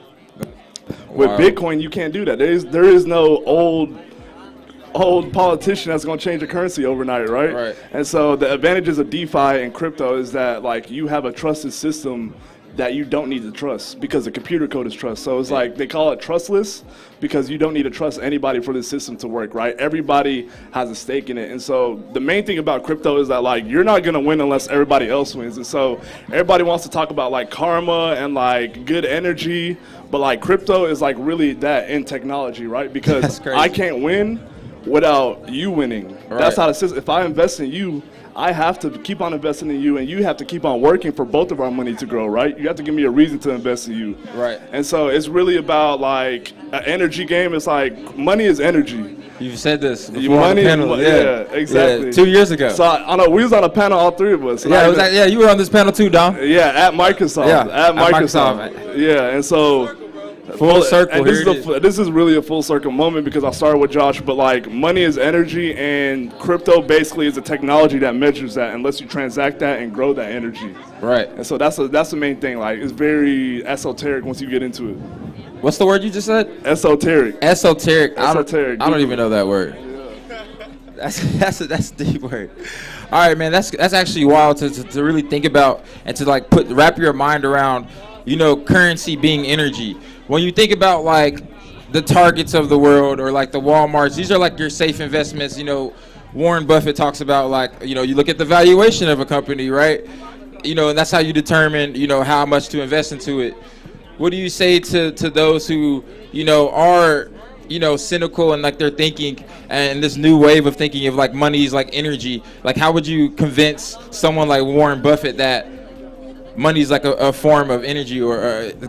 With Bitcoin, you can't do that. There is no old politician that's going to change the currency overnight, right? And so the advantages of DeFi and crypto is that like you have a trusted system that you don't need to trust because the computer code is trust. So it's like they call it trustless because you don't need to trust anybody for the system to work, right? Everybody has a stake in it. And so the main thing about crypto is that like you're not gonna win unless everybody else wins. And so everybody wants to talk about like karma and like good energy, but like crypto is like really that in technology, right? Because I can't win without you winning. That's how the system, if I invest in you, I have to keep on investing in you, and you have to keep on working for both of our money to grow, right? You have to give me a reason to invest in you. Right. And so it's really about like an energy game. It's like money is energy. You've said this before on the panel. Yeah, exactly. Yeah, 2 years ago. So I know we was on a panel, all three of us. Yeah, you were on this panel too, Dom. Yeah, at Microsoft. Yeah, at Microsoft. Yeah, and so full circle. And this is really a full circle moment because I started with Josh, but like money is energy, and crypto basically is a technology that measures that and lets you transact that and grow that energy. Right. And so that's the main thing. Like it's very esoteric once you get into it. What's the word you just said? Esoteric. Esoteric. I don't even know that word. Yeah. That's a deep word. All right, man. That's actually wild to really think about and to like wrap your mind around, currency being energy. When you think about like the Targets of the world or like the Walmarts. These are like your safe investments. You know, Warren Buffett talks about like, you know, you look at the valuation of a company, right? You know, and that's how you determine, you know, how much to invest into it. What do you say to those who, you know, are, you know, cynical and like they're thinking and this new wave of thinking of like money is like energy? Like, how would you convince someone like Warren Buffett that money is like a form of energy, or the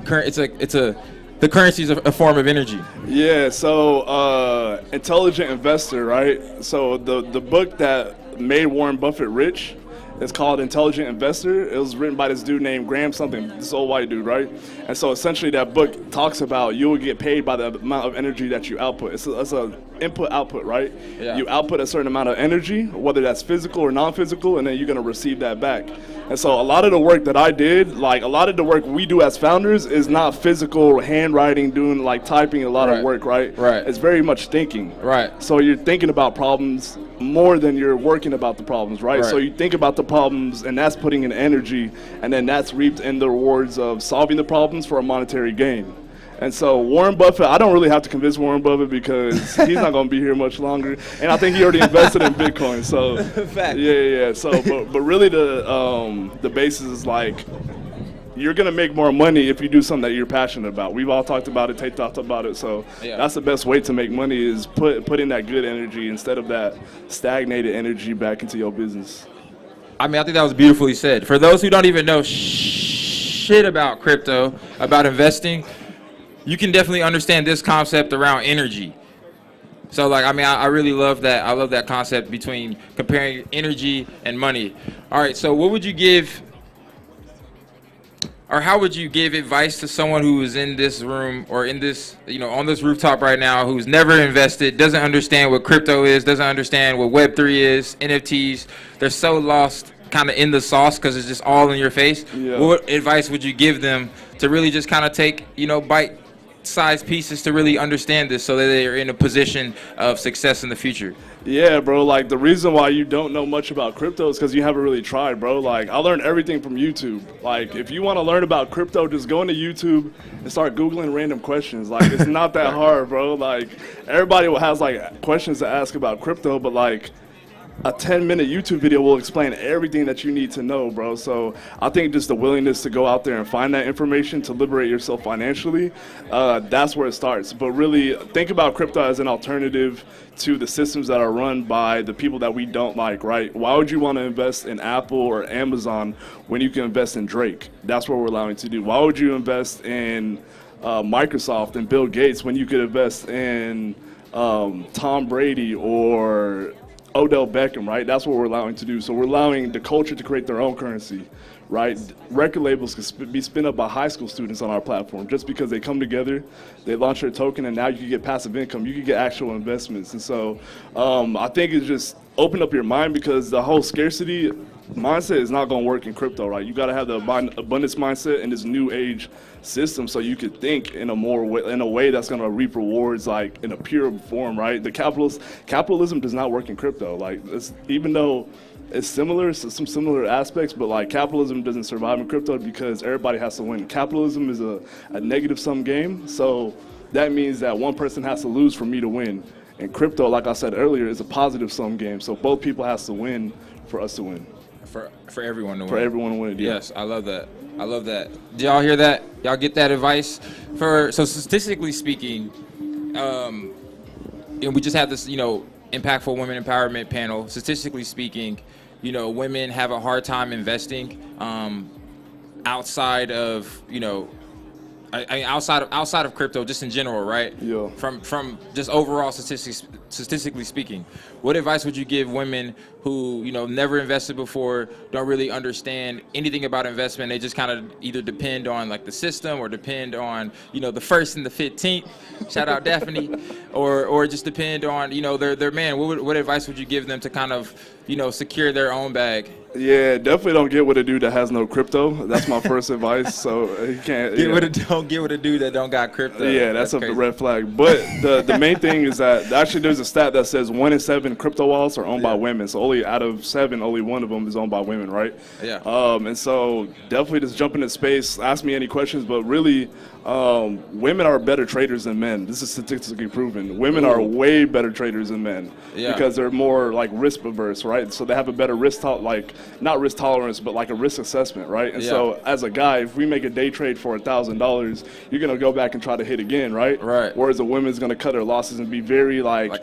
currency is a form of energy? Yeah, so Intelligent Investor, right? So the book that made Warren Buffett rich, it's called Intelligent Investor. It was written by this dude named Graham something, this old white dude, right? And so essentially that book talks about you will get paid by the amount of energy that you output. It's a input-output, right? Yeah. You output a certain amount of energy, whether that's physical or non-physical, and then you're going to receive that back. And so a lot of the work that I did, like a lot of the work we do as founders is not physical handwriting, doing like typing a lot of work, right? Right. It's very much thinking. Right. So you're thinking about problems more than you're working about the problems, right? Right. So you think about the problems, and that's putting in energy, and then that's reaped in the rewards of solving the problems for a monetary gain. And so Warren Buffett, I don't really have to convince Warren Buffett because he's not going to be here much longer, and I think he already invested in Bitcoin. So yeah. So but really the basis is like, you're going to make more money if you do something that you're passionate about. We've all talked about it, Tate talked about it. So that's the best way to make money, is put in that good energy instead of that stagnated energy back into your business. I mean, I think that was beautifully said. For those who don't even know shit about crypto, about investing, you can definitely understand this concept around energy. So like, I mean, I really love that. I love that concept between comparing energy and money. All right, so what would you give, or how would you give advice to someone who is in this room or in this, you know, on this rooftop right now, who's never invested, doesn't understand what crypto is, doesn't understand what Web3 is, NFTs? They're so lost kind of in the sauce because it's just all in your face. Yeah. What advice would you give them to really just kind of take, you know, bite-sized pieces to really understand this so that they're in a position of success in the future? Yeah, bro, like the reason why you don't know much about crypto is because you haven't really tried, bro. Like, I learned everything from YouTube. Like, if you want to learn about crypto, just go into YouTube and start Googling random questions. Like, it's not that hard, bro. Like, everybody has like questions to ask about crypto, but like, a 10-minute YouTube video will explain everything that you need to know, bro. So I think just the willingness to go out there and find that information to liberate yourself financially, that's where it starts. But really think about crypto as an alternative to the systems that are run by the people that we don't like, right? Why would you want to invest in Apple or Amazon when you can invest in Drake? That's what we're allowing to do. Why would you invest in Microsoft and Bill Gates when you could invest in Tom Brady or Odell Beckham, right? That's what we're allowing to do. So we're allowing the culture to create their own currency, right? Record labels can be spin up by high school students on our platform just because they come together, they launch their token, and now you can get passive income. You can get actual investments. And so I think it's just open up your mind, because the whole scarcity mindset is not going to work in crypto, right? You got to have the abundance mindset in this new age system, so you could think in a way that's going to reap rewards, like in a pure form, right? The capitalism does not work in crypto. Like, even though it's similar, some similar aspects, but like capitalism doesn't survive in crypto because everybody has to win. Capitalism is a negative sum game, so that means that one person has to lose for me to win. And crypto, like I said earlier, is a positive sum game, so both people has to win for us to win. For everyone to win. For everyone to win, yeah. Yes, I love that. I love that. Did y'all hear that? Y'all get that advice? So statistically speaking, we just had this, impactful women empowerment panel. Statistically speaking, women have a hard time investing outside of, outside of crypto, just in general, right? Yeah. From just overall statistically speaking, what advice would you give women who never invested before, don't really understand anything about investment? They just kind of either depend on like the system or depend on the first and the 15th. Shout out Daphne, or just depend on their man. What advice would you give them to kind of secure their own bag? Yeah, definitely don't get with a dude that has no crypto. That's my first advice. So he can't. Don't get with a dude that don't got crypto. Yeah, that's a red flag. But the main thing is that actually there's a stat that says 1 in 7 7 crypto wallets are owned by women. So only out of 7, only 1 of them is owned by women, right? Yeah. And so definitely just jump into space, ask me any questions, but really, women are better traders than men. This is statistically proven. Women are way better traders than men because they're more like risk averse, right? So they have a better not risk tolerance, but like a risk assessment, right? And so as a guy, if we make a day trade for $1,000, you're gonna go back and try to hit again, right? Right. Whereas a woman's gonna cut her losses and be very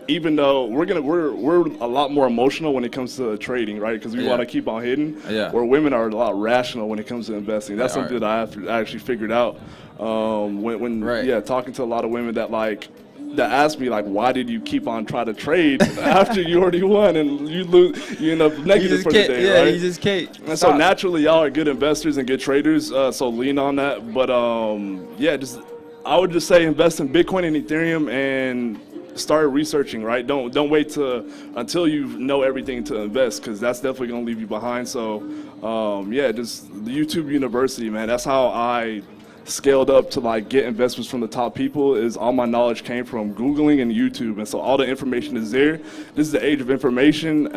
even though we're a lot more emotional when it comes to trading, right? Because we want to keep on hitting. Where women are a lot rational when it comes to investing. That's something that I actually figured out when talking to a lot of women that ask me why did you keep on trying to trade after you already won and you lose, you end up negative for the day, right? You just can't. And so naturally, y'all are good investors and good traders, so lean on that. But I would just say invest in Bitcoin and Ethereum and start researching, right? Don't wait until you know everything to invest, because that's definitely gonna leave you behind. So just the YouTube University, man. That's how I scaled up to get investments from the top people. Is all my knowledge came from Googling and YouTube, and so all the information is there. This is the age of information.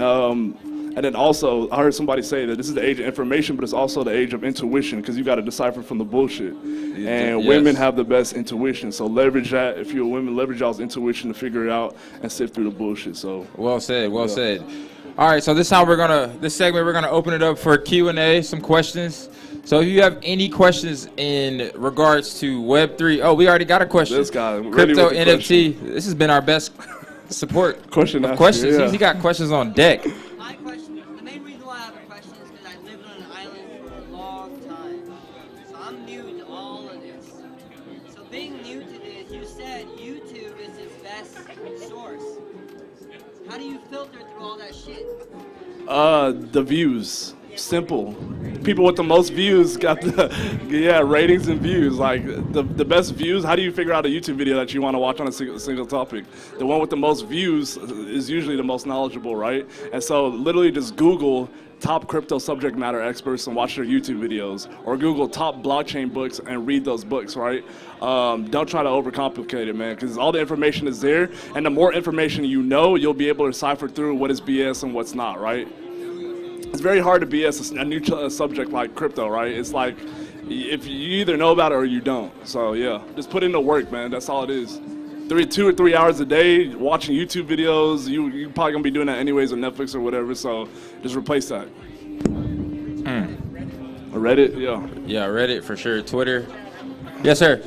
And then also, I heard somebody say that this is the age of information, but it's also the age of intuition, because you got to decipher from the bullshit. And women have the best intuition, so leverage that. If you're a woman, leverage y'all's intuition to figure it out and sift through the bullshit. So well said. All right, so this segment we're gonna open it up for Q&A, some questions. So if you have any questions in regards to Web3, we already got a question. This guy, Crypto NFT. This has been our best support question of questions. Yeah. He got questions on deck. My question, the main reason why I have a question is because I lived on an island for a long time. So I'm new to all of this. So being new to this, you said YouTube is its best source. How do you filter through all that shit? The views. Simple. People with the most views got the ratings and views. The best views. How do you figure out a YouTube video that you want to watch on a single topic? The one with the most views is usually the most knowledgeable, right? And so literally just Google top crypto subject matter experts and watch their YouTube videos, or Google top blockchain books and read those books, right? Don't try to overcomplicate it, man, because all the information is there, and the more information you know, you'll be able to decipher through what is BS and what's not, right? It's very hard to BS a new subject like crypto, right? It's like if you either know about it or you don't. So just put in the work, man. That's all it is. 2 or 3 hours a day watching YouTube videos. You're probably gonna be doing that anyways on Netflix or whatever. So just replace that. Reddit, yeah, Reddit for sure. Twitter, yes, sir.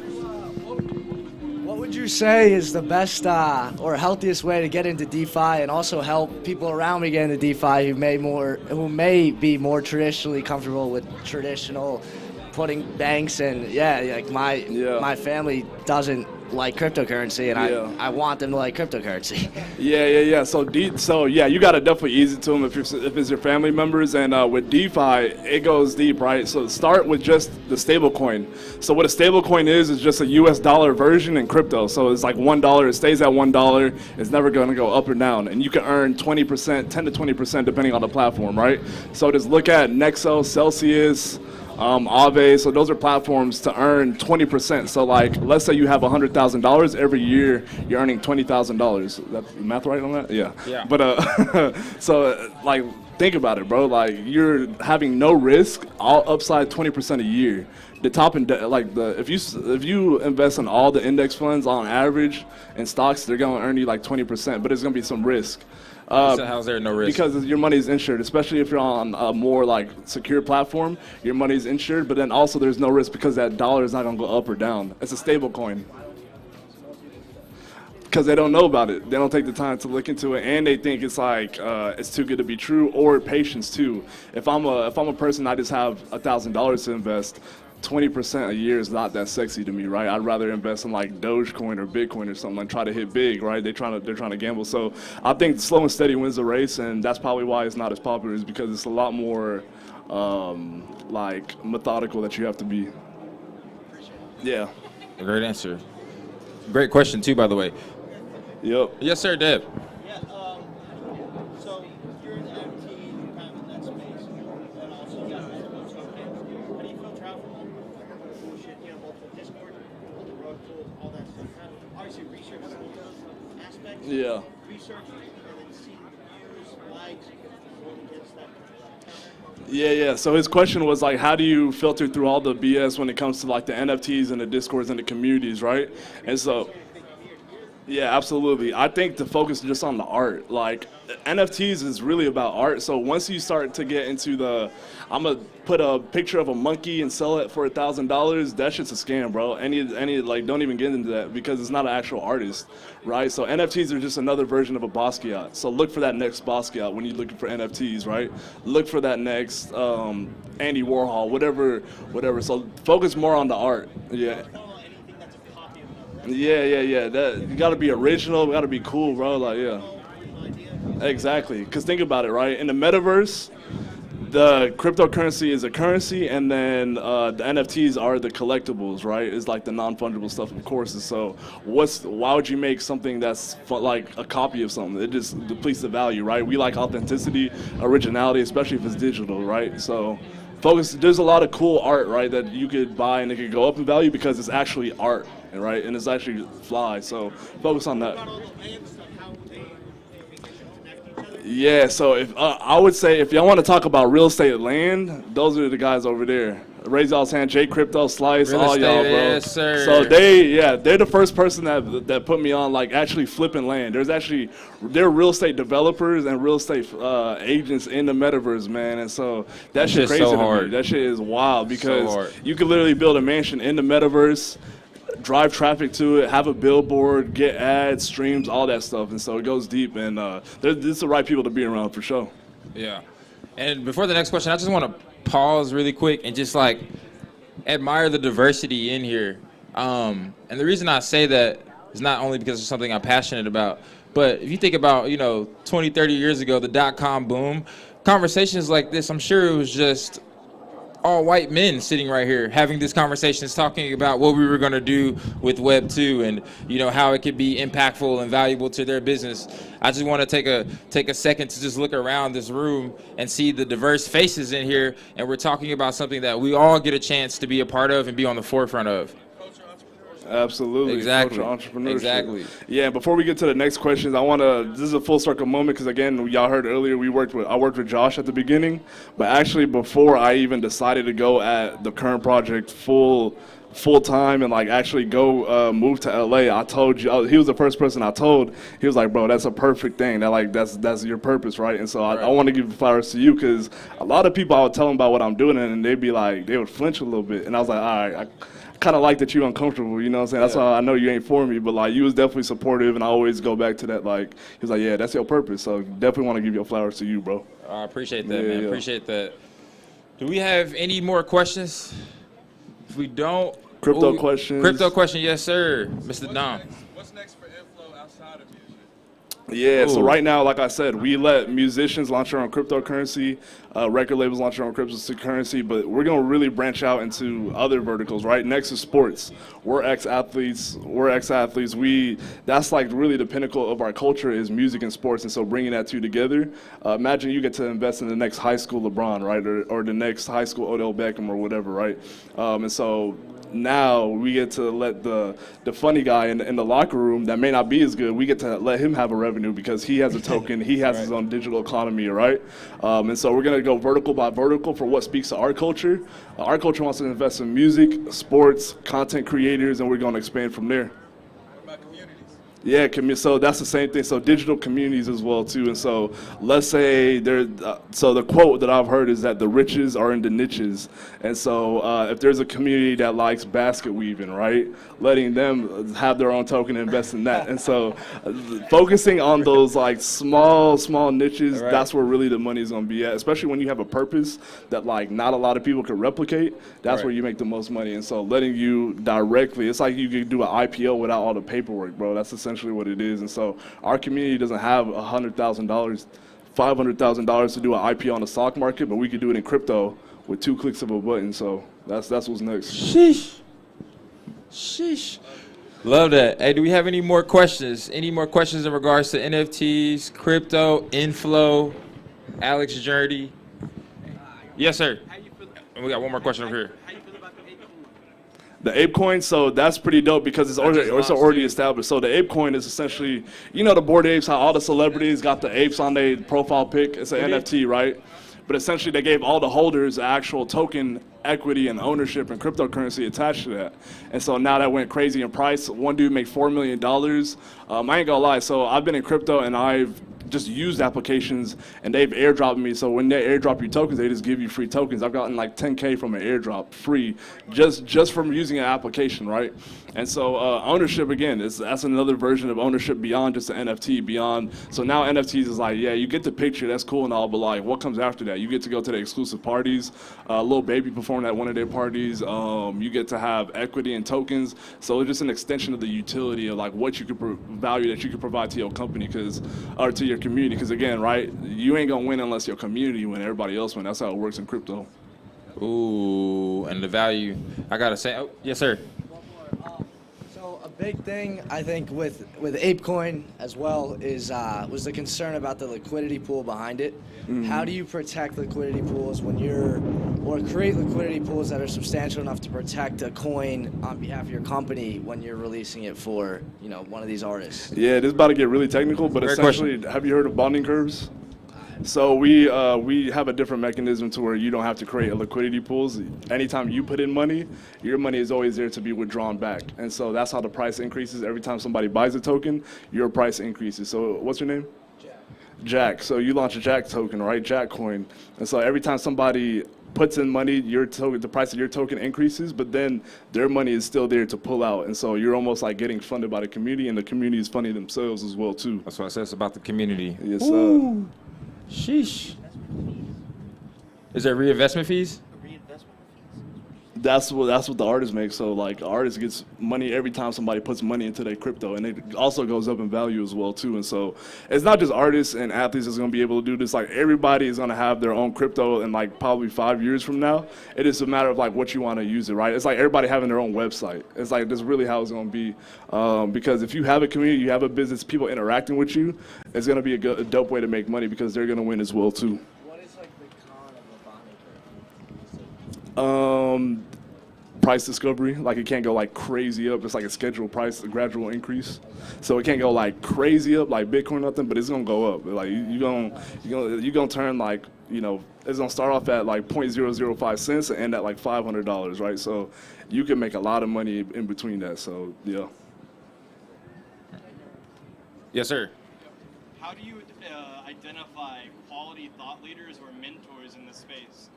What would you say is the best or healthiest way to get into DeFi and also help people around me get into DeFi who may be more traditionally comfortable with traditional putting banks and my family doesn't like cryptocurrency, and I want them to like cryptocurrency. Yeah. So you gotta definitely ease it to them if it's your family members. And with DeFi, it goes deep, right? So start with just the stable coin. So what a stable coin is just a US dollar version in crypto. So it's like $1. It stays at $1. It's never gonna go up or down, and you can earn 20%, 10 to 20% depending on the platform, right? So just look at Nexo, Celsius, Aave. So those are platforms to earn 20%. So let's say you have $100,000 every year, you're earning $20,000. That's the math right on that? Yeah. But so think about it, bro. You're having no risk, all upside 20% a year. The top if you invest in all the index funds on average in stocks, they're gonna earn you 20%, but there's gonna be some risk. So how's there no risk? Because your money is insured, especially if you're on a more secure platform. Your money is insured, but then also there's no risk because that dollar is not gonna go up or down. It's a stable coin. Because they don't know about it, they don't take the time to look into it, and they think it's it's too good to be true, or patience too. If I'm a person, I just have $1,000 to invest. 20% a year is not that sexy to me, right? I'd rather invest in Dogecoin or Bitcoin or something, try to hit big, right? They're trying to gamble. So I think slow and steady wins the race, and that's probably why it's not as popular, is because it's a lot more methodical that you have to be. Yeah. Great answer. Great question too, by the way. Yep. Yes, sir, Deb. Yeah. So you're in the NFT, kind of in that space, and also how do you feel traveling? Bullshit, multiple Discord, multiple rug tools, all that stuff. Obviously, research some of those aspects. Yeah. Research and then see Yeah. So his question was like, how do you filter through all the BS when it comes to like the NFTs and the Discords and the communities, right? And so, yeah, absolutely. I think the focus is just on the art. Like NFTs is really about art. So once you start to get into the, I'm gonna put a picture of a monkey and sell it for $1,000. That shit's a scam, bro. Any like, don't even get into that because it's not an actual artist, right? So NFTs are just another version of a Basquiat. So look for that next Basquiat when you're looking for NFTs, right? Look for that next Andy Warhol, whatever. So focus more on the art. Yeah. Yeah. That you gotta be original, you gotta be cool, bro. Like, yeah. Exactly. Cause think about it, right? In the metaverse, the cryptocurrency is a currency, and then the NFTs are the collectibles, right? It's like the non-fungible stuff, of course. And so, why would you make something that's like a copy of something? It just depletes the value, right? We like authenticity, originality, especially if it's digital, right? So, focus. There's a lot of cool art, right, that you could buy and it could go up in value because it's actually art, right? And it's actually fly. So, focus on that. Yeah, so if I would say if y'all want to talk about real estate land, those are the guys over there. Raise y'all's hand, Jay Crypto, Slice, Real all estate, y'all, bro. yes, sir. So they're the first person that put me on like actually flipping land. They're real estate developers and real estate agents in the metaverse, man. And so that shit's crazy so to hard. me. That shit is wild because hard. you could literally build a mansion in the metaverse, drive traffic to it, have a billboard, get ads, streams, all that stuff. And so it goes deep, and this is the right people to be around for sure. Yeah. And before the next question, I just want to pause really quick and just like admire the diversity in here. And the reason I say that is not only because it's something I'm passionate about, but if you think about, 20, 30 years ago, the dot-com boom, conversations like this, I'm sure it was just all white men sitting right here having these conversations, talking about what we were going to do with Web 2 and how it could be impactful and valuable to their business. I just want to take a second to just look around this room and see the diverse faces in here, and we're talking about something that we all get a chance to be a part of and be on the forefront of. Absolutely. Exactly. Culture, entrepreneurship. Exactly. Yeah, before we get to the next questions, this is a full circle moment because again, y'all heard earlier, I worked with Josh at the beginning, but actually before I even decided to go at the current project full time and like actually go move to LA, I told you, he was the first person I told. He was like, bro, that's a perfect thing. That's your purpose, right? And so I want to give flowers to you because a lot of people I would tell them about what I'm doing and they'd be like, they would flinch a little bit. And I was like, all right, I kind of like that you're uncomfortable, you know what I'm saying? That's why I know you ain't for me, but like you was definitely supportive, and I always go back to that. Like he was like, yeah, that's your purpose. So definitely want to give your flowers to you, bro. I appreciate that, man. Appreciate that. Do we have any more questions? If we don't, crypto questions. Crypto question, yes, sir, Mr. Dom. What's next for Inflow outside of music? Yeah, so right now, like I said, we let musicians launch their own cryptocurrency, record labels launch their own cryptocurrency, but we're going to really branch out into other verticals, right? Next is sports. We're ex-athletes. That's like really the pinnacle of our culture is music and sports, and so bringing that two together, imagine you get to invest in the next high school LeBron, right, or the next high school Odell Beckham or whatever, right? And so now we get to let the funny guy in the locker room that may not be as good, we get to let him have a revenue because he has a token, he has his own digital economy, right? And so we're going to go vertical by vertical for what speaks to our culture. Our culture wants to invest in music, sports, content creators, and we're going to expand from there. Yeah, so that's the same thing. So digital communities as well too. And so let's say so the quote that I've heard is that the riches are in the niches. And so if there's a community that likes basket weaving, right, letting them have their own token and invest in that. And so focusing on those like small niches, that's where really the money is going to be at. Especially when you have a purpose that like not a lot of people can replicate. That's where you make the most money. And so letting you directly, it's like you could do an IPO without all the paperwork, bro. That's essentially what it is. And so our community doesn't have $100,000, $500,000 to do an IPO on the stock market, but we could do it in crypto with 2 clicks of a button. So that's what's next. Sheesh. Love that. Hey, do we have any more questions? Any more questions in regards to NFTs, crypto, inflow, Alex Journey? Yes, sir. And we got one more question over here. The ape coin, so that's pretty dope because it's already established. So the ape coin is essentially, the Bored Apes, how all the celebrities got the apes on their profile pic. It's an NFT, right? but essentially they gave all the holders actual token equity and ownership and cryptocurrency attached to that. And so now that went crazy in price. One dude made $4 million. I ain't gonna lie, so I've been in crypto and I've just used applications and they've airdropped me. So when they airdrop you tokens, they just give you free tokens. I've gotten like 10K from an airdrop free just from using an application, right? And so ownership, again, that's another version of ownership beyond just an NFT, beyond. So now NFTs is like, yeah, you get the picture, that's cool and all, but like what comes after that? You get to go to the exclusive parties. Lil Baby performed at one of their parties. You get to have equity and tokens. So it's just an extension of the utility of like what you could value that you could provide to your company or to your community. Because again, right, you ain't gonna win unless your community win, everybody else win. That's how it works in crypto. Ooh, and the value, I gotta say, oh, yes, sir. So a big thing I think with ApeCoin as well is was the concern about the liquidity pool behind it. Mm-hmm. How do you protect liquidity pools when or create liquidity pools that are substantial enough to protect a coin on behalf of your company when you're releasing it for, you know, one of these artists? Yeah, this is about to get really technical, but essentially, have you heard of bonding curves? So we have a different mechanism to where you don't have to create a liquidity pools. Anytime you put in money, your money is always there to be withdrawn back. And so that's how the price increases. Every time somebody buys a token, your price increases. So what's your name? Jack. So you launch a Jack token, right? Jack coin. And so every time somebody puts in money, the price of your token increases, but then their money is still there to pull out. And so you're almost like getting funded by the community, and the community is funding themselves as well too. That's what I said. It's about the community. Yes, sir. Sheesh. Is there reinvestment fees? That's what the artist makes. So like the artist gets money every time somebody puts money into their crypto, and it also goes up in value as well too. And so it's not just artists and athletes that's gonna be able to do this. Like everybody is gonna have their own crypto in like probably 5 years from now. It is a matter of like what you want to use it, right? It's like everybody having their own website. It's like that's really how it's gonna be. Because if you have a community, you have a business, people interacting with you, it's gonna be a dope way to make money because they're gonna win as well too. What is like the con of a bonding curve? Price discovery, like it can't go like crazy up. It's like a scheduled price, a gradual increase. So it can't go like crazy up like Bitcoin or nothing, but it's gonna go up. Like you gonna turn like, you know, it's gonna start off at like 0.005 cents and end at like $500, right? So you can make a lot of money in between that. So yeah. Yes, sir. How do you identify quality thought leaders or mentors in this space?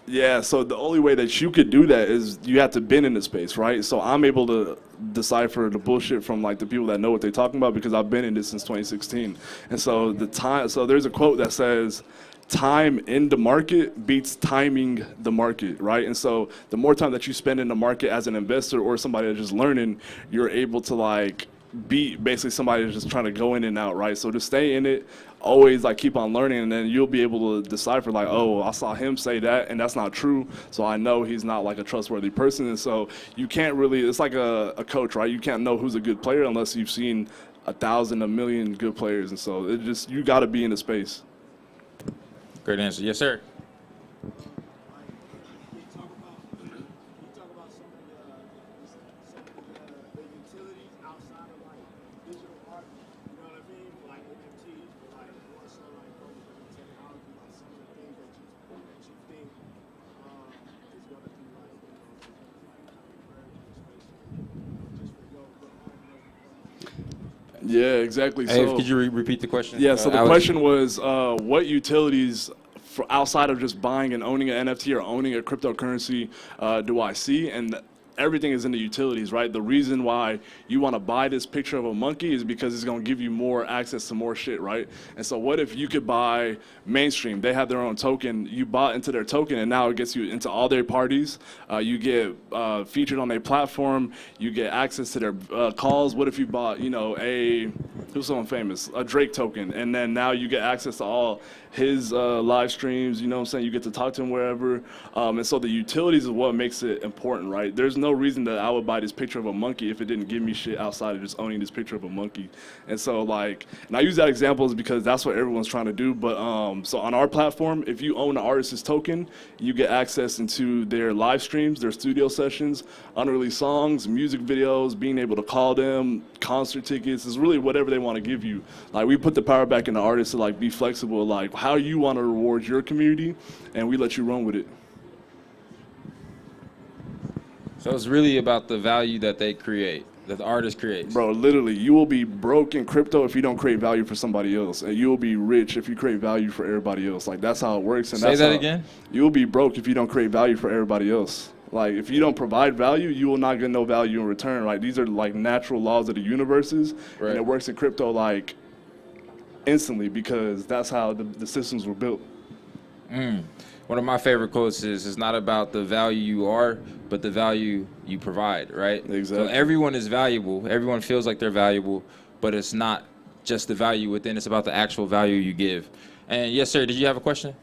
Yeah, so the only way that you could do that is you have to been in the space, right? So I'm able to decipher the bullshit from like the people that know what they're talking about because I've been in this since 2016. And so there's a quote that says, time in the market beats timing the market, right? And so the more time that you spend in the market as an investor or somebody that's just learning, you're able to like beat basically somebody that's just trying to go in and out, right? So to stay in it, always like keep on learning, and then you'll be able to decipher like, oh, I saw him say that and that's not true, so I know he's not like a trustworthy person. And so you can't really, it's like a coach, right? You can't know who's a good player unless you've seen 1,000, 1,000,000 good players. And so it just, you got to be in the space. Great answer. Yes, sir. Yeah, exactly. Hey, so, could you repeat the question? Yeah, so the Alex? question was, what utilities for outside of just buying and owning an NFT or owning a cryptocurrency do I see? And everything is in the utilities, right? The reason why you want to buy this picture of a monkey is because it's going to give you more access to more shit, right? And so what if you could buy Mainstream? They have their own token. You bought into their token, and now it gets you into all their parties. You get featured on their platform. You get access to their calls. What if you bought, you know, who's someone famous? A Drake token, and then now you get access to all his live streams, you know what I'm saying? You get to talk to him wherever. And so the utilities is what makes it important, right? There's no reason that I would buy this picture of a monkey if it didn't give me shit outside of just owning this picture of a monkey. And so like, and I use that example because that's what everyone's trying to do. But so on our platform, if you own the artist's token, you get access into their live streams, their studio sessions, unreleased songs, music videos, being able to call them, concert tickets. It's really whatever they want to give you. Like we put the power back in the artist to like be flexible, like how you want to reward your community, and we let you run with it. So it's really about the value that they create, that the artist creates. Bro, literally, you will be broke in crypto if you don't create value for somebody else, and you will be rich if you create value for everybody else. Like, that's how it works. And Say that's that how, again? You will be broke if you don't create value for everybody else. Like, if you don't provide value, you will not get no value in return. Like, these are like natural laws of the universes, and it works in crypto like instantly because that's how the systems were built. One of my favorite quotes is, it's not about the value you are, but the value you provide, right? Exactly. So everyone is valuable. Everyone feels like they're valuable, but it's not just the value within, it's about the actual value you give. And yes, sir, did you have a question?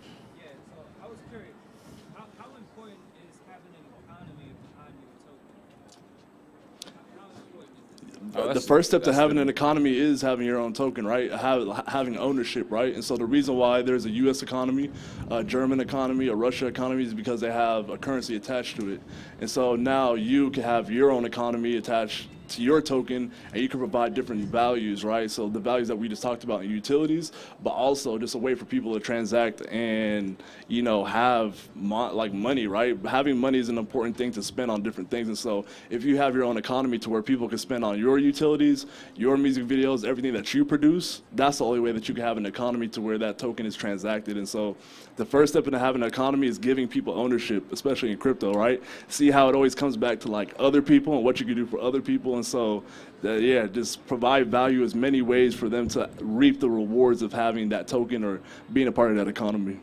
The first step to having an economy is having your own token, right? Having ownership, right? And so the reason why there's a U.S. economy, a German economy, a Russia economy is because they have a currency attached to it. And so now you can have your own economy attached to your token, and you can provide different values, right? So the values that we just talked about in utilities, but also just a way for people to transact and, you know, have money, right? Having money is an important thing to spend on different things. And so if you have your own economy to where people can spend on your utilities, your music videos, everything that you produce, that's the only way that you can have an economy to where that token is transacted. And so the first step into having an economy is giving people ownership, especially in crypto, right? See how it always comes back to like other people and what you can do for other people. And so, yeah, just provide value as many ways for them to reap the rewards of having that token or being a part of that economy.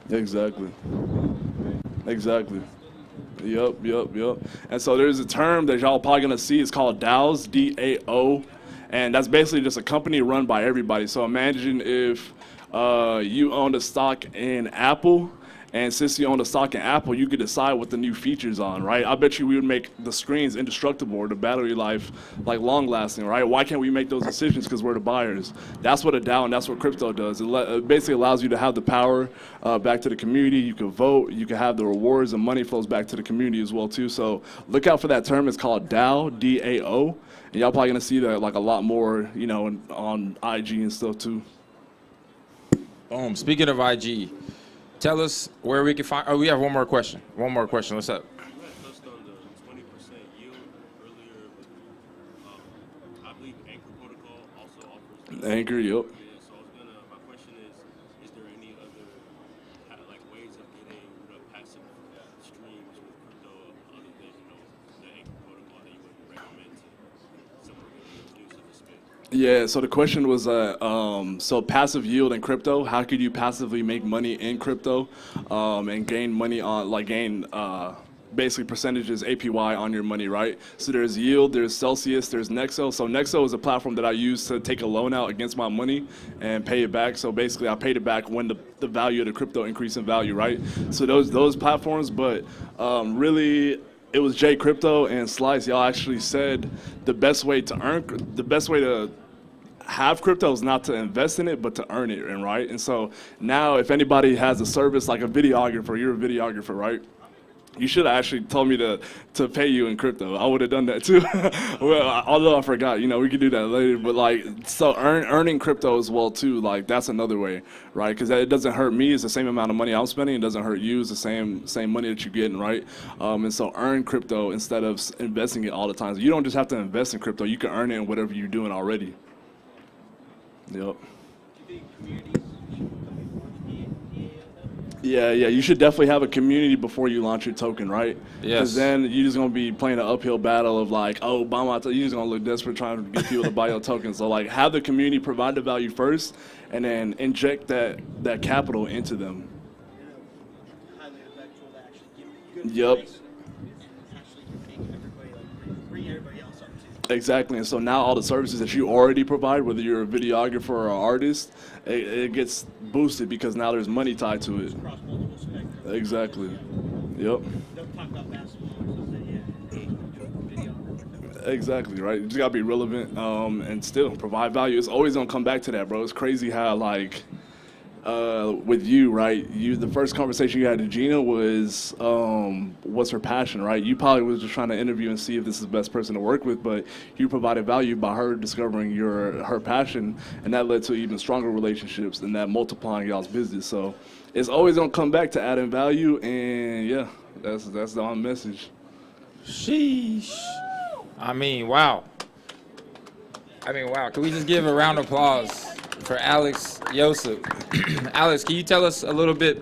Exactly. Exactly. Yep. And so there's a term that y'all probably gonna see. It's called DAOs, D-A-O, and that's basically just a company run by everybody. So imagine if you owned a stock in Apple, and since you own a stock in Apple, you could decide what the new features on, right? I bet you we would make the screens indestructible or the battery life like long lasting, right? Why can't we make those decisions? Because we're the buyers. That's what a DAO and that's what crypto does. It basically allows you to have the power back to the community. You can vote, you can have the rewards, and money flows back to the community as well too. So look out for that term. It's called DAO, D-A-O, and y'all probably gonna see that like a lot more, you know, on IG and stuff too. Boom. Speaking of IG, tell us where we can find. Oh, we have one more question. What's up? You had touched on the 20% yield earlier. I believe Anchor Protocol also offers. Anchor, yep. Yeah, so my question is there any other like ways of getting passive streams with crypto other than the Anchor Protocol that you would recommend to someone who's new to the space? Yeah, so the question was, so passive yield in crypto, how could you passively make money in crypto and gain money on, basically percentages, APY on your money, right? So there's yield, there's Celsius, there's Nexo. So Nexo is a platform that I use to take a loan out against my money and pay it back. So basically I paid it back when the value of the crypto increased in value, right? So those platforms, but really, it was J Crypto and Slice. Y'all actually said the best way to have crypto is not to invest in it, but to earn it, and right? And so now if anybody has a service like a videographer, you're a videographer, right? You should have actually told me to pay you in crypto. I would have done that too. Well, although I forgot, we could do that later. But so earning crypto as well too. Like that's another way, right? Because it doesn't hurt me. It's the same amount of money I'm spending. It doesn't hurt you. It's the same money that you're getting, right? And so earn crypto instead of investing it all the time. So you don't just have to invest in crypto. You can earn it in whatever you're doing already. Yep. Yeah, you should definitely have a community before you launch your token, right? Yes. Because then you're just going to be playing an uphill battle of like, oh, buy my token. You're just going to look desperate trying to get people to buy your token. So like have the community provide the value first and then inject that capital into them. Yep. Exactly, and so now all the services that you already provide, whether you're a videographer or an artist, it gets boosted because now there's money tied to it. Exactly. Yep. Exactly, right? You just gotta be relevant and still provide value. It's always gonna come back to that, bro. It's crazy how with you, right? The first conversation you had to Gina was what's her passion, right? You probably was just trying to interview and see if this is the best person to work with, but you provided value by her discovering her passion, and that led to even stronger relationships and that multiplying y'all's business. So it's always gonna come back to adding value, and yeah, that's the on message. Sheesh. I mean, wow. Can we just give a round of applause for Alex Yosef? Alex, can you tell us a little bit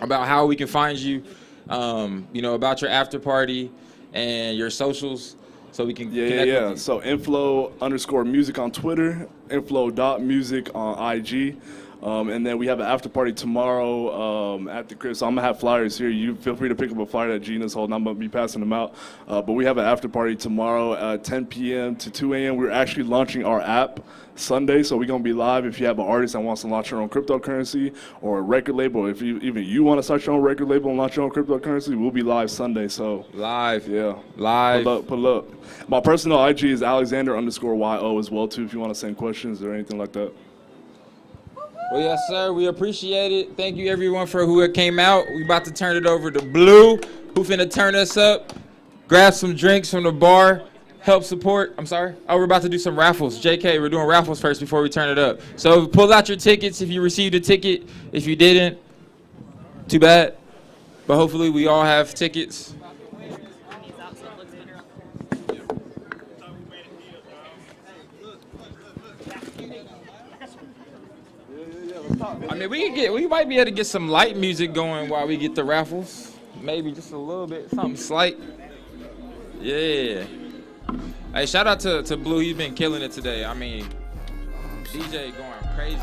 about how we can find you, about your after party and your socials so we can connect with you? So inflow_music on Twitter, inflow.music on IG. And then we have an after party tomorrow at the crib. So I'm gonna have flyers here. You feel free to pick up a flyer that Gina's holding. I'm gonna be passing them out. But we have an after party tomorrow at 10 p.m. to 2 a.m. We're actually launching our app Sunday, so we're gonna be live. If you have an artist that wants to launch your own cryptocurrency or a record label, if you want to start your own record label and launch your own cryptocurrency, we'll be live Sunday. So live, yeah, live. Pull up. My personal IG is Alexander_YO as well too. If you want to send questions or anything like that. Well, yes, sir. We appreciate it. Thank you, everyone, for who came out. We about to turn it over to Blue, who finna turn us up. Grab some drinks from the bar. Help support. I'm sorry. Oh, we're about to do some raffles. JK, we're doing raffles first before we turn it up. So pull out your tickets if you received a ticket. If you didn't, too bad. But hopefully we all have tickets. We might be able to get some light music going while we get the raffles. Maybe just a little bit, something slight. Yeah. Hey, shout out to Blue. He's been killing it today. DJ going crazy.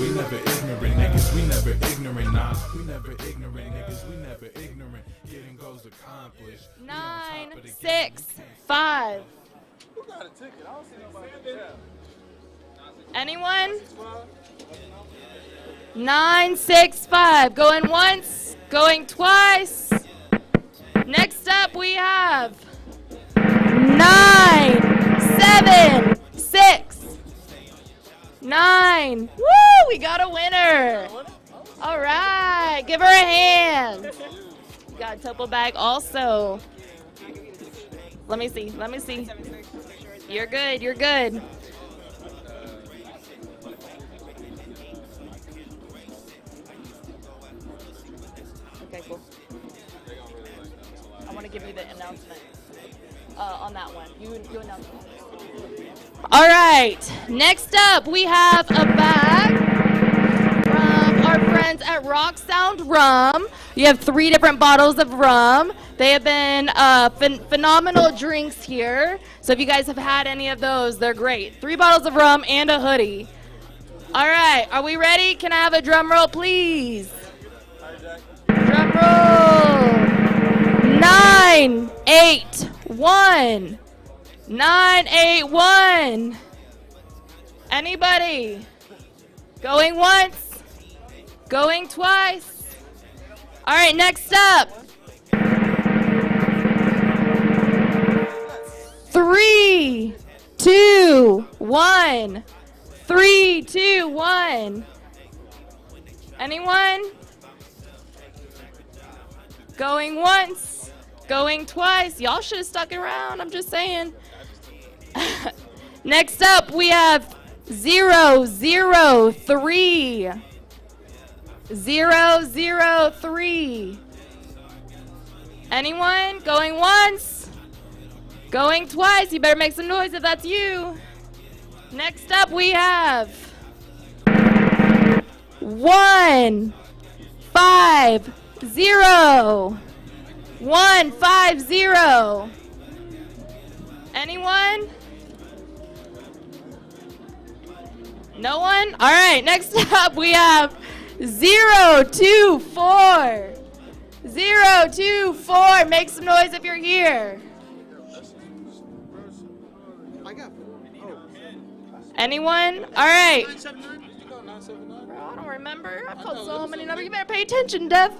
We never ignorant, never ignorant, niggas, we never ignorant. Getting goals accomplished. 9, 6, 5. Who got a ticket? I don't see nobody. Anyone? 9, 6, 5. Going once, going twice. Next up we have 9, 7, 6. 9. Woo! We got a winner. All right. Give her a hand. Got a Topo bag also. Let me see. Let me see. You're good. You're good. Okay, cool. I want to give you the announcement on that one. You announce it. All right, next up we have a bag from our friends at Rock Sound Rum. You have 3 different bottles of rum. They have been phenomenal drinks here. So if you guys have had any of those, they're great. 3 bottles of rum and a hoodie. All right, are we ready? Can I have a drum roll, please? Drum roll. 9, 8, 1. 9, 8, 1. Anybody? Going once? Going twice? All right, next up. 3, 2, 1. 3, 2, 1. Anyone? Going once? Going twice? Y'all should have stuck around, I'm just saying. Next up, we have 0, 0, 3. 0, 0, 3. Anyone? Going once? Going twice? You better make some noise if that's you. Next up, we have 1, 5, 0. 1, 5, 0. Anyone? No one? All right, next up we have 0, 2, 4. 0, 2, 4. Make some noise if you're here. Anyone? All right. Bro, I don't remember. I've called so many numbers. You better pay attention, Dev.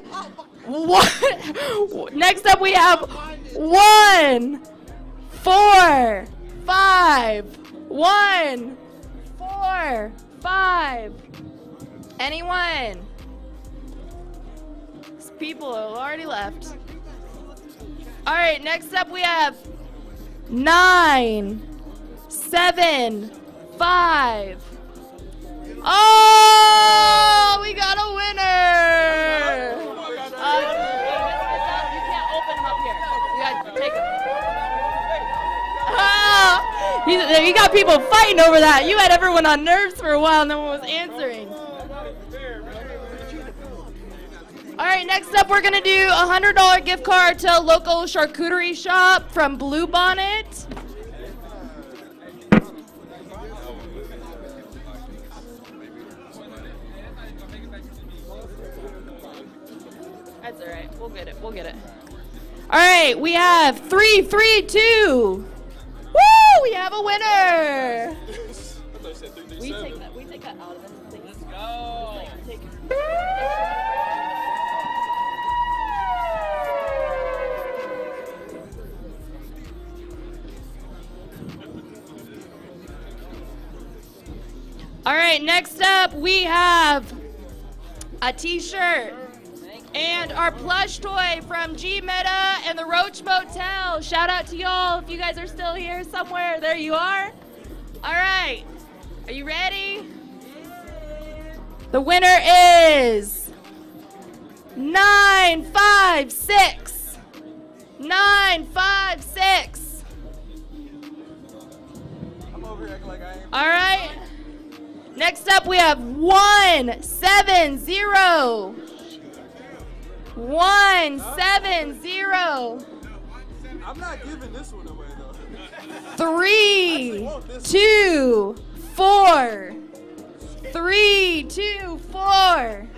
What? Next up we have 1, 4, 5. 1, 4, 5. Anyone? These people have already left. All right, next up we have 9, 7, 5. Oh, we got a winner! You can't open them up here. You gotta take them. You got people fighting over that. You had everyone on nerves for a while, and no one was answering. All right, next up, we're gonna do a $100 gift card to a local charcuterie shop from Blue Bonnet. That's all right. We'll get it. We'll get it. All right, we have 3, 3, 2. Woo! We have a winner. We take that out of it. Let's go. All right, next up we have a t-shirt and our plush toy from G Meta and the Roach Motel. Shout out to y'all if you guys are still here somewhere. There you are. All right, are you ready? The winner is 956. 956. I'm over here acting like I ain't. All right. Next up, we have 170. 170. I'm not giving this one away though. 3, 2, 4. 3, 2, 4.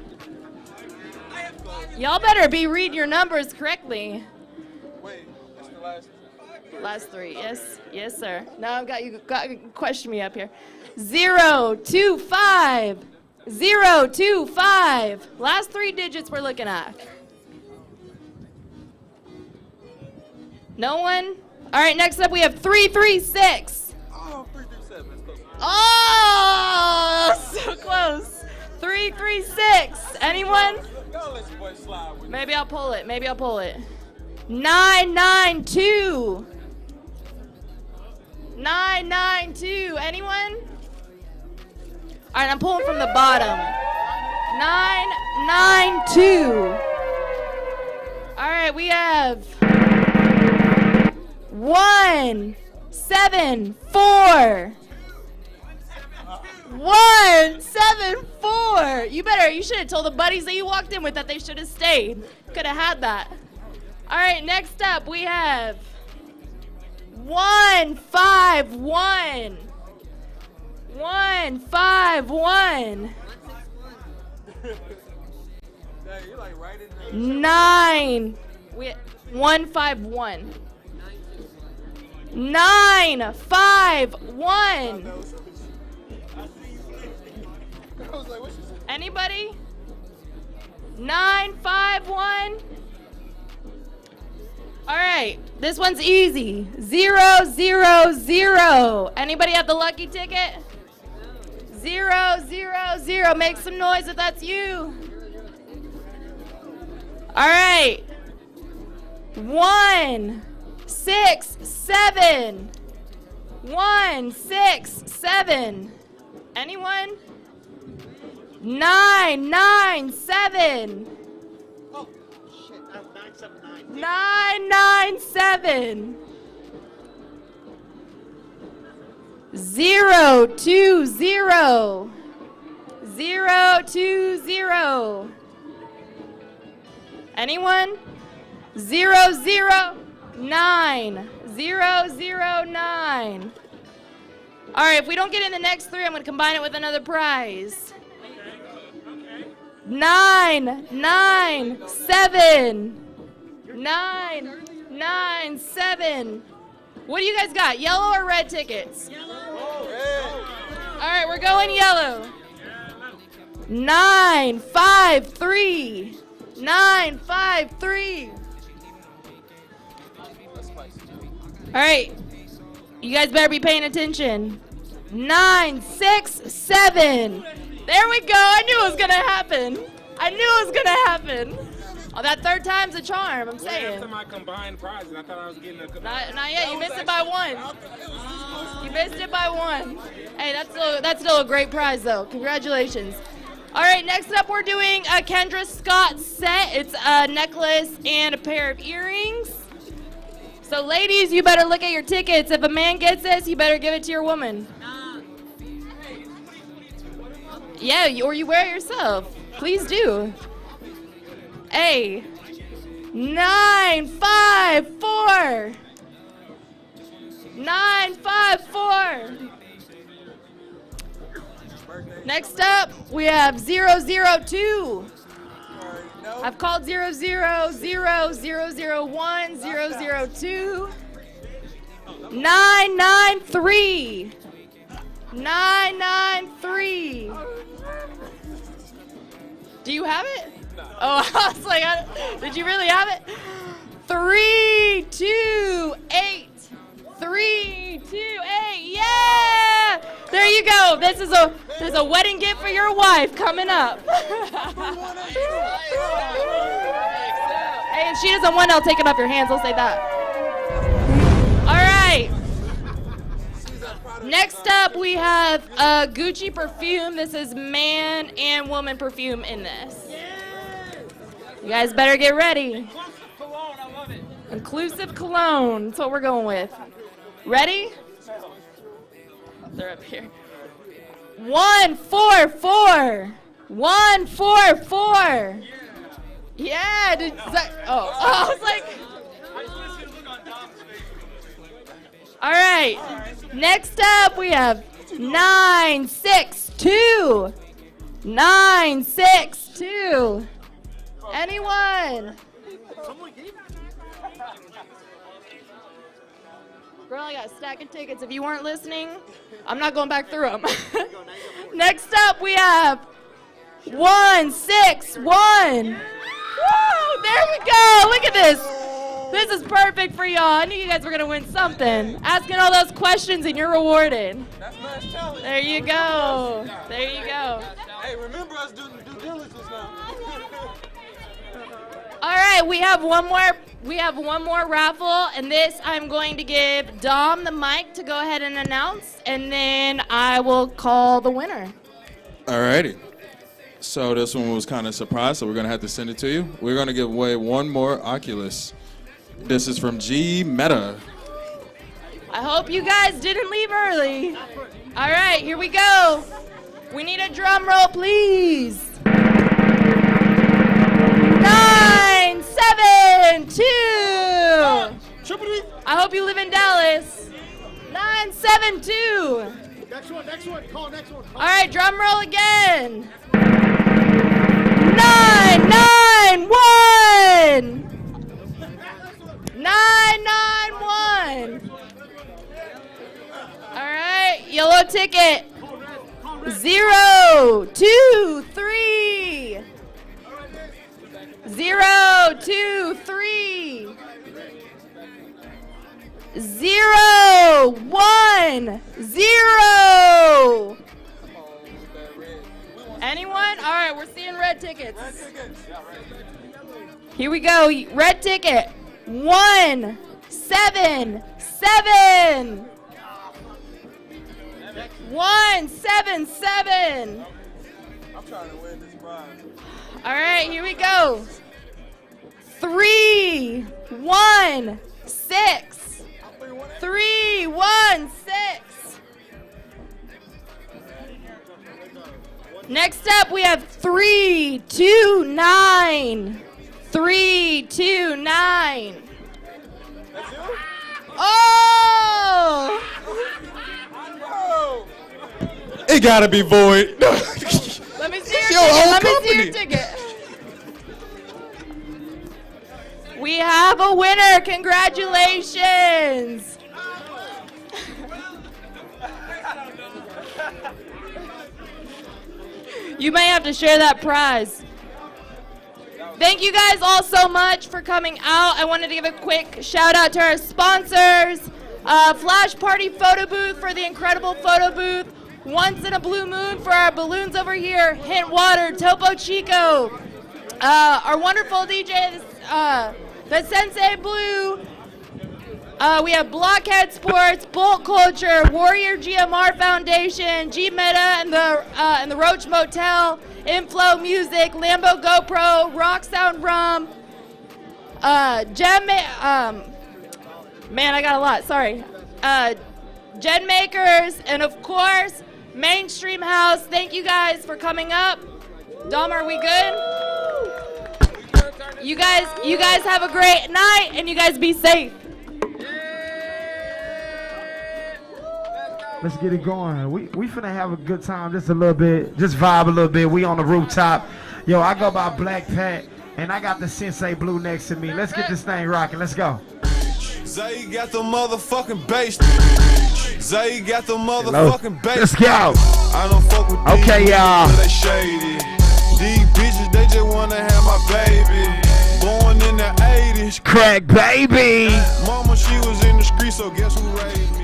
Y'all better be reading your numbers correctly. Wait, that's the last. Last three, yes, yes, sir. Now I've got you question me up here. 0, 2, 5. 0, 2, 5. Last three digits we're looking at. No one? All right, next up we have 3, 3, 6. Oh, 3, 3, 7. That's close. Oh, so close. 3, 3, 6. Anyone? Go, let your boy slide with Maybe I'll pull it. Maybe I'll pull it. 9, 9, 2. 9, 9, 2. Anyone? All right, I'm pulling from the bottom. 9, 9, 2. All right, we have 1, 7, 4. 1, 7, 4. You should have told the buddies that you walked in with that they should have stayed. Could have had that. All right, next up we have 1, 5, 1. 1, 5, 1. 9. 1, 5, 1. 9, 5, 1. Anybody? 9, 5, 1. All right, this one's easy. 0, 0, 0. Anybody have the lucky ticket? 0, 0, 0. Make some noise if that's you. All right. 1, 6, 7. 1, 6, 7. Anyone? 9, 9, 7. Oh, shit. 979. 9, 9, 7. 0, 2, 0. 0, 2, 0. Anyone? 0, 0, 9. 0, 0, 9. All right, if we don't get in the next three, I'm going to combine it with another prize. 9, 9, 7. 9, 9, 7. What do you guys got? Yellow or red tickets? Yellow. All right, we're going yellow. 9, 5, 3. 9, 5, 3. All right, you guys better be paying attention. 9, 6, 7. There we go. I knew it was gonna happen. I knew it was gonna happen. Oh, that third time's a charm, I'm saying. After my combined prizes, I thought I was getting a combined. Not yet. You missed it by 1. You missed it by 1. Hey, that's still a great prize, though. Congratulations. All right, next up we're doing a Kendra Scott set. It's a necklace and a pair of earrings. So, ladies, you better look at your tickets. If a man gets this, you better give it to your woman. Yeah, or you wear it yourself. Please do. A 9, 5, 4. 9, 5, 4. Next up, we have 0, 0, 2. I've called 0, 0, 0, 0, 0, 1, 0, 0, 2. 9, 9, 3. 9, 9, 3. Do you have it? Oh, I was like, did you really have it? 3, 2, 8. 3, 2, 8. Yeah! There you go. There's a wedding gift for your wife coming up. Hey, if she doesn't win, I'll take it off your hands. I'll say that. All right. Next up, we have Gucci perfume. This is man and woman perfume in this. You guys better get ready. Inclusive cologne. That's what we're going with. Ready? They're up here. 1, 4, 4. 1, 4, 4. Yeah. I was like. All right. Next up, we have 9, 6, 2. 9, 6, 2. Anyone? Girl, I got a stack of tickets. If you weren't listening, I'm not going back through them. Next up, we have 161. Woo! There we go. Look at this. This is perfect for y'all. I knew you guys were gonna win something. Asking all those questions and you're rewarded. There you go. There you go. Hey, remember us doing due diligence now. All right, we have one more raffle, and this I'm going to give Dom the mic to go ahead and announce, and then I will call the winner. Alrighty. So this one was kind of a surprise, so we're gonna have to send it to you. We're gonna give away one more Oculus. This is from G Meta. I hope you guys didn't leave early. All right, here we go. We need a drum roll, please. 972. I hope you live in Dallas. 972. Next one. Call next one. All right, drum roll again. 991. 991. All right, yellow ticket. 023. 023. 010. Anyone? All right, we're seeing red tickets. Here we go. Red ticket. 177. 177. I'm trying to win this prize. All right, here we go. 316. 316. Next up, we have 329. 329. Oh! It gotta be void. Let me see your ticket. Let me see your ticket. We have a winner. Congratulations. You may have to share that prize. Thank you guys all so much for coming out. I wanted to give a quick shout out to our sponsors. Flash Party Photo Booth for the incredible photo booth. Once in a Blue Moon for our balloons over here. Hint Water, Topo Chico. Our wonderful DJs, the Sensei Blue. We have Blockhead Sports, Bolt Culture, Warrior GMR Foundation, G Meta and the Roach Motel, Inflow Music, Lambo GoPro, Rock Sound Rum, man, I got a lot, sorry. Gen Makers, and of course, Mainstream House. Thank you guys for coming up. Dom, are we good? You guys have a great night, and you guys be safe. Let's get it going. We finna have a good time just a little bit. Just vibe a little bit. We on the rooftop. Yo, I go by Black Pat, and I got the Sensei Blue next to me. Let's get this thing rocking. Let's go. Zay got the motherfucking bass. Zay got the motherfucking bass. Let's go. I don't fuck with okay, y'all. They shady. These bitches, they just wanna have my baby. Born in the 80s. Crack baby. Mama, she was in the street, so guess who raised me?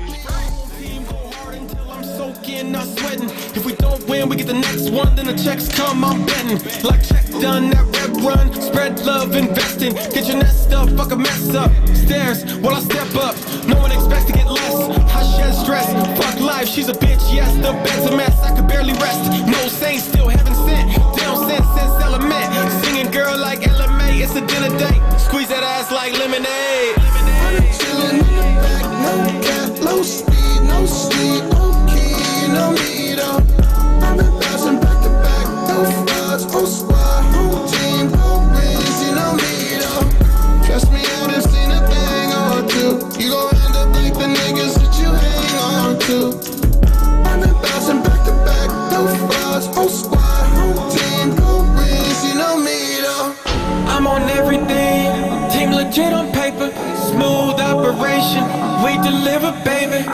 Not sweating. If we don't win, we get the next one. Then the checks come, I'm betting. Like check done, that red run. Spread love, investing. Get your nest up, fuck a mess up. Stairs while I step up. No one expects to get less. I shed stress. Fuck life, she's a bitch. Yes, the bed's a mess. I could barely rest. No saints, still heaven sent. Down sense element. Singing girl like LMA. It's a dinner date. Squeeze that ass like lemonade. Chillin' in the back, no cap, low speed, no sleep, no key, no meter. I've been bouncing back to back, no frauds, no squad, no team, no rings, you no meter. Trust me, I done seen a thing or two. You gon' end up like the niggas inspiration. We deliver, baby.